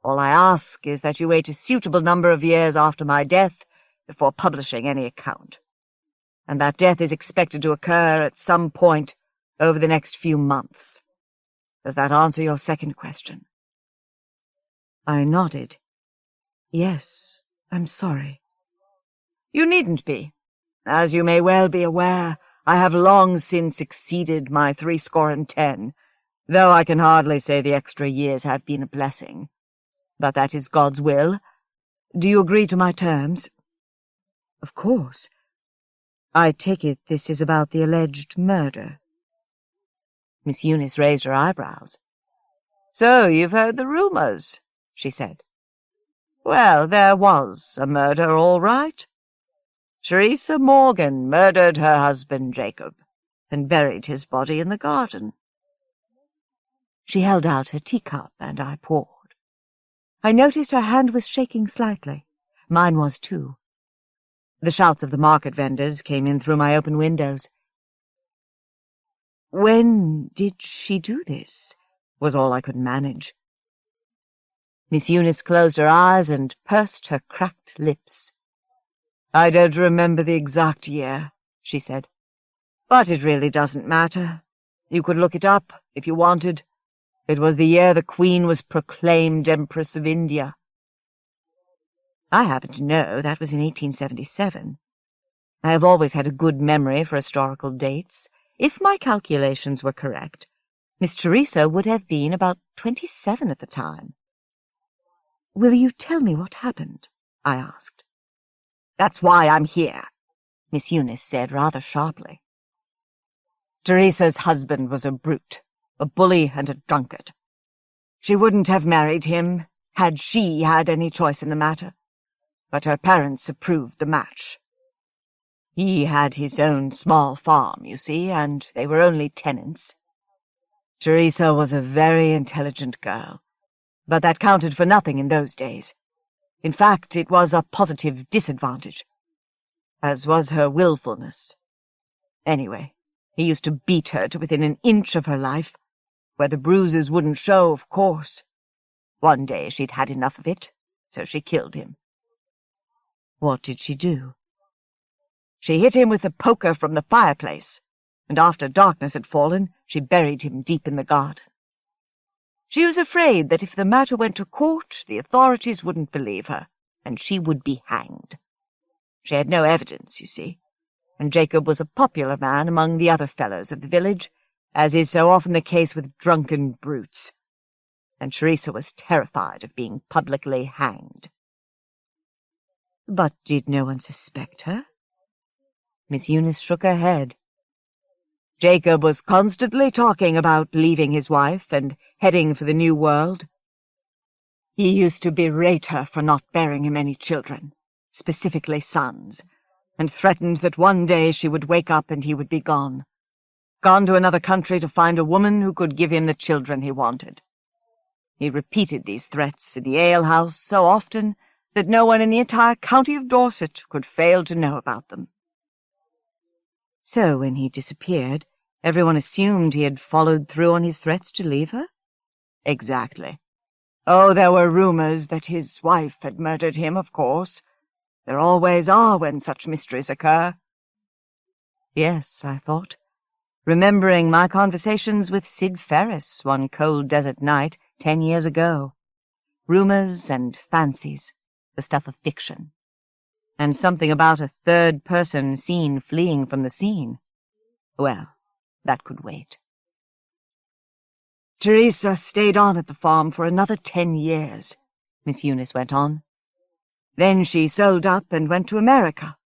All I ask is that you wait a suitable number of years after my death before publishing any account. And that death is expected to occur at some point over the next few months. Does that answer your second question?" I nodded. "Yes, I'm sorry." "You needn't be. As you may well be aware, I have long since exceeded my 70, though I can hardly say the extra years have been a blessing. But that is God's will. Do you agree to my terms?" "Of course. I take it this is about the alleged murder." Miss Eunice raised her eyebrows. "So you've heard the rumors," she said. "Well, there was a murder, all right. Teresa Morgan murdered her husband Jacob, and buried his body in the garden." She held out her teacup, and I poured. I noticed her hand was shaking slightly. Mine was too. The shouts of the market vendors came in through my open windows. When did she do this? Was all I could manage. Miss Eunice closed her eyes and pursed her cracked lips. I don't remember the exact year, she said. But it really doesn't matter. You could look it up if you wanted. It was the year the Queen was proclaimed Empress of India. I happen to know that was in 1877. I have always had a good memory for historical dates. If my calculations were correct, Miss Teresa would have been about 27 at the time. Will you tell me what happened? I asked. That's why I'm here, Miss Eunice said rather sharply. Teresa's husband was a brute, a bully and a drunkard. She wouldn't have married him had she had any choice in the matter, but her parents approved the match. He had his own small farm, you see, and they were only tenants. Teresa was a very intelligent girl, but that counted for nothing in those days. In fact, it was a positive disadvantage, as was her willfulness. Anyway, he used to beat her to within an inch of her life, where the bruises wouldn't show, of course. One day she'd had enough of it, so she killed him. What did she do? She hit him with a poker from the fireplace, and after darkness had fallen, she buried him deep in the garden. She was afraid that if the matter went to court, the authorities wouldn't believe her, and she would be hanged. She had no evidence, you see, and Jacob was a popular man among the other fellows of the village, as is so often the case with drunken brutes, and Teresa was terrified of being publicly hanged. But did no one suspect her? Miss Eunice shook her head. Jacob was constantly talking about leaving his wife and heading for the New World. He used to berate her for not bearing him any children, specifically sons, and threatened that one day she would wake up and he would be gone to another country to find a woman who could give him the children he wanted. He repeated these threats in the alehouse so often that no one in the entire county of Dorset could fail to know about them. So when he disappeared, everyone assumed he had followed through on his threats to leave her? Exactly. Oh, there were rumors that his wife had murdered him, of course. There always are when such mysteries occur. Yes, I thought, remembering my conversations with Sid Ferris one cold desert night 10 years ago. Rumors and fancies, the stuff of fiction. And something about a third person seen fleeing from the scene. Well, that could wait. Teresa stayed on at the farm for another 10 years, Miss Eunice went on. Then she sold up and went to America.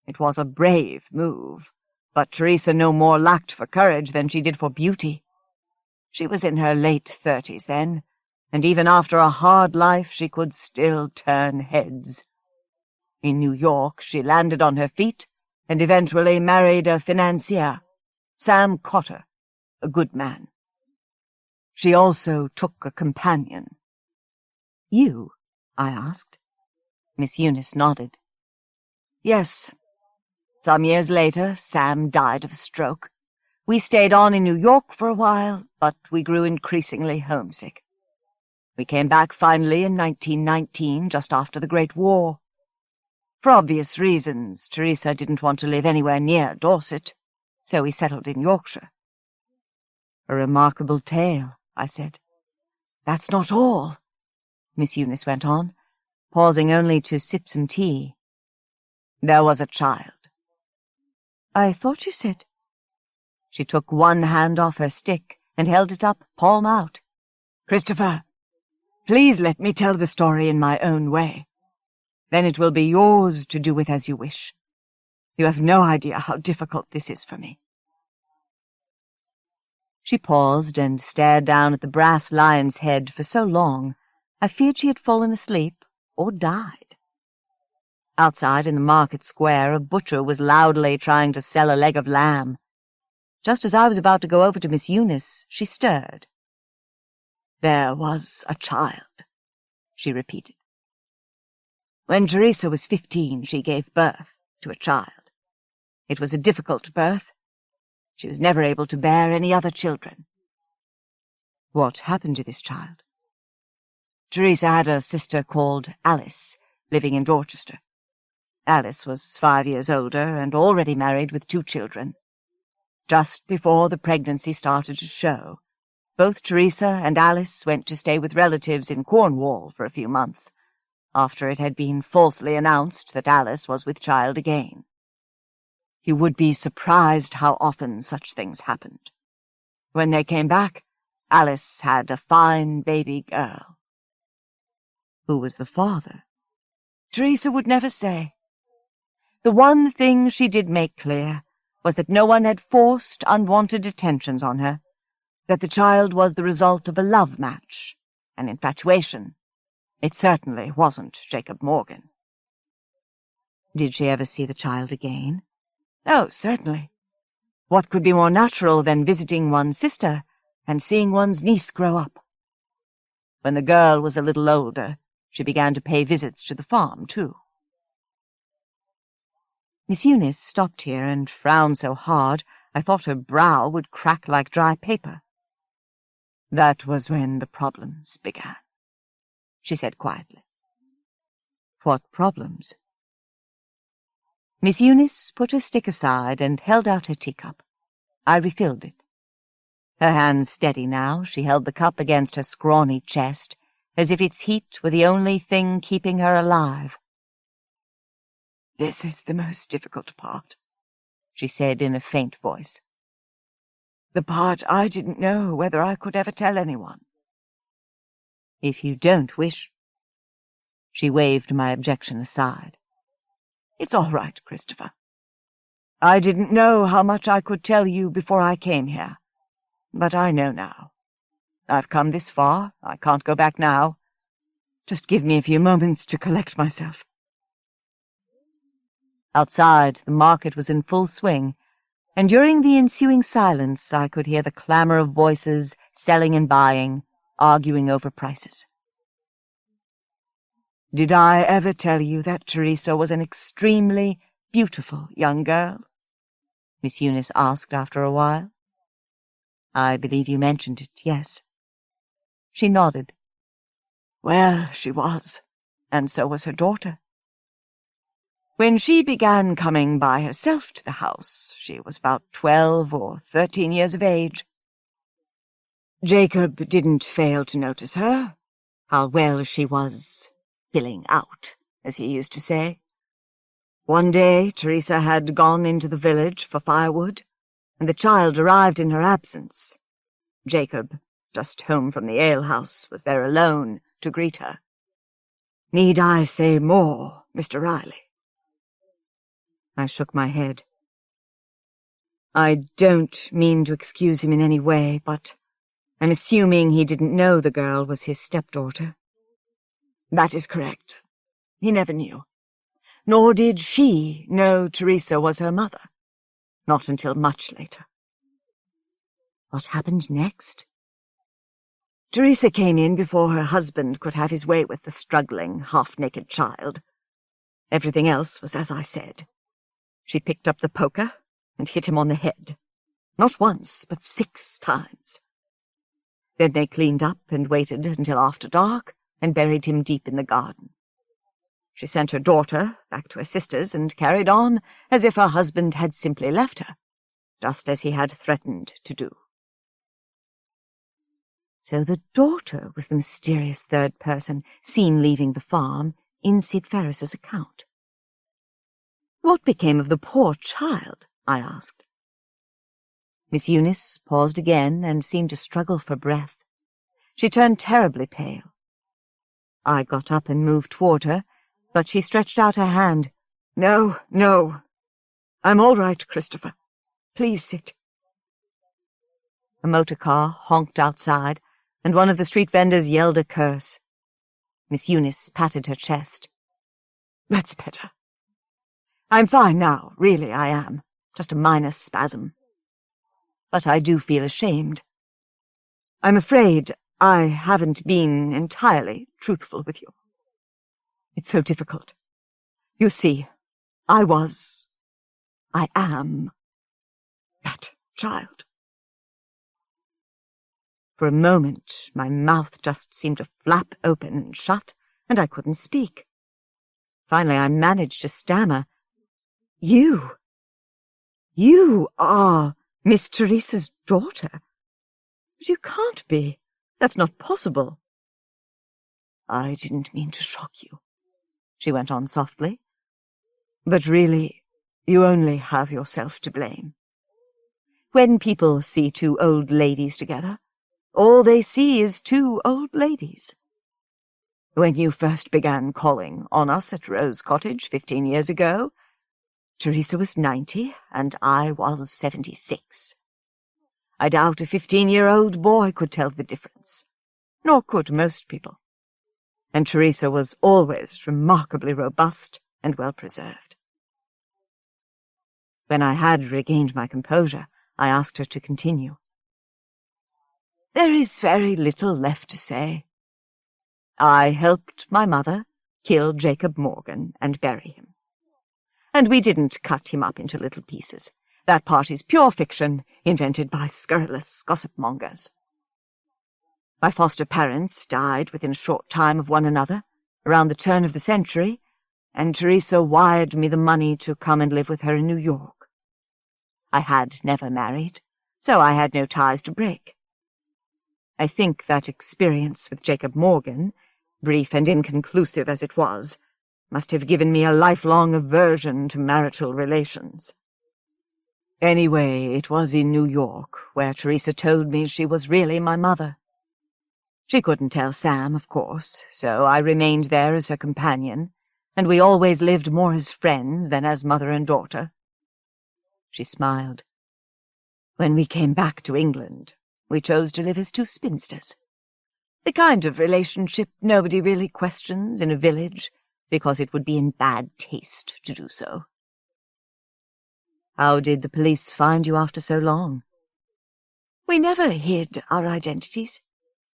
It was a brave move, but Teresa no more lacked for courage than she did for beauty. She was in her late 30s then, and even after a hard life she could still turn heads. In New York, she landed on her feet and eventually married a financier, Sam Cotter, a good man. She also took a companion. You? I asked. Miss Eunice nodded. Yes. Some years later, Sam died of a stroke. We stayed on in New York for a while, but we grew increasingly homesick. We came back finally in 1919, just after the Great War. For obvious reasons, Teresa didn't want to live anywhere near Dorset, so we settled in Yorkshire. A remarkable tale, I said. That's not all, Miss Eunice went on, pausing only to sip some tea. There was a child. I thought you said. She took one hand off her stick and held it up, palm out. Christopher, please let me tell the story in my own way. Then it will be yours to do with as you wish. You have no idea how difficult this is for me. She paused and stared down at the brass lion's head for so long, I feared she had fallen asleep or died. Outside in the market square, a butcher was loudly trying to sell a leg of lamb. Just as I was about to go over to Miss Eunice, she stirred. There was a child, she repeated. When Teresa was 15, she gave birth to a child. It was a difficult birth. She was never able to bear any other children. What happened to this child? Teresa had a sister called Alice, living in Dorchester. Alice was 5 years older and already married with 2 children. Just before the pregnancy started to show, both Teresa and Alice went to stay with relatives in Cornwall for a few months, after it had been falsely announced that Alice was with child again. You would be surprised how often such things happened. When they came back, Alice had a fine baby girl. Who was the father? Teresa would never say. The one thing she did make clear was that no one had forced unwanted attentions on her, that the child was the result of a love match, an infatuation. It certainly wasn't Jacob Morgan. Did she ever see the child again? Oh, certainly. What could be more natural than visiting one's sister and seeing one's niece grow up? When the girl was a little older, she began to pay visits to the farm, too. Miss Eunice stopped here and frowned so hard I thought her brow would crack like dry paper. That was when the problems began, she said quietly. What problems? Miss Eunice put her stick aside and held out her teacup. I refilled it. Her hands steady now, she held the cup against her scrawny chest, as if its heat were the only thing keeping her alive. This is the most difficult part, she said in a faint voice. The part I didn't know whether I could ever tell anyone. If you don't wish... She waved my objection aside. It's all right, Christopher. I didn't know how much I could tell you before I came here, but I know now. I've come this far. I can't go back now. Just give me a few moments to collect myself. Outside, the market was in full swing, and during the ensuing silence I could hear the clamor of voices selling and buying, arguing over prices. Did I ever tell you that Teresa was an extremely beautiful young girl? Miss Eunice asked after a while. I believe you mentioned it, yes. She nodded. Well, she was, and so was her daughter. When she began coming by herself to the house, she was about 12 or 13 years of age. Jacob didn't fail to notice her, how well she was filling out, as he used to say. One day Teresa had gone into the village for firewood, and the child arrived in her absence. Jacob, just home from the alehouse, was there alone to greet her. Need I say more, Mr. Riley? I shook my head. I don't mean to excuse him in any way, but I'm assuming he didn't know the girl was his stepdaughter. That is correct. He never knew. Nor did she know Teresa was her mother. Not until much later. What happened next? Teresa came in before her husband could have his way with the struggling, half-naked child. Everything else was as I said. She picked up the poker and hit him on the head. Not once, but 6 times. Then they cleaned up and waited until after dark and buried him deep in the garden. She sent her daughter back to her sister's and carried on as if her husband had simply left her, just as he had threatened to do. So the daughter was the mysterious third person seen leaving the farm in Sid Ferris's account. What became of the poor child? I asked. Miss Eunice paused again and seemed to struggle for breath. She turned terribly pale. I got up and moved toward her, but she stretched out her hand. No, no. I'm all right, Christopher. Please sit. A motor car honked outside, and one of the street vendors yelled a curse. Miss Eunice patted her chest. That's better. I'm fine now, really I am. Just a minor spasm. But I do feel ashamed. I'm afraid I haven't been entirely truthful with you. It's so difficult. You see, I am that child. For a moment, my mouth just seemed to flap open and shut, and I couldn't speak. Finally, I managed to stammer, You are Miss Teresa's daughter? But you can't be. That's not possible. I didn't mean to shock you, she went on softly. But really, you only have yourself to blame. When people see two old ladies together, all they see is two old ladies. When you first began calling on us at Rose Cottage 15 years ago, Teresa was 90 and I was 76. I doubt a 15-year-old boy could tell the difference, nor could most people. And Teresa was always remarkably robust and well-preserved. When I had regained my composure, I asked her to continue. There is very little left to say. I helped my mother kill Jacob Morgan and bury him. And we didn't cut him up into little pieces. That part is pure fiction, invented by scurrilous gossip-mongers. My foster parents died within a short time of one another, around the turn of the century, and Teresa wired me the money to come and live with her in New York. I had never married, so I had no ties to break. I think that experience with Jacob Morgan, brief and inconclusive as it was, must have given me a lifelong aversion to marital relations. Anyway, it was in New York where Teresa told me she was really my mother. She couldn't tell Sam, of course, so I remained there as her companion, and we always lived more as friends than as mother and daughter. She smiled. When we came back to England, we chose to live as two spinsters. The kind of relationship nobody really questions in a village, because it would be in bad taste to do so. How did the police find you after so long? We never hid our identities,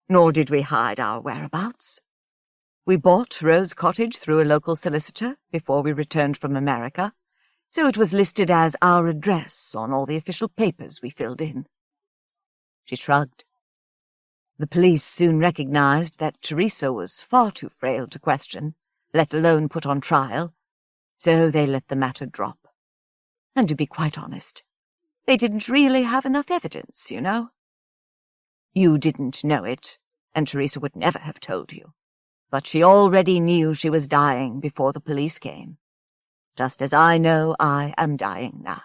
nor did we hide our whereabouts. We bought Rose Cottage through a local solicitor before we returned from America, so it was listed as our address on all the official papers we filled in. She shrugged. The police soon recognized that Teresa was far too frail to question, let alone put on trial, so they let the matter drop. And to be quite honest, they didn't really have enough evidence, you know. You didn't know it, and Teresa would never have told you, but she already knew she was dying before the police came, just as I know I am dying now.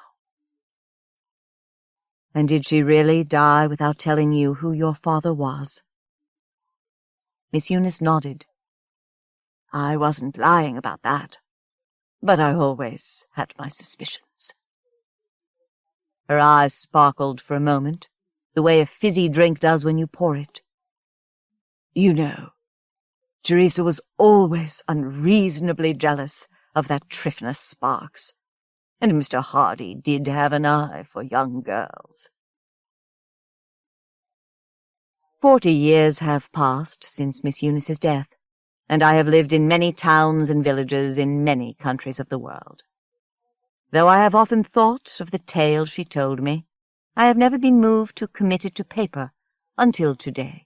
And did she really die without telling you who your father was? Miss Eunice nodded. I wasn't lying about that, but I always had my suspicions. Her eyes sparkled for a moment, the way a fizzy drink does when you pour it. You know, Teresa was always unreasonably jealous of that Tryphonus Sparks, and Mr. Hardy did have an eye for young girls. 40 years have passed since Miss Eunice's death, and I have lived in many towns and villages in many countries of the world. Though I have often thought of the tale she told me, I have never been moved to commit it to paper until today.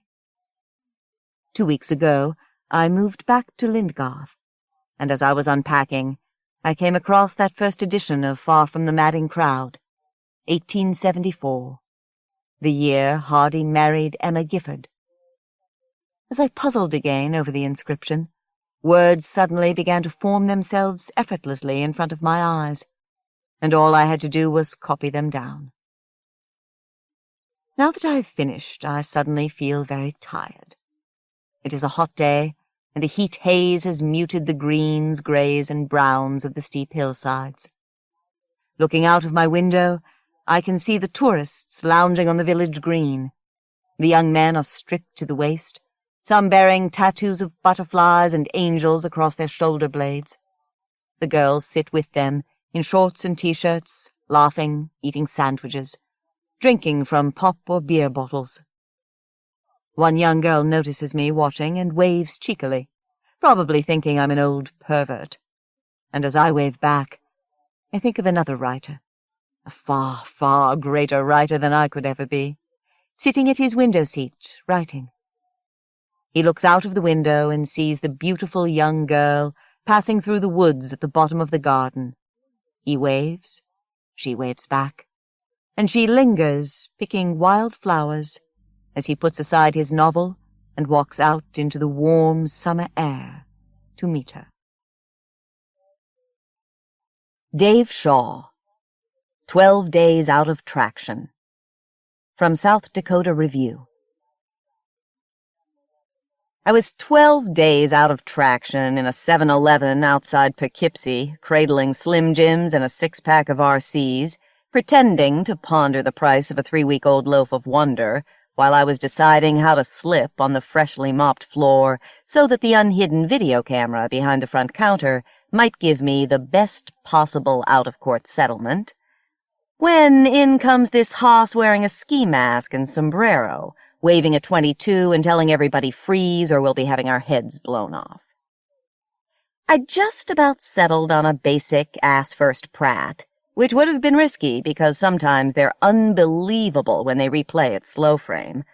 2 weeks ago, I moved back to Lindgarth, and as I was unpacking, I came across that first edition of Far from the Madding Crowd, 1874, the year Hardy married Emma Gifford. As I puzzled again over the inscription, words suddenly began to form themselves effortlessly in front of my eyes, and all I had to do was copy them down. Now that I have finished, I suddenly feel very tired. It is a hot day, and the heat haze has muted the greens, greys, and browns of the steep hillsides. Looking out of my window, I can see the tourists lounging on the village green. The young men are stripped to the waist, some bearing tattoos of butterflies and angels across their shoulder blades. The girls sit with them, in shorts and T-shirts, laughing, eating sandwiches, drinking from pop or beer bottles. One young girl notices me watching and waves cheekily, probably thinking I'm an old pervert. And as I wave back, I think of another writer, a a far, far greater writer than I could ever be, sitting at his window seat, writing. He looks out of the window and sees the beautiful young girl passing through the woods at the bottom of the garden. He waves, she waves back, and she lingers, picking wild flowers, as he puts aside his novel and walks out into the warm summer air to meet her. Dave Shaw, 12 Days Out of Traction. From South Dakota Review. I was 12 days out of traction in a 7-Eleven outside Poughkeepsie, cradling Slim Jims and a 6-pack of RCs, pretending to ponder the price of a 3-week-old loaf of Wonder, while I was deciding how to slip on the freshly mopped floor so that the unhidden video camera behind the front counter might give me the best possible out-of-court settlement, when in comes this hoss wearing a ski mask and sombrero, waving a .22 and telling everybody freeze or we'll be having our heads blown off. I'd just about settled on a basic ass-first Pratt, which would have been risky because sometimes they're unbelievable when they replay at slow frame,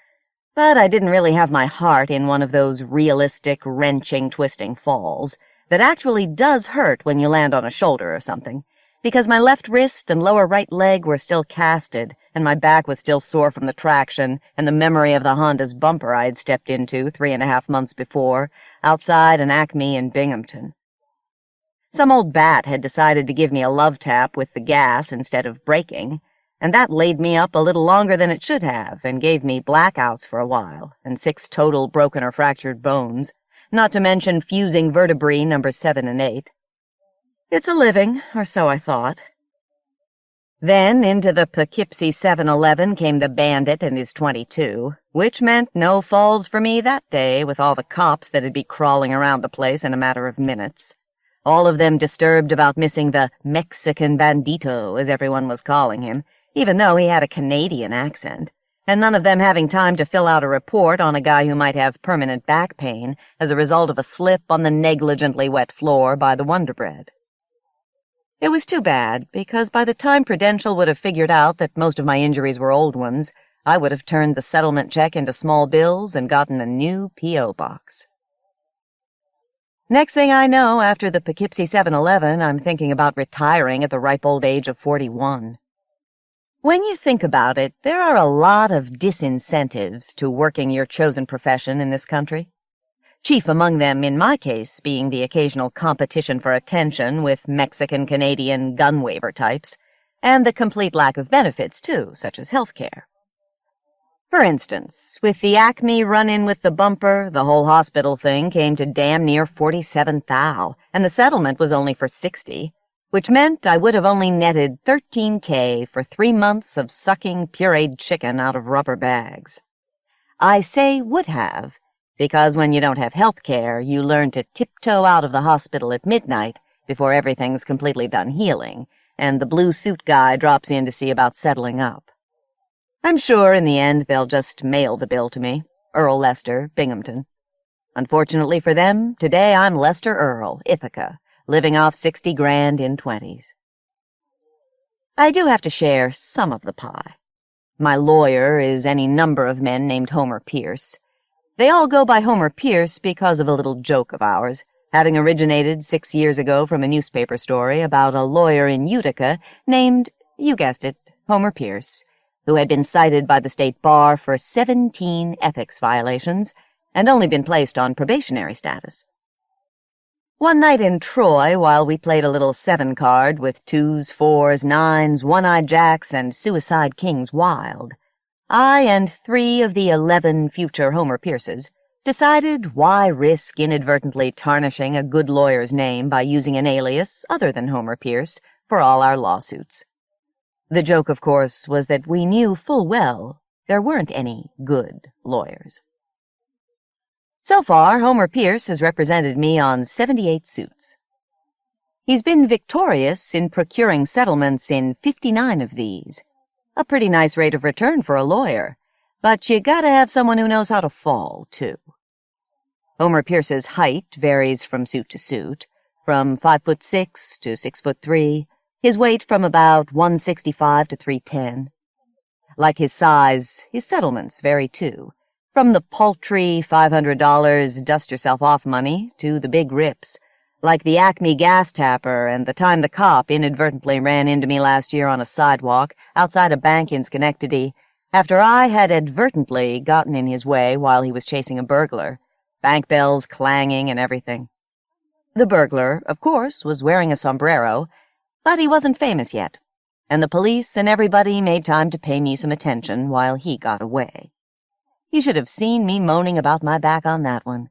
but I didn't really have my heart in one of those realistic, wrenching, twisting falls that actually does hurt when you land on a shoulder or something, because my left wrist and lower right leg were still casted, and my back was still sore from the traction and the memory of the Honda's bumper I had stepped into 3.5 months before, outside an Acme in Binghamton. Some old bat had decided to give me a love tap with the gas instead of braking, and that laid me up a little longer than it should have and gave me blackouts for a while and 6 total broken or fractured bones, not to mention fusing vertebrae numbers 7 and 8. It's a living, or so I thought. Then into the Poughkeepsie 7-Eleven came the bandit and his .22, which meant no falls for me that day with all the cops that'd be crawling around the place in a matter of minutes. All of them disturbed about missing the Mexican bandito, as everyone was calling him, even though he had a Canadian accent, and none of them having time to fill out a report on a guy who might have permanent back pain as a result of a slip on the negligently wet floor by the Wonder Bread. It was too bad, because by the time Prudential would have figured out that most of my injuries were old ones, I would have turned the settlement check into small bills and gotten a new P.O. box. Next thing I know, after the Poughkeepsie 7-Eleven, I'm thinking about retiring at the ripe old age of 41. When you think about it, there are a lot of disincentives to working your chosen profession in this country. Chief among them, in my case, being the occasional competition for attention with Mexican-Canadian gun waiver types, and the complete lack of benefits, too, such as health care. For instance, with the Acme run-in with the bumper, the whole hospital thing came to damn near 47 thou, and the settlement was only for 60, which meant I would have only netted $13K for 3 months of sucking pureed chicken out of rubber bags. I say would have, because when you don't have health care, you learn to tiptoe out of the hospital at midnight before everything's completely done healing, and the blue suit guy drops in to see about settling up. I'm sure in the end they'll just mail the bill to me, Earl Lester, Binghamton. Unfortunately for them, today I'm Lester Earl, Ithaca, living off 60 grand in 20s. I do have to share some of the pie. My lawyer is any number of men named Homer Pierce. They all go by Homer Pierce because of a little joke of ours, having originated 6 years ago from a newspaper story about a lawyer in Utica named, you guessed it, Homer Pierce, who had been cited by the state bar for 17 ethics violations and only been placed on probationary status. One night in Troy, while we played a little 7-card with 2s, 4s, 9s, one-eyed jacks, and suicide kings wild, I and 3 of the 11 future Homer Pierces decided why risk inadvertently tarnishing a good lawyer's name by using an alias other than Homer Pierce for all our lawsuits. The joke, of course, was that we knew full well there weren't any good lawyers. So far, Homer Pierce has represented me on 78 suits. He's been victorious in procuring settlements in 59 of these. A pretty nice rate of return for a lawyer, but you gotta have someone who knows how to fall, too. Homer Pierce's height varies from suit to suit, from 5'6" to 6'3", His weight from about 165 to 310. Like his size, his settlements vary too. From the paltry $500 dust-yourself-off money to the big rips, like the Acme gas tapper and the time the cop inadvertently ran into me last year on a sidewalk outside a bank in Schenectady after I had advertently gotten in his way while he was chasing a burglar, bank bells clanging and everything. The burglar, of course, was wearing a sombrero, but he wasn't famous yet, and the police and everybody made time to pay me some attention while he got away. You should have seen me moaning about my back on that one.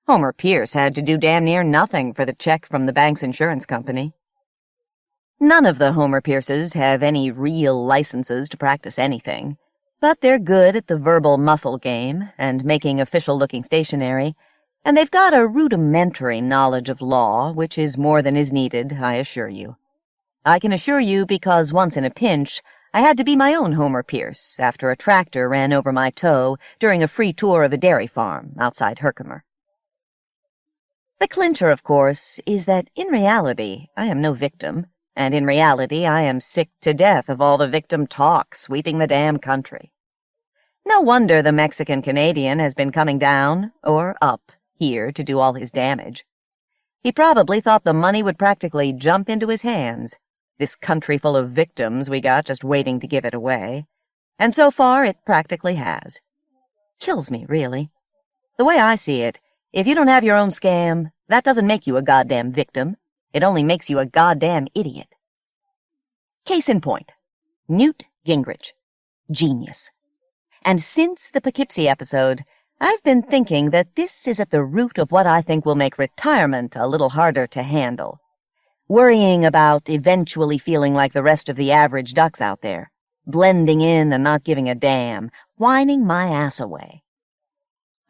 Homer Pierce had to do damn near nothing for the check from the bank's insurance company. None of the Homer Pierces have any real licenses to practice anything, but they're good at the verbal muscle game and making official-looking stationery, and they've got a rudimentary knowledge of law, which is more than is needed, I assure you. I can assure you because once in a pinch, I had to be my own Homer Pierce after a tractor ran over my toe during a free tour of a dairy farm outside Herkimer. The clincher, of course, is that in reality I am no victim, and in reality I am sick to death of all the victim talk sweeping the damn country. No wonder the Mexican-Canadian has been coming down, or up, here to do all his damage. He probably thought the money would practically jump into his hands, this country full of victims we got just waiting to give it away, and so far it practically has. Kills me, really. The way I see it, if you don't have your own scam, that doesn't make you a goddamn victim. It only makes you a goddamn idiot. Case in point, Newt Gingrich. Genius. And since the Poughkeepsie episode, I've been thinking that this is at the root of what I think will make retirement a little harder to handle. Worrying about eventually feeling like the rest of the average ducks out there, blending in and not giving a damn, whining my ass away.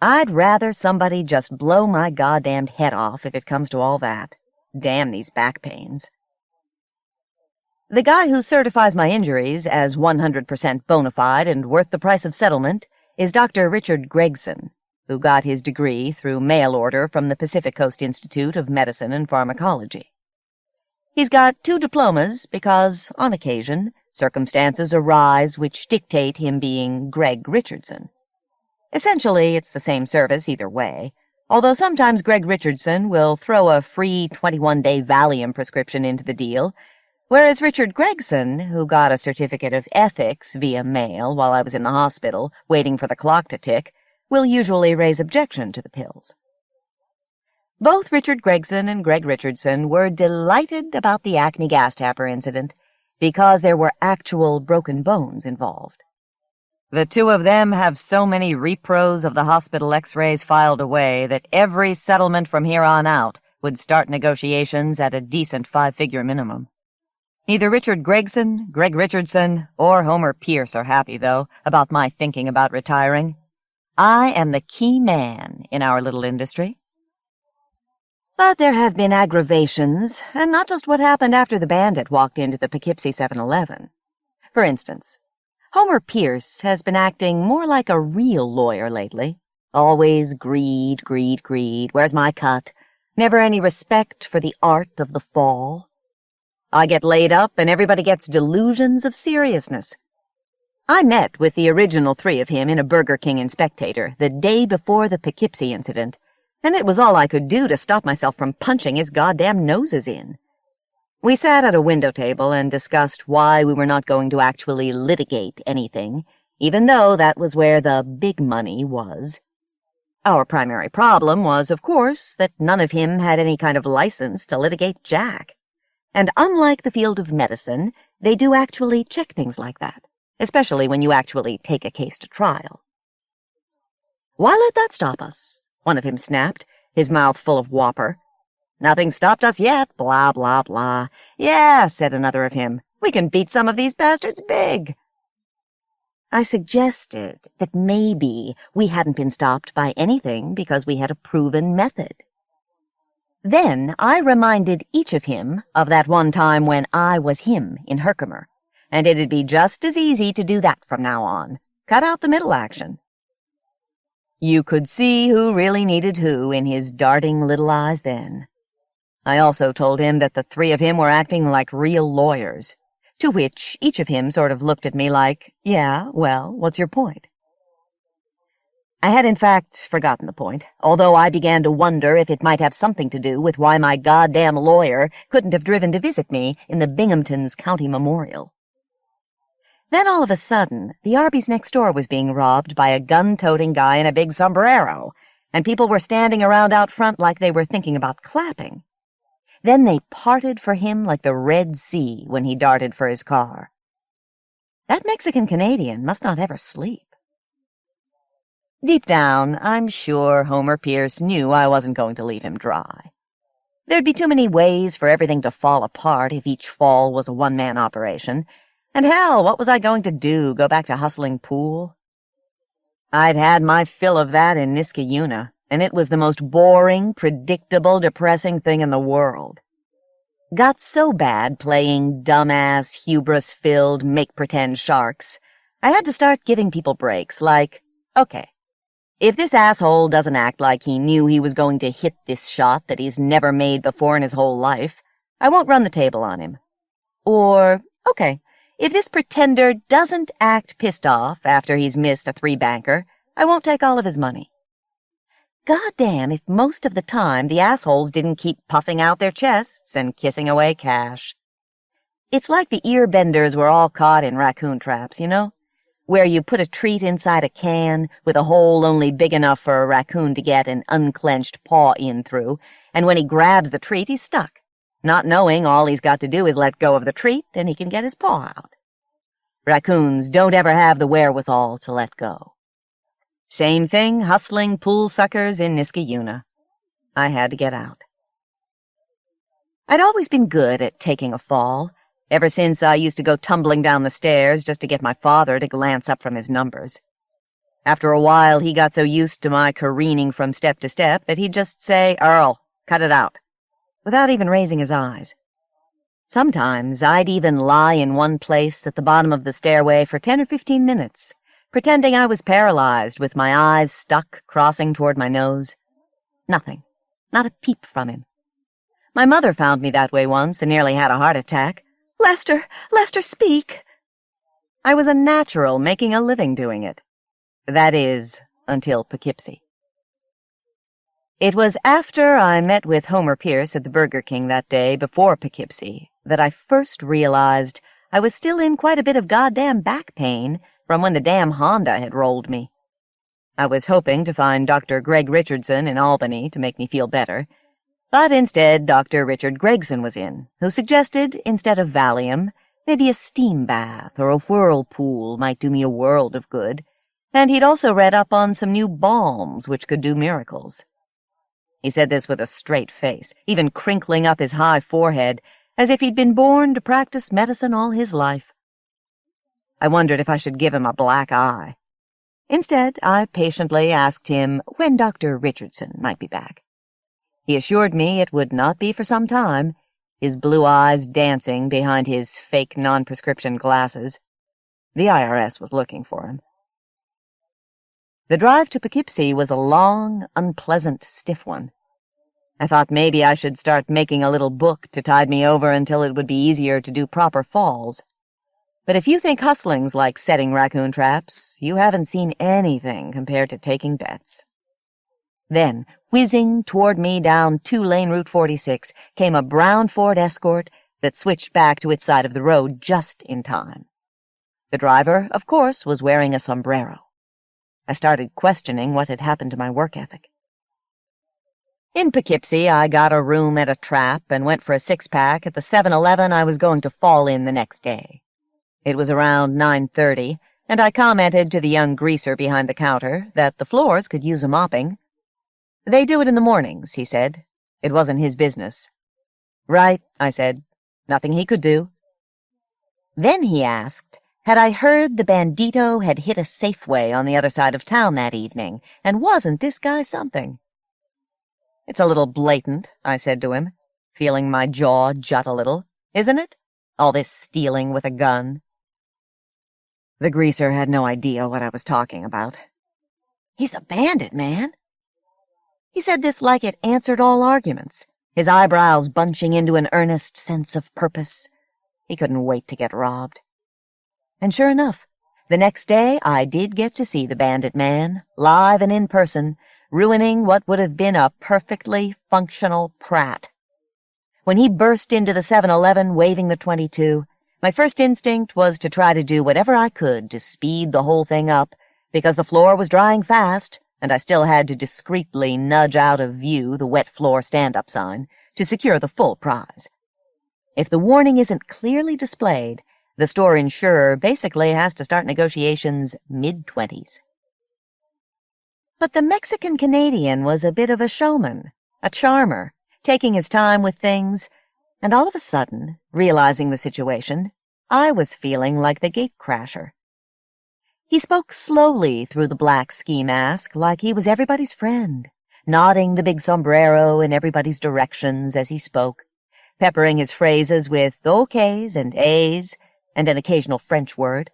I'd rather somebody just blow my goddamned head off if it comes to all that. Damn these back pains. The guy who certifies my injuries as 100% bona fide and worth the price of settlement is Dr. Richard Gregson, who got his degree through mail order from the Pacific Coast Institute of Medicine and Pharmacology. He's got 2 diplomas because, on occasion, circumstances arise which dictate him being Greg Richardson. Essentially, it's the same service either way, although sometimes Greg Richardson will throw a free 21-day Valium prescription into the deal, whereas Richard Gregson, who got a certificate of ethics via mail while I was in the hospital waiting for the clock to tick, will usually raise objection to the pills. Both Richard Gregson and Greg Richardson were delighted about the Acme gas tapper incident because there were actual broken bones involved. The 2 of them have so many repros of the hospital x-rays filed away that every settlement from here on out would start negotiations at a decent 5-figure minimum. Neither Richard Gregson, Greg Richardson, or Homer Pierce are happy, though, about my thinking about retiring. I am the key man in our little industry. But there have been aggravations, and not just what happened after the bandit walked into the Poughkeepsie 7-Eleven. For instance, Homer Pierce has been acting more like a real lawyer lately. Always greed, greed, greed. Where's my cut? Never any respect for the art of the fall. I get laid up and everybody gets delusions of seriousness. I met with the original 3 of him in a Burger King in Spectator the day before the Poughkeepsie incident, and it was all I could do to stop myself from punching his goddamn noses in. We sat at a window table and discussed why we were not going to actually litigate anything, even though that was where the big money was. Our primary problem was, of course, that none of him had any kind of license to litigate jack. And unlike the field of medicine, they do actually check things like that, especially when you actually take a case to trial. Why let that stop us? One of him snapped, his mouth full of whopper. Nothing stopped us yet, blah, blah, blah. Yeah, said another of him, we can beat some of these bastards big. I suggested that maybe we hadn't been stopped by anything because we had a proven method. Then I reminded each of him of that one time when I was him in Herkimer, and it'd be just as easy to do that from now on. Cut out the middle action. You could see who really needed who in his darting little eyes then. I also told him that the three of him were acting like real lawyers, to which each of him sort of looked at me like, yeah, well, what's your point? I had in fact forgotten the point, although I began to wonder if it might have something to do with why my goddamn lawyer couldn't have driven to visit me in the Binghamton's County Memorial. Then all of a sudden, the Arby's next door was being robbed by a gun-toting guy in a big sombrero, and people were standing around out front like they were thinking about clapping. Then they parted for him like the Red Sea when he darted for his car. That Mexican-Canadian must not ever sleep. Deep down, I'm sure Homer Pierce knew I wasn't going to leave him dry. There'd be too many ways for everything to fall apart if each fall was a one-man operation. And hell, what was I going to do, go back to hustling pool? I'd had my fill of that in Niskayuna, and it was the most boring, predictable, depressing thing in the world. Got so bad playing dumbass, hubris-filled, make-pretend sharks, I had to start giving people breaks, like, okay, if this asshole doesn't act like he knew he was going to hit this shot that he's never made before in his whole life, I won't run the table on him. Or, okay, if this pretender doesn't act pissed off after he's missed a three-banker, I won't take all of his money. Goddamn if most of the time the assholes didn't keep puffing out their chests and kissing away cash. It's like the ear-benders were all caught in raccoon traps, you know? Where you put a treat inside a can with a hole only big enough for a raccoon to get an unclenched paw in through, and when he grabs the treat, he's stuck, not knowing all he's got to do is let go of the treat and he can get his paw out. Raccoons don't ever have the wherewithal to let go. Same thing hustling pool suckers in Niskayuna. I had to get out. I'd always been good at taking a fall, ever since I used to go tumbling down the stairs just to get my father to glance up from his numbers. After a while, he got so used to my careening from step to step that he'd just say, "Earl, cut it out," without even raising his eyes. Sometimes I'd even lie in one place at the bottom of the stairway for 10 or 15 minutes, pretending I was paralyzed with my eyes stuck crossing toward my nose. Nothing. Not a peep from him. My mother found me that way once and nearly had a heart attack. "Lester! Lester, speak!" I was a natural making a living doing it. That is, until Poughkeepsie. It was after I met with Homer Pierce at the Burger King that day before Poughkeepsie that I first realized I was still in quite a bit of goddamn back pain from when the damn Honda had rolled me. I was hoping to find Dr. Greg Richardson in Albany to make me feel better, but instead Dr. Richard Gregson was in, who suggested, instead of Valium, maybe a steam bath or a whirlpool might do me a world of good, and he'd also read up on some new balms which could do miracles. He said this with a straight face, even crinkling up his high forehead, as if he'd been born to practice medicine all his life. I wondered if I should give him a black eye. Instead, I patiently asked him when Dr. Richardson might be back. He assured me it would not be for some time, his blue eyes dancing behind his fake non-prescription glasses. The IRS was looking for him. The drive to Poughkeepsie was a long, unpleasant, stiff one. I thought maybe I should start making a little book to tide me over until it would be easier to do proper falls. But if you think hustling's like setting raccoon traps, you haven't seen anything compared to taking bets. Then, whizzing toward me down two-lane Route 46, came a brown Ford Escort that switched back to its side of the road just in time. The driver, of course, was wearing a sombrero. I started questioning what had happened to my work ethic. In Poughkeepsie, I got a room at a trap and went for a six-pack at the 7-Eleven I was going to fall in the next day. It was around 9:30, and I commented to the young greaser behind the counter that the floors could use a mopping. "They do it in the mornings," he said. It wasn't his business. "Right," I said. Nothing he could do. Then he asked, had I heard the bandito had hit a Safeway on the other side of town that evening, and wasn't this guy something? "It's a little blatant," I said to him, feeling my jaw jut a little. "Isn't it? All this stealing with a gun." The greaser had no idea what I was talking about. "He's the bandit, man." He said this like it answered all arguments. his eyebrows bunching into an earnest sense of purpose. He couldn't wait to get robbed. And sure enough, the next day I did get to see the bandit man, live and in person, ruining what would have been a perfectly functional Pratt. When he burst into the 7-Eleven waving the .22, my first instinct was to try to do whatever I could to speed the whole thing up, because the floor was drying fast, and I still had to discreetly nudge out of view the wet floor stand-up sign to secure the full prize. If the warning isn't clearly displayed, the store insurer basically has to start negotiations mid-20s. But the Mexican-Canadian was a bit of a showman, a charmer, taking his time with things, and all of a sudden, realizing the situation, I was feeling like the gatecrasher. He spoke slowly through the black ski mask like he was everybody's friend, nodding the big sombrero in everybody's directions as he spoke, peppering his phrases with okays and a's and an occasional French word.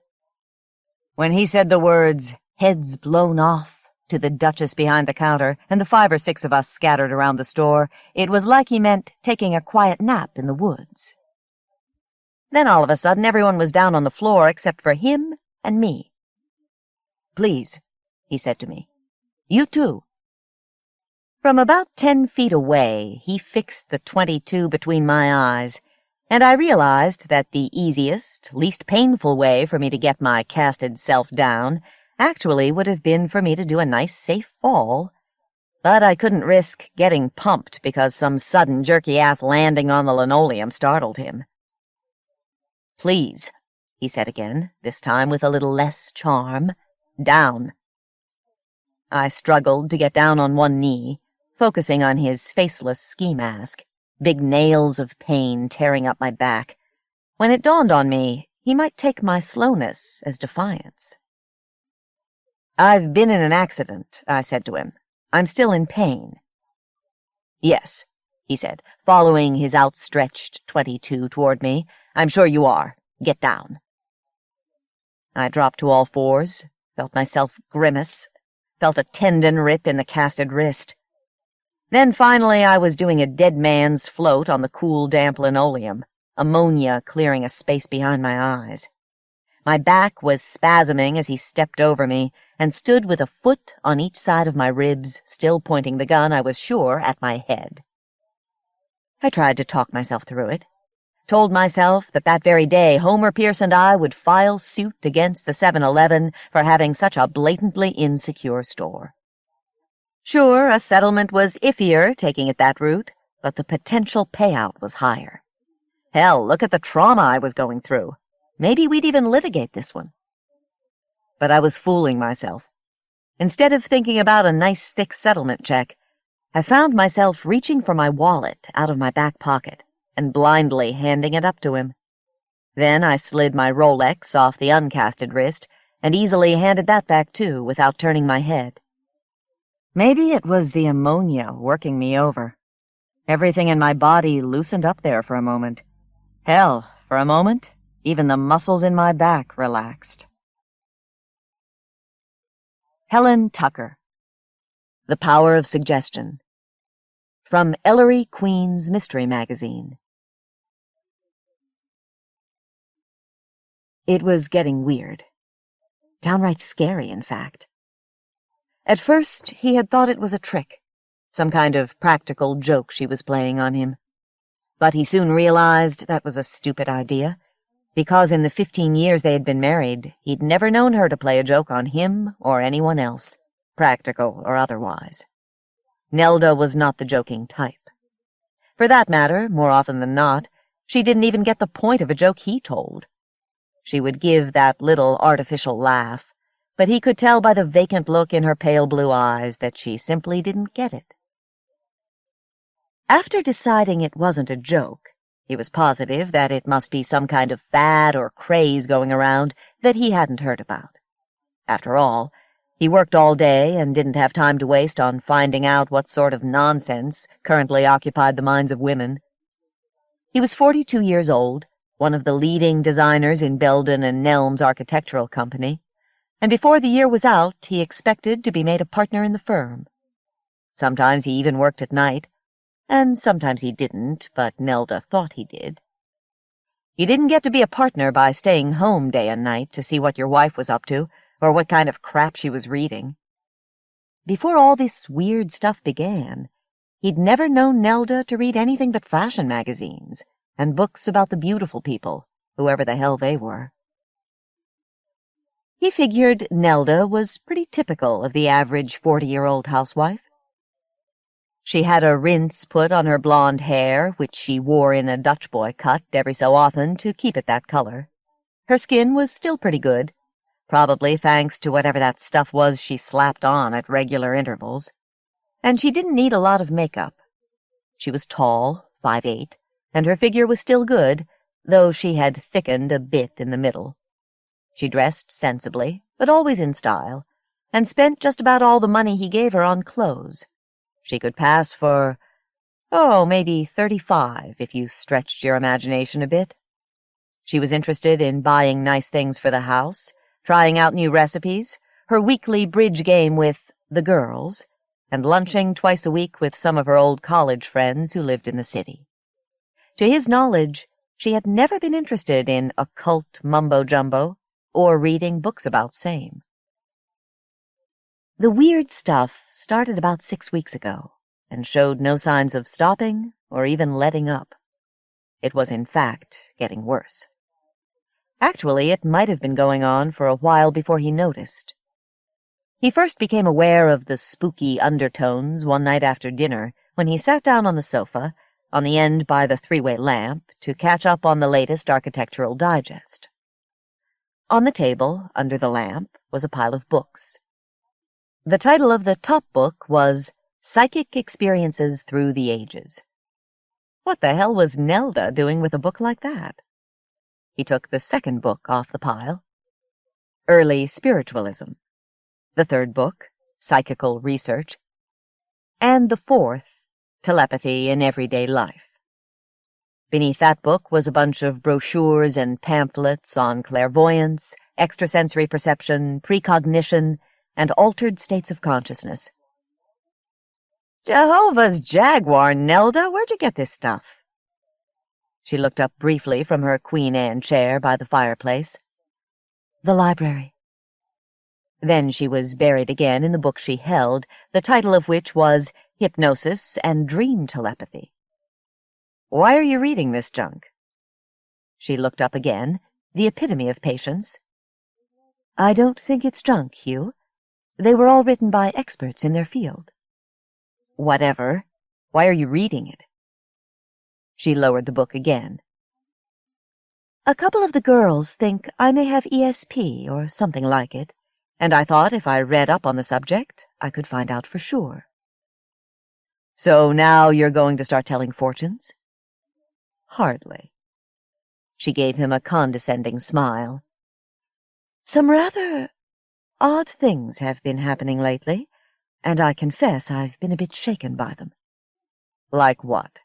When he said the words, "heads blown off," to the Duchess behind the counter and the 5 or 6 of us scattered around the store, it was like he meant taking a quiet nap in the woods. Then all of a sudden everyone was down on the floor except for him and me. "Please," he said to me. "You too." From about 10 feet away, he fixed the .22 between my eyes, and I realized that the easiest, least painful way for me to get my casted self down actually would have been for me to do a nice safe fall, but I couldn't risk getting pumped because some sudden jerky-ass landing on the linoleum startled him. "Please," he said again, this time with a little less charm. "Down." I struggled to get down on one knee, focusing on his faceless ski mask, big nails of pain tearing up my back, when it dawned on me he might take my slowness as defiance. "I've been in an accident," I said to him. "I'm still in pain." "Yes," he said, following his outstretched .22 toward me. "I'm sure you are. Get down." I dropped to all fours, felt myself grimace, felt a tendon rip in the casted wrist. Then finally I was doing a dead man's float on the cool, damp linoleum, ammonia clearing a space behind my eyes. My back was spasming as he stepped over me and stood with a foot on each side of my ribs, still pointing the gun, I was sure, at my head. I tried to talk myself through it. Told myself that very day Homer Pierce and I would file suit against the 7-Eleven for having such a blatantly insecure store. Sure, a settlement was iffier taking it that route, but the potential payout was higher. Hell, look at the trauma I was going through. Maybe we'd even litigate this one. But I was fooling myself. Instead of thinking about a nice thick settlement check, I found myself reaching for my wallet out of my back pocket and blindly handing it up to him. Then I slid my Rolex off the uncasted wrist and easily handed that back too without turning my head. Maybe it was the ammonia working me over. Everything in my body loosened up there for a moment. Hell, for a moment, even the muscles in my back relaxed. Helen Tucker. The Power of Suggestion. From Ellery Queen's Mystery Magazine. It was getting weird. Downright scary, in fact. At first, he had thought it was a trick, some kind of practical joke she was playing on him. But he soon realized that was a stupid idea, because in the 15 years they had been married, he'd never known her to play a joke on him or anyone else, practical or otherwise. Nelda was not the joking type. For that matter, more often than not, she didn't even get the point of a joke he told. She would give that little artificial laugh, but he could tell by the vacant look in her pale blue eyes that she simply didn't get it. After deciding it wasn't a joke, he was positive that it must be some kind of fad or craze going around that he hadn't heard about. After all, he worked all day and didn't have time to waste on finding out what sort of nonsense currently occupied the minds of women. He was 42 years old, one of the leading designers in Belden and Nelm's architectural company, and before the year was out he expected to be made a partner in the firm. Sometimes he even worked at night, And sometimes he didn't, but Nelda thought he did. You didn't get to be a partner by staying home day and night to see what your wife was up to, or what kind of crap she was reading. Before all this weird stuff began, he'd never known Nelda to read anything but fashion magazines and books about the beautiful people, whoever the hell they were. He figured Nelda was pretty typical of the average 40-year-old housewife. She had a rinse put on her blonde hair, which she wore in a Dutch boy cut every so often to keep it that color. Her skin was still pretty good, probably thanks to whatever that stuff was she slapped on at regular intervals. And she didn't need a lot of makeup. She was tall, 5'8", and her figure was still good, though she had thickened a bit in the middle. She dressed sensibly, but always in style, and spent just about all the money he gave her on clothes. She could pass for, maybe 35 if you stretched your imagination a bit. She was interested in buying nice things for the house, trying out new recipes, her weekly bridge game with the girls, and lunching twice a week with some of her old college friends who lived in the city. To his knowledge, she had never been interested in occult mumbo-jumbo or reading books about same. The weird stuff started about 6 weeks ago and showed no signs of stopping or even letting up. It was, in fact, getting worse. Actually, it might have been going on for a while before he noticed. He first became aware of the spooky undertones one night after dinner when he sat down on the sofa, on the end by the three-way lamp, to catch up on the latest Architectural Digest. On the table, under the lamp, was a pile of books. The title of the top book was Psychic Experiences Through the Ages. What the hell was Nelda doing with a book like that? He took the second book off the pile, Early Spiritualism, the third book, Psychical Research, and the fourth, Telepathy in Everyday Life. Beneath that book was a bunch of brochures and pamphlets on clairvoyance, extrasensory perception, precognition, and altered states of consciousness. Jehovah's Jaguar, Nelda, where'd you get this stuff? She looked up briefly from her Queen Anne chair by the fireplace. The library. Then she was buried again in the book she held, the title of which was Hypnosis and Dream Telepathy. Why are you reading this junk? She looked up again, the epitome of patience. I don't think it's junk, Hugh. They were all written by experts in their field. Whatever. Why are you reading it? She lowered the book again. A couple of the girls think I may have ESP or something like it, and I thought if I read up on the subject, I could find out for sure. So now you're going to start telling fortunes? Hardly. She gave him a condescending smile. Some rather odd things have been happening lately, and I confess I've been a bit shaken by them. Like what?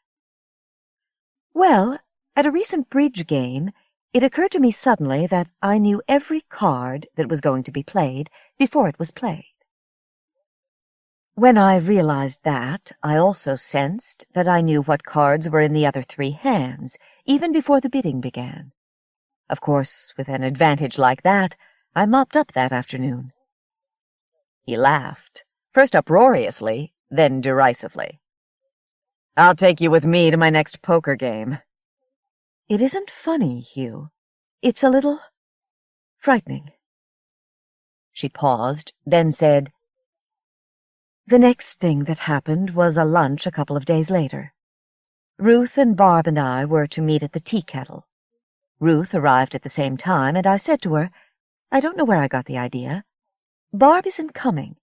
Well, at a recent bridge game, it occurred to me suddenly that I knew every card that was going to be played before it was played. When I realized that, I also sensed that I knew what cards were in the other 3 hands, even before the bidding began. Of course, with an advantage like that, I mopped up that afternoon. He laughed, first uproariously, then derisively. I'll take you with me to my next poker game. It isn't funny, Hugh. It's a little frightening. She paused, then said, The next thing that happened was a lunch a couple of days later. Ruth and Barb and I were to meet at the Tea Kettle. Ruth arrived at the same time, and I said to her, I don't know where I got the idea. Barb isn't coming.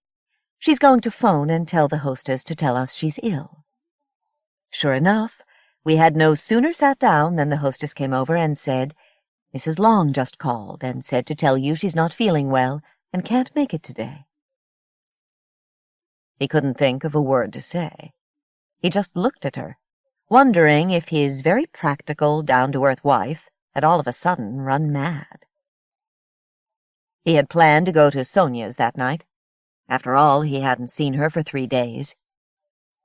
She's going to phone and tell the hostess to tell us she's ill. Sure enough, we had no sooner sat down than the hostess came over and said, Mrs. Long just called and said to tell you she's not feeling well and can't make it today. He couldn't think of a word to say. He just looked at her, wondering if his very practical, down-to-earth wife had all of a sudden run mad. He had planned to go to Sonia's that night. After all, he hadn't seen her for 3 days.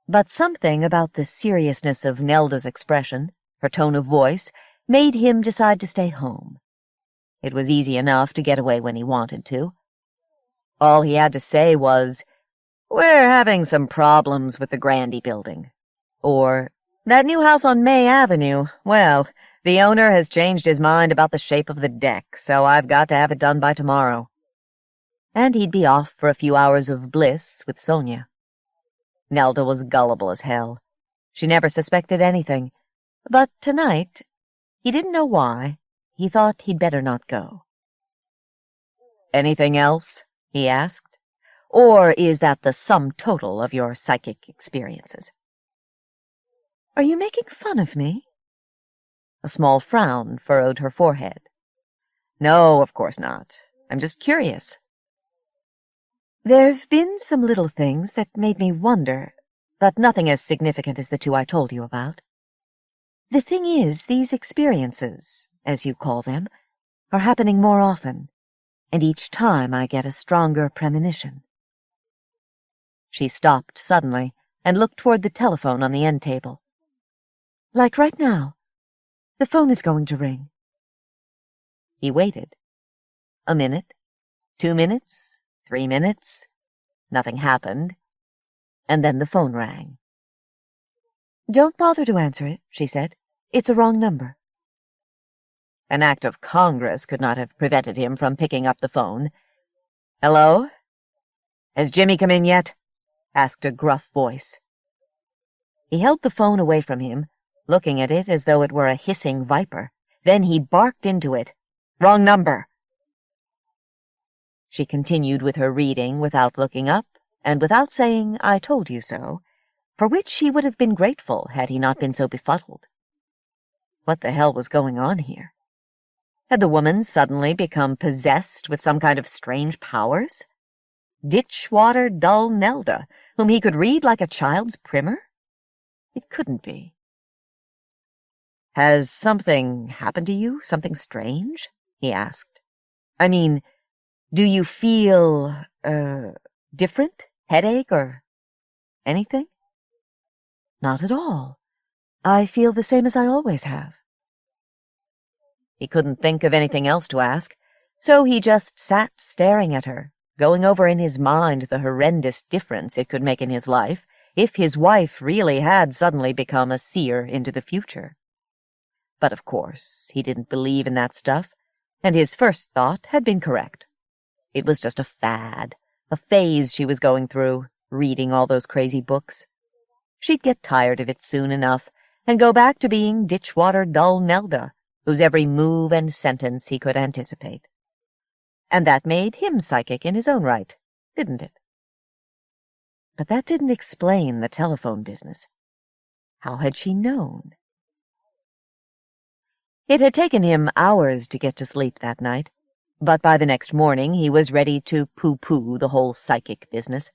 But something about the seriousness of Nelda's expression, her tone of voice, made him decide to stay home. It was easy enough to get away when he wanted to. All he had to say was, "We're having some problems with the Grandy building." Or, "That new house on May Avenue, well, the owner has changed his mind about the shape of the deck, so I've got to have it done by tomorrow." And he'd be off for a few hours of bliss with Sonia. Nelda was gullible as hell. She never suspected anything. But tonight, he didn't know why, he thought he'd better not go. "Anything else?" he asked. "Or is that the sum total of your psychic experiences?" "Are you making fun of me?" A small frown furrowed her forehead. "No, of course not. I'm just curious." "There've been some little things that made me wonder, but nothing as significant as the two I told you about. The thing is, these experiences, as you call them, are happening more often, and each time I get a stronger premonition." She stopped suddenly and looked toward the telephone on the end table. "Like right now. The phone is going to ring." He waited. A minute, 2 minutes, 3 minutes. Nothing happened. And then the phone rang. "Don't bother to answer it," she said. "It's a wrong number." An act of Congress could not have prevented him from picking up the phone. "Hello? Has Jimmy come in yet?" asked a gruff voice. He held the phone away from him, looking at it as though it were a hissing viper. Then he barked into it. "Wrong number." She continued with her reading without looking up, and without saying, "I told you so," for which he would have been grateful had he not been so befuddled. What the hell was going on here? Had the woman suddenly become possessed with some kind of strange powers? Ditchwater dull Nelda, whom he could read like a child's primer? It couldn't be. "Has something happened to you? Something strange?" he asked. "I mean, do you feel, different? Headache or anything?" "Not at all. I feel the same as I always have." He couldn't think of anything else to ask, so he just sat staring at her, going over in his mind the horrendous difference it could make in his life if his wife really had suddenly become a seer into the future. But of course, he didn't believe in that stuff, and his first thought had been correct. It was just a fad, a phase she was going through, reading all those crazy books. She'd get tired of it soon enough and go back to being ditchwater dull Nelda, whose every move and sentence he could anticipate. And that made him psychic in his own right, didn't it? But that didn't explain the telephone business. How had she known? It had taken him hours to get to sleep that night, but by the next morning he was ready to pooh-pooh the whole psychic business.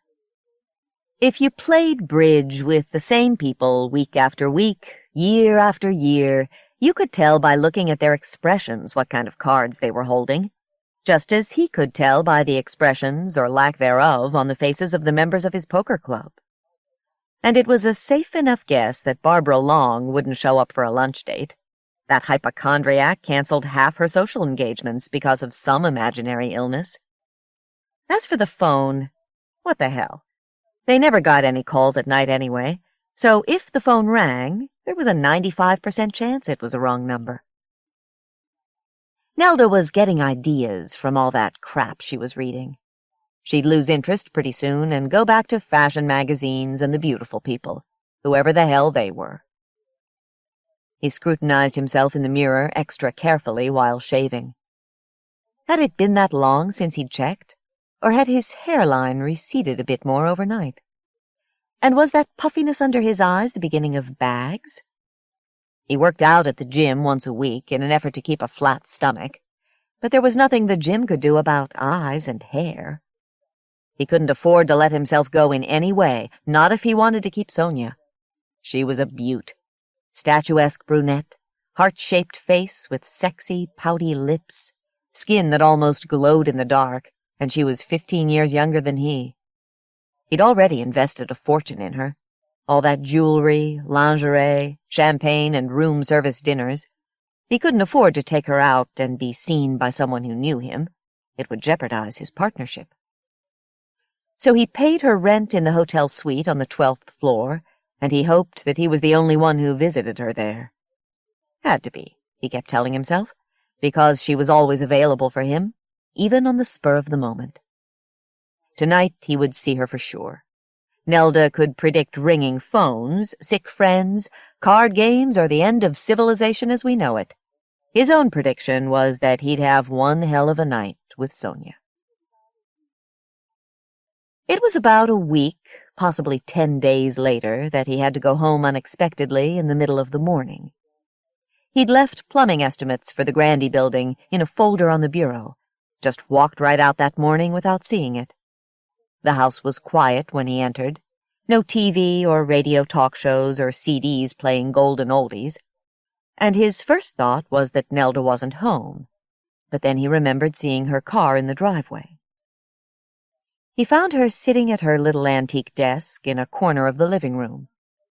If you played bridge with the same people week after week, year after year, you could tell by looking at their expressions what kind of cards they were holding, just as he could tell by the expressions or lack thereof on the faces of the members of his poker club. And it was a safe enough guess that Barbara Long wouldn't show up for a lunch date. That hypochondriac canceled half her social engagements because of some imaginary illness. As for the phone, what the hell? They never got any calls at night anyway, so if the phone rang, there was a 95% chance it was a wrong number. Nelda was getting ideas from all that crap she was reading. She'd lose interest pretty soon and go back to fashion magazines and the beautiful people, whoever the hell they were. He scrutinized himself in the mirror extra carefully while shaving. Had it been that long since he'd checked, or had his hairline receded a bit more overnight? And was that puffiness under his eyes the beginning of bags? He worked out at the gym once a week in an effort to keep a flat stomach, but there was nothing the gym could do about eyes and hair. He couldn't afford to let himself go in any way, not if he wanted to keep Sonia. She was a beaut. Statuesque brunette, heart-shaped face with sexy, pouty lips, skin that almost glowed in the dark, and she was 15 years younger than he. He'd already invested a fortune in her, All that jewelry, lingerie, champagne, and room service dinners. He couldn't afford to take her out and be seen by someone who knew him. It would jeopardize his partnership. So he paid her rent in the hotel suite on the 12th floor, and he hoped that he was the only one who visited her there. Had to be, he kept telling himself, because she was always available for him, even on the spur of the moment. Tonight he would see her for sure. Nelda could predict ringing phones, sick friends, card games, or the end of civilization as we know it. His own prediction was that he'd have one hell of a night with Sonia. It was about a week, possibly 10 days later, that he had to go home unexpectedly in the middle of the morning. He'd left plumbing estimates for the Grandy building in a folder on the bureau, just walked right out that morning without seeing it. The house was quiet when he entered. No TV or radio talk shows or CDs playing golden oldies. And his first thought was that Nelda wasn't home, but then he remembered seeing her car in the driveway. He found her sitting at her little antique desk in a corner of the living room.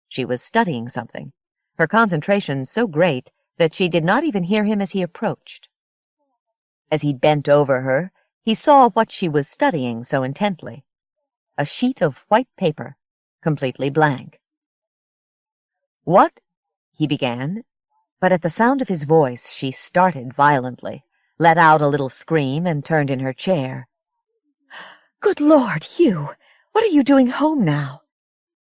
She was studying something, her concentration so great that she did not even hear him as he approached. As he bent over her, he saw what she was studying so intently. A sheet of white paper, completely blank. "What?" he began, but at the sound of his voice she started violently, let out a little scream, and turned in her chair. "Good Lord, Hugh, what are you doing home now?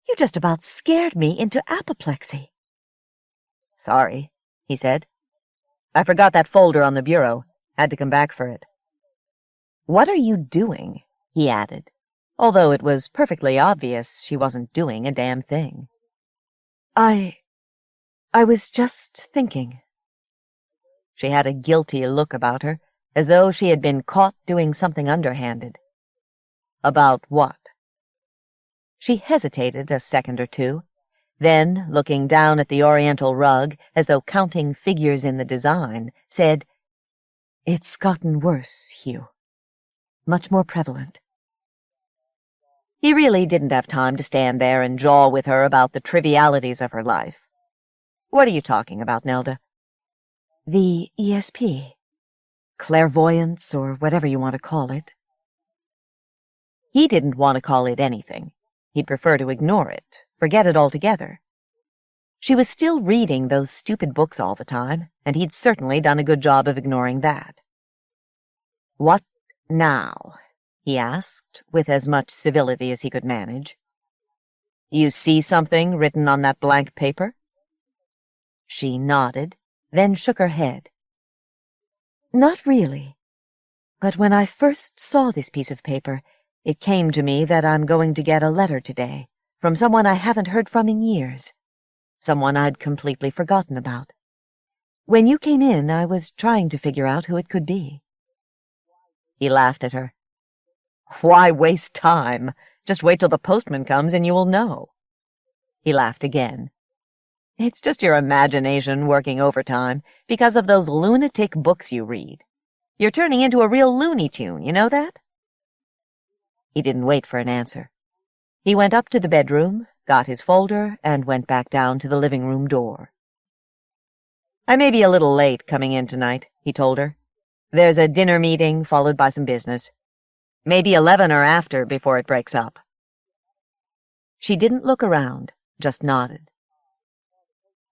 You just about scared me into apoplexy." "Sorry," he said. "I forgot that folder on the bureau. Had to come back for it." "What are you doing?" he added, although it was perfectly obvious she wasn't doing a damn thing. I was just thinking." She had a guilty look about her, as though she had been caught doing something underhanded. "About what?" She hesitated a second or two, then, looking down at the oriental rug, as though counting figures in the design, said, "It's gotten worse, Hugh. Much more prevalent." He really didn't have time to stand there and jaw with her about the trivialities of her life. "What are you talking about, Nelda?" "The ESP. Clairvoyance, or whatever you want to call it." He didn't want to call it anything. He'd prefer to ignore it, forget it altogether. She was still reading those stupid books all the time, and he'd certainly done a good job of ignoring that. "What now?" he asked, with as much civility as he could manage. "You see something written on that blank paper?" She nodded, then shook her head. "Not really. But when I first saw this piece of paper, it came to me that I'm going to get a letter today from someone I haven't heard from in years, someone I'd completely forgotten about. When you came in, I was trying to figure out who it could be." He laughed at her. "Why waste time? Just wait till the postman comes and you will know." He laughed again. "It's just your imagination working overtime because of those lunatic books you read. You're turning into a real Looney Tune, you know that?" He didn't wait for an answer. He went up to the bedroom, got his folder, and went back down to the living room door. "I may be a little late coming in tonight," he told her. "There's a dinner meeting followed by some business. Maybe 11 or after before it breaks up." She didn't look around, just nodded.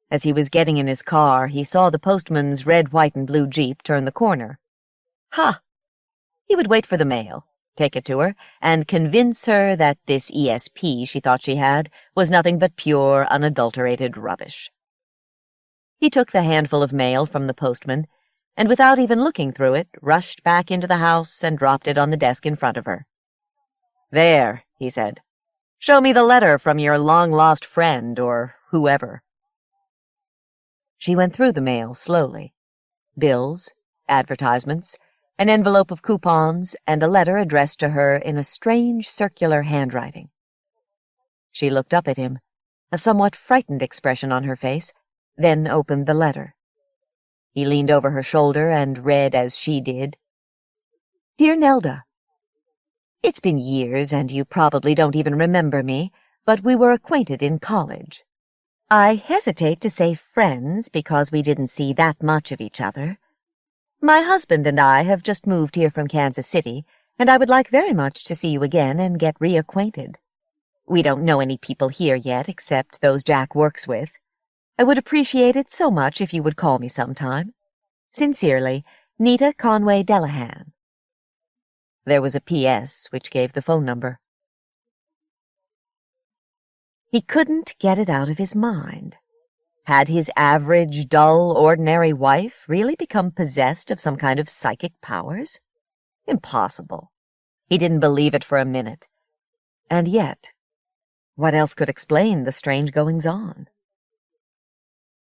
As he was getting in his car, he saw the postman's red, white, and blue Jeep turn the corner. Ha! He would wait for the mail, take it to her, and convince her that this ESP she thought she had was nothing but pure, unadulterated rubbish. He took the handful of mail from the postman, and without even looking through it, rushed back into the house and dropped it on the desk in front of her. "There," he said. "Show me the letter from your long-lost friend, or whoever." She went through the mail slowly. Bills, advertisements, an envelope of coupons, and a letter addressed to her in a strange circular handwriting. She looked up at him, a somewhat frightened expression on her face, then opened the letter. He leaned over her shoulder and read as she did. "Dear Nelda, it's been years and you probably don't even remember me, but we were acquainted in college. I hesitate to say friends because we didn't see that much of each other. My husband and I have just moved here from Kansas City, and I would like very much to see you again and get reacquainted. We don't know any people here yet except those Jack works with. I would appreciate it so much if you would call me sometime. Sincerely, Nita Conway Delahan. There was a P.S. which gave the phone number. He couldn't get it out of his mind. Had his average, dull, ordinary wife really become possessed of some kind of psychic powers? Impossible. He didn't believe it for a minute. And yet, what else could explain the strange goings-on?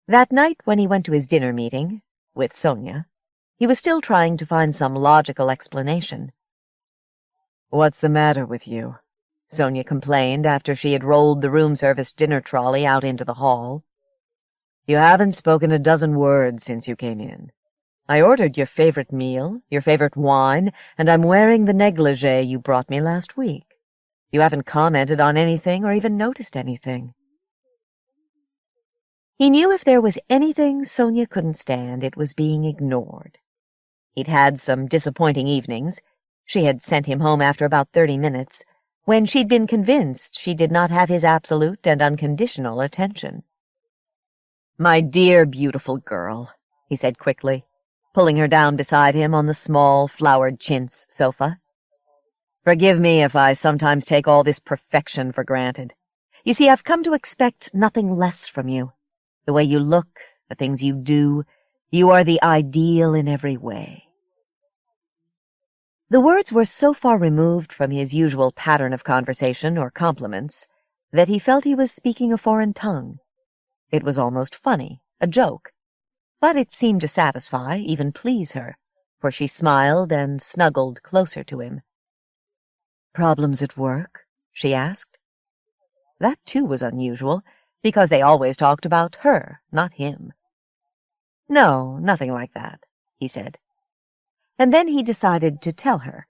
That night when he went to his dinner meeting, with Sonia, he was still trying to find some logical explanation. "What's the matter with you?" Sonia complained after she had rolled the room service dinner trolley out into the hall. "You haven't spoken a dozen words since you came in. I ordered your favorite meal, your favorite wine, and I'm wearing the negligee you brought me last week. You haven't commented on anything or even noticed anything." He knew if there was anything Sonia couldn't stand, it was being ignored. He'd had some disappointing evenings. She had sent him home after about 30 minutes, when she'd been convinced she did not have his absolute and unconditional attention. "My dear, beautiful girl," he said quickly, pulling her down beside him on the small, flowered chintz sofa. "Forgive me if I sometimes take all this perfection for granted. You see, I've come to expect nothing less from you. The way you look, the things you do, you are the ideal in every way." The words were so far removed from his usual pattern of conversation or compliments that he felt he was speaking a foreign tongue. It was almost funny, a joke, but it seemed to satisfy, even please her, for she smiled and snuggled closer to him. "Problems at work?" she asked. That, too, was unusual, because they always talked about her, not him. "No, nothing like that," he said. And then he decided to tell her.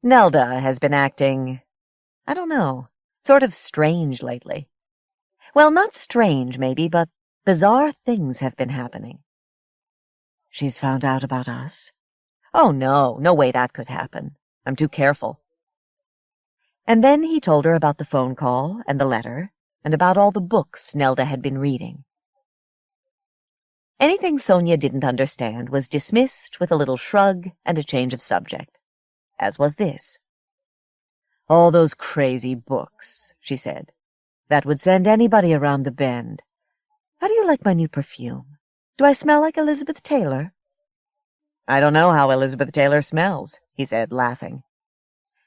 "Nelda has been acting, I don't know, sort of strange lately. Well, not strange, maybe, but bizarre things have been happening." "She's found out about us?" "Oh, no, no way that could happen. I'm too careful." And then he told her about the phone call and the letter, and about all the books Nelda had been reading. Anything Sonia didn't understand was dismissed with a little shrug and a change of subject, as was this. "All those crazy books," she said. "That would send anybody around the bend. How do you like my new perfume? Do I smell like Elizabeth Taylor?" "I don't know how Elizabeth Taylor smells," he said, laughing.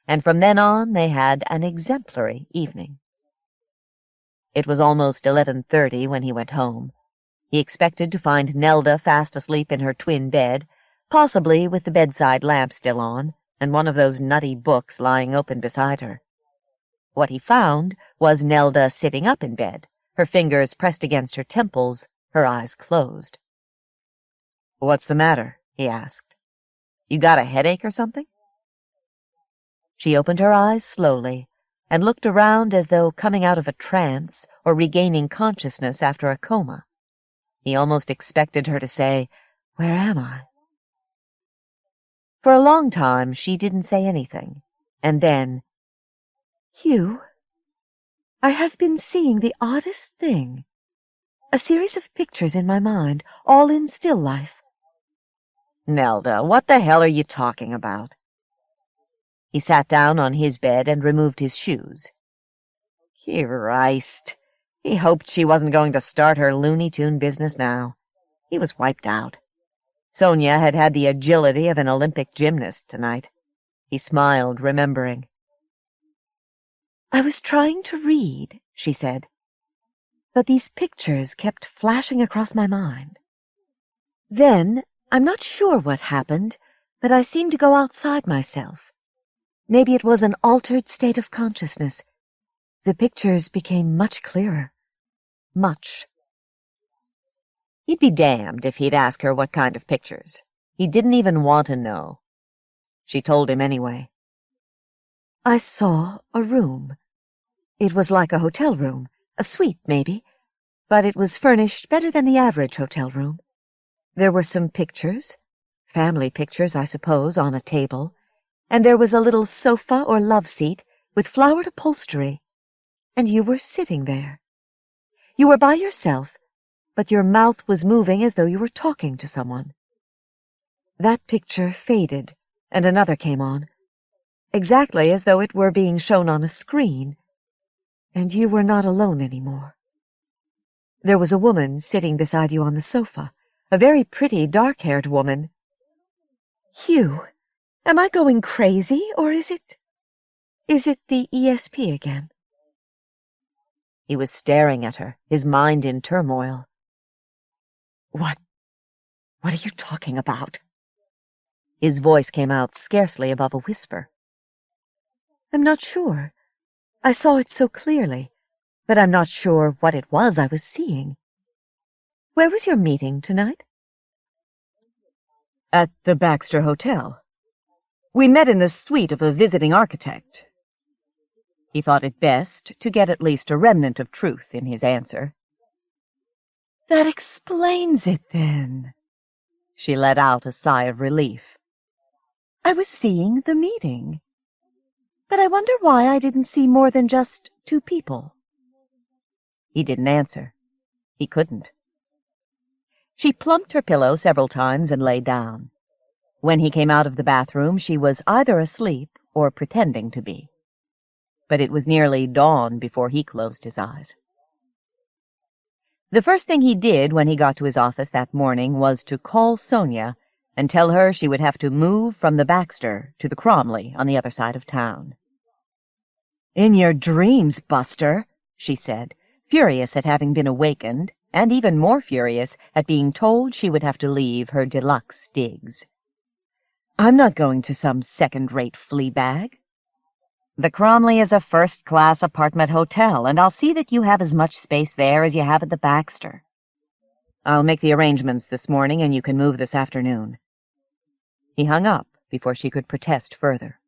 And from then on they had an exemplary evening. It was almost 11:30 when he went home. He expected to find Nelda fast asleep in her twin bed, possibly with the bedside lamp still on, and one of those nutty books lying open beside her. What he found was Nelda sitting up in bed, her fingers pressed against her temples, her eyes closed. "What's the matter?" he asked. "You got a headache or something?" She opened her eyes slowly and looked around as though coming out of a trance or regaining consciousness after a coma. He almost expected her to say, "Where am I?" For a long time she didn't say anything, and then, "Hugh, I have been seeing the oddest thing. A series of pictures in my mind, all in still life." "Nelda, what the hell are you talking about?" He sat down on his bed and removed his shoes. Christ! He hoped she wasn't going to start her Looney Tune business now. He was wiped out. Sonia had had the agility of an Olympic gymnast tonight. He smiled, remembering. "I was trying to read," she said, "but these pictures kept flashing across my mind. Then, I'm not sure what happened, but I seemed to go outside myself. Maybe it was an altered state of consciousness. The pictures became much clearer. Much." He'd be damned if he'd ask her what kind of pictures. He didn't even want to know. She told him anyway. "I saw a room. It was like a hotel room, a suite, maybe, but it was furnished better than the average hotel room. There were some pictures, family pictures, I suppose, on a table, and there was a little sofa or love seat with flowered upholstery, and you were sitting there. You were by yourself, but your mouth was moving as though you were talking to someone. That picture faded, and another came on, exactly as though it were being shown on a screen, and you were not alone anymore. There was a woman sitting beside you on the sofa, a very pretty, dark-haired woman. Hugh, am I going crazy, or is it the ESP again? He was staring at her, his mind in turmoil. What are you talking about? His voice came out scarcely above a whisper. I'm not sure. I saw it so clearly, but I'm not sure what it was I was seeing. Where was your meeting tonight? At the Baxter Hotel. We met in the suite of a visiting architect. He thought it best to get at least a remnant of truth in his answer. That explains it, then. She let out a sigh of relief. I was seeing the meeting. But I wonder why I didn't see more than just 2 people. He didn't answer. He couldn't. She plumped her pillow several times and lay down. When he came out of the bathroom, she was either asleep or pretending to be. But it was nearly dawn before he closed his eyes. The first thing he did when he got to his office that morning was to call Sonia and tell her she would have to move from the Baxter to the Cromley on the other side of town. In your dreams, Buster, she said, furious at having been awakened, and even more furious at being told she would have to leave her deluxe digs. I'm not going to some second-rate flea bag. The Cromley is a first-class apartment hotel, and I'll see that you have as much space there as you have at the Baxter. I'll make the arrangements this morning, and you can move this afternoon. He hung up before she could protest further.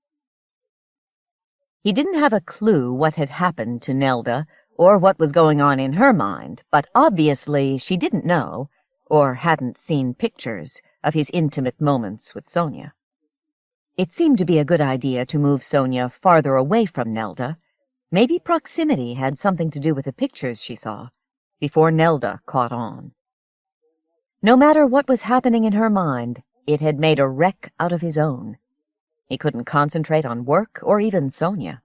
He didn't have a clue what had happened to Nelda, or what was going on in her mind, but obviously she didn't know, or hadn't seen pictures of his intimate moments with Sonia. It seemed to be a good idea to move Sonia farther away from Nelda. Maybe proximity had something to do with the pictures she saw, before Nelda caught on. No matter what was happening in her mind, it had made a wreck out of his own. He couldn't concentrate on work or even Sonia.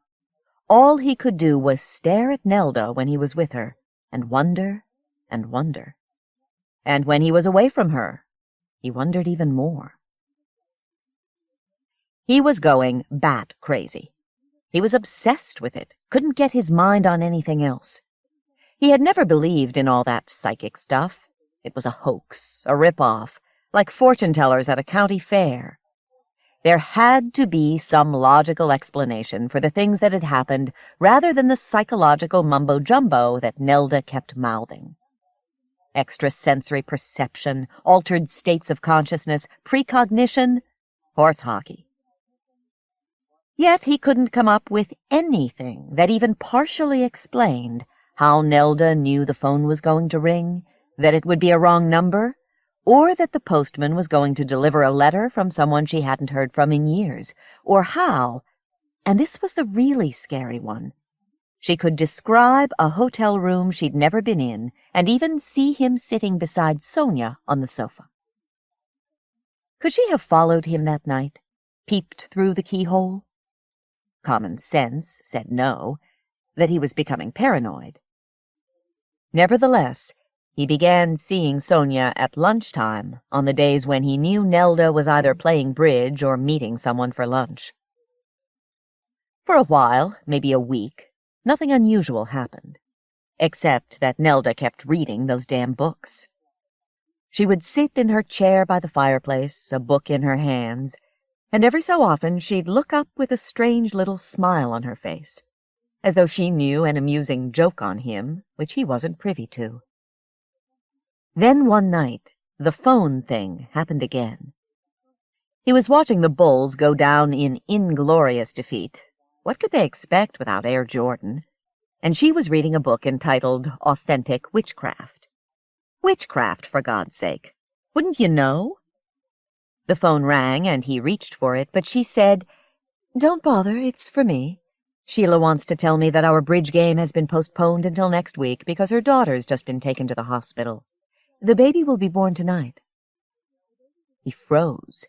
All he could do was stare at Nelda when he was with her, and wonder and wonder. And when he was away from her, he wondered even more. He was going bat crazy. He was obsessed with it, couldn't get his mind on anything else. He had never believed in all that psychic stuff. It was a hoax, a rip-off, like fortune-tellers at a county fair. There had to be some logical explanation for the things that had happened rather than the psychological mumbo-jumbo that Nelda kept mouthing. Extrasensory perception, altered states of consciousness, precognition, horse hockey. Yet he couldn't come up with anything that even partially explained how Nelda knew the phone was going to ring, that it would be a wrong number, or that the postman was going to deliver a letter from someone she hadn't heard from in years, or how, and this was the really scary one, she could describe a hotel room she'd never been in and even see him sitting beside Sonia on the sofa. Could she have followed him that night, peeped through the keyhole? Common sense said no, that he was becoming paranoid. Nevertheless, he began seeing Sonia at lunchtime on the days when he knew Nelda was either playing bridge or meeting someone for lunch. For a while, maybe a week, nothing unusual happened, except that Nelda kept reading those damn books. She would sit in her chair by the fireplace, a book in her hands, and every so often she'd look up with a strange little smile on her face, as though she knew an amusing joke on him which he wasn't privy to. Then one night, the phone thing happened again. He was watching the Bulls go down in inglorious defeat. What could they expect without Air Jordan? and she was reading a book entitled Authentic Witchcraft. Witchcraft, for God's sake. Wouldn't you know? The phone rang, and he reached for it, but she said, "Don't bother, it's for me. Sheila wants to tell me that our bridge game has been postponed until next week because her daughter's just been taken to the hospital. The baby will be born tonight." He froze,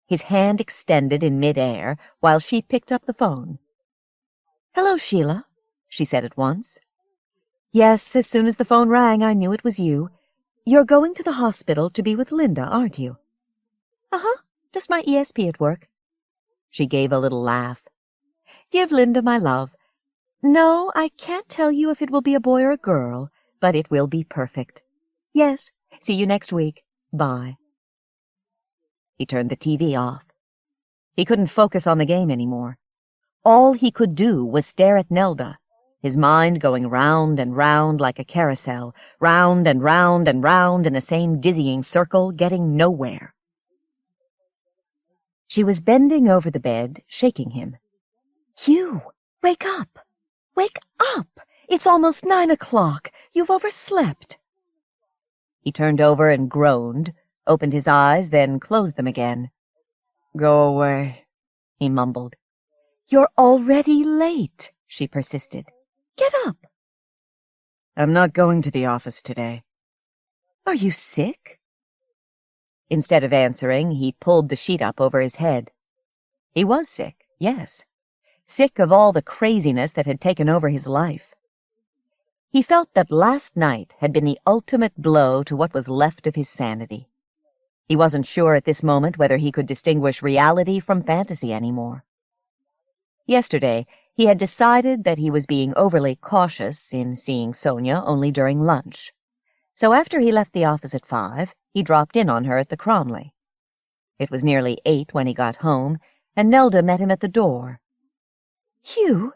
his hand extended in mid-air, while she picked up the phone. "Hello, Sheila," she said at once. "Yes, as soon as the phone rang, I knew it was you. You're going to the hospital to be with Linda, aren't you?" "Uh-huh, just my ESP at work." She gave a little laugh. "Give Linda my love. No, I can't tell you if it will be a boy or a girl, but it will be perfect. Yes, see you next week. Bye." He turned the TV off. He couldn't focus on the game anymore. All he could do was stare at Nelda, his mind going round and round like a carousel, round and round and round in the same dizzying circle, getting nowhere. She was bending over the bed, shaking him. "Hugh, wake up! Wake up! It's almost 9 o'clock. You've overslept." He turned over and groaned, opened his eyes, then closed them again. "Go away," he mumbled. "You're already late," she persisted. "Get up." "I'm not going to the office today." "Are you sick?" Instead of answering, he pulled the sheet up over his head. He was sick, yes. Sick of all the craziness that had taken over his life. He felt that last night had been the ultimate blow to what was left of his sanity. He wasn't sure at this moment whether he could distinguish reality from fantasy anymore. Yesterday, he had decided that he was being overly cautious in seeing Sonia only during lunch. So after he left the office at 5, he dropped in on her at the Cromley. It was nearly 8 when he got home, and Nelda met him at the door. "Hugh,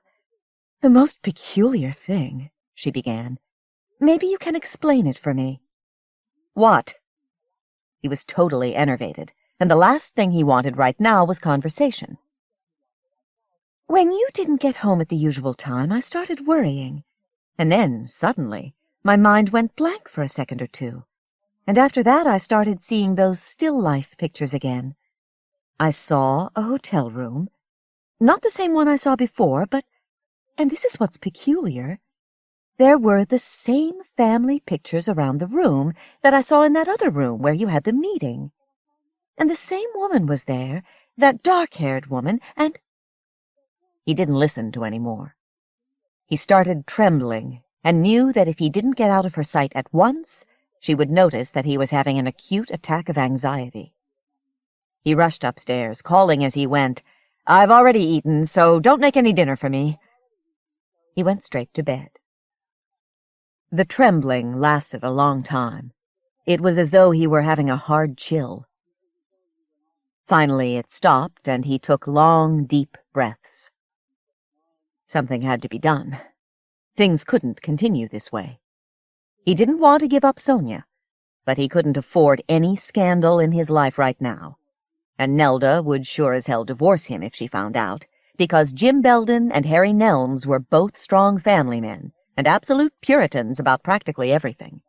the most peculiar thing," she began. "Maybe you can explain it for me." "What?" He was totally enervated, and the last thing he wanted right now was conversation. "When you didn't get home at the usual time, I started worrying. And then, suddenly, my mind went blank for a second or two. And after that, I started seeing those still life pictures again. I saw a hotel room. Not the same one I saw before, but, and this is what's peculiar, there were the same family pictures around the room that I saw in that other room where you had the meeting. And the same woman was there, that dark-haired woman, and—" He didn't listen to any more. He started trembling and knew that if he didn't get out of her sight at once, she would notice that he was having an acute attack of anxiety. He rushed upstairs, calling as he went, "I've already eaten, so don't make any dinner for me." He went straight to bed. The trembling lasted a long time. It was as though he were having a hard chill. Finally it stopped, and he took long, deep breaths. Something had to be done. Things couldn't continue this way. He didn't want to give up Sonia, but he couldn't afford any scandal in his life right now. And Nelda would sure as hell divorce him if she found out, because Jim Belden and Harry Nelms were both strong family men and absolute Puritans about practically everything.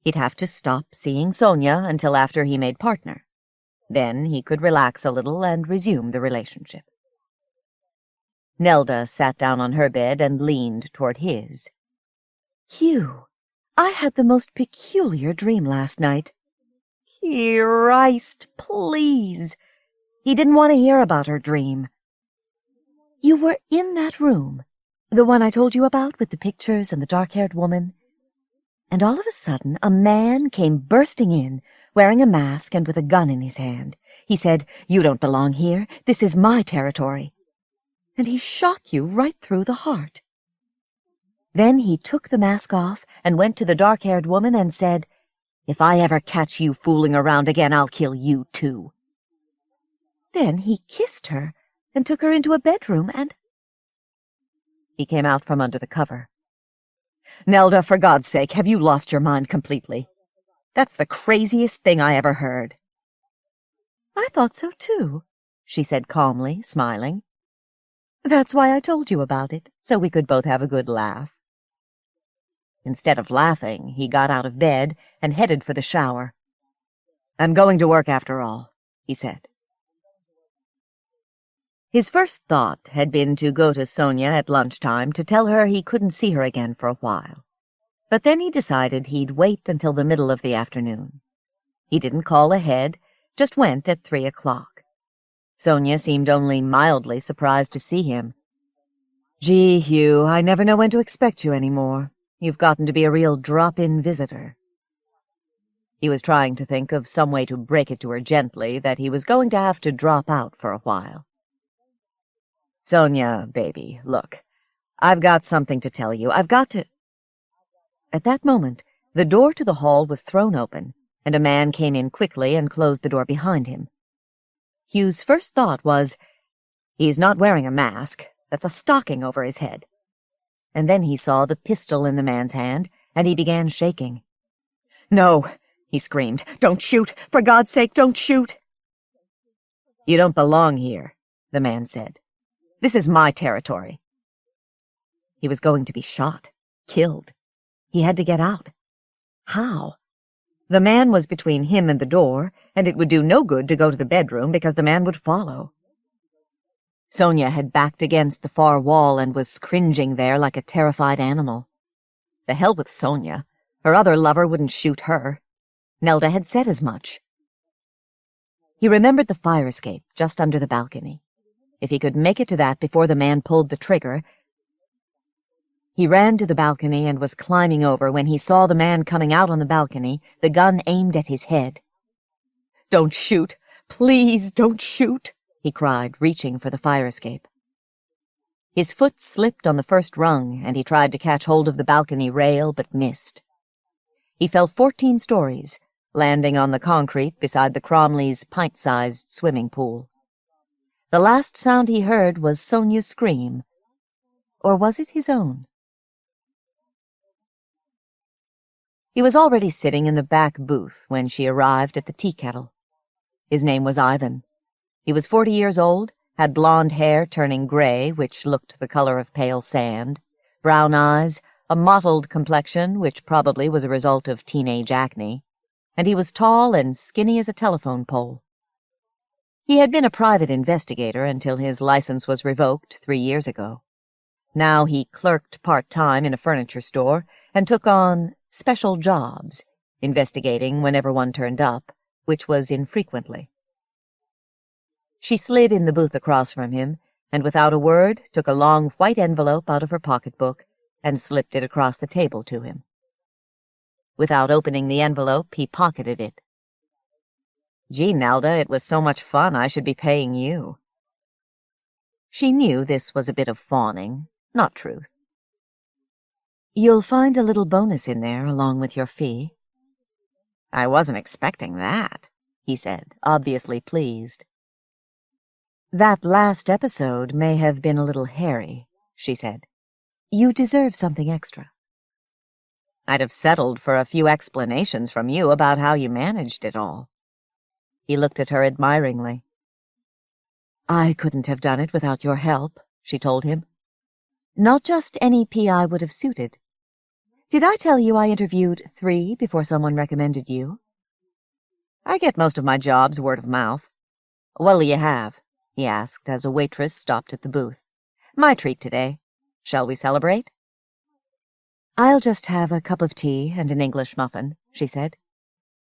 He'd have to stop seeing Sonia until after he made partner. Then he could relax a little and resume the relationship. Nelda sat down on her bed and leaned toward his. "Hugh, I had the most peculiar dream last night." "Christ, please." He didn't want to hear about her dream. "You were in that room, the one I told you about with the pictures and the dark-haired woman. And all of a sudden a man came bursting in, wearing a mask and with a gun in his hand. He said, 'You don't belong here. This is my territory.' And he shot you right through the heart. Then he took the mask off and went to the dark-haired woman and said, 'If I ever catch you fooling around again, I'll kill you too.' Then he kissed her and took her into a bedroom and—" He came out from under the cover. "Nelda, for God's sake, have you lost your mind completely? That's the craziest thing I ever heard." "I thought so too," she said calmly, smiling. That's why I told you about it, so we could both have a good laugh. Instead of laughing, he got out of bed and headed for the shower. "I'm going to work after all," he said. His first thought had been to go to Sonia at lunchtime to tell her he couldn't see her again for a while. But then he decided he'd wait until the middle of the afternoon. He didn't call ahead, just went at 3 o'clock. Sonia seemed only mildly surprised to see him. "Gee, Hugh, I never know when to expect you anymore. You've gotten to be a real drop-in visitor." He was trying to think of some way to break it to her gently that he was going to have to drop out for a while. "Sonia, baby, look, I've got something to tell you. I've got to—" At that moment, the door to the hall was thrown open, and a man came in quickly and closed the door behind him. Hugh's first thought was, "He's not wearing a mask. That's a stocking over his head." And then he saw the pistol in the man's hand, and he began shaking. "No," he screamed. "Don't shoot! For God's sake, don't shoot!" "You don't belong here," the man said. "This is my territory." He was going to be shot, killed. He had to get out. How? The man was between him and the door, and it would do no good to go to the bedroom because the man would follow. Sonia had backed against the far wall and was cringing there like a terrified animal. The hell with Sonia. Her other lover wouldn't shoot her. Nelda had said as much. He remembered the fire escape just under the balcony. If he could make it to that before the man pulled the trigger— He ran to the balcony and was climbing over when he saw the man coming out on the balcony, the gun aimed at his head. "Don't shoot! Please don't shoot!" he cried, reaching for the fire escape. His foot slipped on the first rung, and he tried to catch hold of the balcony rail, but missed. He fell 14 stories, landing on the concrete beside the Cromleys' pint-sized swimming pool. The last sound he heard was Sonia's scream. Or was it his own? He was already sitting in the back booth when she arrived at the tea kettle. His name was Ivan. He was 40 years old, had blonde hair turning gray, which looked the color of pale sand, brown eyes, a mottled complexion, which probably was a result of teenage acne, and he was tall and skinny as a telephone pole. He had been a private investigator until his license was revoked 3 years ago. Now he clerked part-time in a furniture store and took on special jobs, investigating whenever one turned up, which was infrequently. She slid in the booth across from him, and without a word took a long white envelope out of her pocketbook and slipped it across the table to him. Without opening the envelope, he pocketed it. "Gee, Nelda, it was so much fun I should be paying you." She knew this was a bit of fawning, not truth. "You'll find a little bonus in there along with your fee." "I wasn't expecting that," he said, obviously pleased. "That last episode may have been a little hairy," she said. "You deserve something extra." "I'd have settled for a few explanations from you about how you managed it all." He looked at her admiringly. "I couldn't have done it without your help," she told him. "Not just any PI would have suited. Did I tell you I interviewed 3 before someone recommended you?" "I get most of my jobs word of mouth." "What'll you have?" he asked as a waitress stopped at the booth. "My treat today. Shall we celebrate?" "I'll just have a cup of tea and an English muffin," she said.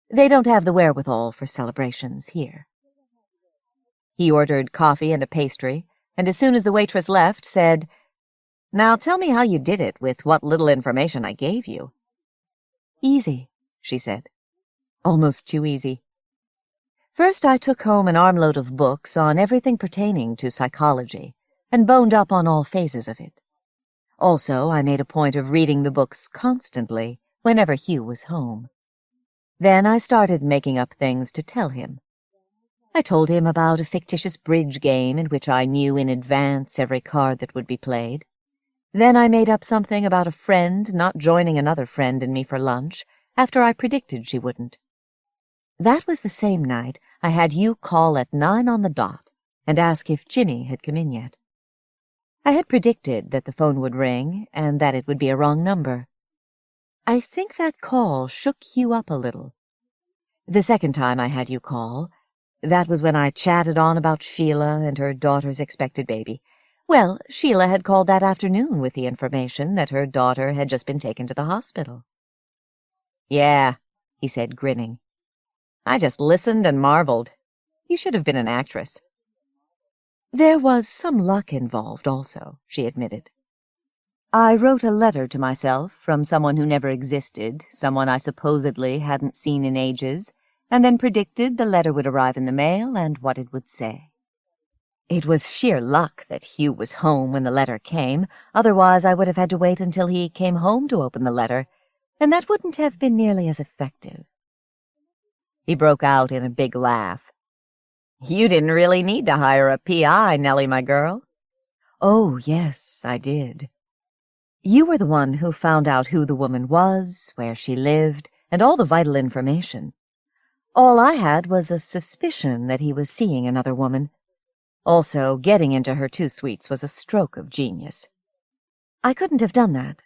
"They don't have the wherewithal for celebrations here." He ordered coffee and a pastry, and as soon as the waitress left, said, "Now tell me how you did it with what little information I gave you." "Easy," she said. "Almost too easy. First I took home an armload of books on everything pertaining to psychology, and boned up on all phases of it. Also, I made a point of reading the books constantly, whenever Hugh was home. Then I started making up things to tell him. I told him about a fictitious bridge game in which I knew in advance every card that would be played. Then I made up something about a friend not joining another friend and me for lunch after I predicted she wouldn't. That was the same night I had you call at 9 on the dot and ask if Jimmy had come in yet. I had predicted that the phone would ring and that it would be a wrong number. I think that call shook Hugh up a little. The second time I had you call, that was when I chatted on about Sheila and her daughter's expected baby. Well, Sheila had called that afternoon with the information that her daughter had just been taken to the hospital. "Yeah," he said, grinning. "I just listened and marveled. You should have been an actress." "There was some luck involved also," she admitted. "I wrote a letter to myself from someone who never existed, someone I supposedly hadn't seen in ages, and then predicted the letter would arrive in the mail and what it would say. It was sheer luck that Hugh was home when the letter came, otherwise I would have had to wait until he came home to open the letter, and that wouldn't have been nearly as effective." He broke out in a big laugh. "You didn't really need to hire a P.I., Nellie, my girl." "Oh, yes, I did. You were the one who found out who the woman was, where she lived, and all the vital information. All I had was a suspicion that he was seeing another woman. Also, getting into her two suites was a stroke of genius. I couldn't have done that.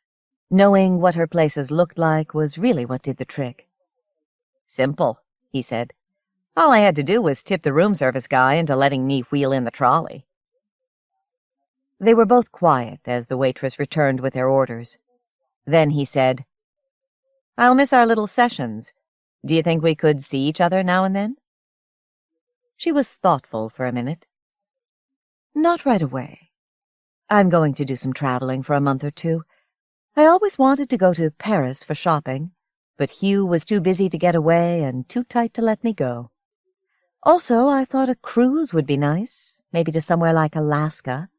Knowing what her places looked like was really what did the trick." "Simple," he said. "All I had to do was tip the room service guy into letting me wheel in the trolley." They were both quiet as the waitress returned with their orders. Then he said, "I'll miss our little sessions. Do you think we could see each other now and then?" She was thoughtful for a minute. "Not right away. I'm going to do some traveling for a month or two. I always wanted to go to Paris for shopping, but Hugh was too busy to get away and too tight to let me go. Also, I thought a cruise would be nice, maybe to somewhere like Alaska.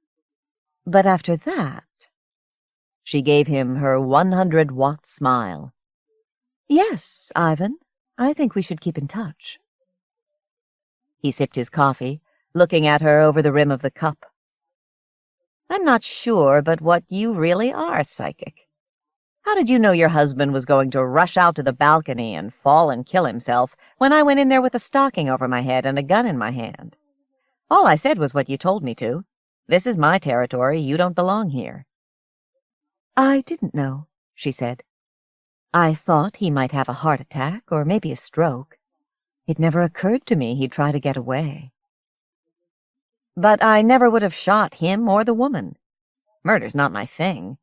But after that—" She gave him her 100-watt smile. "Yes, Ivan, I think we should keep in touch." He sipped his coffee, looking at her over the rim of the cup. "I'm not sure but what you really are psychic. How did you know your husband was going to rush out to the balcony and fall and kill himself when I went in there with a stocking over my head and a gun in my hand? All I said was what you told me to. This is my territory. You don't belong here." "I didn't know," she said. "I thought he might have a heart attack or maybe a stroke. It never occurred to me he'd try to get away." "But I never would have shot him or the woman. Murder's not my thing.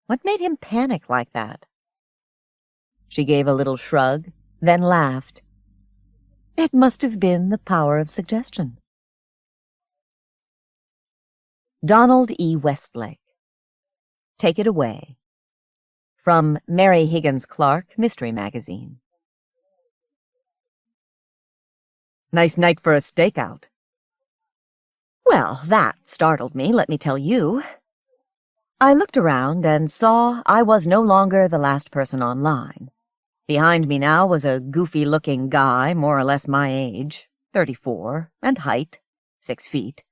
What made him panic like that?" She gave a little shrug, then laughed. "It must have been the power of suggestion." Donald E. Westlake. Take It Away. From Mary Higgins Clark, Mystery Magazine. "Nice night for a stakeout." Well, that startled me, let me tell you. I looked around and saw I was no longer the last person online. Behind me now was a goofy-looking guy, more or less my age, 34, and height, 6 feet,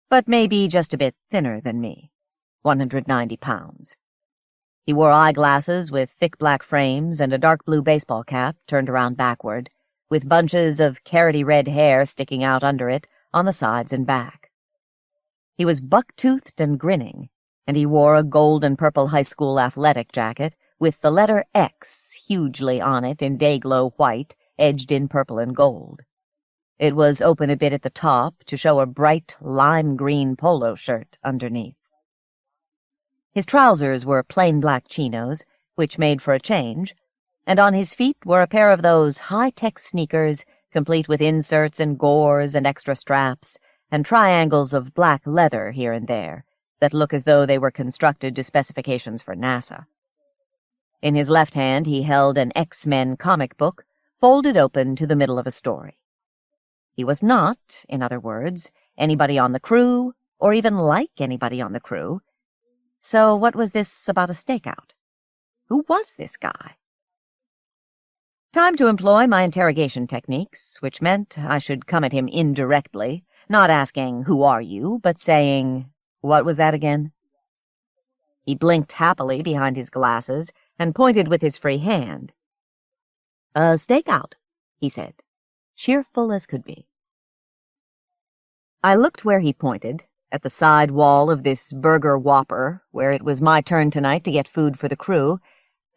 but maybe just a bit thinner than me, 190 pounds. He wore eyeglasses with thick black frames and a dark blue baseball cap turned around backward, with bunches of carroty red hair sticking out under it on the sides and back. He was buck-toothed and grinning, and he wore a gold and purple high school athletic jacket with the letter X hugely on it in day-glow white, edged in purple and gold. It was open a bit at the top to show a bright lime-green polo shirt underneath. His trousers were plain black chinos, which made for a change, and on his feet were a pair of those high-tech sneakers, complete with inserts and gores and extra straps, and triangles of black leather here and there, that look as though they were constructed to specifications for NASA. In his left hand he held an X-Men comic book, folded open to the middle of a story. He was not, in other words, anybody on the crew, or even like anybody on the crew. So what was this about a stakeout? Who was this guy? Time to employ my interrogation techniques, which meant I should come at him indirectly, not asking, "Who are you?" but saying, "What was that again?" He blinked happily behind his glasses and pointed with his free hand. "A stakeout," he said, cheerful as could be. I looked where he pointed, at the side wall of this burger whopper, where it was my turn tonight to get food for the crew,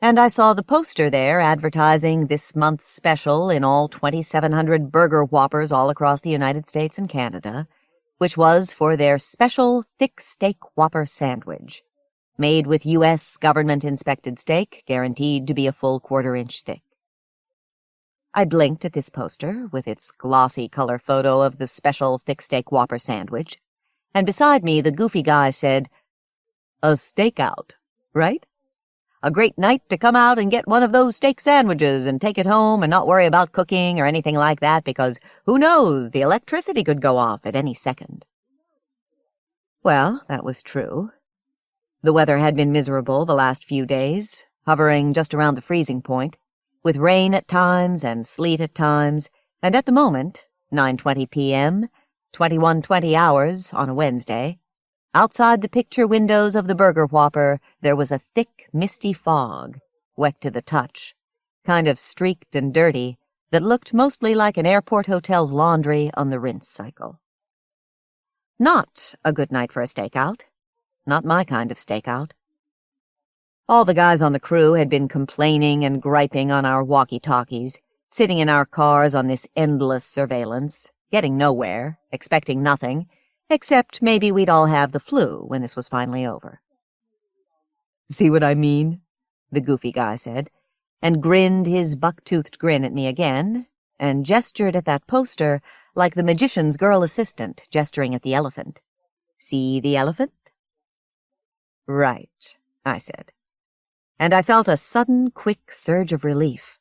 and I saw the poster there advertising this month's special in all 2,700 burger whoppers all across the United States and Canada, which was for their special thick steak whopper sandwich, made with U.S. government-inspected steak, guaranteed to be a full 1/4 inch thick. I blinked at this poster, with its glossy color photo of the special thick steak whopper sandwich, and beside me the goofy guy said, "A stakeout, right? A great night to come out and get one of those steak sandwiches and take it home and not worry about cooking or anything like that, because who knows, the electricity could go off at any second." Well, that was true. The weather had been miserable the last few days, hovering just around the freezing point, with rain at times and sleet at times, and at the moment, 9:20 p.m., 21:20 hours on a Wednesday, outside the picture windows of the burger whopper there was a thick, misty fog, wet to the touch, kind of streaked and dirty, that looked mostly like an airport hotel's laundry on the rinse cycle. Not a good night for a stakeout. Not my kind of stakeout. All the guys on the crew had been complaining and griping on our walkie-talkies, sitting in our cars on this endless surveillance, getting nowhere, expecting nothing, except maybe we'd all have the flu when this was finally over. "See what I mean?" the goofy guy said, and grinned his buck-toothed grin at me again, and gestured at that poster like the magician's girl assistant gesturing at the elephant. "See the elephant?" "Right," I said. And I felt a sudden, quick surge of relief.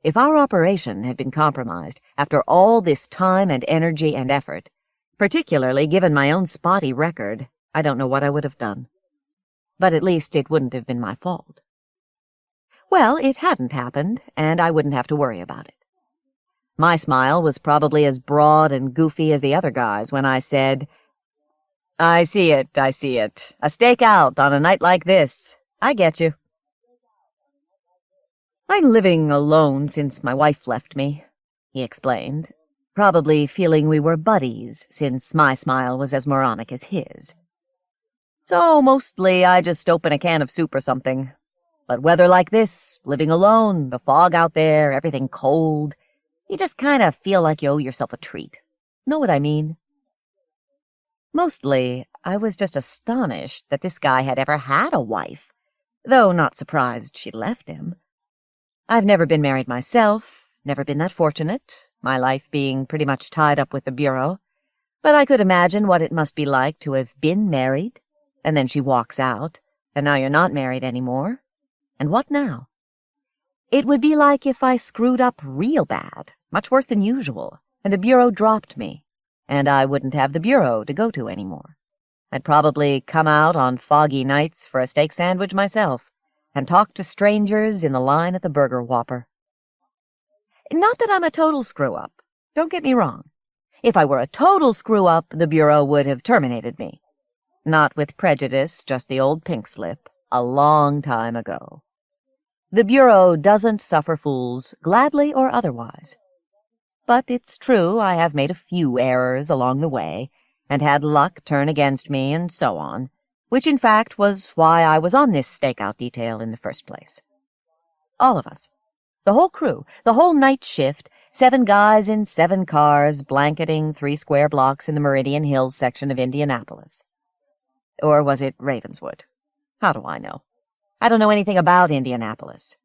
If our operation had been compromised after all this time and energy and effort, particularly given my own spotty record, I don't know what I would have done. But at least it wouldn't have been my fault. Well, it hadn't happened, and I wouldn't have to worry about it. My smile was probably as broad and goofy as the other guys when I said, I see it. A stakeout on a night like this. I get you." "I'm living alone since my wife left me," he explained, probably feeling we were buddies since my smile was as moronic as his. "So mostly I just open a can of soup or something. But weather like this, living alone, the fog out there, everything cold, you just kind of feel like you owe yourself a treat. Know what I mean?" Mostly, I was just astonished that this guy had ever had a wife, though not surprised she'd left him. I've never been married myself, never been that fortunate, my life being pretty much tied up with the bureau, but I could imagine what it must be like to have been married, and then she walks out, and now you're not married anymore. And what now? It would be like if I screwed up real bad, much worse than usual, and the bureau dropped me, and I wouldn't have the bureau to go to anymore. I'd probably come out on foggy nights for a steak sandwich myself, and talk to strangers in the line at the burger whopper. Not that I'm a total screw-up. Don't get me wrong. If I were a total screw-up, the bureau would have terminated me. Not with prejudice, just the old pink slip, a long time ago. The bureau doesn't suffer fools, gladly or otherwise. But it's true I have made a few errors along the way, and had luck turn against me and so on, which in fact was why I was on this stakeout detail in the first place. All of us. The whole crew, the whole night shift, 7 guys in 7 cars blanketing 3 square blocks in the Meridian Hills section of Indianapolis. Or was it Ravenswood? How do I know? I don't know anything about Indianapolis.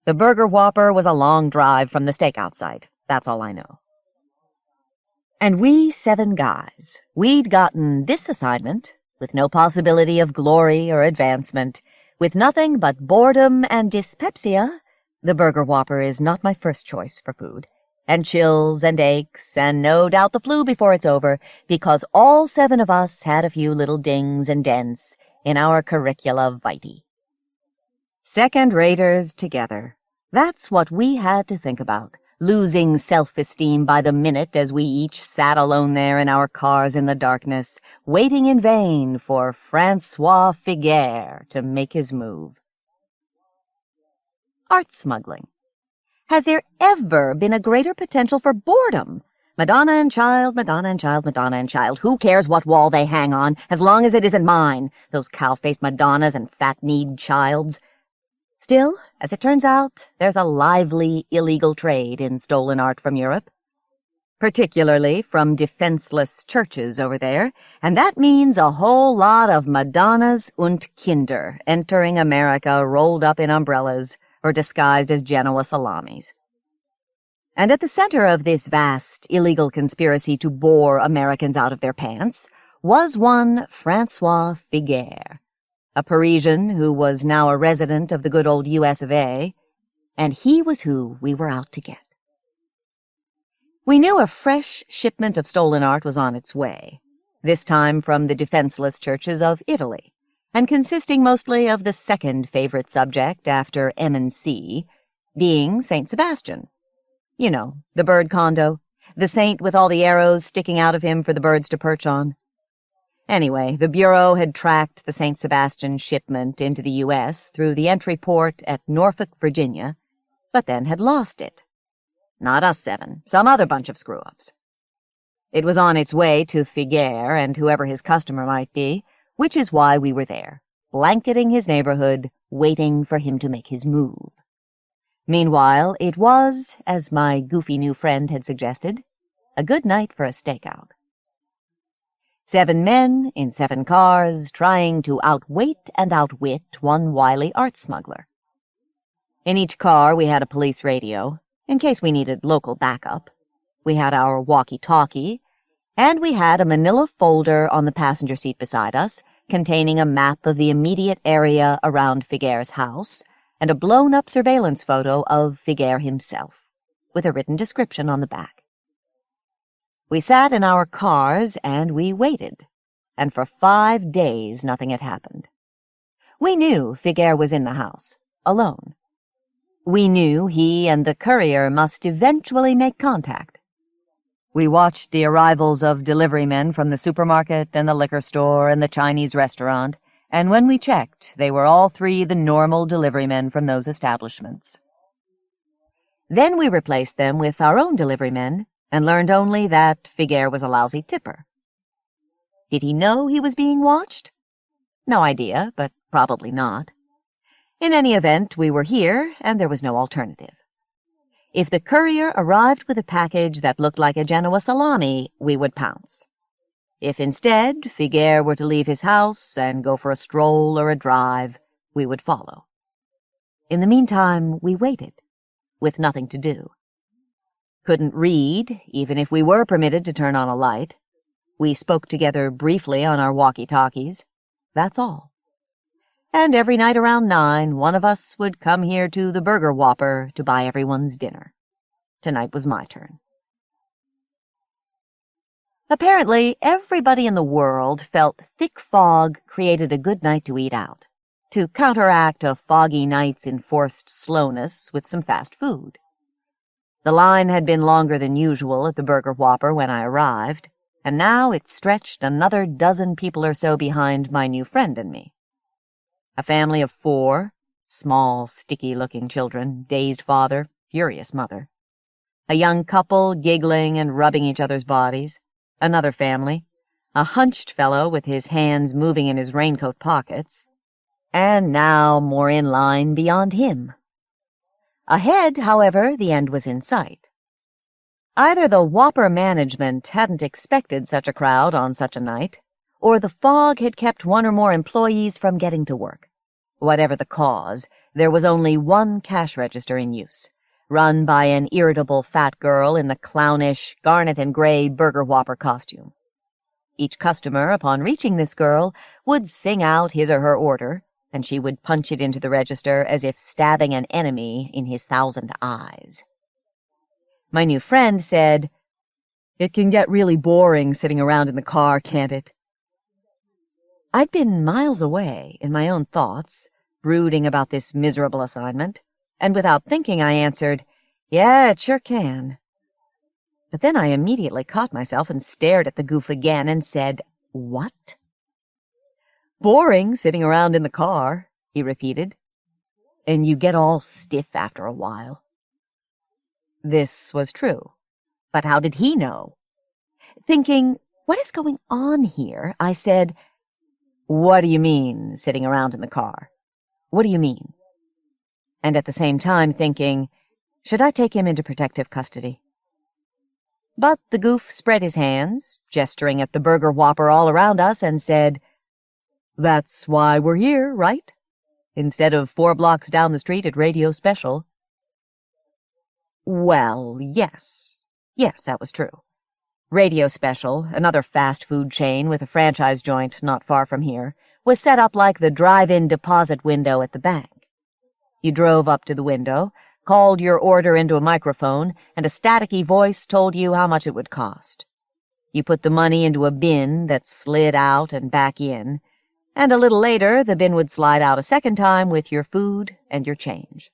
The burger whopper was a long drive from the stakeout site. That's all I know. And we 7 guys, we'd gotten this assignment, with no possibility of glory or advancement, with nothing but boredom and dyspepsia. The burger whopper is not my first choice for food, and chills and aches, and no doubt the flu before it's over, because all 7 of us had a few little dings and dents in our curricula vitae. Second-raters together. That's what we had to think about, losing self-esteem by the minute as we each sat alone there in our cars in the darkness, waiting in vain for Francois Figuier to make his move. Art smuggling. Has there ever been a greater potential for boredom? Madonna and child, Madonna and child, Madonna and child. Who cares what wall they hang on, as long as it isn't mine, those cow-faced Madonnas and fat-kneed childs. Still, as it turns out, there's a lively, illegal trade in stolen art from Europe, particularly from defenseless churches over there, and that means a whole lot of Madonnas und Kinder entering America rolled up in umbrellas or disguised as Genoa salamis. And at the center of this vast, illegal conspiracy to bore Americans out of their pants was one Francois Figuier, a Parisian who was now a resident of the good old US of A, and he was who we were out to get. We knew a fresh shipment of stolen art was on its way, this time from the defenseless churches of Italy, and consisting mostly of the second favorite subject after M&C, being St. Sebastian. You know, the bird condo, the saint with all the arrows sticking out of him for the birds to perch on. Anyway, the Bureau had tracked the St. Sebastian shipment into the U.S. through the entry port at Norfolk, Virginia, but then had lost it. Not us seven, some other bunch of screw-ups. It was on its way to Figuier and whoever his customer might be, which is why we were there, blanketing his neighborhood, waiting for him to make his move. Meanwhile, it was, as my goofy new friend had suggested, a good night for a stakeout. 7 men in 7 cars trying to outweight and outwit one wily art smuggler. In each car we had a police radio, in case we needed local backup. We had our walkie-talkie, and we had a manila folder on the passenger seat beside us, containing a map of the immediate area around Figuier's house, and a blown-up surveillance photo of Figuier himself, with a written description on the back. We sat in our cars, and we waited, and for 5 days nothing had happened. We knew Figuier was in the house, alone. We knew he and the courier must eventually make contact. We watched the arrivals of delivery men from the supermarket and the liquor store and the Chinese restaurant, and when we checked, they were all 3 the normal delivery men from those establishments. Then we replaced them with our own delivery men, and learned only that Figuier was a lousy tipper. Did he know he was being watched? No idea, but probably not. In any event, we were here, and there was no alternative. If the courier arrived with a package that looked like a Genoa salami, we would pounce. If instead Figuier were to leave his house and go for a stroll or a drive, we would follow. In the meantime, we waited, with nothing to do. Couldn't read, even if we were permitted to turn on a light. We spoke together briefly on our walkie-talkies. That's all. And every night around 9, one of us would come here to the Burger Whopper to buy everyone's dinner. Tonight was my turn. Apparently, everybody in the world felt thick fog created a good night to eat out, to counteract a foggy night's enforced slowness with some fast food. The line had been longer than usual at the Burger Whopper when I arrived, and now it stretched another dozen people or so behind my new friend and me. A family of 4, small, sticky-looking children, dazed father, furious mother. A young couple giggling and rubbing each other's bodies. Another family, a hunched fellow with his hands moving in his raincoat pockets. And now more in line beyond him. Ahead, however, the end was in sight. Either the Whopper management hadn't expected such a crowd on such a night, or the fog had kept 1 or more employees from getting to work. Whatever the cause, there was only 1 cash register in use, run by an irritable fat girl in the clownish garnet-and-gray Burger Whopper costume. Each customer, upon reaching this girl, would sing out his or her order, and she would punch it into the register as if stabbing an enemy in his 1,000 eyes. My new friend said, "It can get really boring sitting around in the car, can't it?" I'd been miles away, in my own thoughts, brooding about this miserable assignment, and without thinking I answered, "Yeah, it sure can." But then I immediately caught myself and stared at the goof again and said, "What?" "Boring sitting around in the car," he repeated. "And you get all stiff after a while." This was true. But how did he know? Thinking, what is going on here, I said, "What do you mean, sitting around in the car? What do you mean?" And at the same time thinking, should I take him into protective custody? But the goof spread his hands, gesturing at the burger whopper all around us, and said, "That's why we're here, right? Instead of 4 blocks down the street at Radio Special." Well, yes. Yes, that was true. Radio Special, another fast food chain with a franchise joint not far from here, was set up like the drive-in deposit window at the bank. You drove up to the window, called your order into a microphone, and a staticky voice told you how much it would cost. You put the money into a bin that slid out and back in, and a little later the bin would slide out a second time with your food and your change.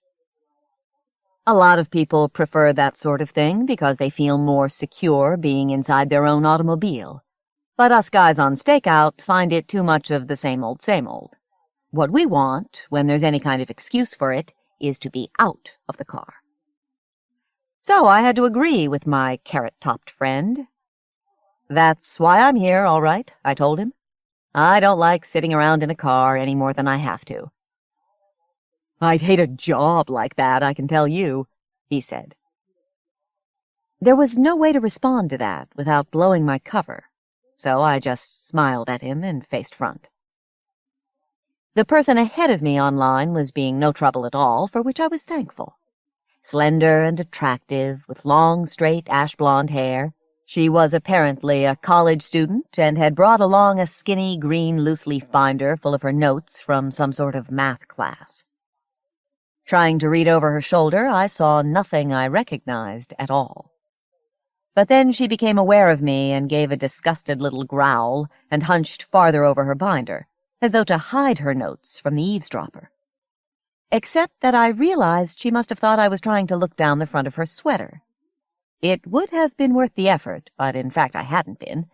A lot of people prefer that sort of thing because they feel more secure being inside their own automobile. But us guys on stakeout find it too much of the same old, same old. What we want, when there's any kind of excuse for it, is to be out of the car. So I had to agree with my carrot-topped friend. "That's why I'm here, all right," I told him. "I don't like sitting around in a car any more than I have to." "I'd hate a job like that, I can tell you," he said. There was no way to respond to that without blowing my cover, so I just smiled at him and faced front. The person ahead of me online was being no trouble at all, for which I was thankful. Slender and attractive, with long, straight, ash-blonde hair, she was apparently a college student and had brought along a skinny green loose-leaf binder full of her notes from some sort of math class. Trying to read over her shoulder, I saw nothing I recognized at all. But then she became aware of me and gave a disgusted little growl and hunched farther over her binder, as though to hide her notes from the eavesdropper. Except that I realized she must have thought I was trying to look down the front of her sweater. It would have been worth the effort, but in fact I hadn't been,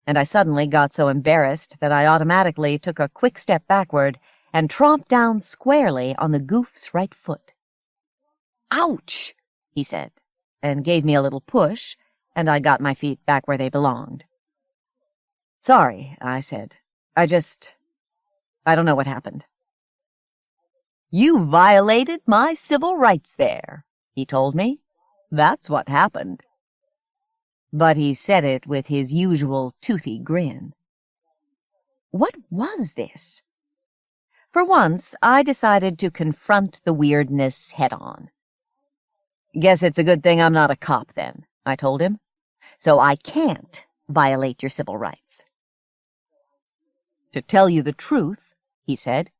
and I suddenly got so embarrassed that I automatically took a quick step backward and tromped down squarely on the goof's right foot. "Ouch!" he said, and gave me a little push, and I got my feet back where they belonged. "Sorry," I said. I don't know what happened." "You violated my civil rights there," he told me. "That's what happened." But he said it with his usual toothy grin. What was this? For once, I decided to confront the weirdness head-on. "Guess it's a good thing I'm not a cop, then," I told him. "So I can't violate your civil rights." "To tell you the truth," he said,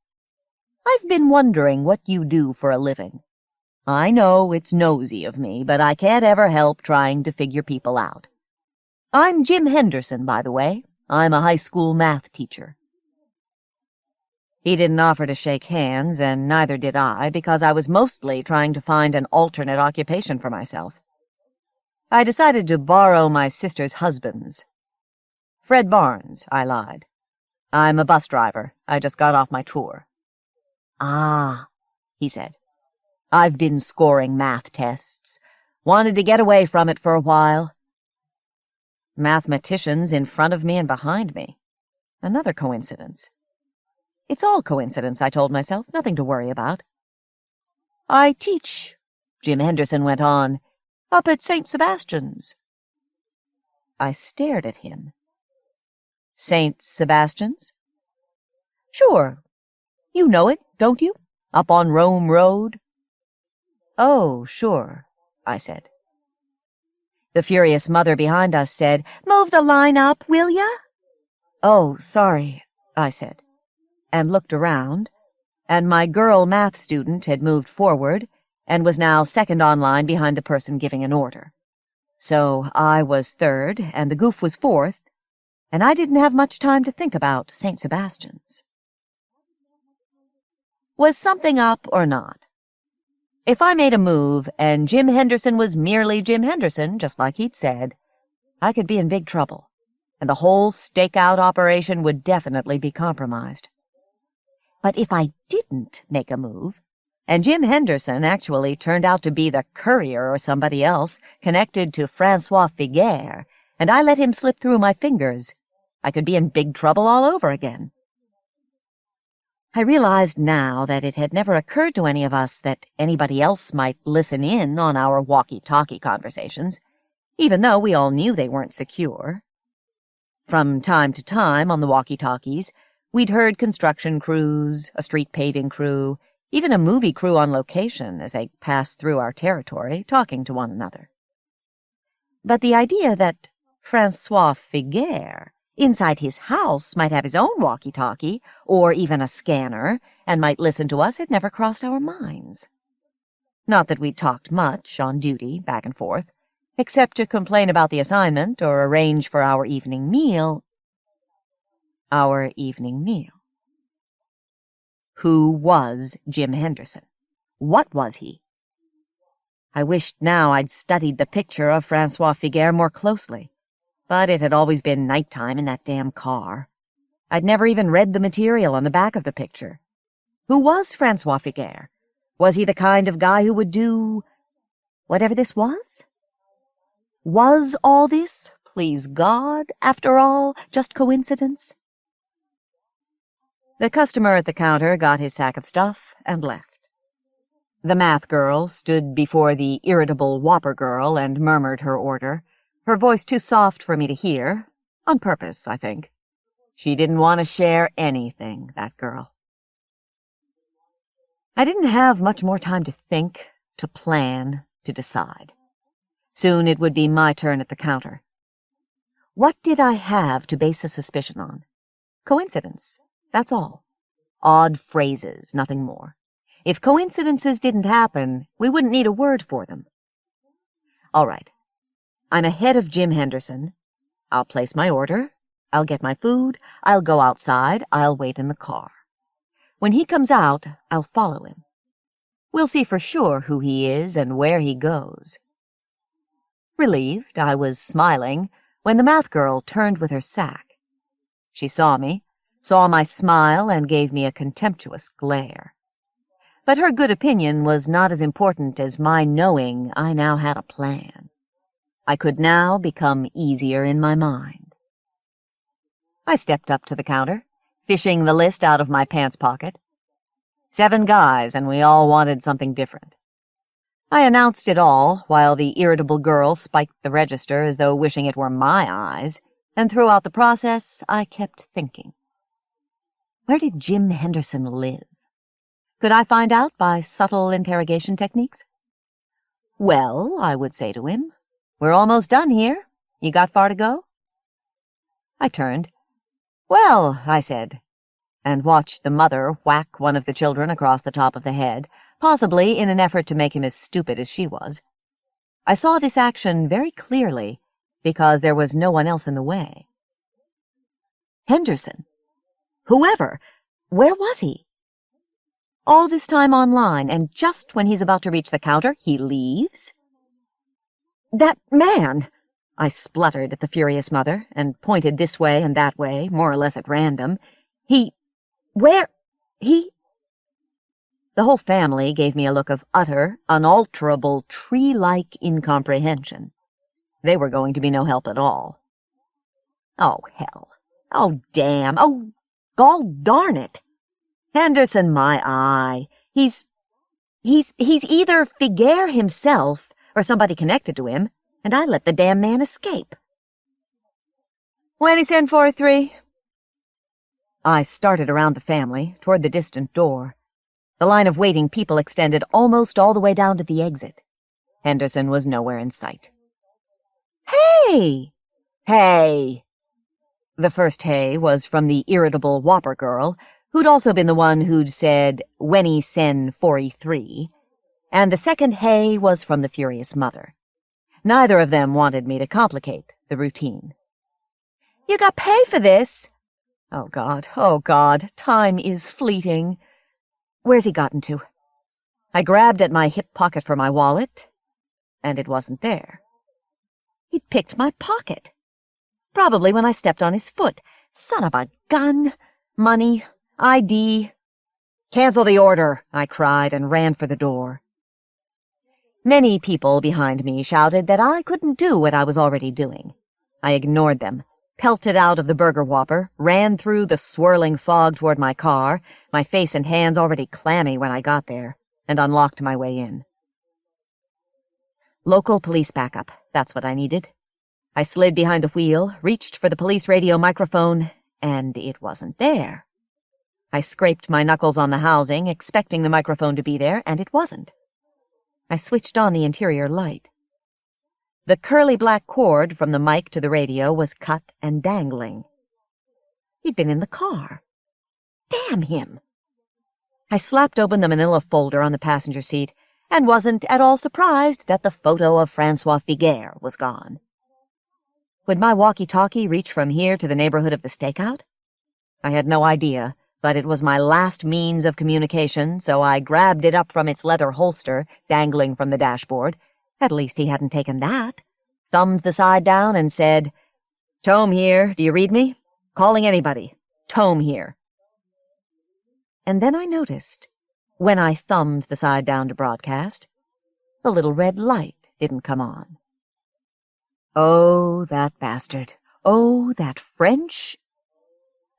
"I've been wondering what you do for a living. I know it's nosy of me, but I can't ever help trying to figure people out. I'm Jim Henderson, by the way. I'm a high school math teacher." He didn't offer to shake hands, and neither did I, because I was mostly trying to find an alternate occupation for myself. I decided to borrow my sister's husband's. "Fred Barnes," I lied. "I'm a bus driver. I just got off my tour." "Ah," he said. "I've been scoring math tests. Wanted to get away from it for a while." Mathematicians in front of me and behind me. Another coincidence. It's all coincidence, I told myself. Nothing to worry about. "I teach," Jim Henderson went on, "up at St. Sebastian's." I stared at him. "St. Sebastian's?" "Sure. You know it, don't you? Up on Rome Road." "Oh, sure," I said. The furious mother behind us said, "Move the line up, will ya?" "Oh, sorry," I said, and looked around, and my girl math student had moved forward and was now second on line behind the person giving an order. So I was third, and the goof was fourth, and I didn't have much time to think about St. Sebastian's. Was something up or not? If I made a move and Jim Henderson was merely Jim Henderson, just like he'd said, I could be in big trouble, and the whole stakeout operation would definitely be compromised. But if I didn't make a move, and Jim Henderson actually turned out to be the courier or somebody else connected to Francois Figuier, and I let him slip through my fingers, I could be in big trouble all over again. I realized now that it had never occurred to any of us that anybody else might listen in on our walkie-talkie conversations, even though we all knew they weren't secure. From time to time on the walkie-talkies, we'd heard construction crews, a street paving crew, even a movie crew on location as they passed through our territory, talking to one another. But the idea that Francois Figuier, inside his house, might have his own walkie-talkie, or even a scanner, and might listen to us had never crossed our minds. Not that we talked much on duty, back and forth, except to complain about the assignment or arrange for our evening meal. Our evening meal. Who was Jim Henderson? What was he? I wished now I'd studied the picture of Francois Figuier more closely, but it had always been nighttime in that damn car. I'd never even read the material on the back of the picture. Who was Francois Figuier? Was he the kind of guy who would do whatever this was? Was all this, please God, after all, just coincidence? The customer at the counter got his sack of stuff and left. The math girl stood before the irritable Whopper girl and murmured her order, her voice too soft for me to hear, on purpose, I think. She didn't want to share anything, that girl. I didn't have much more time to think, to plan, to decide. Soon it would be my turn at the counter. What did I have to base a suspicion on? Coincidence, that's all. Odd phrases, nothing more. If coincidences didn't happen, we wouldn't need a word for them. All right. I'm ahead of Jim Henderson. I'll place my order. I'll get my food. I'll go outside. I'll wait in the car. When he comes out, I'll follow him. We'll see for sure who he is and where he goes. Relieved, I was smiling when the math girl turned with her sack. She saw me, saw my smile, and gave me a contemptuous glare. But her good opinion was not as important as my knowing I now had a plan. I could now become easier in my mind. I stepped up to the counter, fishing the list out of my pants pocket. 7 guys, and we all wanted something different. I announced it all, while the irritable girl spiked the register as though wishing it were my eyes, and throughout the process I kept thinking. Where did Jim Henderson live? Could I find out by subtle interrogation techniques? Well, I would say to him, we're almost done here. You got far to go? I turned. Well, I said, and watched the mother whack one of the children across the top of the head, possibly in an effort to make him as stupid as she was. I saw this action very clearly, because there was no one else in the way. Henderson. Whoever. Where was he? All this time online, and just when he's about to reach the counter, he leaves? That man! I spluttered at the furious mother, and pointed this way and that way, more or less at random. Where? The whole family gave me a look of utter, unalterable, tree-like incomprehension. They were going to be no help at all. Oh, hell. Oh, damn. Oh, gall darn it. Henderson, my eye. He's either Figuier himself or somebody connected to him, and I let the damn man escape. When he send for 3? I started around the family, toward the distant door. The line of waiting people extended almost all the way down to the exit. Henderson was nowhere in sight. Hey! Hey! The first hey was from the irritable Whopper girl, who'd also been the one who'd said, when he send 43, and the second hey was from the furious mother. Neither of them wanted me to complicate the routine. You got pay for this? Oh, God, time is fleeting. Where's he gotten to? I grabbed at my hip pocket for my wallet, and it wasn't there. He'd picked my pocket. Probably when I stepped on his foot. Son of a gun. Money. ID. "Cancel the order," I cried and ran for the door. Many people behind me shouted that I couldn't do what I was already doing. I ignored them, pelted out of the burger whopper, ran through the swirling fog toward my car, my face and hands already clammy when I got there, and unlocked my way in. Local police backup, that's what I needed. I slid behind the wheel, reached for the police radio microphone, and it wasn't there. I scraped my knuckles on the housing, expecting the microphone to be there, and it wasn't. I switched on the interior light. The curly black cord from the mic to the radio was cut and dangling. He'd been in the car. Damn him! I slapped open the manila folder on the passenger seat and wasn't at all surprised that the photo of Francois Figuier was gone. Would my walkie-talkie reach from here to the neighborhood of the stakeout? I had no idea, but it was my last means of communication, so I grabbed it up from its leather holster, dangling from the dashboard. At least he hadn't taken that. Thumbed the side down and said, "Tome here, do you read me? Calling anybody. Tome here." And then I noticed, when I thumbed the side down to broadcast, the little red light didn't come on. Oh, that bastard. Oh, that French.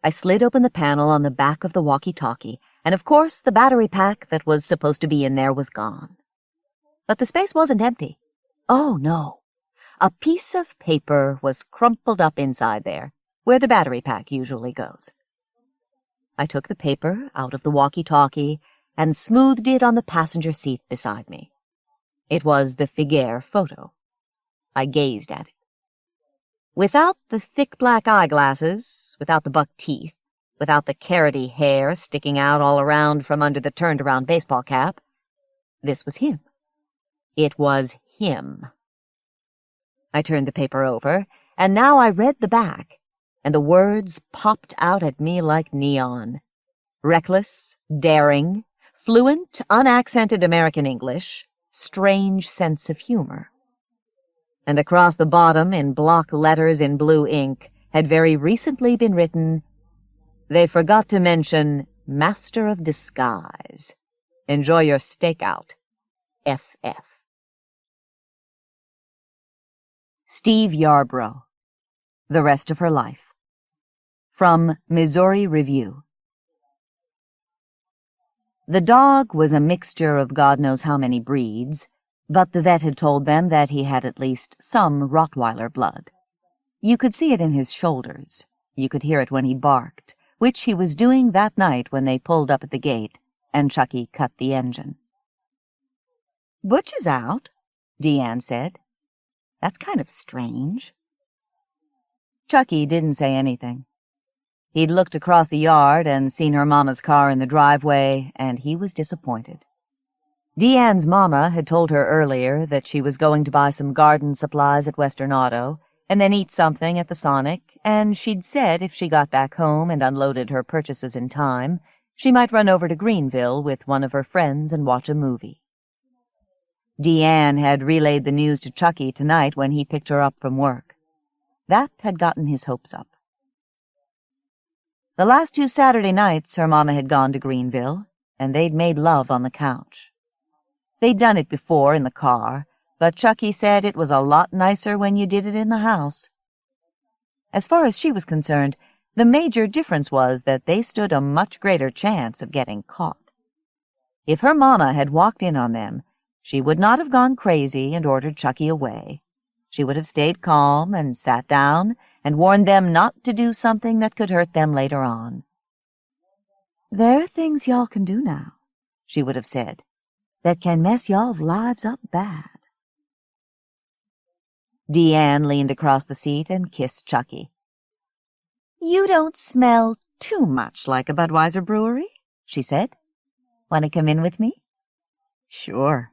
I slid open the panel on the back of the walkie-talkie, and of course the battery pack that was supposed to be in there was gone. But the space wasn't empty. Oh, no. A piece of paper was crumpled up inside there, where the battery pack usually goes. I took the paper out of the walkie-talkie and smoothed it on the passenger seat beside me. It was the Figuier photo. I gazed at it. Without the thick black eyeglasses, without the buck teeth, without the carroty hair sticking out all around from under the turned-around baseball cap, this was him. It was him. I turned the paper over, and now I read the back, and the words popped out at me like neon. Reckless, daring, fluent, unaccented American English, strange sense of humor. And across the bottom, in block letters in blue ink, had very recently been written, "They forgot to mention Master of Disguise. Enjoy your stakeout. FF." Steve Yarbrough. The Rest of Her Life. From Missouri Review. The dog was a mixture of God knows how many breeds, but the vet had told them that he had at least some Rottweiler blood. You could see it in his shoulders. You could hear it when he barked, which he was doing that night when they pulled up at the gate, and Chucky cut the engine. "Butch is out," Deanne said. "That's kind of strange." Chucky didn't say anything. He'd looked across the yard and seen her mama's car in the driveway, and he was disappointed. Deanne's mama had told her earlier that she was going to buy some garden supplies at Western Auto, and then eat something at the Sonic, and she'd said if she got back home and unloaded her purchases in time, she might run over to Greenville with one of her friends and watch a movie. Deanne had relayed the news to Chucky tonight when he picked her up from work. That had gotten his hopes up. The last 2 Saturday nights her mama had gone to Greenville, and they'd made love on the couch. They'd done it before in the car, but Chucky said it was a lot nicer when you did it in the house. As far as she was concerned, the major difference was that they stood a much greater chance of getting caught. If her mama had walked in on them, she would not have gone crazy and ordered Chucky away. She would have stayed calm and sat down and warned them not to do something that could hurt them later on. "There are things y'all can do now," she would have said, "that can mess y'all's lives up bad." Deanne leaned across the seat and kissed Chucky. "You don't smell too much like a Budweiser brewery," she said. "Want to come in with me?" "Sure."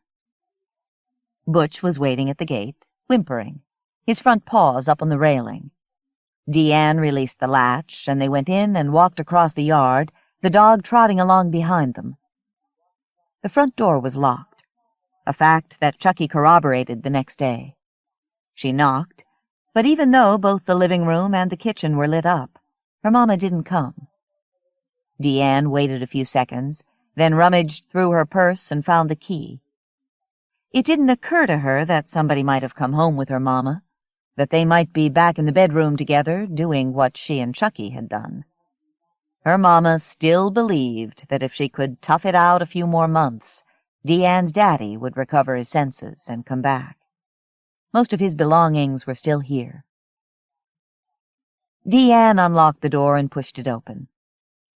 Butch was waiting at the gate, whimpering, his front paws up on the railing. Deanne released the latch, and they went in and walked across the yard, the dog trotting along behind them. The front door was locked, a fact that Chucky corroborated the next day. She knocked, but even though both the living room and the kitchen were lit up, her mama didn't come. Deanne waited a few seconds, then rummaged through her purse and found the key. It didn't occur to her that somebody might have come home with her mama, that they might be back in the bedroom together doing what she and Chucky had done. Her mama still believed that if she could tough it out a few more months, Deanne's daddy would recover his senses and come back. Most of his belongings were still here. Deanne unlocked the door and pushed it open.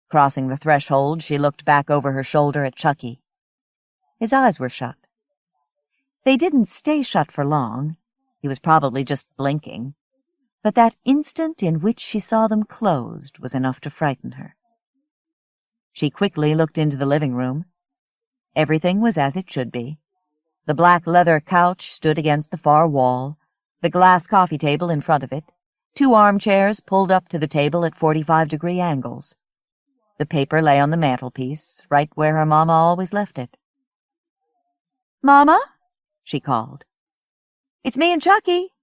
Crossing the threshold, she looked back over her shoulder at Chucky. His eyes were shut. They didn't stay shut for long. He was probably just blinking. But that instant in which she saw them closed was enough to frighten her. She quickly looked into the living room. Everything was as it should be. The black leather couch stood against the far wall, the glass coffee table in front of it, 2 armchairs pulled up to the table at 45-degree angles. The paper lay on the mantelpiece, right where her mama always left it. "Mama?" she called. "It's me and Chucky."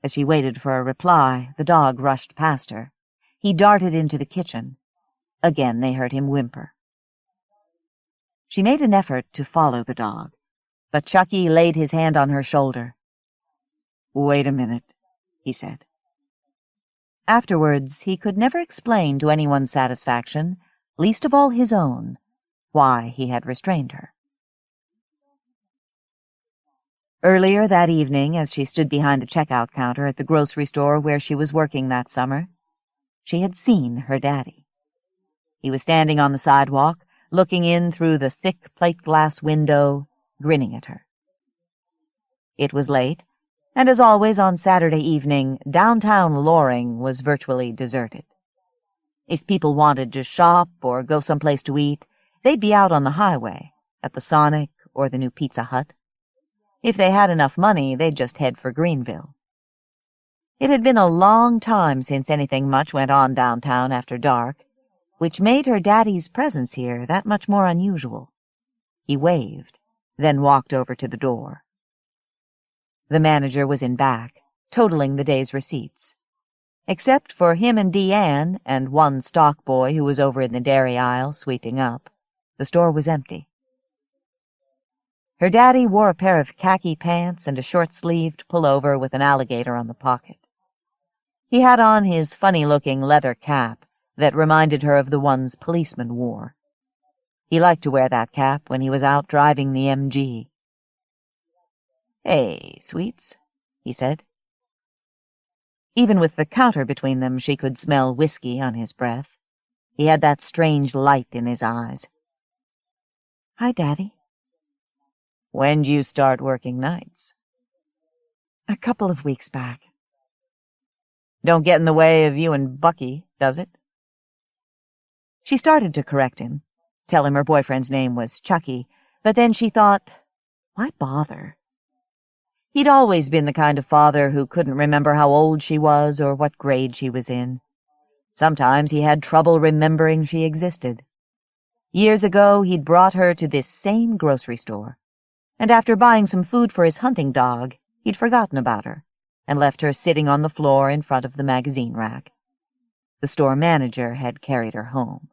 As she waited for a reply, the dog rushed past her. He darted into the kitchen. Again they heard him whimper. She made an effort to follow the dog, but Chucky laid his hand on her shoulder. "Wait a minute," he said. Afterwards, he could never explain to anyone's satisfaction, least of all his own, why he had restrained her. Earlier that evening, as she stood behind the checkout counter at the grocery store where she was working that summer, she had seen her daddy. He was standing on the sidewalk, looking in through the thick plate-glass window, grinning at her. It was late, and as always on Saturday evening, downtown Loring was virtually deserted. If people wanted to shop or go someplace to eat, they'd be out on the highway, at the Sonic or the new Pizza Hut. If they had enough money, they'd just head for Greenville. It had been a long time since anything much went on downtown after dark, which made her daddy's presence here that much more unusual. He waved, then walked over to the door. The manager was in back, totaling the day's receipts. Except for him and Deanne and one stock boy who was over in the dairy aisle sweeping up, the store was empty. Her daddy wore a pair of khaki pants and a short-sleeved pullover with an alligator on the pocket. He had on his funny-looking leather cap that reminded her of the ones policemen wore. He liked to wear that cap when he was out driving the MG. "Hey, sweets," he said. Even with the counter between them, she could smell whiskey on his breath. He had that strange light in his eyes. "Hi, Daddy." "When'd you start working nights?" "A couple of weeks back." "Don't get in the way of you and Bucky, does it?" She started to correct him, tell him her boyfriend's name was Chucky, but then she thought, why bother? He'd always been the kind of father who couldn't remember how old she was or what grade she was in. Sometimes he had trouble remembering she existed. Years ago, he'd brought her to this same grocery store, and after buying some food for his hunting dog, he'd forgotten about her and left her sitting on the floor in front of the magazine rack. The store manager had carried her home.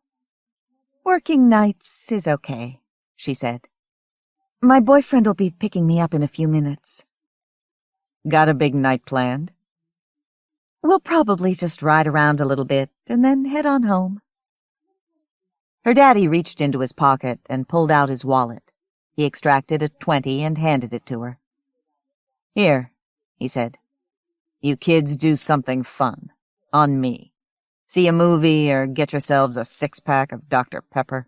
"Working nights is okay," she said. "My boyfriend'll be picking me up in a few minutes." "Got a big night planned?" "We'll probably just ride around a little bit and then head on home." Her daddy reached into his pocket and pulled out his wallet. He extracted a 20 and handed it to her. "Here," he said. "You kids do something fun. On me. See a movie or get yourselves a 6-pack of Dr. Pepper."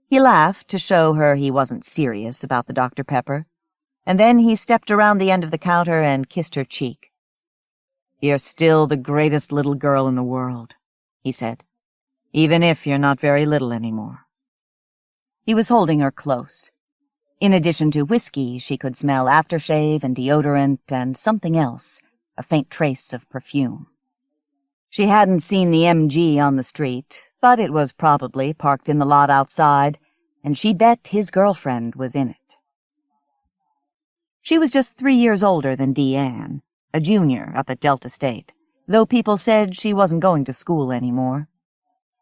He laughed to show her he wasn't serious about the Dr. Pepper, and then he stepped around the end of the counter and kissed her cheek. "You're still the greatest little girl in the world," he said, "even if you're not very little anymore." He was holding her close. In addition to whiskey, she could smell aftershave and deodorant and something else, a faint trace of perfume. She hadn't seen the MG on the street, but it was probably parked in the lot outside, and she bet his girlfriend was in it. She was just 3 years older than Deanne, a junior up at Delta State, though people said she wasn't going to school anymore.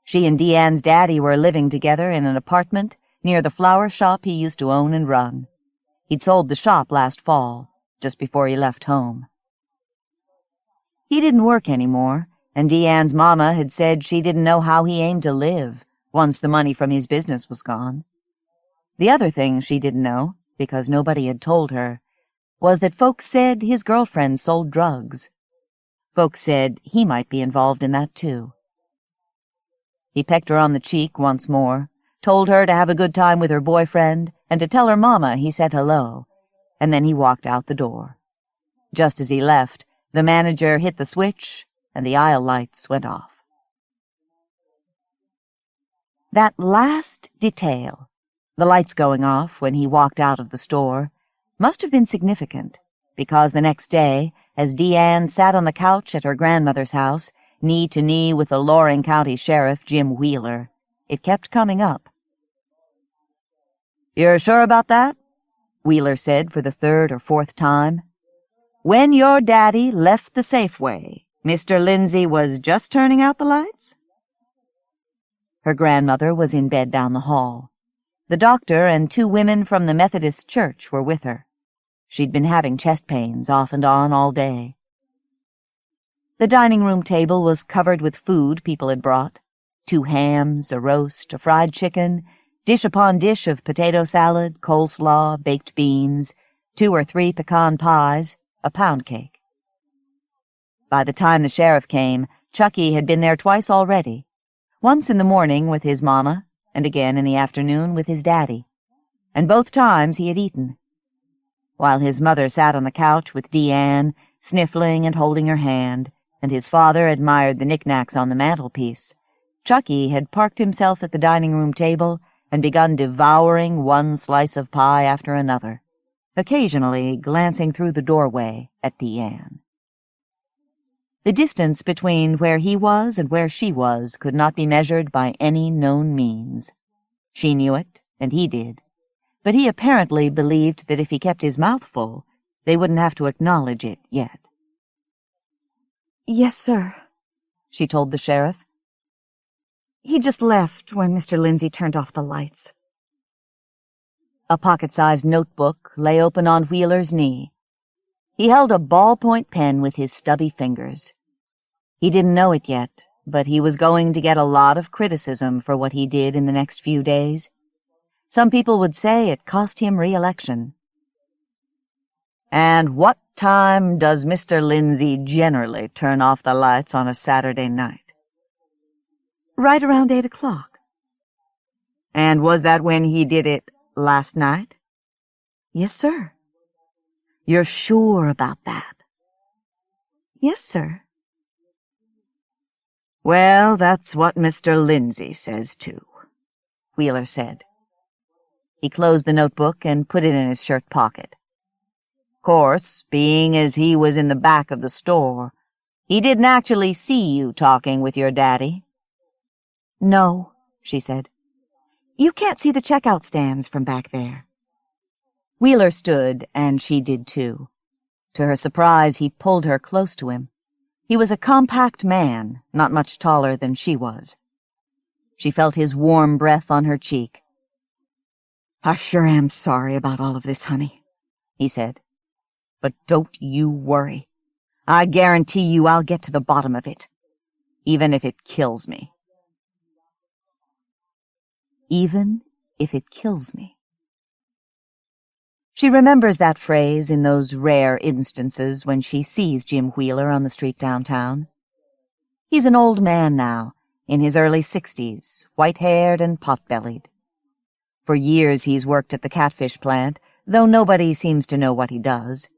She and Deanne's daddy were living together in an apartment near the flower shop he used to own and run. He'd sold the shop last fall, just before he left home. He didn't work anymore, and Deanne's mama had said she didn't know how he aimed to live once the money from his business was gone. The other thing she didn't know, because nobody had told her, was that folks said his girlfriend sold drugs. Folks said he might be involved in that, too. He pecked her on the cheek once more, told her to have a good time with her boyfriend, and to tell her mama he said hello, and then he walked out the door. Just as he left, the manager hit the switch, and the aisle lights went off. That last detail, the lights going off when he walked out of the store, must have been significant, because the next day, as Deanne sat on the couch at her grandmother's house, knee to knee with the Loring County Sheriff, Jim Wheeler, it kept coming up. "You're sure about that?" Wheeler said for the third or fourth time. "When your daddy left the Safeway, Mr. Lindsay was just turning out the lights?" Her grandmother was in bed down the hall. The doctor and 2 women from the Methodist church were with her. She'd been having chest pains off and on all day. The dining room table was covered with food people had brought: 2 hams, a roast, a fried chicken, dish upon dish of potato salad, coleslaw, baked beans, 2 or 3 pecan pies, a pound cake. By the time the sheriff came, Chucky had been there twice already, once in the morning with his mama, and again in the afternoon with his daddy, and both times he had eaten. While his mother sat on the couch with Deanne, sniffling and holding her hand, and his father admired the knickknacks on the mantelpiece, Chucky had parked himself at the dining-room table and begun devouring one slice of pie after another, occasionally glancing through the doorway at Deanne. The distance between where he was and where she was could not be measured by any known means. She knew it, and he did, but he apparently believed that if he kept his mouth full, they wouldn't have to acknowledge it yet. "Yes, sir," she told the sheriff. "He just left when Mr. Lindsay turned off the lights." A pocket-sized notebook lay open on Wheeler's knee. He held a ballpoint pen with his stubby fingers. He didn't know it yet, but he was going to get a lot of criticism for what he did in the next few days. Some people would say it cost him re-election. "And what time does Mr. Lindsay generally turn off the lights on a Saturday night?" "Right around 8 o'clock. "And was that when he did it last night?" "Yes, sir." "You're sure about that?" "Yes, sir." "Well, that's what Mr. Lindsay says, too," Wheeler said. He closed the notebook and put it in his shirt pocket. "Course, being as he was in the back of the store, he didn't actually see you talking with your daddy." "No," she said. "You can't see the checkout stands from back there." Wheeler stood, and she did too. To her surprise, he pulled her close to him. He was a compact man, not much taller than she was. She felt his warm breath on her cheek. "I sure am sorry about all of this, honey," he said. "But don't you worry. I guarantee you I'll get to the bottom of it, even if it kills me." Even if it kills me. She remembers that phrase in those rare instances when she sees Jim Wheeler on the street downtown. He's an old man now, in his early 60s, white-haired and pot-bellied. For years he's worked at the catfish plant, though nobody seems to know what he does.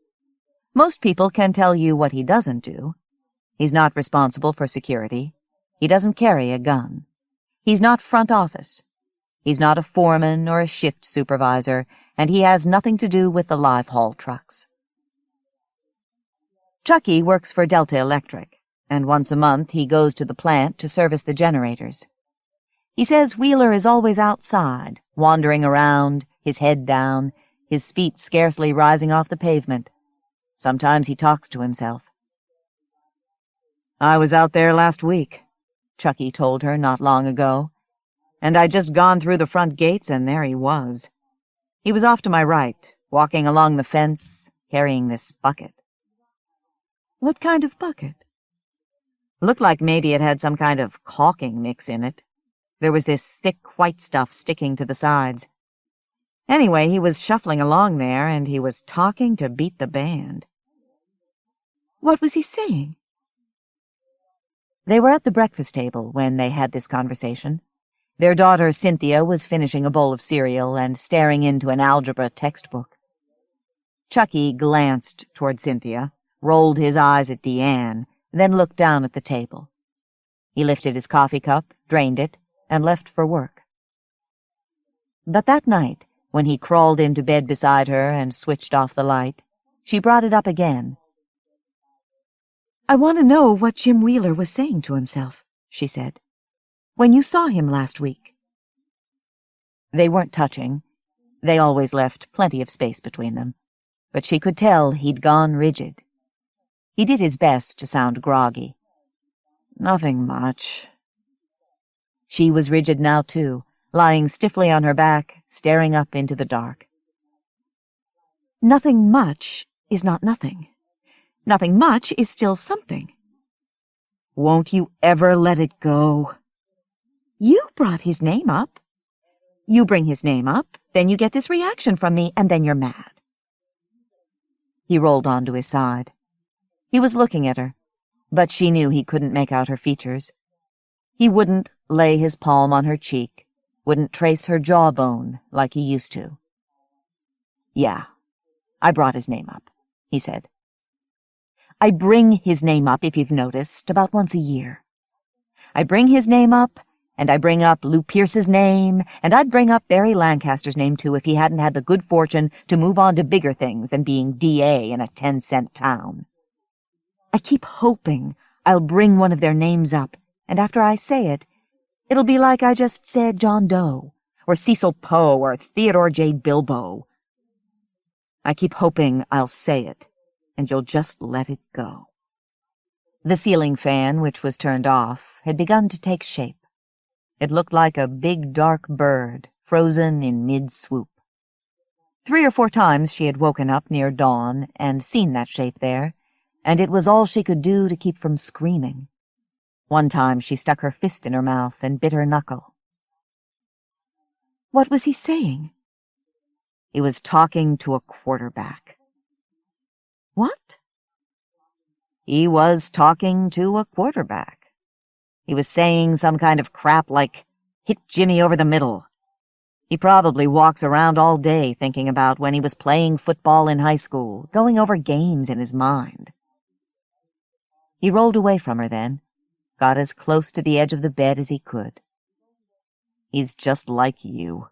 Most people can tell you what he doesn't do. He's not responsible for security. He doesn't carry a gun. He's not front office. He's not a foreman or a shift supervisor, and he has nothing to do with the live haul trucks. Chucky works for Delta Electric, and once a month he goes to the plant to service the generators. He says Wheeler is always outside, wandering around, his head down, his feet scarcely rising off the pavement. Sometimes he talks to himself. "I was out there last week," Chucky told her not long ago, and I'd just gone through the front gates and there he was. He was off to my right, walking along the fence, carrying this bucket. What kind of bucket? Looked like maybe it had some kind of caulking mix in it. There was this thick white stuff sticking to the sides. Anyway, he was shuffling along there, and he was talking to beat the band. What was he saying? They were at the breakfast table when they had this conversation. Their daughter, Cynthia, was finishing a bowl of cereal and staring into an algebra textbook. Chucky glanced toward Cynthia, rolled his eyes at Deanne, then looked down at the table. He lifted his coffee cup, drained it, and left for work. But that night, when he crawled into bed beside her and switched off the light, she brought it up again. "I want to know what Jim Wheeler was saying to himself," she said, "when you saw him last week." They weren't touching. They always left plenty of space between them. But she could tell he'd gone rigid. He did his best to sound groggy. "Nothing much." She was rigid now, too, lying stiffly on her back, staring up into the dark. Nothing much is not nothing. Nothing much is still something. Won't you ever let it go? You brought his name up. You bring his name up, then you get this reaction from me, and then you're mad. He rolled onto his side. He was looking at her, but she knew he couldn't make out her features. He wouldn't lay his palm on her cheek, wouldn't trace her jawbone like he used to. "Yeah, I brought his name up," he said. "I bring his name up, if you've noticed, about once a year. I bring his name up, and I bring up Lou Pierce's name, and I'd bring up Barry Lancaster's name, too, if he hadn't had the good fortune to move on to bigger things than being D.A. in a 10-cent town. I keep hoping I'll bring one of their names up, and after I say it, it'll be like I just said John Doe, or Cecil Poe, or Theodore J. Bilbo. I keep hoping I'll say it, and you'll just let it go." The ceiling fan, which was turned off, had begun to take shape. It looked like a big dark bird, frozen in mid-swoop. 3 or 4 times she had woken up near dawn and seen that shape there, and it was all she could do to keep from screaming. One time she stuck her fist in her mouth and bit her knuckle. What was he saying? He was talking to a quarterback. What? He was talking to a quarterback. He was saying some kind of crap like, "Hit Jimmy over the middle." He probably walks around all day thinking about when he was playing football in high school, going over games in his mind. He rolled away from her then, got as close to the edge of the bed as he could. "He's just like you,"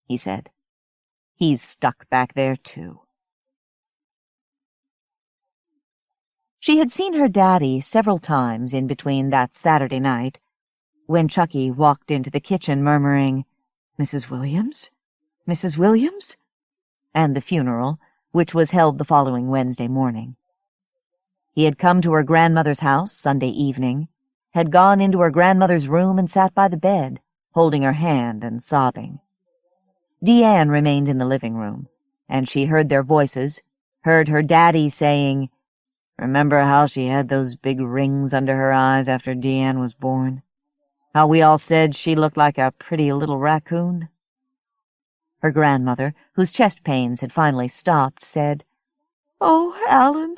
he said. "He's stuck back there, too." She had seen her daddy several times in between that Saturday night, when Chucky walked into the kitchen murmuring, "Mrs. Williams? Mrs. Williams?" and the funeral, which was held the following Wednesday morning. He had come to her grandmother's house Sunday evening, had gone into her grandmother's room and sat by the bed, holding her hand and sobbing. Deanne remained in the living room, and she heard their voices, heard her daddy saying, "Remember how she had those big rings under her eyes after Deanne was born? How we all said she looked like a pretty little raccoon?" Her grandmother, whose chest pains had finally stopped, said, "Oh, Alan,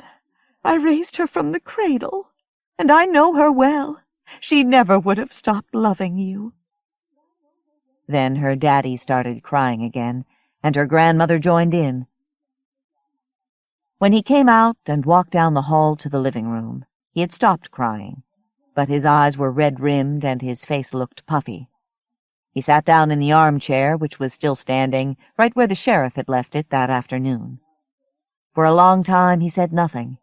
I raised her from the cradle, and I know her well. She never would have stopped loving you." Then her daddy started crying again, and her grandmother joined in. When he came out and walked down the hall to the living room, he had stopped crying, but his eyes were red-rimmed and his face looked puffy. He sat down in the armchair, which was still standing, right where the sheriff had left it that afternoon. For a long time he said nothing.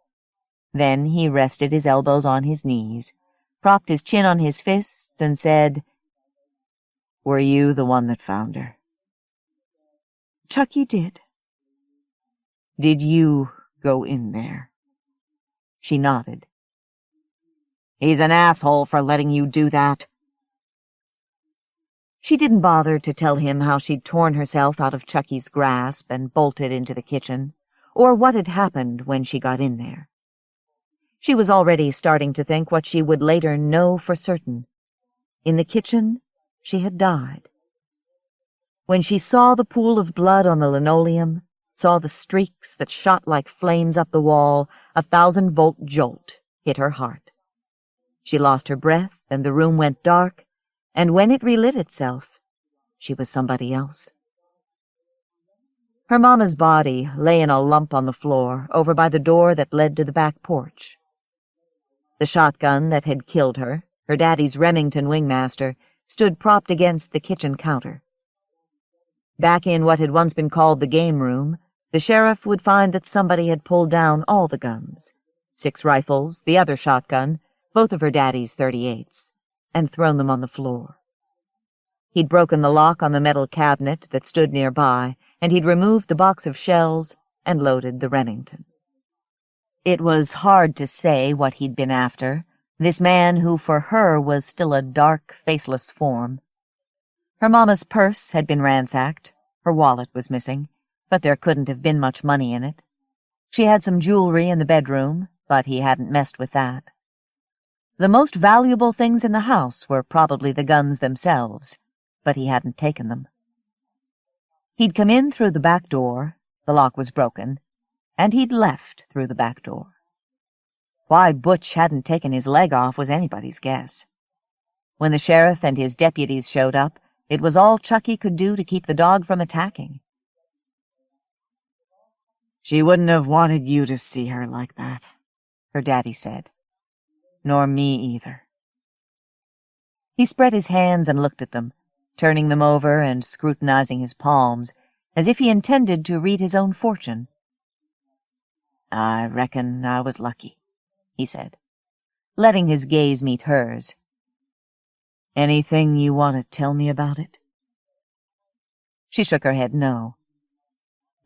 Then he rested his elbows on his knees, propped his chin on his fists, and said, "Were you the one that found her?" "Chucky did." "Did you go in there?" She nodded. He's an asshole for letting you do that. She didn't bother to tell him how she'd torn herself out of Chucky's grasp and bolted into the kitchen, or what had happened when she got in there. She was already starting to think what she would later know for certain. In the kitchen, she had died. When she saw the pool of blood on the linoleum, saw the streaks that shot like flames up the wall, a 1,000-volt jolt hit her heart. She lost her breath, and the room went dark, and when it relit itself, she was somebody else. Her mama's body lay in a lump on the floor over by the door that led to the back porch. The shotgun that had killed her, her daddy's Remington Wingmaster, stood propped against the kitchen counter. Back in what had once been called the game room, the sheriff would find that somebody had pulled down all the guns, 6 rifles, the other shotgun, both of her daddy's .38s, and thrown them on the floor. He'd broken the lock on the metal cabinet that stood nearby, and he'd removed the box of shells and loaded the Remington. It was hard to say what he'd been after, this man who for her was still a dark, faceless form. Her mama's purse had been ransacked, her wallet was missing, but there couldn't have been much money in it. She had some jewelry in the bedroom, but he hadn't messed with that. The most valuable things in the house were probably the guns themselves, but he hadn't taken them. He'd come in through the back door, the lock was broken, and he'd left through the back door. Why Butch hadn't taken his leg off was anybody's guess. When the sheriff and his deputies showed up, it was all Chucky could do to keep the dog from attacking. She wouldn't have wanted you to see her like that, her daddy said. Nor me either. He spread his hands and looked at them, turning them over and scrutinizing his palms, as if he intended to read his own fortune. I reckon I was lucky, he said, letting his gaze meet hers. Anything you want to tell me about it? She shook her head no.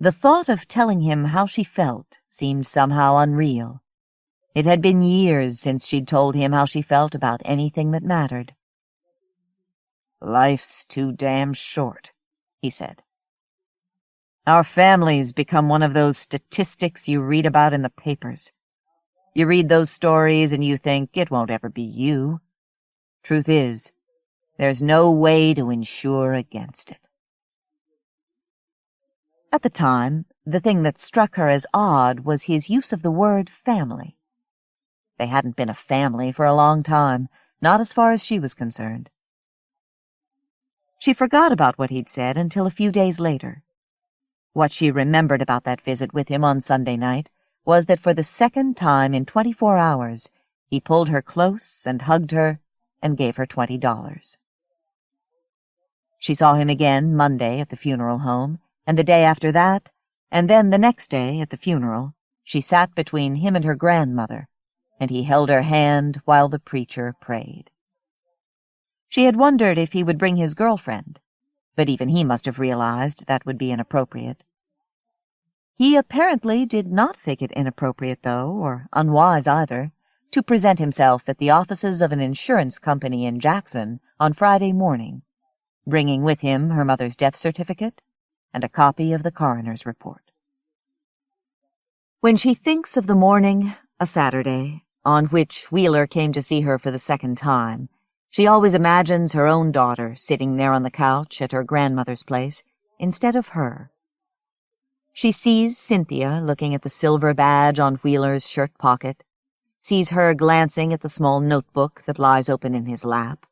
The thought of telling him how she felt seemed somehow unreal. It had been years since she'd told him how she felt about anything that mattered. Life's too damn short, he said. Our family's become one of those statistics you read about in the papers. You read those stories and you think it won't ever be you. Truth is, there's no way to insure against it. At the time, the thing that struck her as odd was his use of the word family. They hadn't been a family for a long time, not as far as she was concerned. She forgot about what he'd said until a few days later. What she remembered about that visit with him on Sunday night was that for the second time in 24 hours, he pulled her close and hugged her and gave her $20. She saw him again Monday at the funeral home, and the day after that, and then the next day at the funeral, she sat between him and her grandmother, and he held her hand while the preacher prayed. She had wondered if he would bring his girlfriend, but even he must have realized that would be inappropriate. He apparently did not think it inappropriate, though, or unwise either, to present himself at the offices of an insurance company in Jackson on Friday morning, bringing with him her mother's death certificate and a copy of the coroner's report. When she thinks of the morning, a Saturday, on which Wheeler came to see her for the second time, she always imagines her own daughter sitting there on the couch at her grandmother's place instead of her. She sees Cynthia looking at the silver badge on Wheeler's shirt pocket, sees her glancing at the small notebook that lies open in his lap,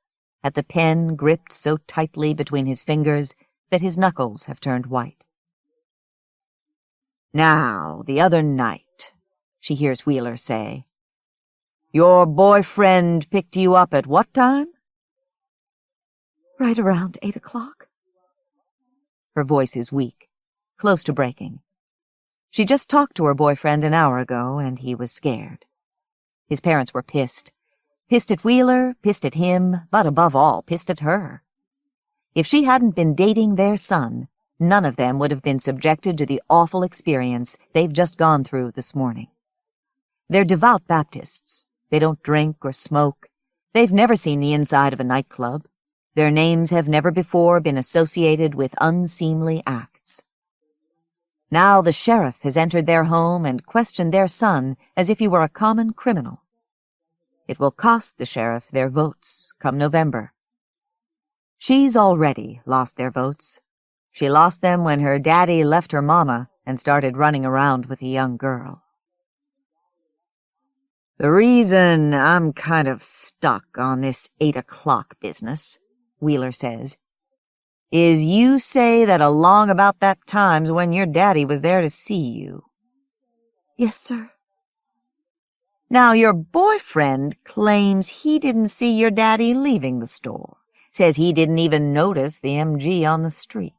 at the pen gripped so tightly between his fingers that his knuckles have turned white. Now, the other night, she hears Wheeler say, your boyfriend picked you up at what time? Right around 8 o'clock. Her voice is weak, close to breaking. She just talked to her boyfriend an hour ago, and he was scared. His parents were pissed. Pissed at Wheeler, pissed at him, but above all, pissed at her. If she hadn't been dating their son, none of them would have been subjected to the awful experience they've just gone through this morning. They're devout Baptists, They don't drink or smoke. They've never seen the inside of a nightclub. Their names have never before been associated with unseemly acts. Now the sheriff has entered their home and questioned their son as if he were a common criminal. It will cost the sheriff their votes come November. She's already lost their votes. She lost them when her daddy left her mama and started running around with a young girl. "The reason I'm kind of stuck on this 8 o'clock business," Wheeler says, "is you say that along about that time's when your daddy was there to see you." "Yes, sir." "Now, your boyfriend claims he didn't see your daddy leaving the store. Says he didn't even notice the MG on the street."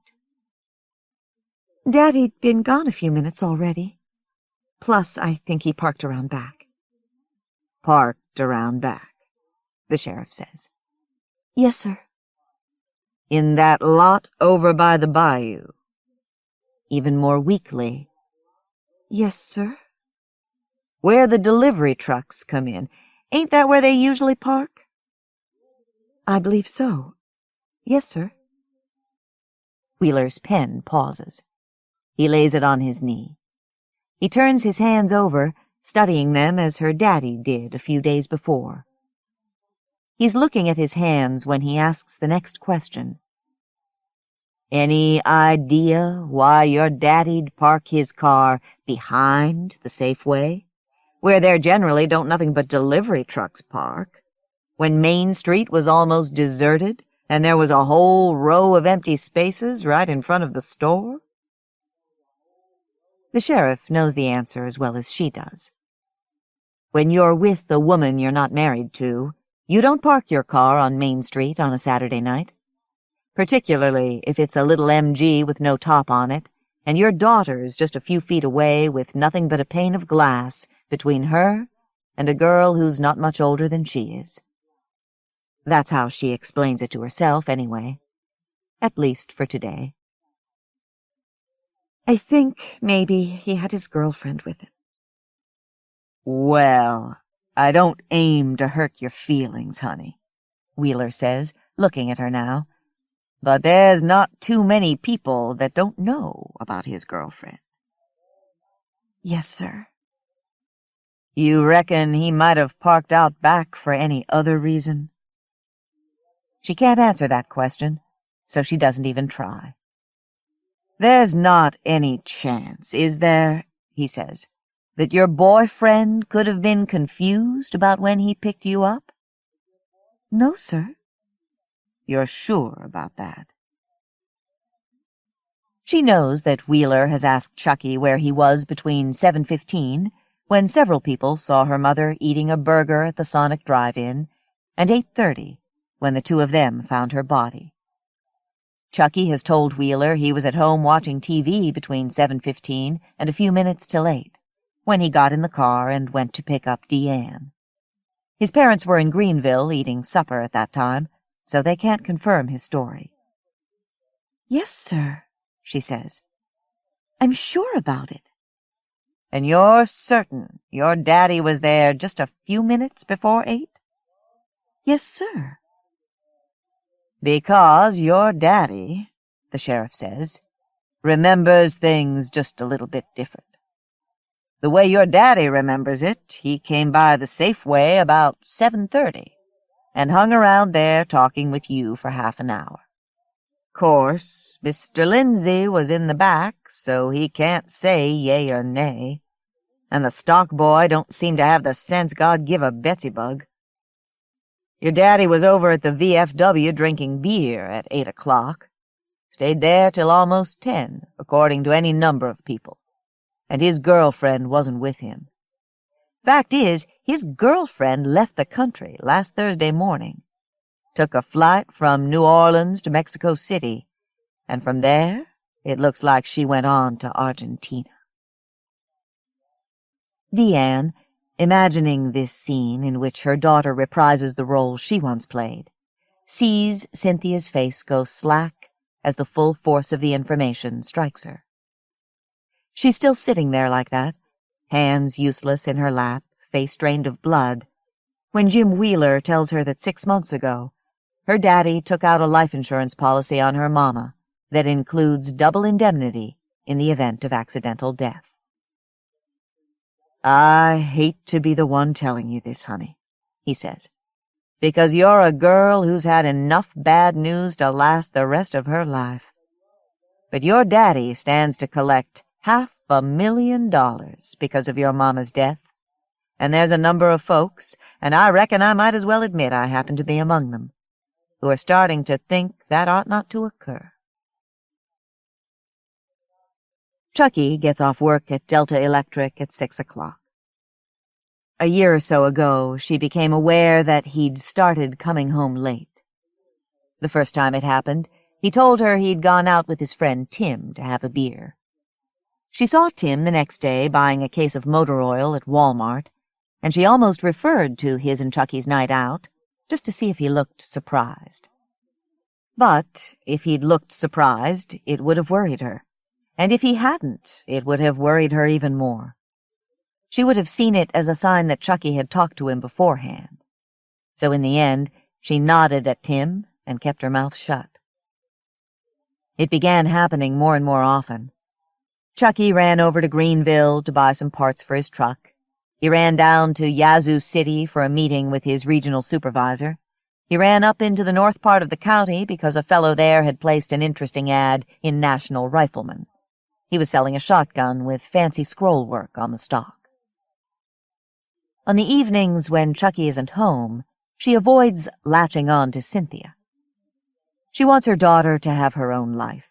"Daddy'd been gone a few minutes already. Plus, I think he parked around back." "Parked around back," the sheriff says. "Yes, sir." "In that lot over by the bayou?" Even more weakly. "Yes, sir." "Where the delivery trucks come in. Ain't that where they usually park?" "I believe so. Yes, sir." Wheeler's pen pauses. He lays it on his knee. He turns his hands over, studying them as her daddy did a few days before. He's looking at his hands when he asks the next question. "Any idea why your daddy'd park his car behind the Safeway, where there generally don't nothing but delivery trucks park, when Main Street was almost deserted and there was a whole row of empty spaces right in front of the store?" The sheriff knows the answer as well as she does. When you're with a woman you're not married to, you don't park your car on Main Street on a Saturday night, particularly if it's a little MG with no top on it, and your daughter's just a few feet away with nothing but a pane of glass between her and a girl who's not much older than she is. That's how she explains it to herself, anyway. At least for today. "I think maybe he had his girlfriend with him." "Well, I don't aim to hurt your feelings, honey," Wheeler says, looking at her now. "But there's not too many people that don't know about his girlfriend." "Yes, sir." "You reckon he might have parked out back for any other reason?" She can't answer that question, so she doesn't even try. "There's not any chance, is there," he says, "that your boyfriend could have been confused about when he picked you up?" "No, sir." "You're sure about that?" She knows that Wheeler has asked Chucky where he was between 7:15, when several people saw her mother eating a burger at the Sonic Drive-In, and 8:30, when the two of them found her body. Chucky has told Wheeler he was at home watching TV between 7:15 and a few minutes till 8, when he got in the car and went to pick up Deanne. His parents were in Greenville eating supper at that time, so they can't confirm his story. "Yes, sir," she says. "I'm sure about it." "And you're certain your daddy was there just a few minutes before 8? "Yes, sir." "Because your daddy," the sheriff says, "remembers things just a little bit different. The way your daddy remembers it, he came by the Safeway about 7:30 and hung around there talking with you for half an hour. Course, Mr. Lindsay was in the back, so he can't say yea or nay, and the stock boy don't seem to have the sense God give a Betsy bug. Your daddy was over at the VFW drinking beer at 8 o'clock. Stayed there till almost 10, according to any number of people. And his girlfriend wasn't with him. Fact is, his girlfriend left the country last Thursday morning. Took a flight from New Orleans to Mexico City, and from there, it looks like she went on to Argentina." Deanne, imagining this scene in which her daughter reprises the role she once played, sees Cynthia's face go slack as the full force of the information strikes her. She's still sitting there like that, hands useless in her lap, face drained of blood, when Jim Wheeler tells her that 6 months ago, her daddy took out a life insurance policy on her mama that includes double indemnity in the event of accidental death. "I hate to be the one telling you this, honey," he says, "because you're a girl who's had enough bad news to last the rest of her life. But your daddy stands to collect $500,000 because of your mama's death, and there's a number of folks, and I reckon I might as well admit I happen to be among them, who are starting to think that ought not to occur." Chucky gets off work at Delta Electric at 6 o'clock. A year or so ago, she became aware that he'd started coming home late. The first time it happened, he told her he'd gone out with his friend Tim to have a beer. She saw Tim the next day buying a case of motor oil at Walmart, and she almost referred to his and Chucky's night out, just to see if he looked surprised. But if he'd looked surprised, it would have worried her. And if he hadn't, it would have worried her even more. She would have seen it as a sign that Chucky had talked to him beforehand. So in the end, she nodded at Tim and kept her mouth shut. It began happening more and more often. Chucky ran over to Greenville to buy some parts for his truck. He ran down to Yazoo City for a meeting with his regional supervisor. He ran up into the north part of the county because a fellow there had placed an interesting ad in National Rifleman. He was selling a shotgun with fancy scroll work on the stock. On the evenings when Chucky isn't home, she avoids latching on to Cynthia. She wants her daughter to have her own life,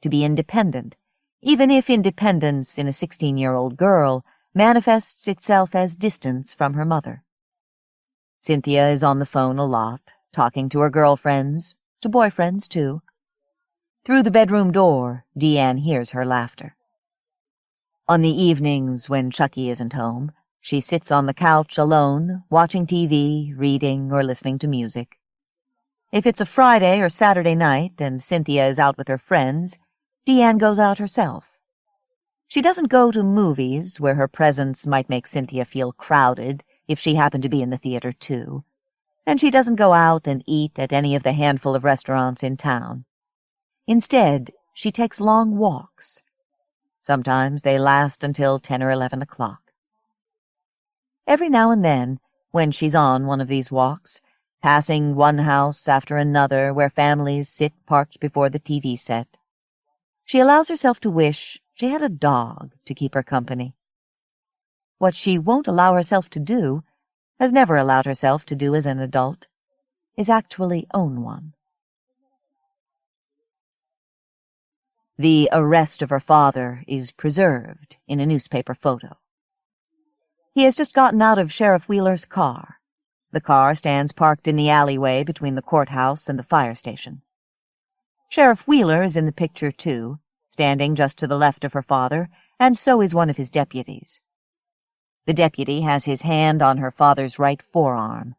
to be independent, even if independence in a 16-year-old girl manifests itself as distance from her mother. Cynthia is on the phone a lot, talking to her girlfriends, to boyfriends too. Through the bedroom door, Deanne hears her laughter. On the evenings when Chucky isn't home, she sits on the couch alone, watching TV, reading, or listening to music. If it's a Friday or Saturday night and Cynthia is out with her friends, Deanne goes out herself. She doesn't go to movies, where her presence might make Cynthia feel crowded if she happened to be in the theater too, and she doesn't go out and eat at any of the handful of restaurants in town. Instead, she takes long walks. Sometimes they last until 10 or 11 o'clock. Every now and then, when she's on one of these walks, passing one house after another where families sit parked before the TV set, she allows herself to wish she had a dog to keep her company. What she won't allow herself to do, has never allowed herself to do as an adult, is actually own one. The arrest of her father is preserved in a newspaper photo. He has just gotten out of Sheriff Wheeler's car. The car stands parked in the alleyway between the courthouse and the fire station. Sheriff Wheeler is in the picture, too, standing just to the left of her father, and so is one of his deputies. The deputy has his hand on her father's right forearm,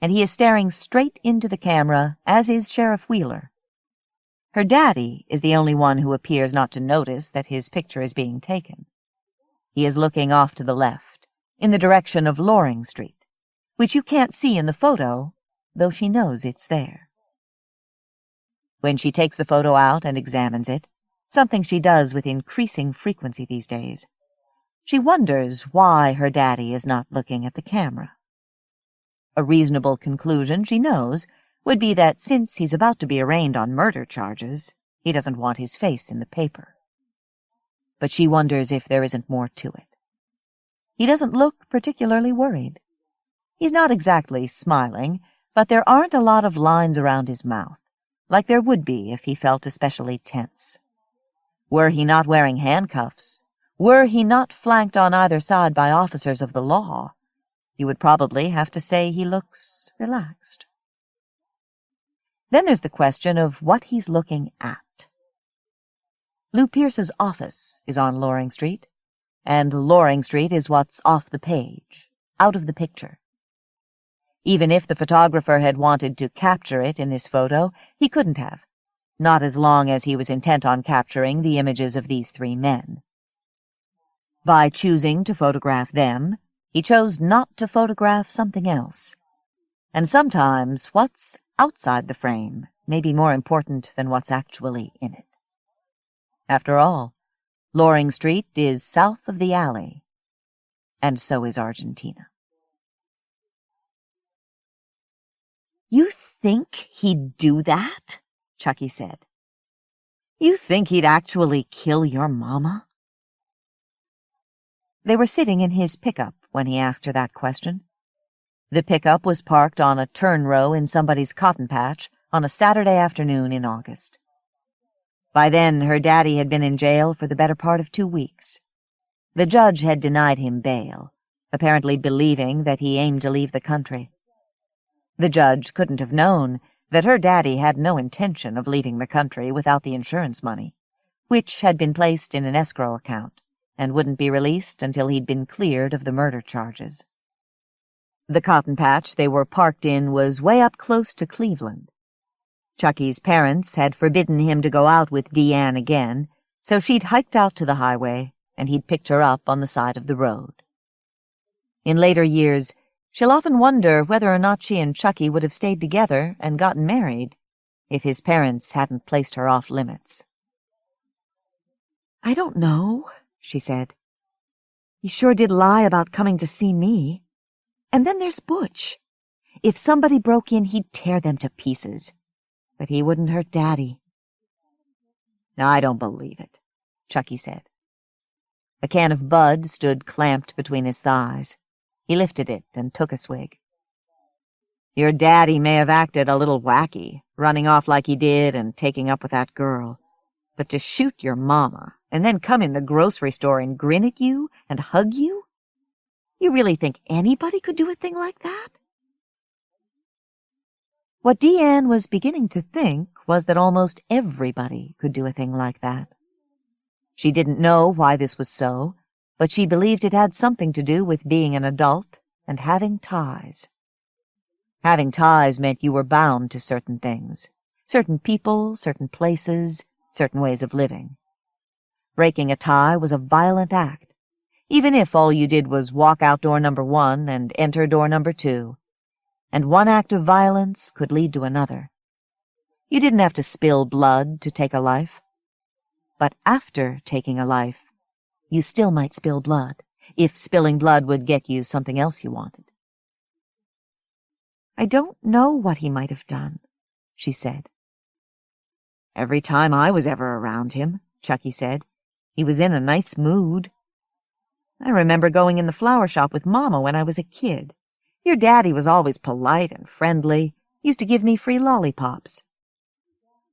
and he is staring straight into the camera, as is Sheriff Wheeler. Her daddy is the only one who appears not to notice that his picture is being taken. He is looking off to the left, in the direction of Loring Street, which you can't see in the photo, though she knows it's there. When she takes the photo out and examines it, something she does with increasing frequency these days, she wonders why her daddy is not looking at the camera. A reasonable conclusion, she knows, would be that since he's about to be arraigned on murder charges, he doesn't want his face in the paper. But she wonders if there isn't more to it. He doesn't look particularly worried. He's not exactly smiling, but there aren't a lot of lines around his mouth, like there would be if he felt especially tense. Were he not wearing handcuffs, were he not flanked on either side by officers of the law, you would probably have to say he looks relaxed. Then there's the question of what he's looking at. Lou Pierce's office is on Loring Street, and Loring Street is what's off the page, out of the picture. Even if the photographer had wanted to capture it in this photo, he couldn't have, not as long as he was intent on capturing the images of these three men. By choosing to photograph them, he chose not to photograph something else, And sometimes what's outside the frame may be more important than what's actually in it. After all, Loring Street is south of the alley, and so is Argentina. "You think he'd do that?" Chucky said. "You think he'd actually kill your mama?" They were sitting in his pickup when he asked her that question. The pickup was parked on a turn row in somebody's cotton patch on a Saturday afternoon in August. By then, her daddy had been in jail for the better part of 2 weeks. The judge had denied him bail, apparently believing that he aimed to leave the country. The judge couldn't have known that her daddy had no intention of leaving the country without the insurance money, which had been placed in an escrow account and wouldn't be released until he'd been cleared of the murder charges. The cotton patch they were parked in was way up close to Cleveland. Chucky's parents had forbidden him to go out with Deanne again, so she'd hiked out to the highway, and he'd picked her up on the side of the road. In later years, she'll often wonder whether or not she and Chucky would have stayed together and gotten married if his parents hadn't placed her off limits. "I don't know," she said. "He sure did lie about coming to see me. And then there's Butch. If somebody broke in, he'd tear them to pieces. But he wouldn't hurt Daddy." "I don't believe it," Chucky said. A can of Bud stood clamped between his thighs. He lifted it and took a swig. "Your daddy may have acted a little wacky, running off like he did and taking up with that girl. But to shoot your mama and then come in the grocery store and grin at you and hug you? You really think anybody could do a thing like that?" What Deanne was beginning to think was that almost everybody could do a thing like that. She didn't know why this was so, but she believed it had something to do with being an adult and having ties. Having ties meant you were bound to certain things, certain people, certain places, certain ways of living. Breaking a tie was a violent act, even if all you did was walk out door number 1 and enter door number 2, and one act of violence could lead to another. You didn't have to spill blood to take a life, but after taking a life, you still might spill blood, if spilling blood would get you something else you wanted. "I don't know what he might have done," she said. "Every time I was ever around him," Chucky said, "he was in a nice mood. I remember going in the flower shop with Mama when I was a kid. Your daddy was always polite and friendly, used to give me free lollipops."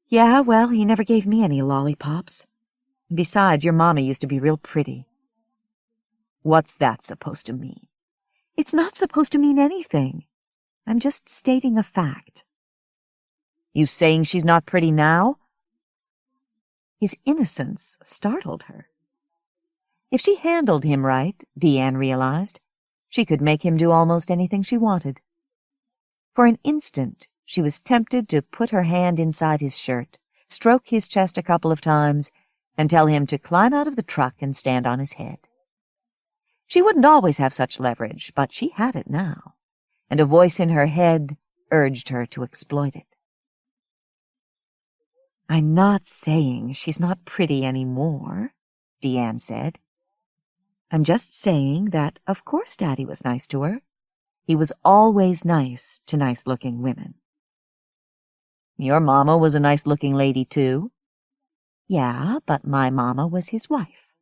"Yeah, well, he never gave me any lollipops. Besides, your Mama used to be real pretty." "What's that supposed to mean?" "It's not supposed to mean anything. I'm just stating a fact." "You saying she's not pretty now?" His innocence startled her. If she handled him right, Deanne realized, she could make him do almost anything she wanted. For an instant, she was tempted to put her hand inside his shirt, stroke his chest a couple of times, and tell him to climb out of the truck and stand on his head. She wouldn't always have such leverage, but she had it now, and a voice in her head urged her to exploit it. "I'm not saying she's not pretty anymore," Deanne said. "I'm just saying that of course Daddy was nice to her. He was always nice to nice-looking women." "Your Mama was a nice-looking lady, too." "Yeah, but my Mama was his wife."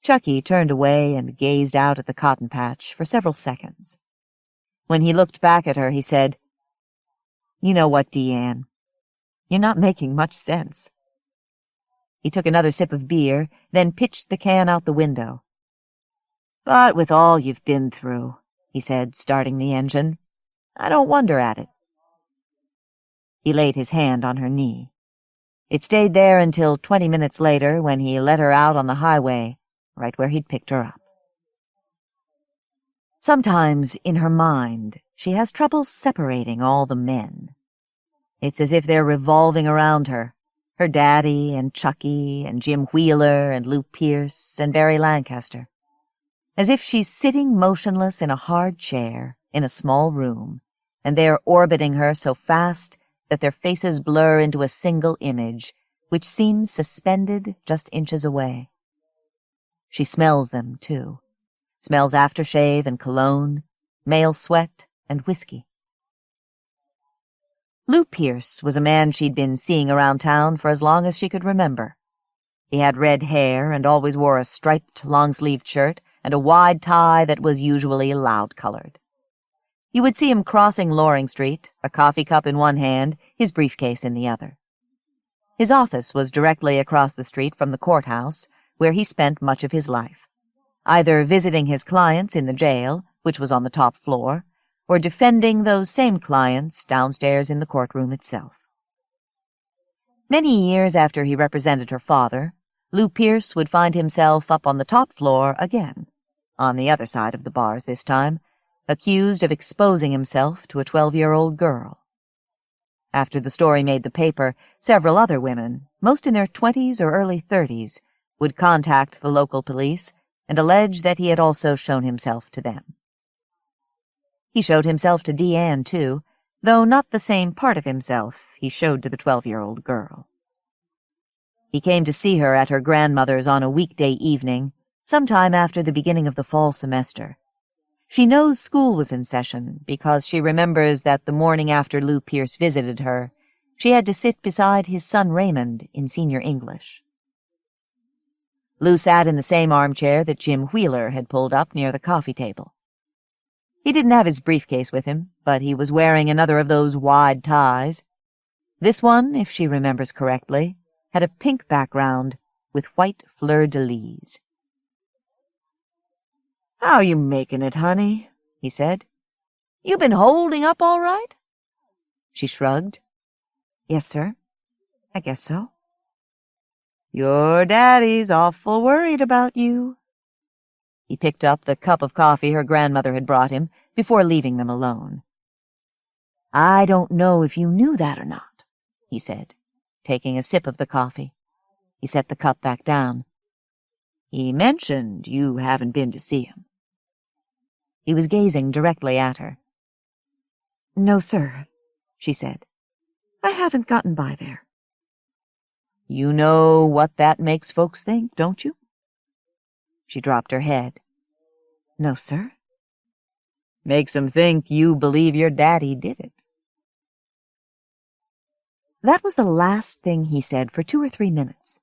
Chucky turned away and gazed out at the cotton patch for several seconds. When he looked back at her, he said, "You know what, Deanne? You're not making much sense." He took another sip of beer, then pitched the can out the window. "But with all you've been through," he said, starting the engine, "I don't wonder at it." He laid his hand on her knee. It stayed there until 20 minutes later when he let her out on the highway, right where he'd picked her up. Sometimes, in her mind, she has trouble separating all the men. It's as if they're revolving around her daddy and Chucky and Jim Wheeler and Lou Pierce and Barry Lancaster. As if she's sitting motionless in a hard chair in a small room, and they are orbiting her so fast that their faces blur into a single image, which seems suspended just inches away. She smells them, too. Smells aftershave and cologne, male sweat and whiskey. Lou Pierce was a man she'd been seeing around town for as long as she could remember. He had red hair and always wore a striped, long-sleeved shirt and a wide tie that was usually loud-colored. You would see him crossing Loring Street, a coffee cup in one hand, his briefcase in the other. His office was directly across the street from the courthouse, where he spent much of his life, either visiting his clients in the jail, which was on the top floor, or defending those same clients downstairs in the courtroom itself. Many years after he represented her father, Lou Pierce would find himself up on the top floor again, on the other side of the bars this time, accused of exposing himself to a 12-year-old girl. After the story made the paper, several other women, most in their 20s or early 30s, would contact the local police and allege that he had also shown himself to them. He showed himself to Deanne, too, though not the same part of himself he showed to the 12-year-old girl. He came to see her at her grandmother's on a weekday evening, sometime after the beginning of the fall semester. She knows school was in session because she remembers that the morning after Lou Pierce visited her, she had to sit beside his son Raymond in senior English. Lou sat in the same armchair that Jim Wheeler had pulled up near the coffee table. He didn't have his briefcase with him, but he was wearing another of those wide ties. This one, if she remembers correctly, had a pink background with white fleur-de-lis. "How you making it, honey?" he said. "You been holding up all right?" She shrugged. "Yes, sir. I guess so." "Your daddy's awful worried about you." He picked up the cup of coffee her grandmother had brought him before leaving them alone. "I don't know if you knew that or not," he said, taking a sip of the coffee. He set the cup back down. "He mentioned you haven't been to see him." He was gazing directly at her. "No, sir," she said. "I haven't gotten by there." "You know what that makes folks think, don't you?" She dropped her head. "No, sir." "Makes 'em think you believe your daddy did it." That was the last thing he said for 2 or 3 minutes.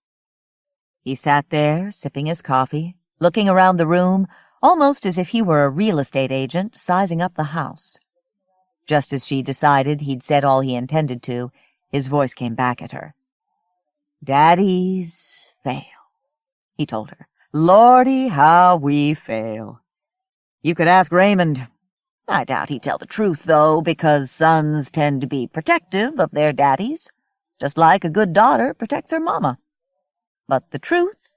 He sat there, sipping his coffee, looking around the room, almost as if he were a real estate agent sizing up the house. Just as she decided he'd said all he intended to, his voice came back at her. "Daddies fail," he told her. "Lordy, how we fail. You could ask Raymond. I doubt he'd tell the truth, though, because sons tend to be protective of their daddies, just like a good daughter protects her mama. But the truth,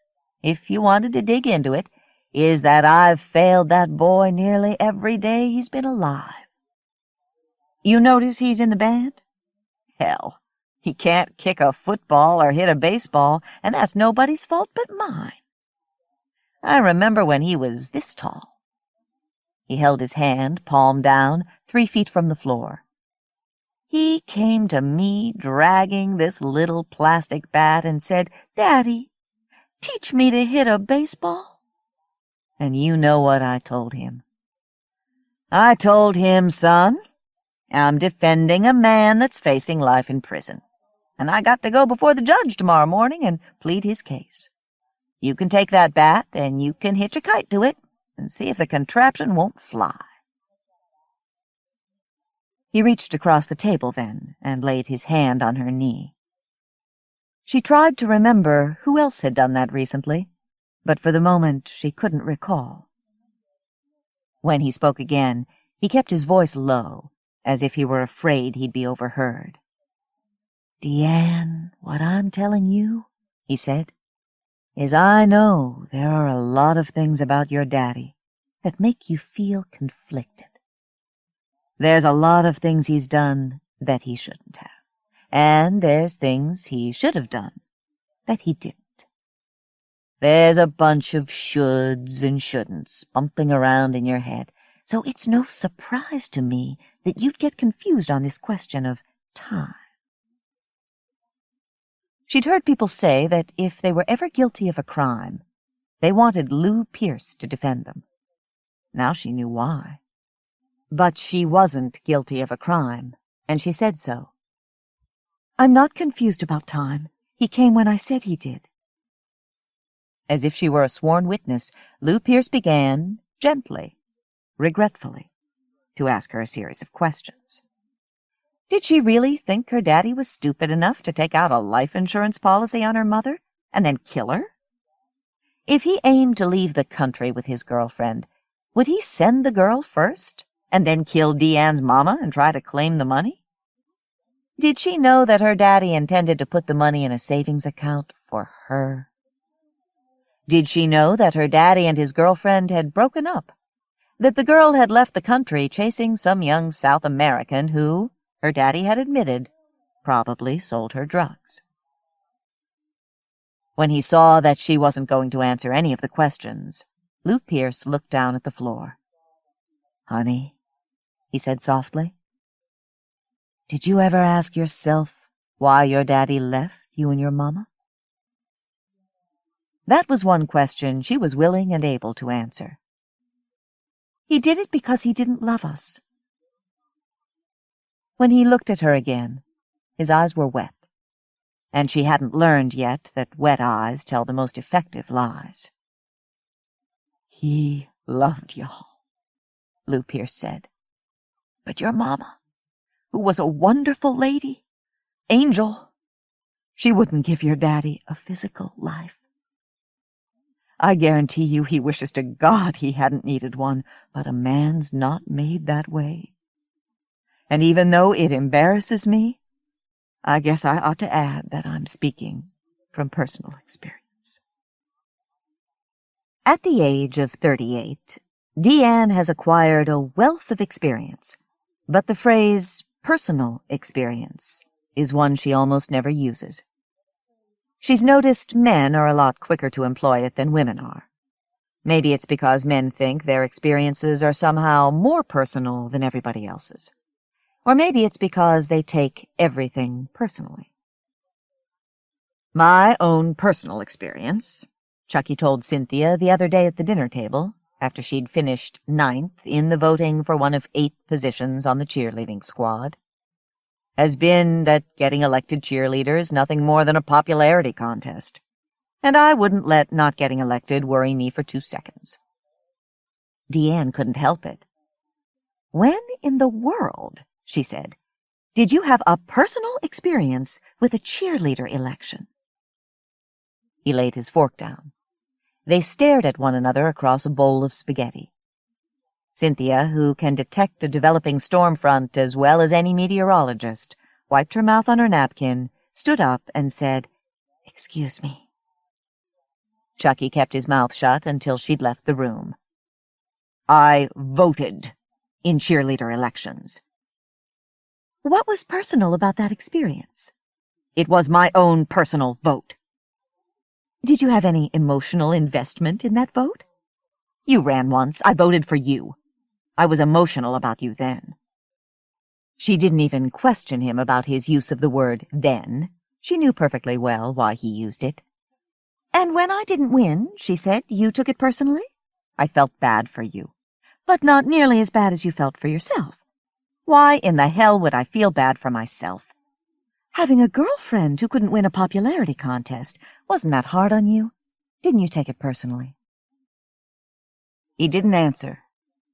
if you wanted to dig into it, is that I've failed that boy nearly every day he's been alive. You notice he's in the band? Hell, he can't kick a football or hit a baseball, and that's nobody's fault but mine. I remember when he was this tall." He held his hand, palm down, 3 feet from the floor. "He came to me dragging this little plastic bat and said, 'Daddy, teach me to hit a baseball.' And you know what I told him. I told him, 'Son, I'm defending a man that's facing life in prison, and I got to go before the judge tomorrow morning and plead his case. You can take that bat, and you can hitch a kite to it, and see if the contraption won't fly.'" He reached across the table then and laid his hand on her knee. She tried to remember who else had done that recently, but for the moment she couldn't recall. When he spoke again, he kept his voice low, as if he were afraid he'd be overheard. "Deanne, what I'm telling you," he said, "is I know there are a lot of things about your daddy that make you feel conflicted. There's a lot of things he's done that he shouldn't have, and there's things he should have done that he didn't. There's a bunch of shoulds and shouldn'ts bumping around in your head, so it's no surprise to me that you'd get confused on this question of time. She'd heard people say that if they were ever guilty of a crime, they wanted Lou Pierce to defend them. Now she knew why. But she wasn't guilty of a crime, and she said so. I'm not confused about time. He came when I said he did. As if she were a sworn witness, Lou Pierce began, gently, regretfully, to ask her a series of questions. Did she really think her daddy was stupid enough to take out a life insurance policy on her mother and then kill her? If he aimed to leave the country with his girlfriend, would he send the girl first and then kill Deanne's mama and try to claim the money? Did she know that her daddy intended to put the money in a savings account for her? Did she know that her daddy and his girlfriend had broken up, that the girl had left the country chasing some young South American who, her daddy had admitted, probably sold her drugs? When he saw that she wasn't going to answer any of the questions, Lou Pierce looked down at the floor. "Honey," he said softly, "did you ever ask yourself why your daddy left you and your mama?" That was one question she was willing and able to answer. He did it because he didn't love us. When he looked at her again, his eyes were wet, and she hadn't learned yet that wet eyes tell the most effective lies. "He loved y'all," Lou Pierce said. "But your mama, who was a wonderful lady, angel, she wouldn't give your daddy a physical life. I guarantee you he wishes to God he hadn't needed one, but a man's not made that way. And even though it embarrasses me, I guess I ought to add that I'm speaking from personal experience." At the age of 38, Deanne has acquired a wealth of experience, but the phrase personal experience is one she almost never uses. She's noticed men are a lot quicker to employ it than women are. Maybe it's because men think their experiences are somehow more personal than everybody else's. Or maybe it's because they take everything personally. "My own personal experience," Chucky told Cynthia the other day at the dinner table, after she'd finished 9th in the voting for one of 8 positions on the cheerleading squad, "has been that getting elected cheerleader's nothing more than a popularity contest, and I wouldn't let not getting elected worry me for 2 seconds." Deanne couldn't help it. "When in the world," she said, "did you have a personal experience with a cheerleader election?" He laid his fork down. They stared at one another across a bowl of spaghetti. Cynthia, who can detect a developing storm front as well as any meteorologist, wiped her mouth on her napkin, stood up, and said, "Excuse me." Chucky kept his mouth shut until she'd left the room. "I voted in cheerleader elections." "What was personal about that experience?" "It was my own personal vote." "Did you have any emotional investment in that vote?" "You ran once. I voted for you. I was emotional about you then." She didn't even question him about his use of the word then. She knew perfectly well why he used it. "And when I didn't win," she said, "you took it personally?" "I felt bad for you." "But not nearly as bad as you felt for yourself." "Why in the hell would I feel bad for myself?" "Having a girlfriend who couldn't win a popularity contest, wasn't that hard on you? Didn't you take it personally?" He didn't answer.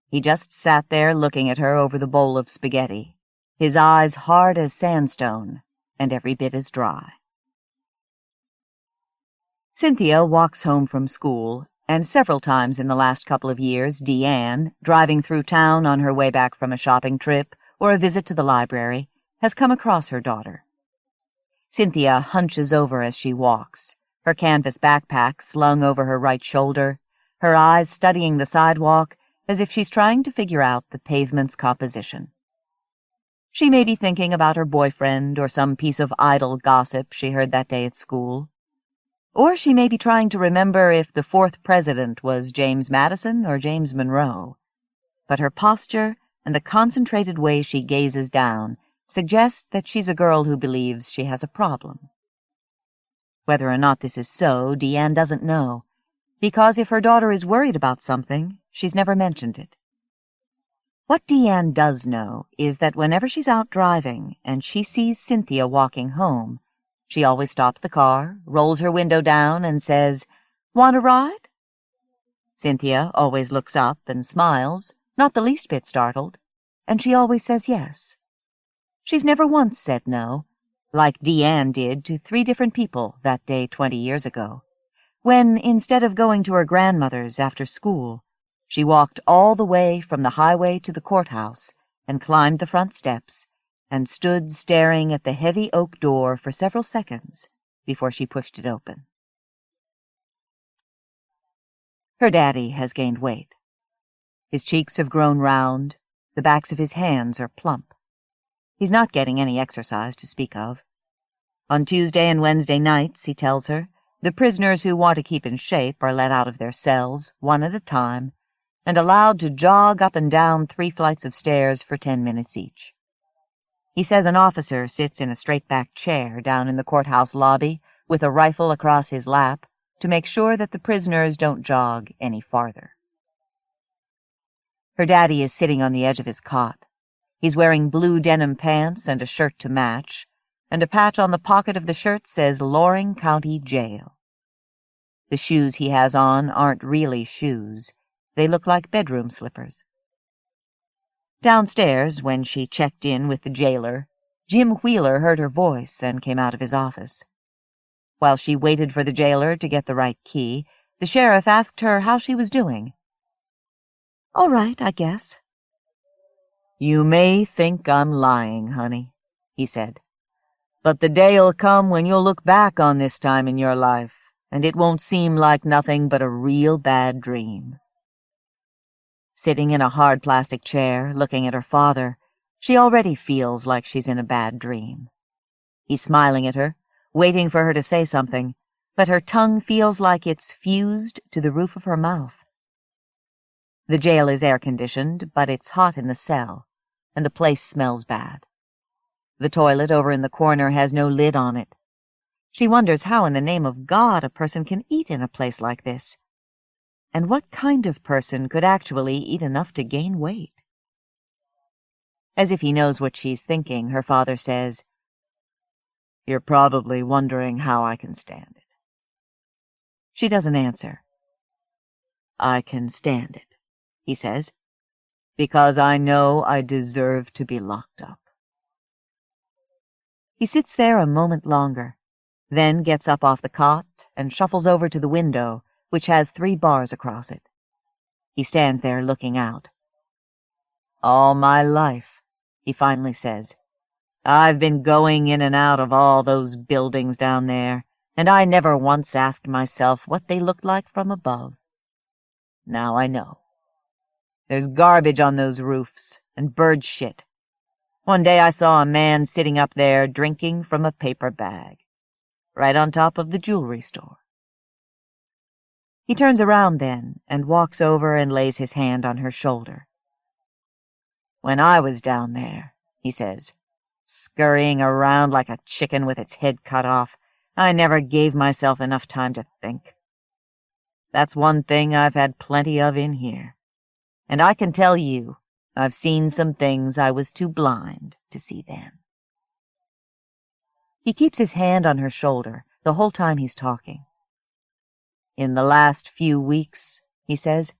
He just sat there looking at her over the bowl of spaghetti, his eyes hard as sandstone and every bit as dry. Cynthia walks home from school, and several times in the last couple of years, Deanne, driving through town on her way back from a shopping trip or a visit to the library, has come across her daughter. Cynthia hunches over as she walks, her canvas backpack slung over her right shoulder, her eyes studying the sidewalk as if she's trying to figure out the pavement's composition. She may be thinking about her boyfriend or some piece of idle gossip she heard that day at school. Or she may be trying to remember if the 4th president was James Madison or James Monroe. but her posture and the concentrated way she gazes down suggest that she's a girl who believes she has a problem. Whether or not this is so, Deanne doesn't know, because if her daughter is worried about something, she's never mentioned it. What Deanne does know is that whenever she's out driving and she sees Cynthia walking home, she always stops the car, rolls her window down, and says, "Want a ride?" Cynthia always looks up and smiles, not the least bit startled, and she always says yes. She's never once said no, like Deanne did to 3 different people that day 20 years ago, when, instead of going to her grandmother's after school, she walked all the way from the highway to the courthouse and climbed the front steps and stood staring at the heavy oak door for several seconds before she pushed it open. Her daddy has gained weight. His cheeks have grown round, the backs of his hands are plump. He's not getting any exercise to speak of. On Tuesday and Wednesday nights, he tells her, the prisoners who want to keep in shape are let out of their cells, one at a time, and allowed to jog up and down 3 flights of stairs for 10 minutes each. He says an officer sits in a straight-back chair down in the courthouse lobby with a rifle across his lap to make sure that the prisoners don't jog any farther. Her daddy is sitting on the edge of his cot. He's wearing blue denim pants and a shirt to match, and a patch on the pocket of the shirt says Loring County Jail. The shoes he has on aren't really shoes. They look like bedroom slippers. Downstairs, when she checked in with the jailer, Jim Wheeler heard her voice and came out of his office. While she waited for the jailer to get the right key, the sheriff asked her how she was doing. "All right, I guess." "You may think I'm lying, honey," he said, "but the day'll come when you'll look back on this time in your life, and it won't seem like nothing but a real bad dream." Sitting in a hard plastic chair, looking at her father, she already feels like she's in a bad dream. He's smiling at her, waiting for her to say something, but her tongue feels like it's fused to the roof of her mouth. The jail is air-conditioned, but it's hot in the cell, and the place smells bad. The toilet over in the corner has no lid on it. She wonders how in the name of God a person can eat in a place like this. And what kind of person could actually eat enough to gain weight? As if he knows what she's thinking, her father says, "You're probably wondering how I can stand it." She doesn't answer. "I can stand it," he says, "because I know I deserve to be locked up." He sits there a moment longer, then gets up off the cot and shuffles over to the window, which has 3 bars across it. He stands there looking out. "All my life," he finally says, "I've been going in and out of all those buildings down there, and I never once asked myself what they looked like from above. Now I know. There's garbage on those roofs, and bird shit. One day I saw a man sitting up there drinking from a paper bag, right on top of the jewelry store." He turns around then and walks over and lays his hand on her shoulder. "When I was down there," he says, "scurrying around like a chicken with its head cut off, I never gave myself enough time to think. That's one thing I've had plenty of in here. And I can tell you, I've seen some things I was too blind to see then." He keeps his hand on her shoulder the whole time he's talking. "In the last few weeks," he says,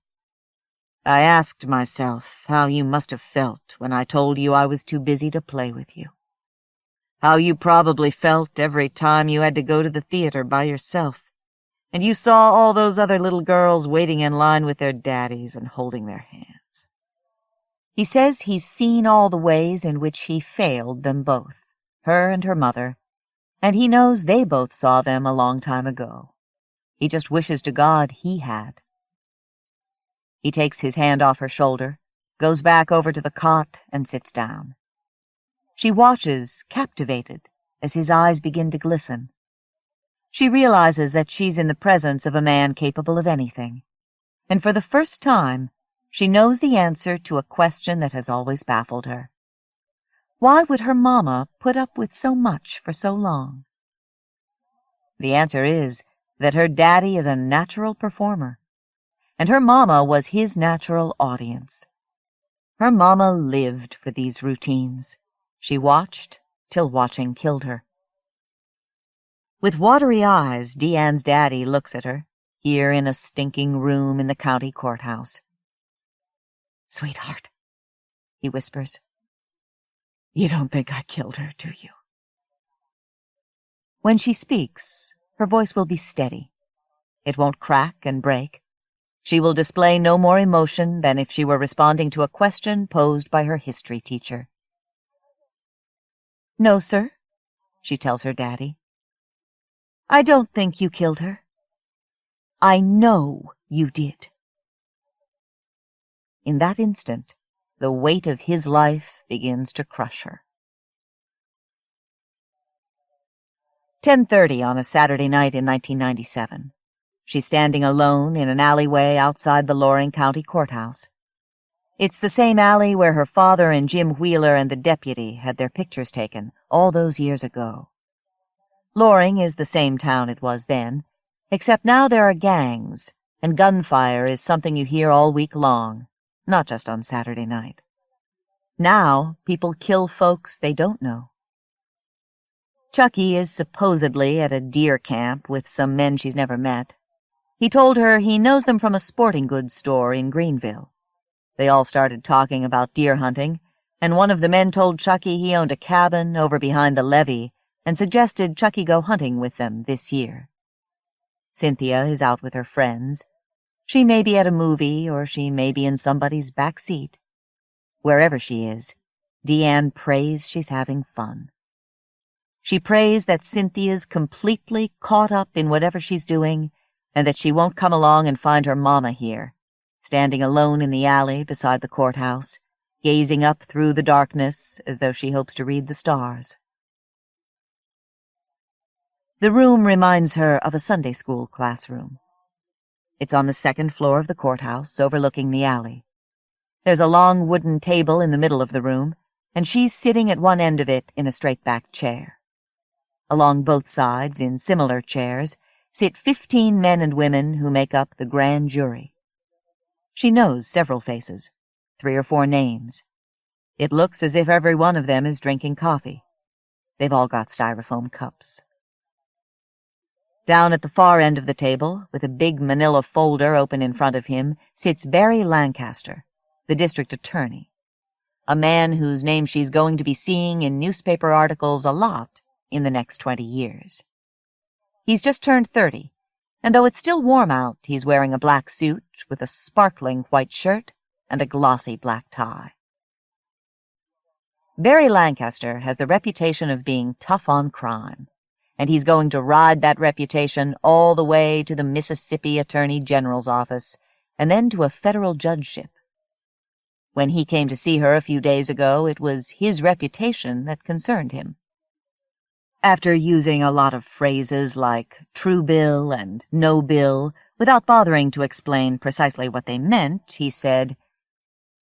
"I asked myself how you must have felt when I told you I was too busy to play with you. How you probably felt every time you had to go to the theater by yourself, and you saw all those other little girls waiting in line with their daddies and holding their hands." He says he's seen all the ways in which he failed them both, her and her mother, and he knows they both saw them a long time ago. He just wishes to God he had. He takes his hand off her shoulder, goes back over to the cot, and sits down. She watches, captivated, as his eyes begin to glisten. She realizes that she's in the presence of a man capable of anything, and for the first time, She knows the answer to a question that has always baffled her. Why would her mama put up with so much for so long? The answer is that her daddy is a natural performer, and her mama was his natural audience. Her mama lived for these routines. She watched till watching killed her. With watery eyes, Deanne's daddy looks at her, here in a stinking room in the county courthouse. "Sweetheart," he whispers, "you don't think I killed her, do you?" When she speaks, her voice will be steady. It won't crack and break. She will display no more emotion than if she were responding to a question posed by her history teacher. "No, sir," she tells her daddy. "I don't think you killed her. I know you did." In that instant, the weight of his life begins to crush her. 10:30 on a Saturday night in 1997. She's standing alone in an alleyway outside the Loring County Courthouse. It's the same alley where her father and Jim Wheeler and the deputy had their pictures taken all those years ago. Loring is the same town it was then, except now there are gangs, and gunfire is something you hear all week long, not just on Saturday night. Now people kill folks they don't know. Chucky is supposedly at a deer camp with some men she's never met. He told her he knows them from a sporting goods store in Greenville. They all started talking about deer hunting, and one of the men told Chucky he owned a cabin over behind the levee and suggested Chucky go hunting with them this year. Cynthia is out with her friends. She may be at a movie, or she may be in somebody's back seat. Wherever she is, Deanne prays she's having fun. She prays that Cynthia's completely caught up in whatever she's doing, and that she won't come along and find her mama here, standing alone in the alley beside the courthouse, gazing up through the darkness as though she hopes to read the stars. The room reminds her of a Sunday school classroom. It's on the second floor of the courthouse, overlooking the alley. There's a long wooden table in the middle of the room, and she's sitting at one end of it in a straight-back chair. Along both sides, in similar chairs, sit 15 men and women who make up the grand jury. She knows several faces, 3 or 4 names. It looks as if every one of them is drinking coffee. They've all got styrofoam cups. Down at the far end of the table, with a big manila folder open in front of him, sits Barry Lancaster, the district attorney, a man whose name she's going to be seeing in newspaper articles a lot in the next 20 years. He's just turned 30, and though it's still warm out, he's wearing a black suit with a sparkling white shirt and a glossy black tie. Barry Lancaster has the reputation of being tough on crime, and he's going to ride that reputation all the way to the Mississippi Attorney General's office, and then to a federal judgeship. When he came to see her a few days ago, it was his reputation that concerned him. After using a lot of phrases like true bill and no bill, without bothering to explain precisely what they meant, he said,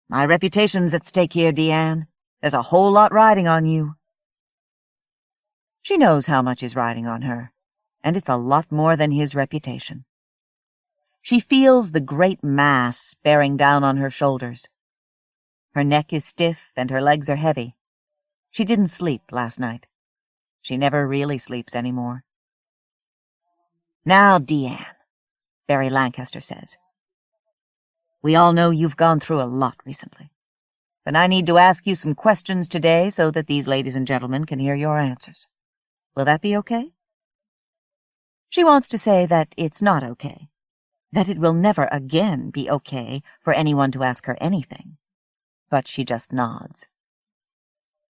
"My reputation's at stake here, Deanne. There's a whole lot riding on you." She knows how much is riding on her, and it's a lot more than his reputation. She feels the great mass bearing down on her shoulders. Her neck is stiff and her legs are heavy. She didn't sleep last night. She never really sleeps anymore. "Now, Deanne," Barry Lancaster says, "we all know you've gone through a lot recently, but I need to ask you some questions today so that these ladies and gentlemen can hear your answers. Will that be okay?" She wants to say that it's not okay, that it will never again be okay for anyone to ask her anything, but she just nods.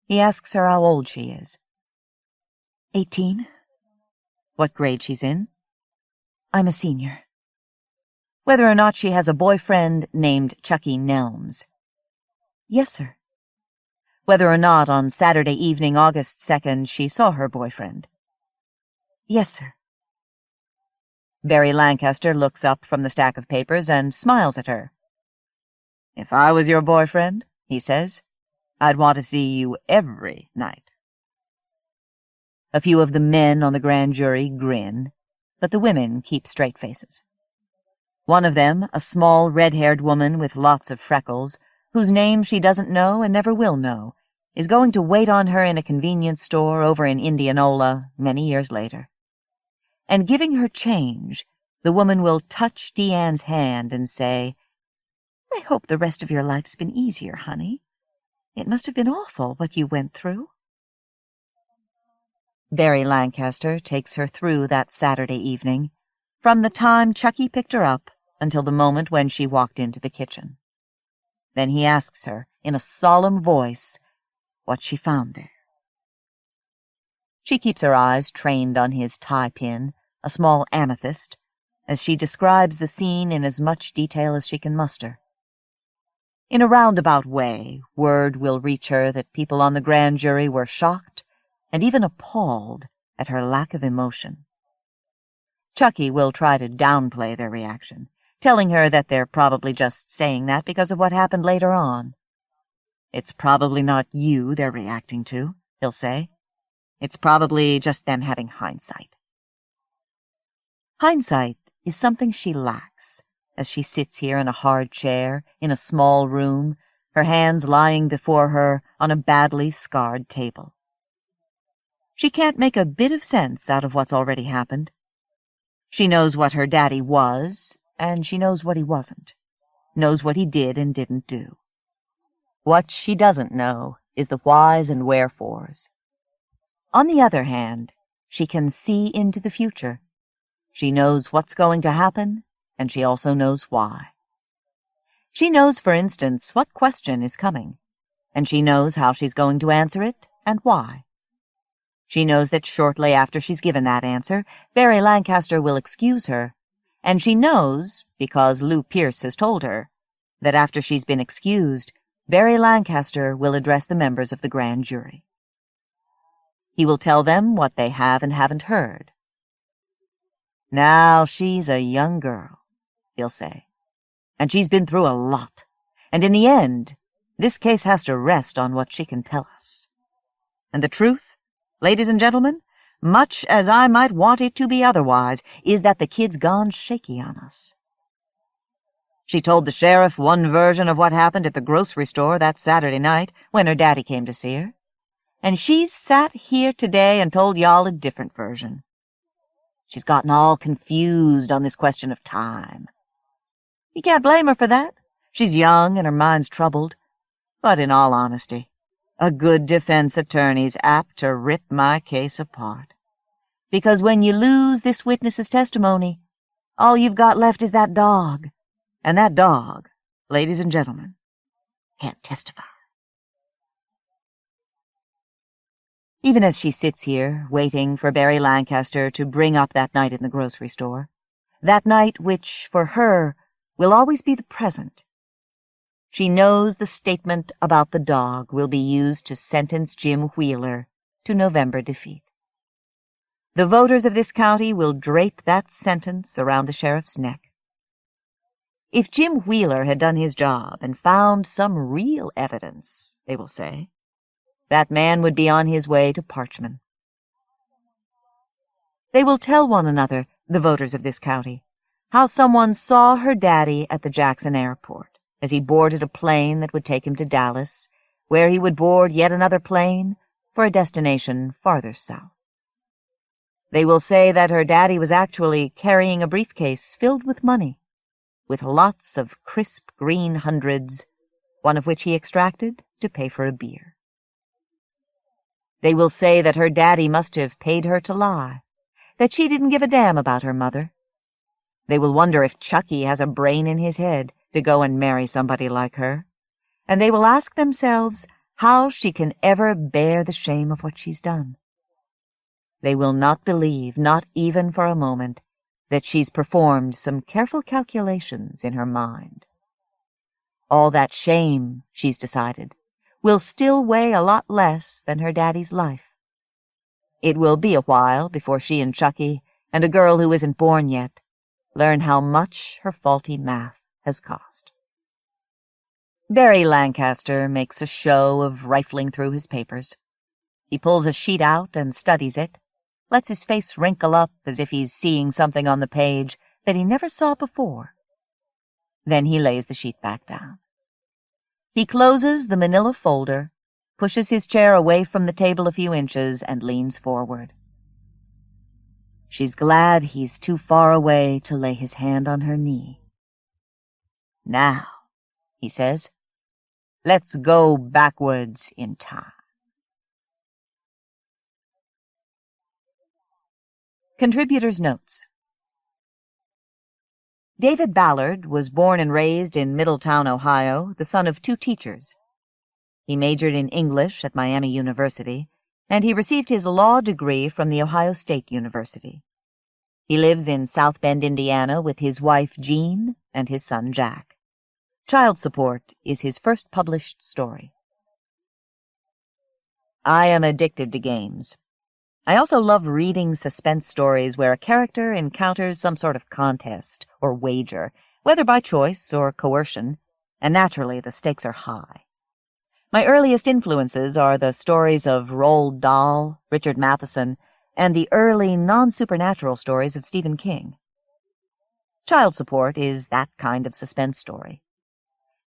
He asks her how old she is. 18. What grade she's in. I'm a senior. Whether or not she has a boyfriend named Chucky Nelms. Yes, sir. Whether or not on Saturday evening, August 2nd, she saw her boyfriend. Yes, sir. Barry Lancaster looks up from the stack of papers and smiles at her. "If I was your boyfriend," he says, "I'd want to see you every night." A few of the men on the grand jury grin, but the women keep straight faces. One of them, a small red-haired woman with lots of freckles, whose name she doesn't know and never will know, is going to wait on her in a convenience store over in Indianola many years later. And giving her change, the woman will touch Deanne's hand and say, "I hope the rest of your life's been easier, honey. It must have been awful what you went through." Barry Lancaster takes her through that Saturday evening, from the time Chucky picked her up until the moment when she walked into the kitchen. Then he asks her, in a solemn voice, what she found there. She keeps her eyes trained on his tie-pin, a small amethyst, as she describes the scene in as much detail as she can muster. In a roundabout way, word will reach her that people on the grand jury were shocked and even appalled at her lack of emotion. Chucky will try to downplay their reaction, telling her that they're probably just saying that because of what happened later on. "It's probably not you they're reacting to," he'll say. "It's probably just them having hindsight." Hindsight is something she lacks, as she sits here in a hard chair, in a small room, her hands lying before her on a badly scarred table. She can't make a bit of sense out of what's already happened. She knows what her daddy was, and she knows what he wasn't, knows what he did and didn't do. What she doesn't know is the whys and wherefores. On the other hand, she can see into the future. She knows what's going to happen, and she also knows why. She knows, for instance, what question is coming, and she knows how she's going to answer it and why. She knows that shortly after she's given that answer, Barry Lancaster will excuse her, and she knows, because Lou Pierce has told her, that after she's been excused, Barry Lancaster will address the members of the grand jury. He will tell them what they have and haven't heard. "Now she's a young girl," he'll say, "and she's been through a lot, and in the end, this case has to rest on what she can tell us. And the truth, ladies and gentlemen, much as I might want it to be otherwise, is that the kid's gone shaky on us." She told the sheriff one version of what happened at the grocery store that Saturday night when her daddy came to see her, and she's sat here today and told y'all a different version. She's gotten all confused on this question of time. You can't blame her for that. She's young and her mind's troubled. But in all honesty, a good defense attorney's apt to rip my case apart. Because when you lose this witness's testimony, all you've got left is that dog. And that dog, ladies and gentlemen, can't testify. Even as she sits here, waiting for Barry Lancaster to bring up that night in the grocery store, that night which, for her, will always be the present, she knows the statement about the dog will be used to sentence Jim Wheeler to November defeat. The voters of this county will drape that sentence around the sheriff's neck. If Jim Wheeler had done his job and found some real evidence, they will say, that man would be on his way to Parchman. They will tell one another, the voters of this county, how someone saw her daddy at the Jackson airport as he boarded a plane that would take him to Dallas, where he would board yet another plane for a destination farther south. They will say that her daddy was actually carrying a briefcase filled with money, with lots of crisp green hundreds, one of which he extracted to pay for a beer. They will say that her daddy must have paid her to lie, that she didn't give a damn about her mother. They will wonder if Chucky has a brain in his head to go and marry somebody like her, and they will ask themselves how she can ever bear the shame of what she's done. They will not believe, not even for a moment, that she's performed some careful calculations in her mind. All that shame, she's decided, will still weigh a lot less than her daddy's life. It will be a while before she and Chucky, and a girl who isn't born yet, learn how much her faulty math has cost. Barry Lancaster makes a show of rifling through his papers. He pulls a sheet out and studies it, lets his face wrinkle up as if he's seeing something on the page that he never saw before. Then he lays the sheet back down. He closes the manila folder, pushes his chair away from the table a few inches, and leans forward. She's glad he's too far away to lay his hand on her knee. "Now," he says, "let's go backwards in time." Contributors' Notes. David Ballard was born and raised in Middletown, Ohio, the son of 2 teachers. He majored in English at Miami University, and he received his law degree from the Ohio State University. He lives in South Bend, Indiana, with his wife Jean and his son Jack. Child Support is his first published story. I am addicted to games. I also love reading suspense stories where a character encounters some sort of contest or wager, whether by choice or coercion, and naturally the stakes are high. My earliest influences are the stories of Roald Dahl, Richard Matheson, and the early non-supernatural stories of Stephen King. Child Support is that kind of suspense story.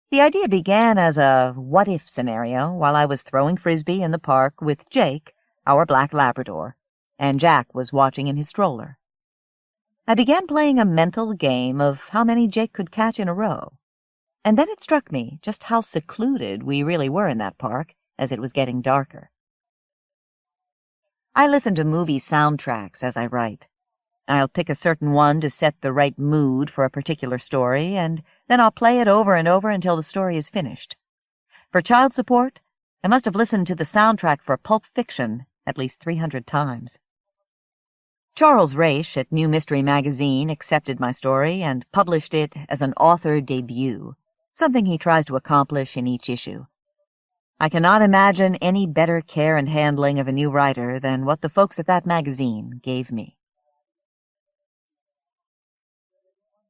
The idea began as a what-if scenario while I was throwing frisbee in the park with Jake, our black Labrador, and Jack was watching in his stroller. I began playing a mental game of how many Jake could catch in a row, and then it struck me just how secluded we really were in that park as it was getting darker. I listen to movie soundtracks as I write. I'll pick a certain one to set the right mood for a particular story, and then I'll play it over and over until the story is finished. For Child Support, I must have listened to the soundtrack for Pulp Fiction at least 300 times. Charles Raish at New Mystery Magazine accepted my story and published it as an author debut, something he tries to accomplish in each issue. I cannot imagine any better care and handling of a new writer than what the folks at that magazine gave me.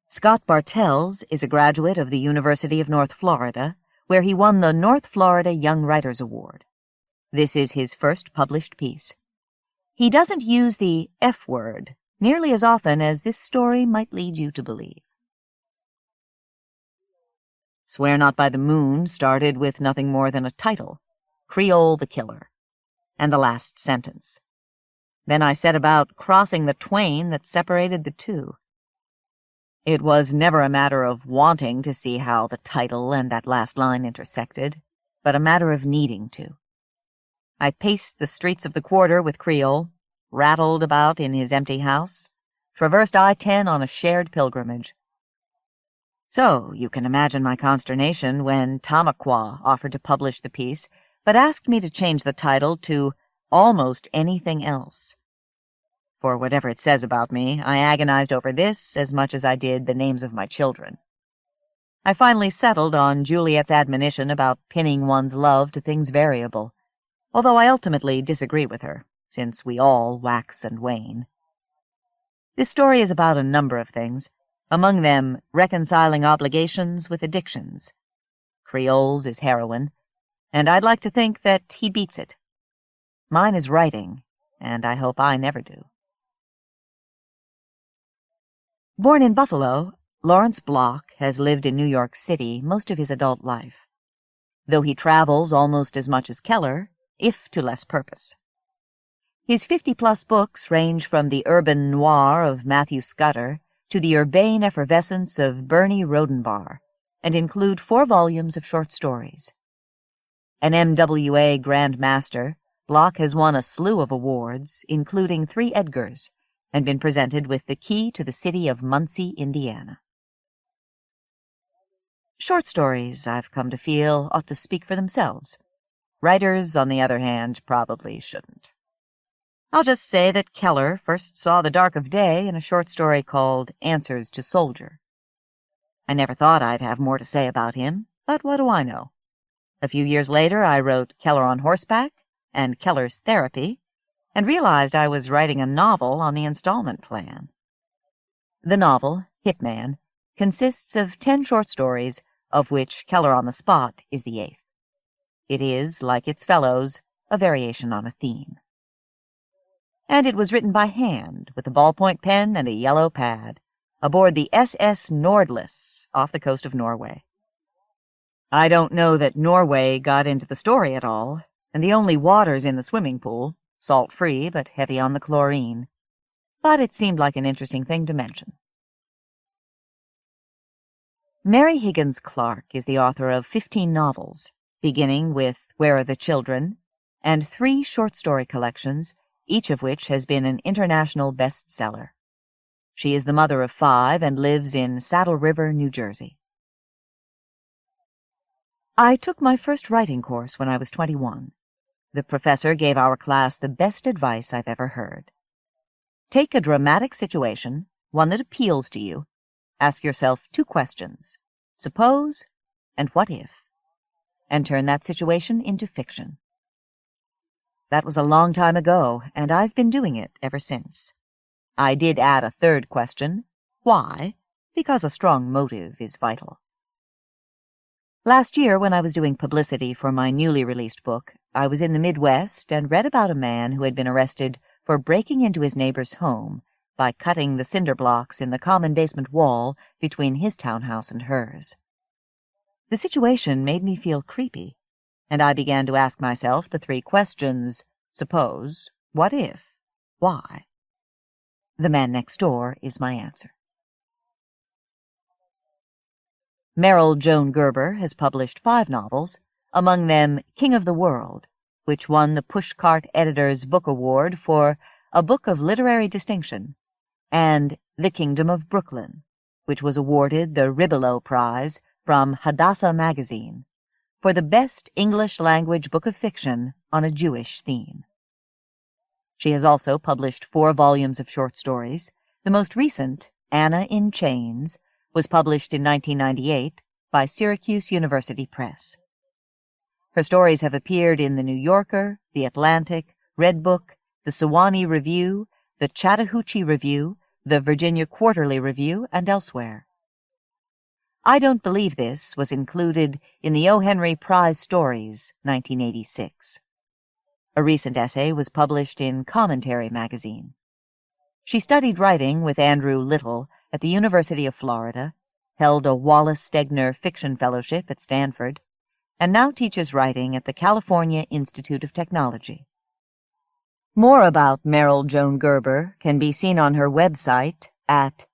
Scott Bartels is a graduate of the University of North Florida, where he won the North Florida Young Writers Award. This is his first published piece. He doesn't use the F word nearly as often as this story might lead you to believe. Swear Not by the Moon started with nothing more than a title, Creole the Killer, and the last sentence. Then I set about crossing the twain that separated the two. It was never a matter of wanting to see how the title and that last line intersected, but a matter of needing to. I paced the streets of the quarter with Creole, rattled about in his empty house, traversed I-10 on a shared pilgrimage. So you can imagine my consternation when Tamaqua offered to publish the piece, but asked me to change the title to Almost Anything Else. For whatever it says about me, I agonized over this as much as I did the names of my children. I finally settled on Juliet's admonition about pinning one's love to things variable, although I ultimately disagree with her, since we all wax and wane. This story is about a number of things, among them reconciling obligations with addictions. Creole's is heroin, and I'd like to think that he beats it. Mine is writing, and I hope I never do. Born in Buffalo, Lawrence Block has lived in New York City most of his adult life, though he travels almost as much as Keller, if to less purpose. His 50-plus books range from the urban noir of Matthew Scudder to the urbane effervescence of Bernie Rodenbar, and include 4 volumes of short stories. An MWA Grand Master, Block has won a slew of awards, including 3 Edgars, and been presented with the key to the city of Muncie, Indiana. Short stories, I've come to feel, ought to speak for themselves. Writers, on the other hand, probably shouldn't. I'll just say that Keller first saw the dark of day in a short story called Answers to Soldier. I never thought I'd have more to say about him, but what do I know? A few years later, I wrote Keller on Horseback and Keller's Therapy, and realized I was writing a novel on the installment plan. The novel, Hitman, consists of 10 short stories, of which Keller on the Spot is the 8th. It is, like its fellows, a variation on a theme. And it was written by hand, with a ballpoint pen and a yellow pad, aboard the SS Nordlys off the coast of Norway. I don't know that Norway got into the story at all, and the only water's in the swimming pool, salt-free but heavy on the chlorine. But it seemed like an interesting thing to mention. Mary Higgins Clark is the author of 15 novels, beginning with Where Are the Children, and 3 short story collections, each of which has been an international bestseller. She is the mother of 5 and lives in Saddle River, New Jersey. I took my first writing course when I was 21. The professor gave our class the best advice I've ever heard. Take a dramatic situation, one that appeals to you. Ask yourself 2 questions, suppose and what if, and turn that situation into fiction. That was a long time ago, and I've been doing it ever since. I did add a 3rd question, why? Because a strong motive is vital. Last year, when I was doing publicity for my newly released book, I was in the Midwest and read about a man who had been arrested for breaking into his neighbor's home by cutting the cinder blocks in the common basement wall between his townhouse and hers. The situation made me feel creepy, and I began to ask myself the 3 questions, suppose, what if, why? The Man Next Door is my answer. Meryl Joan Gerber has published 5 novels, among them King of the World, which won the Pushcart Editor's Book Award for a book of literary distinction, and The Kingdom of Brooklyn, which was awarded the Ribelow Prize from Hadassah Magazine for the best English-language book of fiction on a Jewish theme. She has also published 4 volumes of short stories. The most recent, Anna in Chains, was published in 1998 by Syracuse University Press. Her stories have appeared in The New Yorker, The Atlantic, Redbook, The Sewanee Review, The Chattahoochee Review, The Virginia Quarterly Review, and elsewhere. I Don't Believe This was included in the O. Henry Prize Stories, 1986. A recent essay was published in Commentary magazine. She studied writing with Andrew Little at the University of Florida, held a Wallace Stegner Fiction Fellowship at Stanford, and now teaches writing at the California Institute of Technology. More about Meryl Joan Gerber can be seen on her website at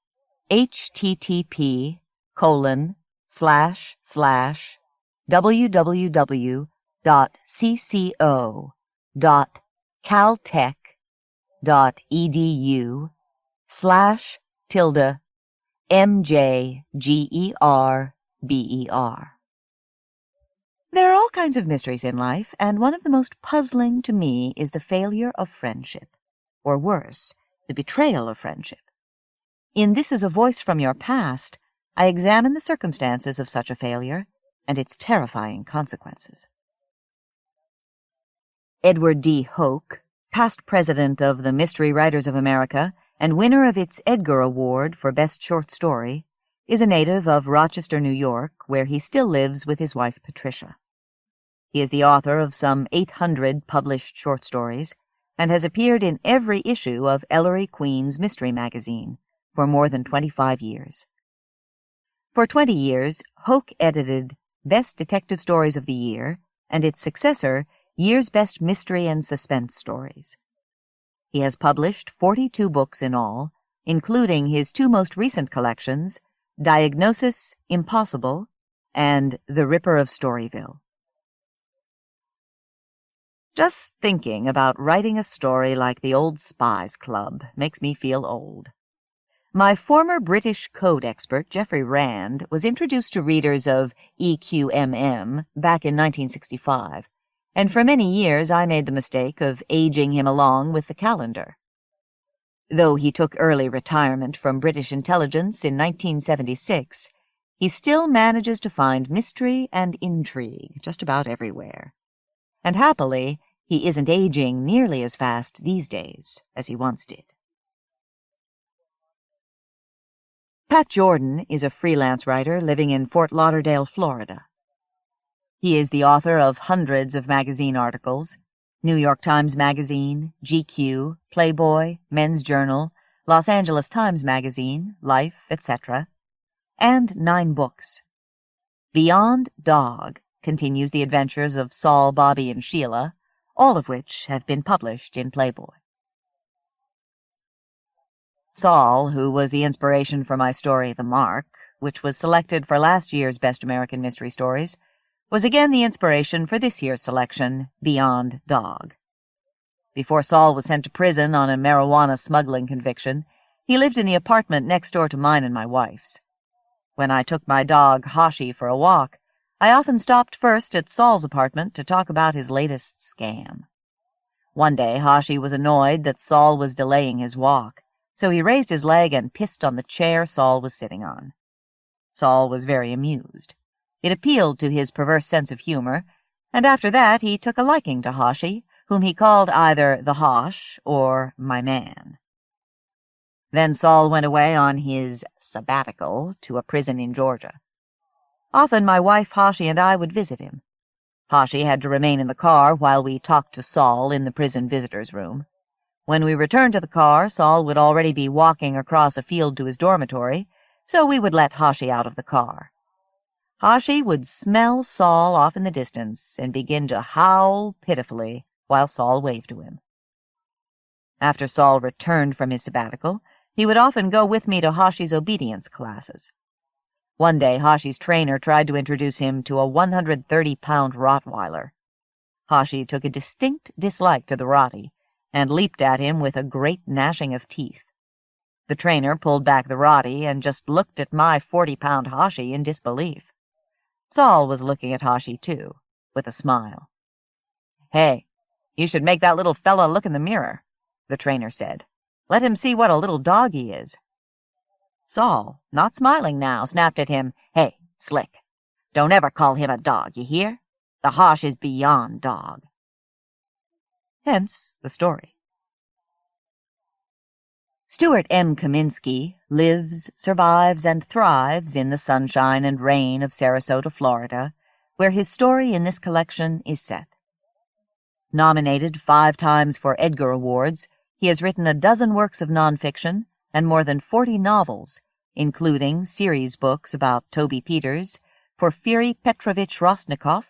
http://www.cco.caltech.edu/MJGERBER. There are all kinds of mysteries in life, and one of the most puzzling to me is the failure of friendship, or worse, the betrayal of friendship. In This Is a Voice from Your Past, I examine the circumstances of such a failure and its terrifying consequences. Edward D. Hoke, past president of the Mystery Writers of America and winner of its Edgar Award for Best Short Story, is a native of Rochester, New York, where he still lives with his wife Patricia. He is the author of some 800 published short stories and has appeared in every issue of Ellery Queen's Mystery Magazine for more than 25 years. For 20 years, Hoke edited Best Detective Stories of the Year and its successor, Year's Best Mystery and Suspense Stories. He has published 42 books in all, including his 2 most recent collections, Diagnosis Impossible and The Ripper of Storyville. Just thinking about writing a story like The Old Spies Club makes me feel old. My former British code expert, Geoffrey Rand, was introduced to readers of EQMM back in 1965, and for many years I made the mistake of aging him along with the calendar. Though he took early retirement from British intelligence in 1976, he still manages to find mystery and intrigue just about everywhere. And happily, he isn't aging nearly as fast these days as he once did. Pat Jordan is a freelance writer living in Fort Lauderdale, Florida. He is the author of hundreds of magazine articles: New York Times Magazine, GQ, Playboy, Men's Journal, Los Angeles Times Magazine, Life, etc., and 9 books. Beyond Dog continues the adventures of Saul, Bobby, and Sheila, all of which have been published in Playboy. Saul, who was the inspiration for my story The Mark, which was selected for last year's Best American Mystery Stories, was again the inspiration for this year's selection, Beyond Dog. Before Saul was sent to prison on a marijuana smuggling conviction, he lived in the apartment next door to mine and my wife's. When I took my dog, Hashi, for a walk, I often stopped first at Saul's apartment to talk about his latest scam. One day, Hashi was annoyed that Saul was delaying his walk, so he raised his leg and pissed on the chair Saul was sitting on. Saul was very amused. It appealed to his perverse sense of humor, and after that he took a liking to Hashi, whom he called either the Hosh or my man. Then Saul went away on his sabbatical to a prison in Georgia. Often my wife Hashi and I would visit him. Hashi had to remain in the car while we talked to Saul in the prison visitors' room. When we returned to the car, Saul would already be walking across a field to his dormitory, so we would let Hashi out of the car. Hashi would smell Saul off in the distance and begin to howl pitifully while Saul waved to him. After Saul returned from his sabbatical, he would often go with me to Hashi's obedience classes. One day, Hashi's trainer tried to introduce him to a 130-pound Rottweiler. Hashi took a distinct dislike to the Rottie and leaped at him with a great gnashing of teeth. The trainer pulled back the Rottie and just looked at my 40-pound Hashi in disbelief. Saul was looking at Hashi, too, with a smile. "Hey, you should make that little fella look in the mirror," the trainer said. "Let him see what a little dog he is." Saul, not smiling now, snapped at him, "Hey, Slick, don't ever call him a dog, you hear? The Hosh is beyond dog." Hence the story. Stuart M. Kaminsky lives, survives, and thrives in the sunshine and rain of Sarasota, Florida, where his story in this collection is set. Nominated 5 times for Edgar Awards, he has written a dozen works of nonfiction and more than 40 novels, including series books about Toby Peters, Porfiry Petrovich Rostnikov,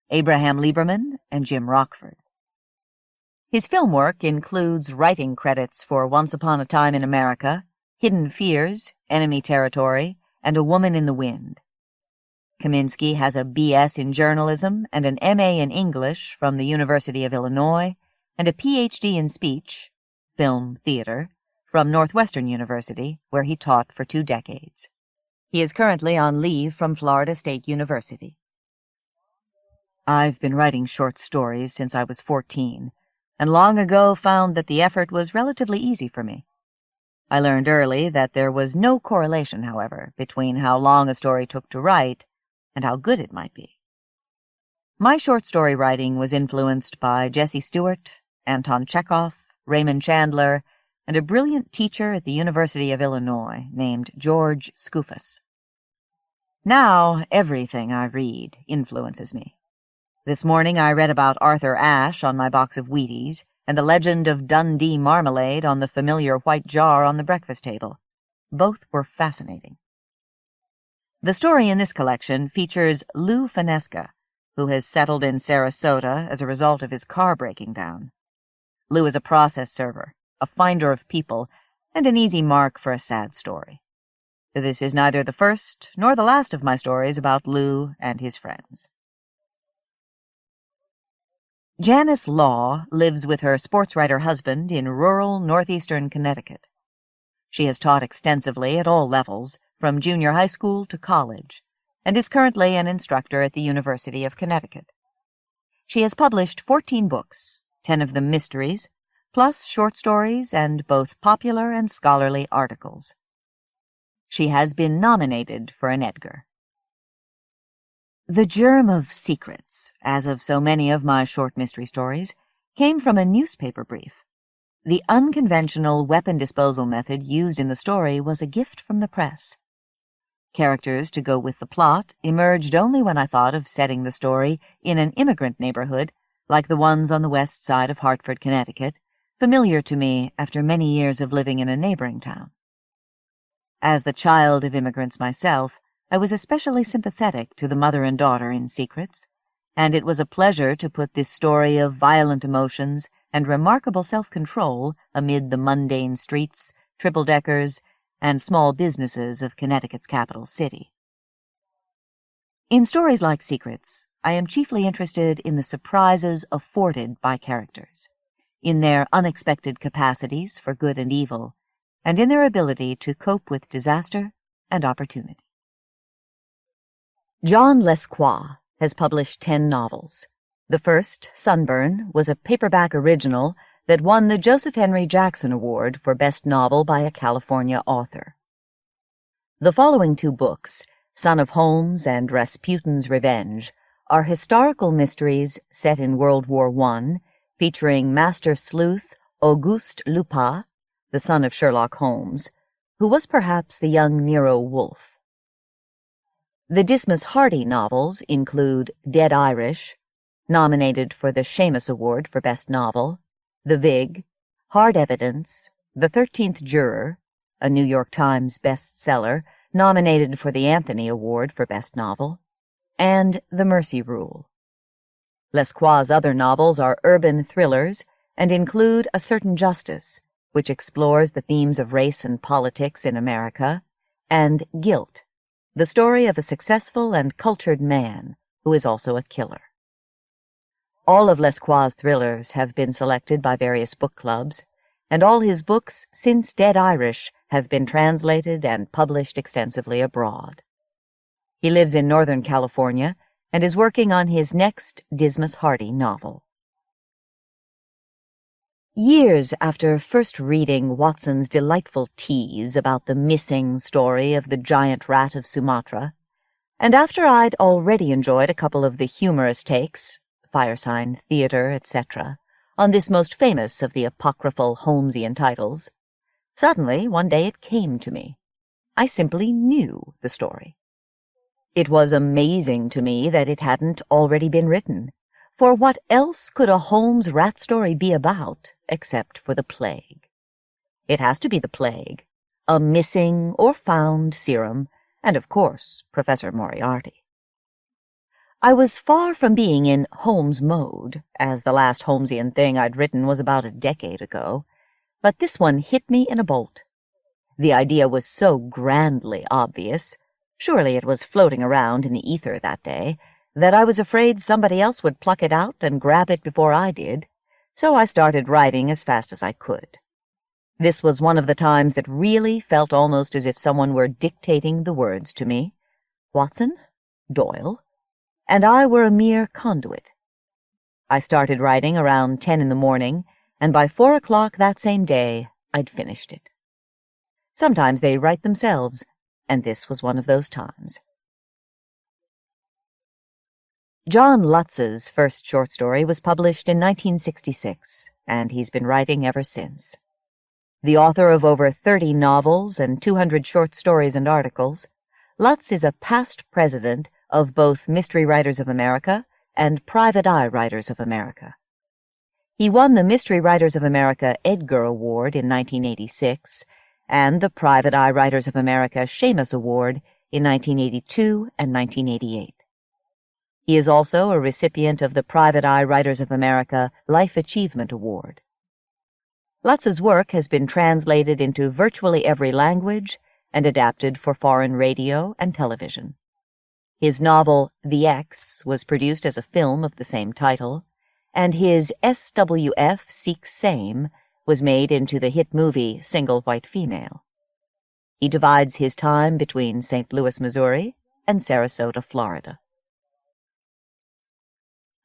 Abraham Lieberman, and Jim Rockford. His film work includes writing credits for Once Upon a Time in America, Hidden Fears, Enemy Territory, and A Woman in the Wind. Kaminsky has a B.S. in journalism and an M.A. in English from the University of Illinois and a Ph.D. in speech, film theater, from Northwestern University, where he taught for 2 decades. He is currently on leave from Florida State University. I've been writing short stories since I was 14, and long ago found that the effort was relatively easy for me. I learned early that there was no correlation, however, between how long a story took to write and how good it might be. My short story writing was influenced by Jesse Stewart, Anton Chekhov, Raymond Chandler, and a brilliant teacher at the University of Illinois named George Skoufis. Now everything I read influences me. This morning I read about Arthur Ashe on my box of Wheaties and the legend of Dundee marmalade on the familiar white jar on the breakfast table. Both were fascinating. The story in this collection features Lou Finesca, who has settled in Sarasota as a result of his car breaking down. Lou is a process server, a finder of people, and an easy mark for a sad story. This is neither the first nor the last of my stories about Lou and his friends. Janice Law lives with her sportswriter husband in rural northeastern Connecticut. She has taught extensively at all levels, from junior high school to college, and is currently an instructor at the University of Connecticut. She has published 14 books, 10 of them mysteries, plus short stories and both popular and scholarly articles. She has been nominated for an Edgar. The germ of secrets, as of so many of my short mystery stories, came from a newspaper brief. The unconventional weapon disposal method used in the story was a gift from the press. Characters to go with the plot emerged only when I thought of setting the story in an immigrant neighborhood like the ones on the west side of Hartford, Connecticut, familiar to me after many years of living in a neighboring town. As the child of immigrants myself, I was especially sympathetic to the mother and daughter in Secrets, and it was a pleasure to put this story of violent emotions and remarkable self-control amid the mundane streets, triple-deckers, and small businesses of Connecticut's capital city. In stories like Secrets, I am chiefly interested in the surprises afforded by characters, in their unexpected capacities for good and evil, and in their ability to cope with disaster and opportunity. John Lescroart has published 10 novels. The first, Sunburn, was a paperback original that won the Joseph Henry Jackson Award for Best Novel by a California author. The following 2 books, Son of Holmes and Rasputin's Revenge, are historical mysteries set in World War I, featuring Master Sleuth Auguste Lupin, the son of Sherlock Holmes, who was perhaps the young Nero Wolfe. The Dismas Hardy novels include Dead Irish, nominated for the Shamus Award for Best Novel, The Vig, Hard Evidence, The 13th Juror, a New York Times bestseller, nominated for the Anthony Award for Best Novel, and The Mercy Rule. Lescroart's other novels are urban thrillers and include A Certain Justice, which explores the themes of race and politics in America, and Guilt, the story of a successful and cultured man who is also a killer. All of Lescroart's thrillers have been selected by various book clubs, and all his books since Dead Irish have been translated and published extensively abroad. He lives in Northern California and is working on his next Dismas Hardy novel. Years after first reading Watson's delightful tease about the missing story of the giant rat of Sumatra, and after I'd already enjoyed a couple of the humorous takes, Firesign Theatre, etc., on this most famous of the apocryphal Holmesian titles, suddenly one day it came to me. I simply knew the story. It was amazing to me that it hadn't already been written, for what else could a Holmes rat story be about except for the plague? It has to be the plague, a missing or found serum, and of course Professor Moriarty. I was far from being in Holmes mode, as the last Holmesian thing I'd written was about a decade ago, but this one hit me in a bolt. The idea was so grandly obvious, surely it was floating around in the ether that day, that I was afraid somebody else would pluck it out and grab it before I did, so I started writing as fast as I could. This was one of the times that really felt almost as if someone were dictating the words to me. Watson, Doyle, and I were a mere conduit. I started writing around 10 in the morning, and by 4 o'clock that same day, I'd finished it. Sometimes they write themselves, and this was one of those times. John Lutz's first short story was published in 1966, and he's been writing ever since. The author of over 30 novels and 200 short stories and articles, Lutz is a past president of both Mystery Writers of America and Private Eye Writers of America. He won the Mystery Writers of America Edgar Award in 1986 and the Private Eye Writers of America Shamus Award in 1982 and 1988. He is also a recipient of the Private Eye Writers of America Life Achievement Award. Lutz's work has been translated into virtually every language and adapted for foreign radio and television. His novel, The X, was produced as a film of the same title, and his SWF Seeks Same was made into the hit movie Single White Female. He divides his time between St. Louis, Missouri, and Sarasota, Florida.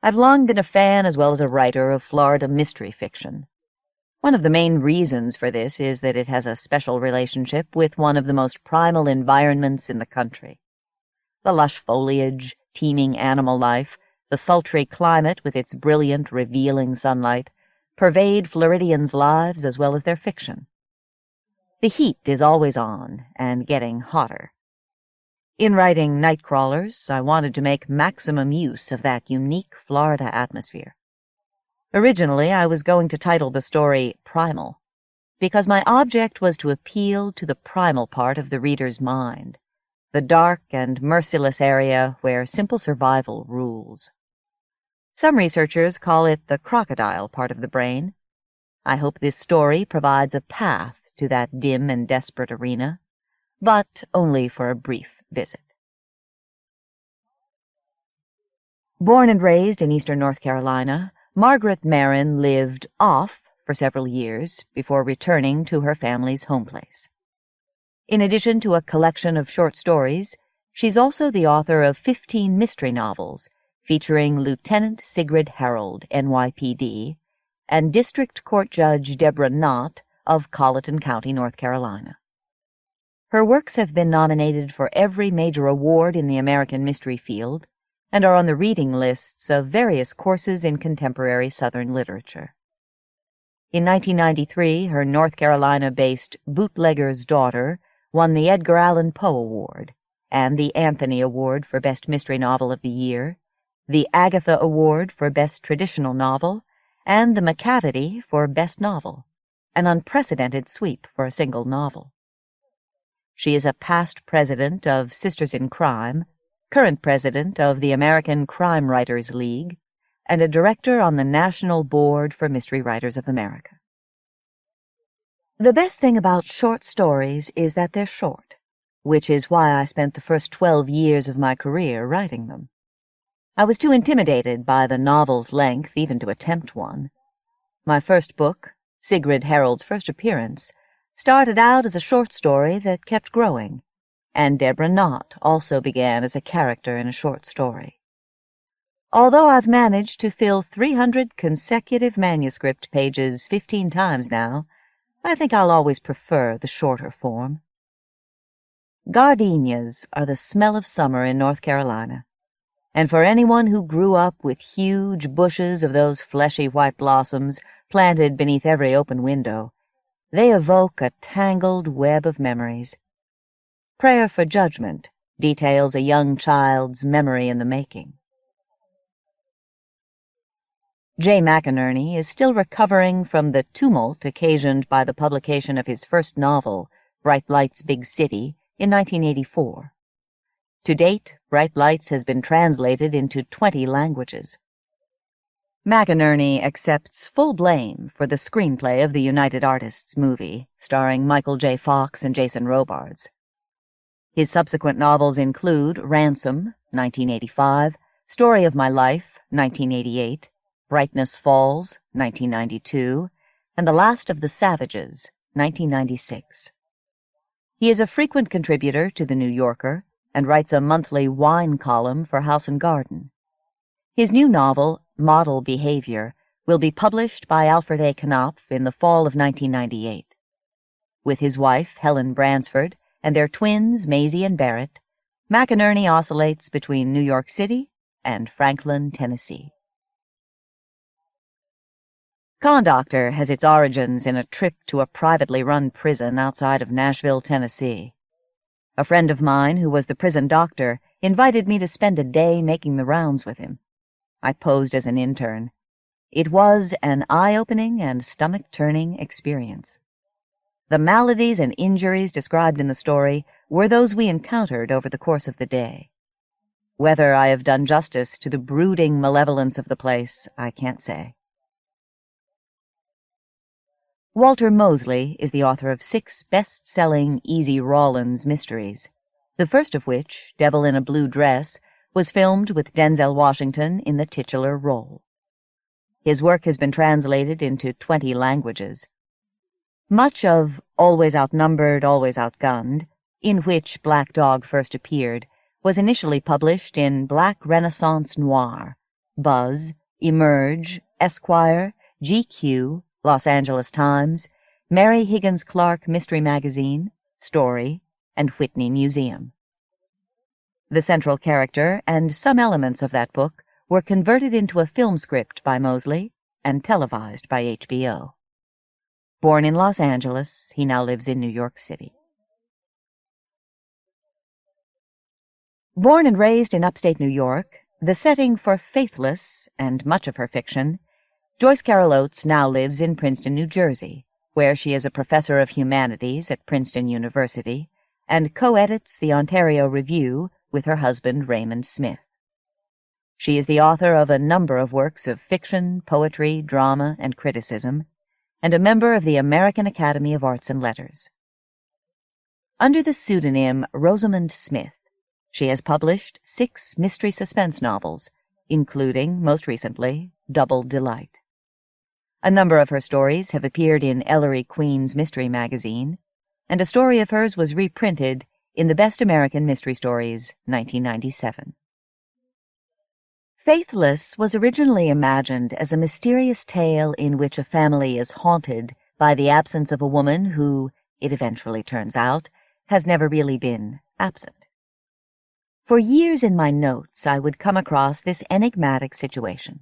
I've long been a fan as well as a writer of Florida mystery fiction. One of the main reasons for this is that it has a special relationship with one of the most primal environments in the country. The lush foliage, teeming animal life, the sultry climate with its brilliant, revealing sunlight, pervade Floridians' lives as well as their fiction. The heat is always on, and getting hotter. In writing Nightcrawlers, I wanted to make maximum use of that unique Florida atmosphere. Originally, I was going to title the story Primal, because my object was to appeal to the primal part of the reader's mind, the dark and merciless area where simple survival rules. Some researchers call it the crocodile part of the brain. I hope this story provides a path to that dim and desperate arena, but only for a brief visit. Born and raised in eastern North Carolina, Margaret Moron lived off for several years before returning to her family's home place. In addition to a collection of short stories, she's also the author of 15 mystery novels featuring Lieutenant Sigrid Harold, NYPD, and District Court Judge Deborah Knott of Colleton County, North Carolina. Her works have been nominated for every major award in the American mystery field and are on the reading lists of various courses in contemporary Southern literature. In 1993, her North Carolina-based Bootlegger's Daughter won the Edgar Allan Poe Award and the Anthony Award for Best Mystery Novel of the Year, the Agatha Award for Best Traditional Novel, and the McCavity for Best Novel, an unprecedented sweep for a single novel. She is a past president of Sisters in Crime, current president of the American Crime Writers League, and a director on the National Board for Mystery Writers of America. The best thing about short stories is that they're short, which is why I spent the first 12 years of my career writing them. I was too intimidated by the novel's length even to attempt one. My first book, Sigrid Harold's First Appearance, started out as a short story that kept growing, and Deborah Knott also began as a character in a short story. Although I've managed to fill 300 consecutive manuscript pages 15 times now, I think I'll always prefer the shorter form. Gardenias are the smell of summer in North Carolina, and for anyone who grew up with huge bushes of those fleshy white blossoms planted beneath every open window, they evoke a tangled web of memories. Prayer for Judgment details a young child's memory in the making. Jay Mcinerney is still recovering from the tumult occasioned by the publication of his first novel, Bright Lights, Big City, in 1984. To date, Bright Lights has been translated into 20 languages. Mcinerney accepts full blame for the screenplay of the United Artists movie, starring Michael J. Fox and Jason Robards. His subsequent novels include Ransom, 1985, Story of My Life, 1988, Brightness Falls, 1992, and The Last of the Savages, 1996. He is a frequent contributor to The New Yorker and writes a monthly wine column for House and Garden. His new novel, Model Behavior, will be published by Alfred A. Knopf in the fall of 1998. With his wife, Helen Bransford, and their twins, Maisie and Barrett, Mcinerney oscillates between New York City and Franklin, Tennessee. Condoctor has its origins in a trip to a privately run prison outside of Nashville, Tennessee. A friend of mine who was the prison doctor invited me to spend a day making the rounds with him. I posed as an intern. It was an eye-opening and stomach-turning experience. The maladies and injuries described in the story were those we encountered over the course of the day. Whether I have done justice to the brooding malevolence of the place, I can't say. Walter Mosley is the author of 6 best-selling Easy Rawlins mysteries, the first of which, Devil in a Blue Dress, was filmed with Denzel Washington in the titular role. His work has been translated into 20 languages. Much of Always Outnumbered, Always Outgunned, in which Black Dog first appeared, was initially published in Black Renaissance Noir, Buzz, Emerge, Esquire, GQ, Los Angeles Times, Mary Higgins Clark Mystery Magazine, Story, and Whitney Museum. The central character and some elements of that book were converted into a film script by Mosley and televised by HBO. Born in Los Angeles, he now lives in New York City. Born and raised in upstate New York, the setting for Faithless and much of her fiction, Joyce Carol Oates now lives in Princeton, New Jersey, where she is a professor of humanities at Princeton University and co-edits the Ontario Review with her husband Raymond Smith. She is the author of a number of works of fiction, poetry, drama, and criticism, and a member of the American Academy of Arts and Letters. Under the pseudonym Rosamund Smith, she has published 6 mystery suspense novels, including, most recently, Double Delight. A number of her stories have appeared in Ellery Queen's Mystery Magazine, and a story of hers was reprinted in the Best American Mystery Stories, 1997. Faithless was originally imagined as a mysterious tale in which a family is haunted by the absence of a woman who, it eventually turns out, has never really been absent. For years in my notes, I would come across this enigmatic situation.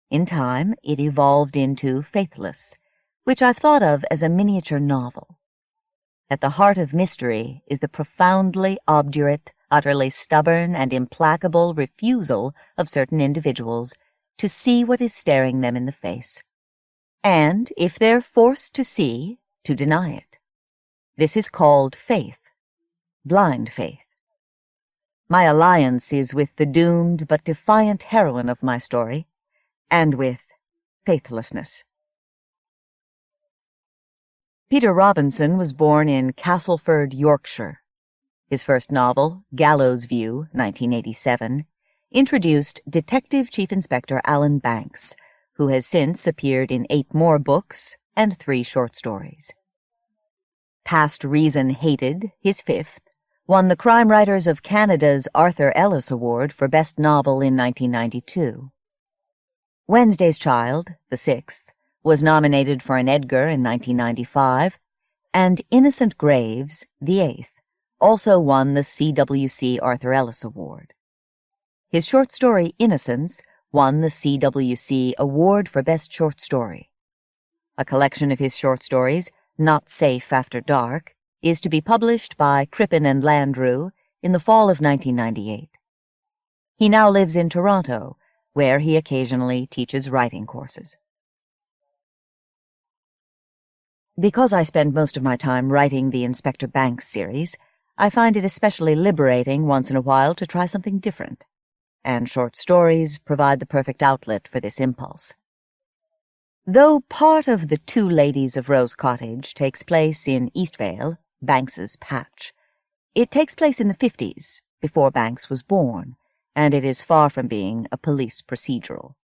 In time, it evolved into Faithless, which I've thought of as a miniature novel. At the heart of mystery is the profoundly obdurate, utterly stubborn, and implacable refusal of certain individuals to see what is staring them in the face. And, if they're forced to see, to deny it. This is called faith, blind faith. My alliance is with the doomed but defiant heroine of my story, and with faithlessness. Peter Robinson was born in Castleford, Yorkshire. His first novel, Gallows View, 1987, introduced Detective Chief Inspector Alan Banks, who has since appeared in 8 more books and 3 short stories. Past Reason Hated, his 5th, won the Crime Writers of Canada's Arthur Ellis Award for Best Novel in 1992. Wednesday's Child, the 6th, was nominated for an Edgar in 1995, and Innocent Graves, the 8th, also won the CWC Arthur Ellis Award. His short story Innocence won the CWC Award for Best Short Story. A collection of his short stories, Not Safe After Dark, is to be published by Crippen and Landru in the fall of 1998. He now lives in Toronto, where he occasionally teaches writing courses. Because I spend most of my time writing the Inspector Banks series, I find it especially liberating once in a while to try something different, and short stories provide the perfect outlet for this impulse. Though part of The Two Ladies of Rose Cottage takes place in Eastvale, Banks's patch, it takes place in the 50s, before Banks was born, and it is far from being a police procedural.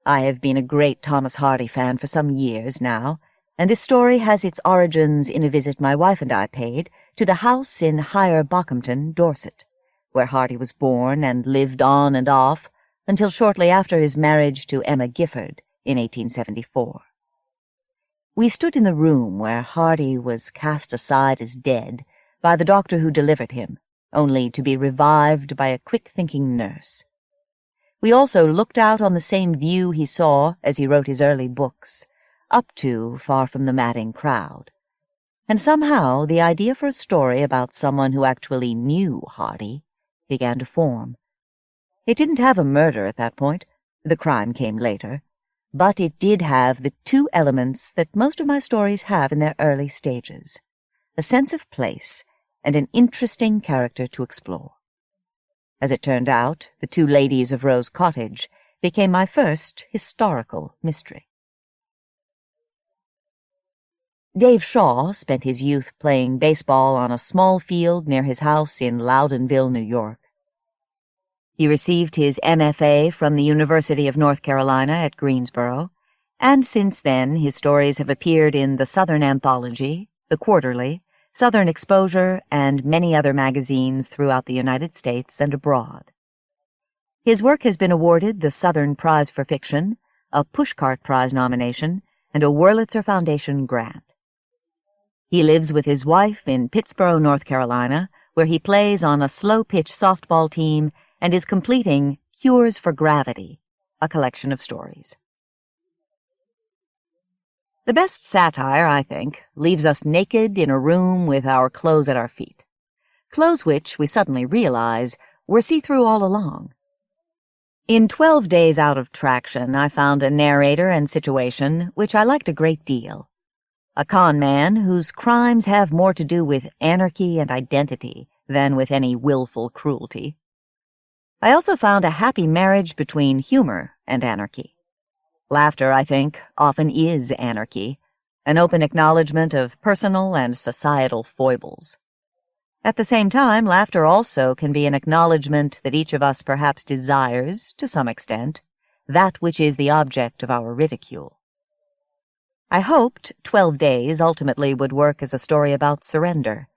I have been a great Thomas Hardy fan for some years now, and this story has its origins in a visit my wife and I paid to the house in Higher Bockhampton, Dorset, where Hardy was born and lived on and off until shortly after his marriage to Emma Gifford in 1874. We stood in the room where Hardy was cast aside as dead by the doctor who delivered him, only to be revived by a quick-thinking nurse. We also looked out on the same view he saw as he wrote his early books, up to far from the madding crowd. And somehow the idea for a story about someone who actually knew Hardy began to form. It didn't have a murder at that point. The crime came later. But it did have the 2 elements that most of my stories have in their early stages: a sense of place and an interesting character to explore. As it turned out, The Two Ladies of Rose Cottage became my first historical mystery. Dave Shaw spent his youth playing baseball on a small field near his house in Loudonville, New York. He received his MFA from the University of North Carolina at Greensboro, and since then his stories have appeared in the Southern Anthology, the Quarterly, Southern Exposure, and many other magazines throughout the United States and abroad. His work has been awarded the Southern Prize for Fiction, a Pushcart Prize nomination, and a Wurlitzer Foundation grant. He lives with his wife in Pittsboro, North Carolina, where he plays on a slow-pitch softball team and is completing Cures for Gravity, a collection of stories. The best satire, I think, leaves us naked in a room with our clothes at our feet, clothes which, we suddenly realize, were see-through all along. In 12 Days Out of Traction, I found a narrator and situation which I liked a great deal. A con man whose crimes have more to do with anarchy and identity than with any willful cruelty. I also found a happy marriage between humor and anarchy. Laughter, I think, often is anarchy, an open acknowledgement of personal and societal foibles. At the same time, laughter also can be an acknowledgement that each of us perhaps desires, to some extent, that which is the object of our ridicule. I hoped 12 Days ultimately would work as a story about surrender,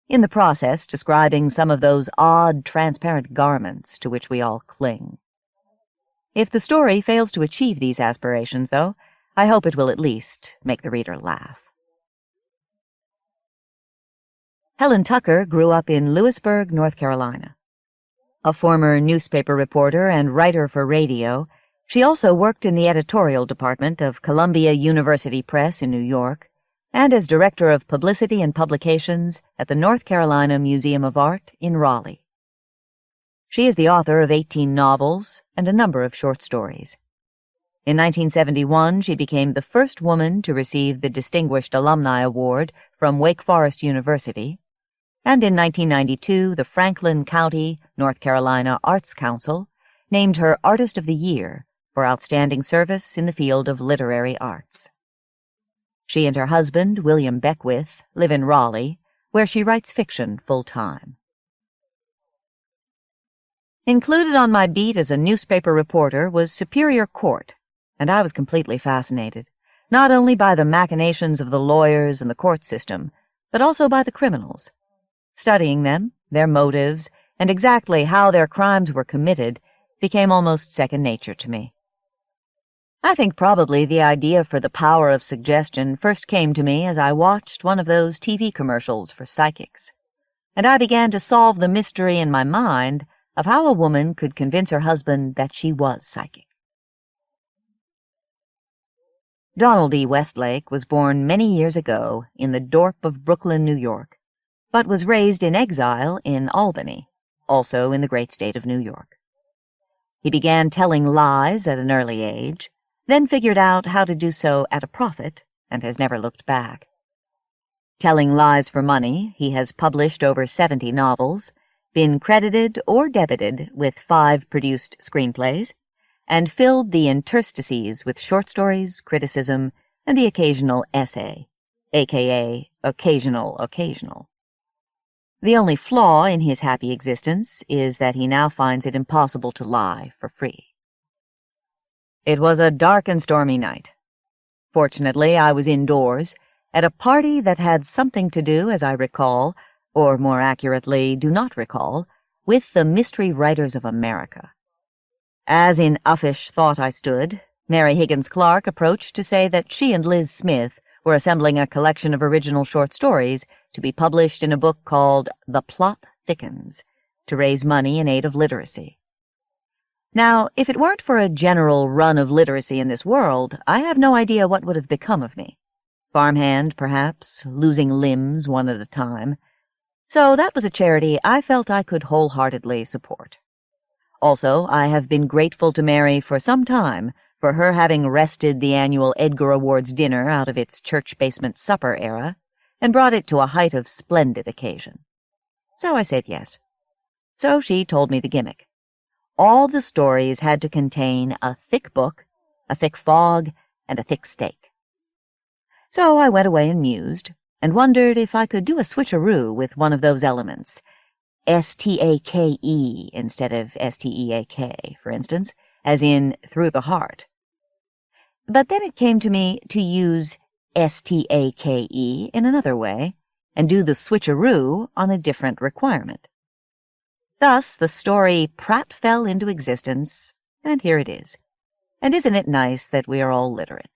in the process describing some of those odd, transparent garments to which we all cling. If the story fails to achieve these aspirations, though, I hope it will at least make the reader laugh. Helen Tucker grew up in Lewisburg, North Carolina. A former newspaper reporter and writer for radio, she also worked in the editorial department of Columbia University Press in New York and as director of publicity and publications at the North Carolina Museum of Art in Raleigh. She is the author of 18 novels and a number of short stories. In 1971, she became the first woman to receive the Distinguished Alumni Award from Wake Forest University, and in 1992, the Franklin County, North Carolina Arts Council named her Artist of the Year for outstanding service in the field of literary arts. She and her husband, William Beckwith, live in Raleigh, where she writes fiction full-time. Included on my beat as a newspaper reporter was Superior Court, and I was completely fascinated, not only by the machinations of the lawyers and the court system, but also by the criminals. Studying them, their motives, and exactly how their crimes were committed became almost second nature to me. I think probably the idea for the power of suggestion first came to me as I watched one of those TV commercials for psychics, and I began to solve the mystery in my mind of how a woman could convince her husband that she was psychic. Donald E. Westlake was born many years ago in the Dorp of Brooklyn, New York, but was raised in exile in Albany, also in the great state of New York. He began telling lies at an early age, then figured out how to do so at a profit, and has never looked back. Telling lies for money, he has published over 70 novels, been credited or debited with 5 produced screenplays, and filled the interstices with short stories, criticism, and the occasional essay, aka occasional. The only flaw in his happy existence is that he now finds it impossible to lie for free. It was a dark and stormy night. Fortunately, I was indoors, at a party that had something to do, as I recall, or more accurately, do not recall, with the Mystery Writers of America. As in uffish thought I stood, Mary Higgins Clark approached to say that she and Liz Smith were assembling a collection of original short stories to be published in a book called The Plot Thickens, to raise money in aid of literacy. Now, if it weren't for a general run of literacy in this world, I have no idea what would have become of me. Farmhand, perhaps, losing limbs one at a time. So that was a charity I felt I could wholeheartedly support. Also, I have been grateful to Mary for some time for her having wrested the annual Edgar Awards dinner out of its church basement supper era and brought it to a height of splendid occasion. So I said yes. So she told me the gimmick. All the stories had to contain a thick book, a thick fog, and a thick steak. So I went away and mused, and wondered if I could do a switcheroo with one of those elements, S-T-A-K-E instead of S-T-E-A-K, for instance, as in through the heart. But then it came to me to use S-T-A-K-E in another way, and do the switcheroo on a different requirement. Thus, the story Pratt fell into existence, and here it is. And isn't it nice that we are all literate?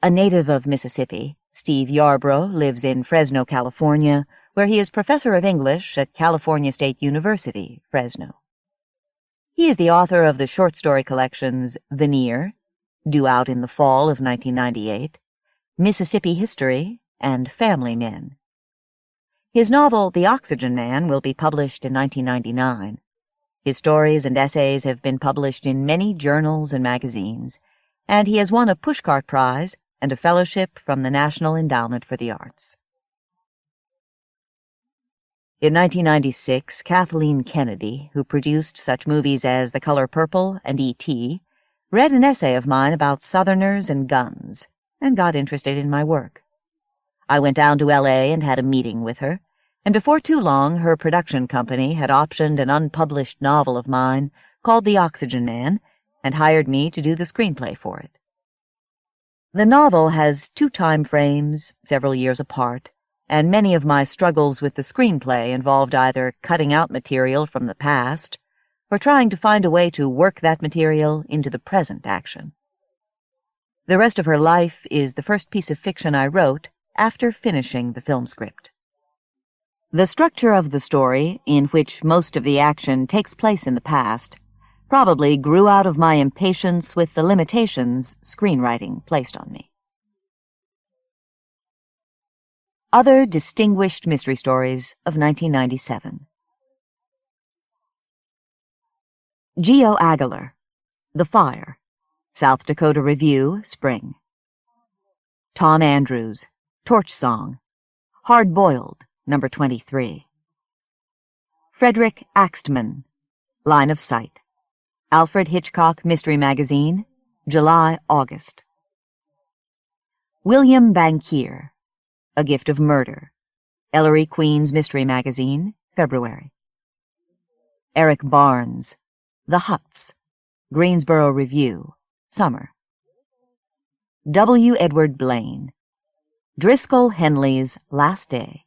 A native of Mississippi, Steve Yarbrough lives in Fresno, California, where he is professor of English at California State University, Fresno. He is the author of the short story collections Veneer, due out in the fall of 1998, Mississippi History, and Family Men. His novel, The Oxygen Man, will be published in 1999. His stories and essays have been published in many journals and magazines, and he has won a Pushcart Prize and a fellowship from the National Endowment for the Arts. In 1996, Kathleen Kennedy, who produced such movies as The Color Purple and E.T., read an essay of mine about Southerners and guns, and got interested in my work. I went down to L.A. and had a meeting with her, and before too long her production company had optioned an unpublished novel of mine called The Oxygen Man and hired me to do the screenplay for it. The novel has 2 time frames, several years apart, and many of my struggles with the screenplay involved either cutting out material from the past or trying to find a way to work that material into the present action. The rest of her life is the first piece of fiction I wrote after finishing the film script. The structure of the story, in which most of the action takes place in the past, probably grew out of my impatience with the limitations screenwriting placed on me. Other distinguished mystery stories of 1997. Geo Aguilar, The Fire, South Dakota Review, Spring. Tom Andrews, Torch Song, Hard Boiled, number 23. Frederick Axtman, Line of Sight, Alfred Hitchcock Mystery Magazine, July-August. William Bankier, A Gift of Murder, Ellery Queen's Mystery Magazine, February. Eric Barnes, The Huts, Greensboro Review, Summer. W. Edward Blaine, Driscoll Henley's Last Day,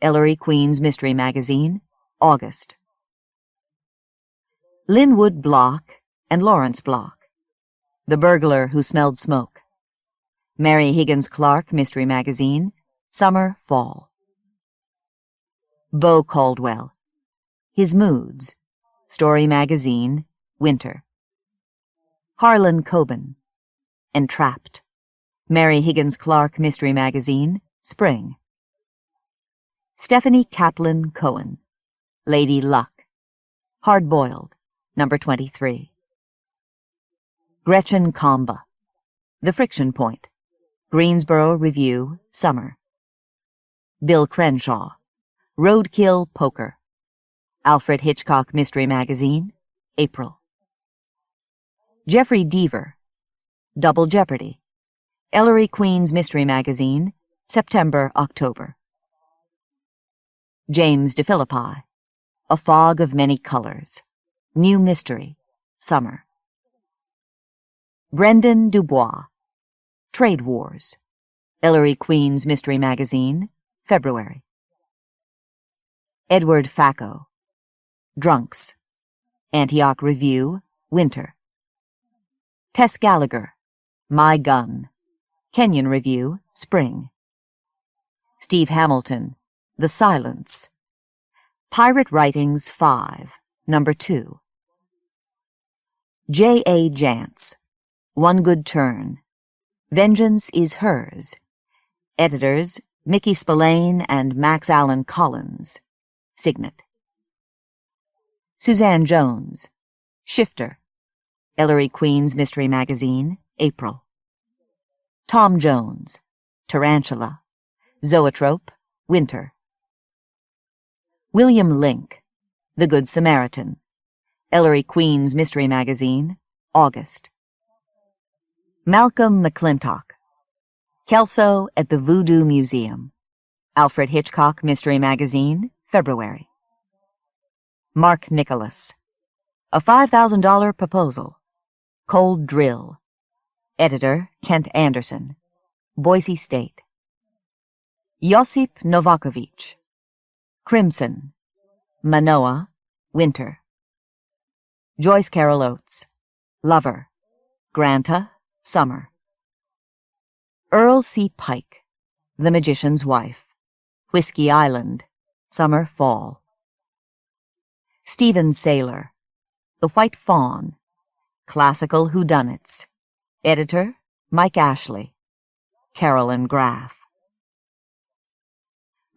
Ellery Queen's Mystery Magazine, August. Linwood Block and Lawrence Block, The Burglar Who Smelled Smoke, Mary Higgins Clark Mystery Magazine, Summer, Fall. Beau Caldwell, His Moods, Story Magazine, Winter. Harlan Coben, Entrapped, Mary Higgins Clark Mystery Magazine, Spring. Stephanie Kaplan Cohen, Lady Luck, Hard Boiled, number 23. Gretchen Kamba, The Friction Point, Greensboro Review, Summer. Bill Crenshaw, Roadkill Poker, Alfred Hitchcock Mystery Magazine, April. Jeffrey Deaver, Double Jeopardy, Ellery Queen's Mystery Magazine, September-October. James DeFilippi, A Fog of Many Colors, New Mystery, Summer. Brendan Dubois, Trade Wars, Ellery Queen's Mystery Magazine, February. Edward Facco, Drunks, Antioch Review, Winter. Tess Gallagher, My Gun, Kenyon Review, Spring. Steve Hamilton, The Silence, Pirate Writings 5, number 2. J. A. Jantz, One Good Turn, Vengeance is Hers, editors Mickey Spillane and Max Allen Collins, Signet. Suzanne Jones, Shifter, Ellery Queen's Mystery Magazine, April. Tom Jones, Tarantula, Zoetrope, Winter. William Link, The Good Samaritan, Ellery Queen's Mystery Magazine, August. Malcolm McClintock, Kelso at the Voodoo Museum, Alfred Hitchcock Mystery Magazine, February. Mark Nicholas, A $5,000 Proposal, Cold Drill, editor Kent Anderson, Boise State. Josip Novakovic, Crimson, Manoa, Winter. Joyce Carol Oates, Lover, Granta, Summer. Earl C. Pike, The Magician's Wife, Whiskey Island, Summer, Fall. Stephen Saylor, The White Fawn, Classical Whodunits, editor Mike Ashley, Carolyn Graff.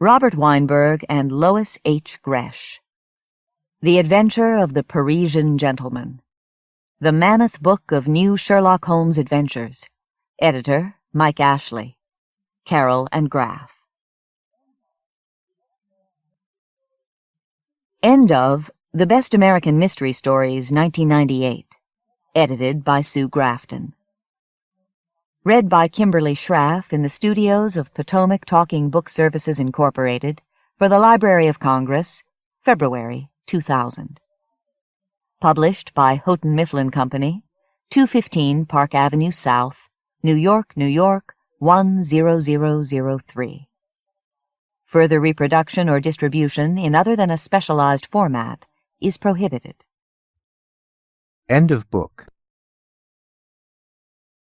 Robert Weinberg and Lois H. Gresh. The Adventure of the Parisian Gentleman. The Mammoth Book of New Sherlock Holmes Adventures. Editor, Mike Ashley. Carroll and Graf. End of The Best American Mystery Stories, 1998. Edited by Sue Grafton. Read by Kimberly Schraf in the studios of Potomac Talking Book Services, Incorporated, for the Library of Congress, February 2000. Published by Houghton Mifflin Company, 215 Park Avenue South, New York, New York, 10003. Further reproduction or distribution in other than a specialized format is prohibited. End of book.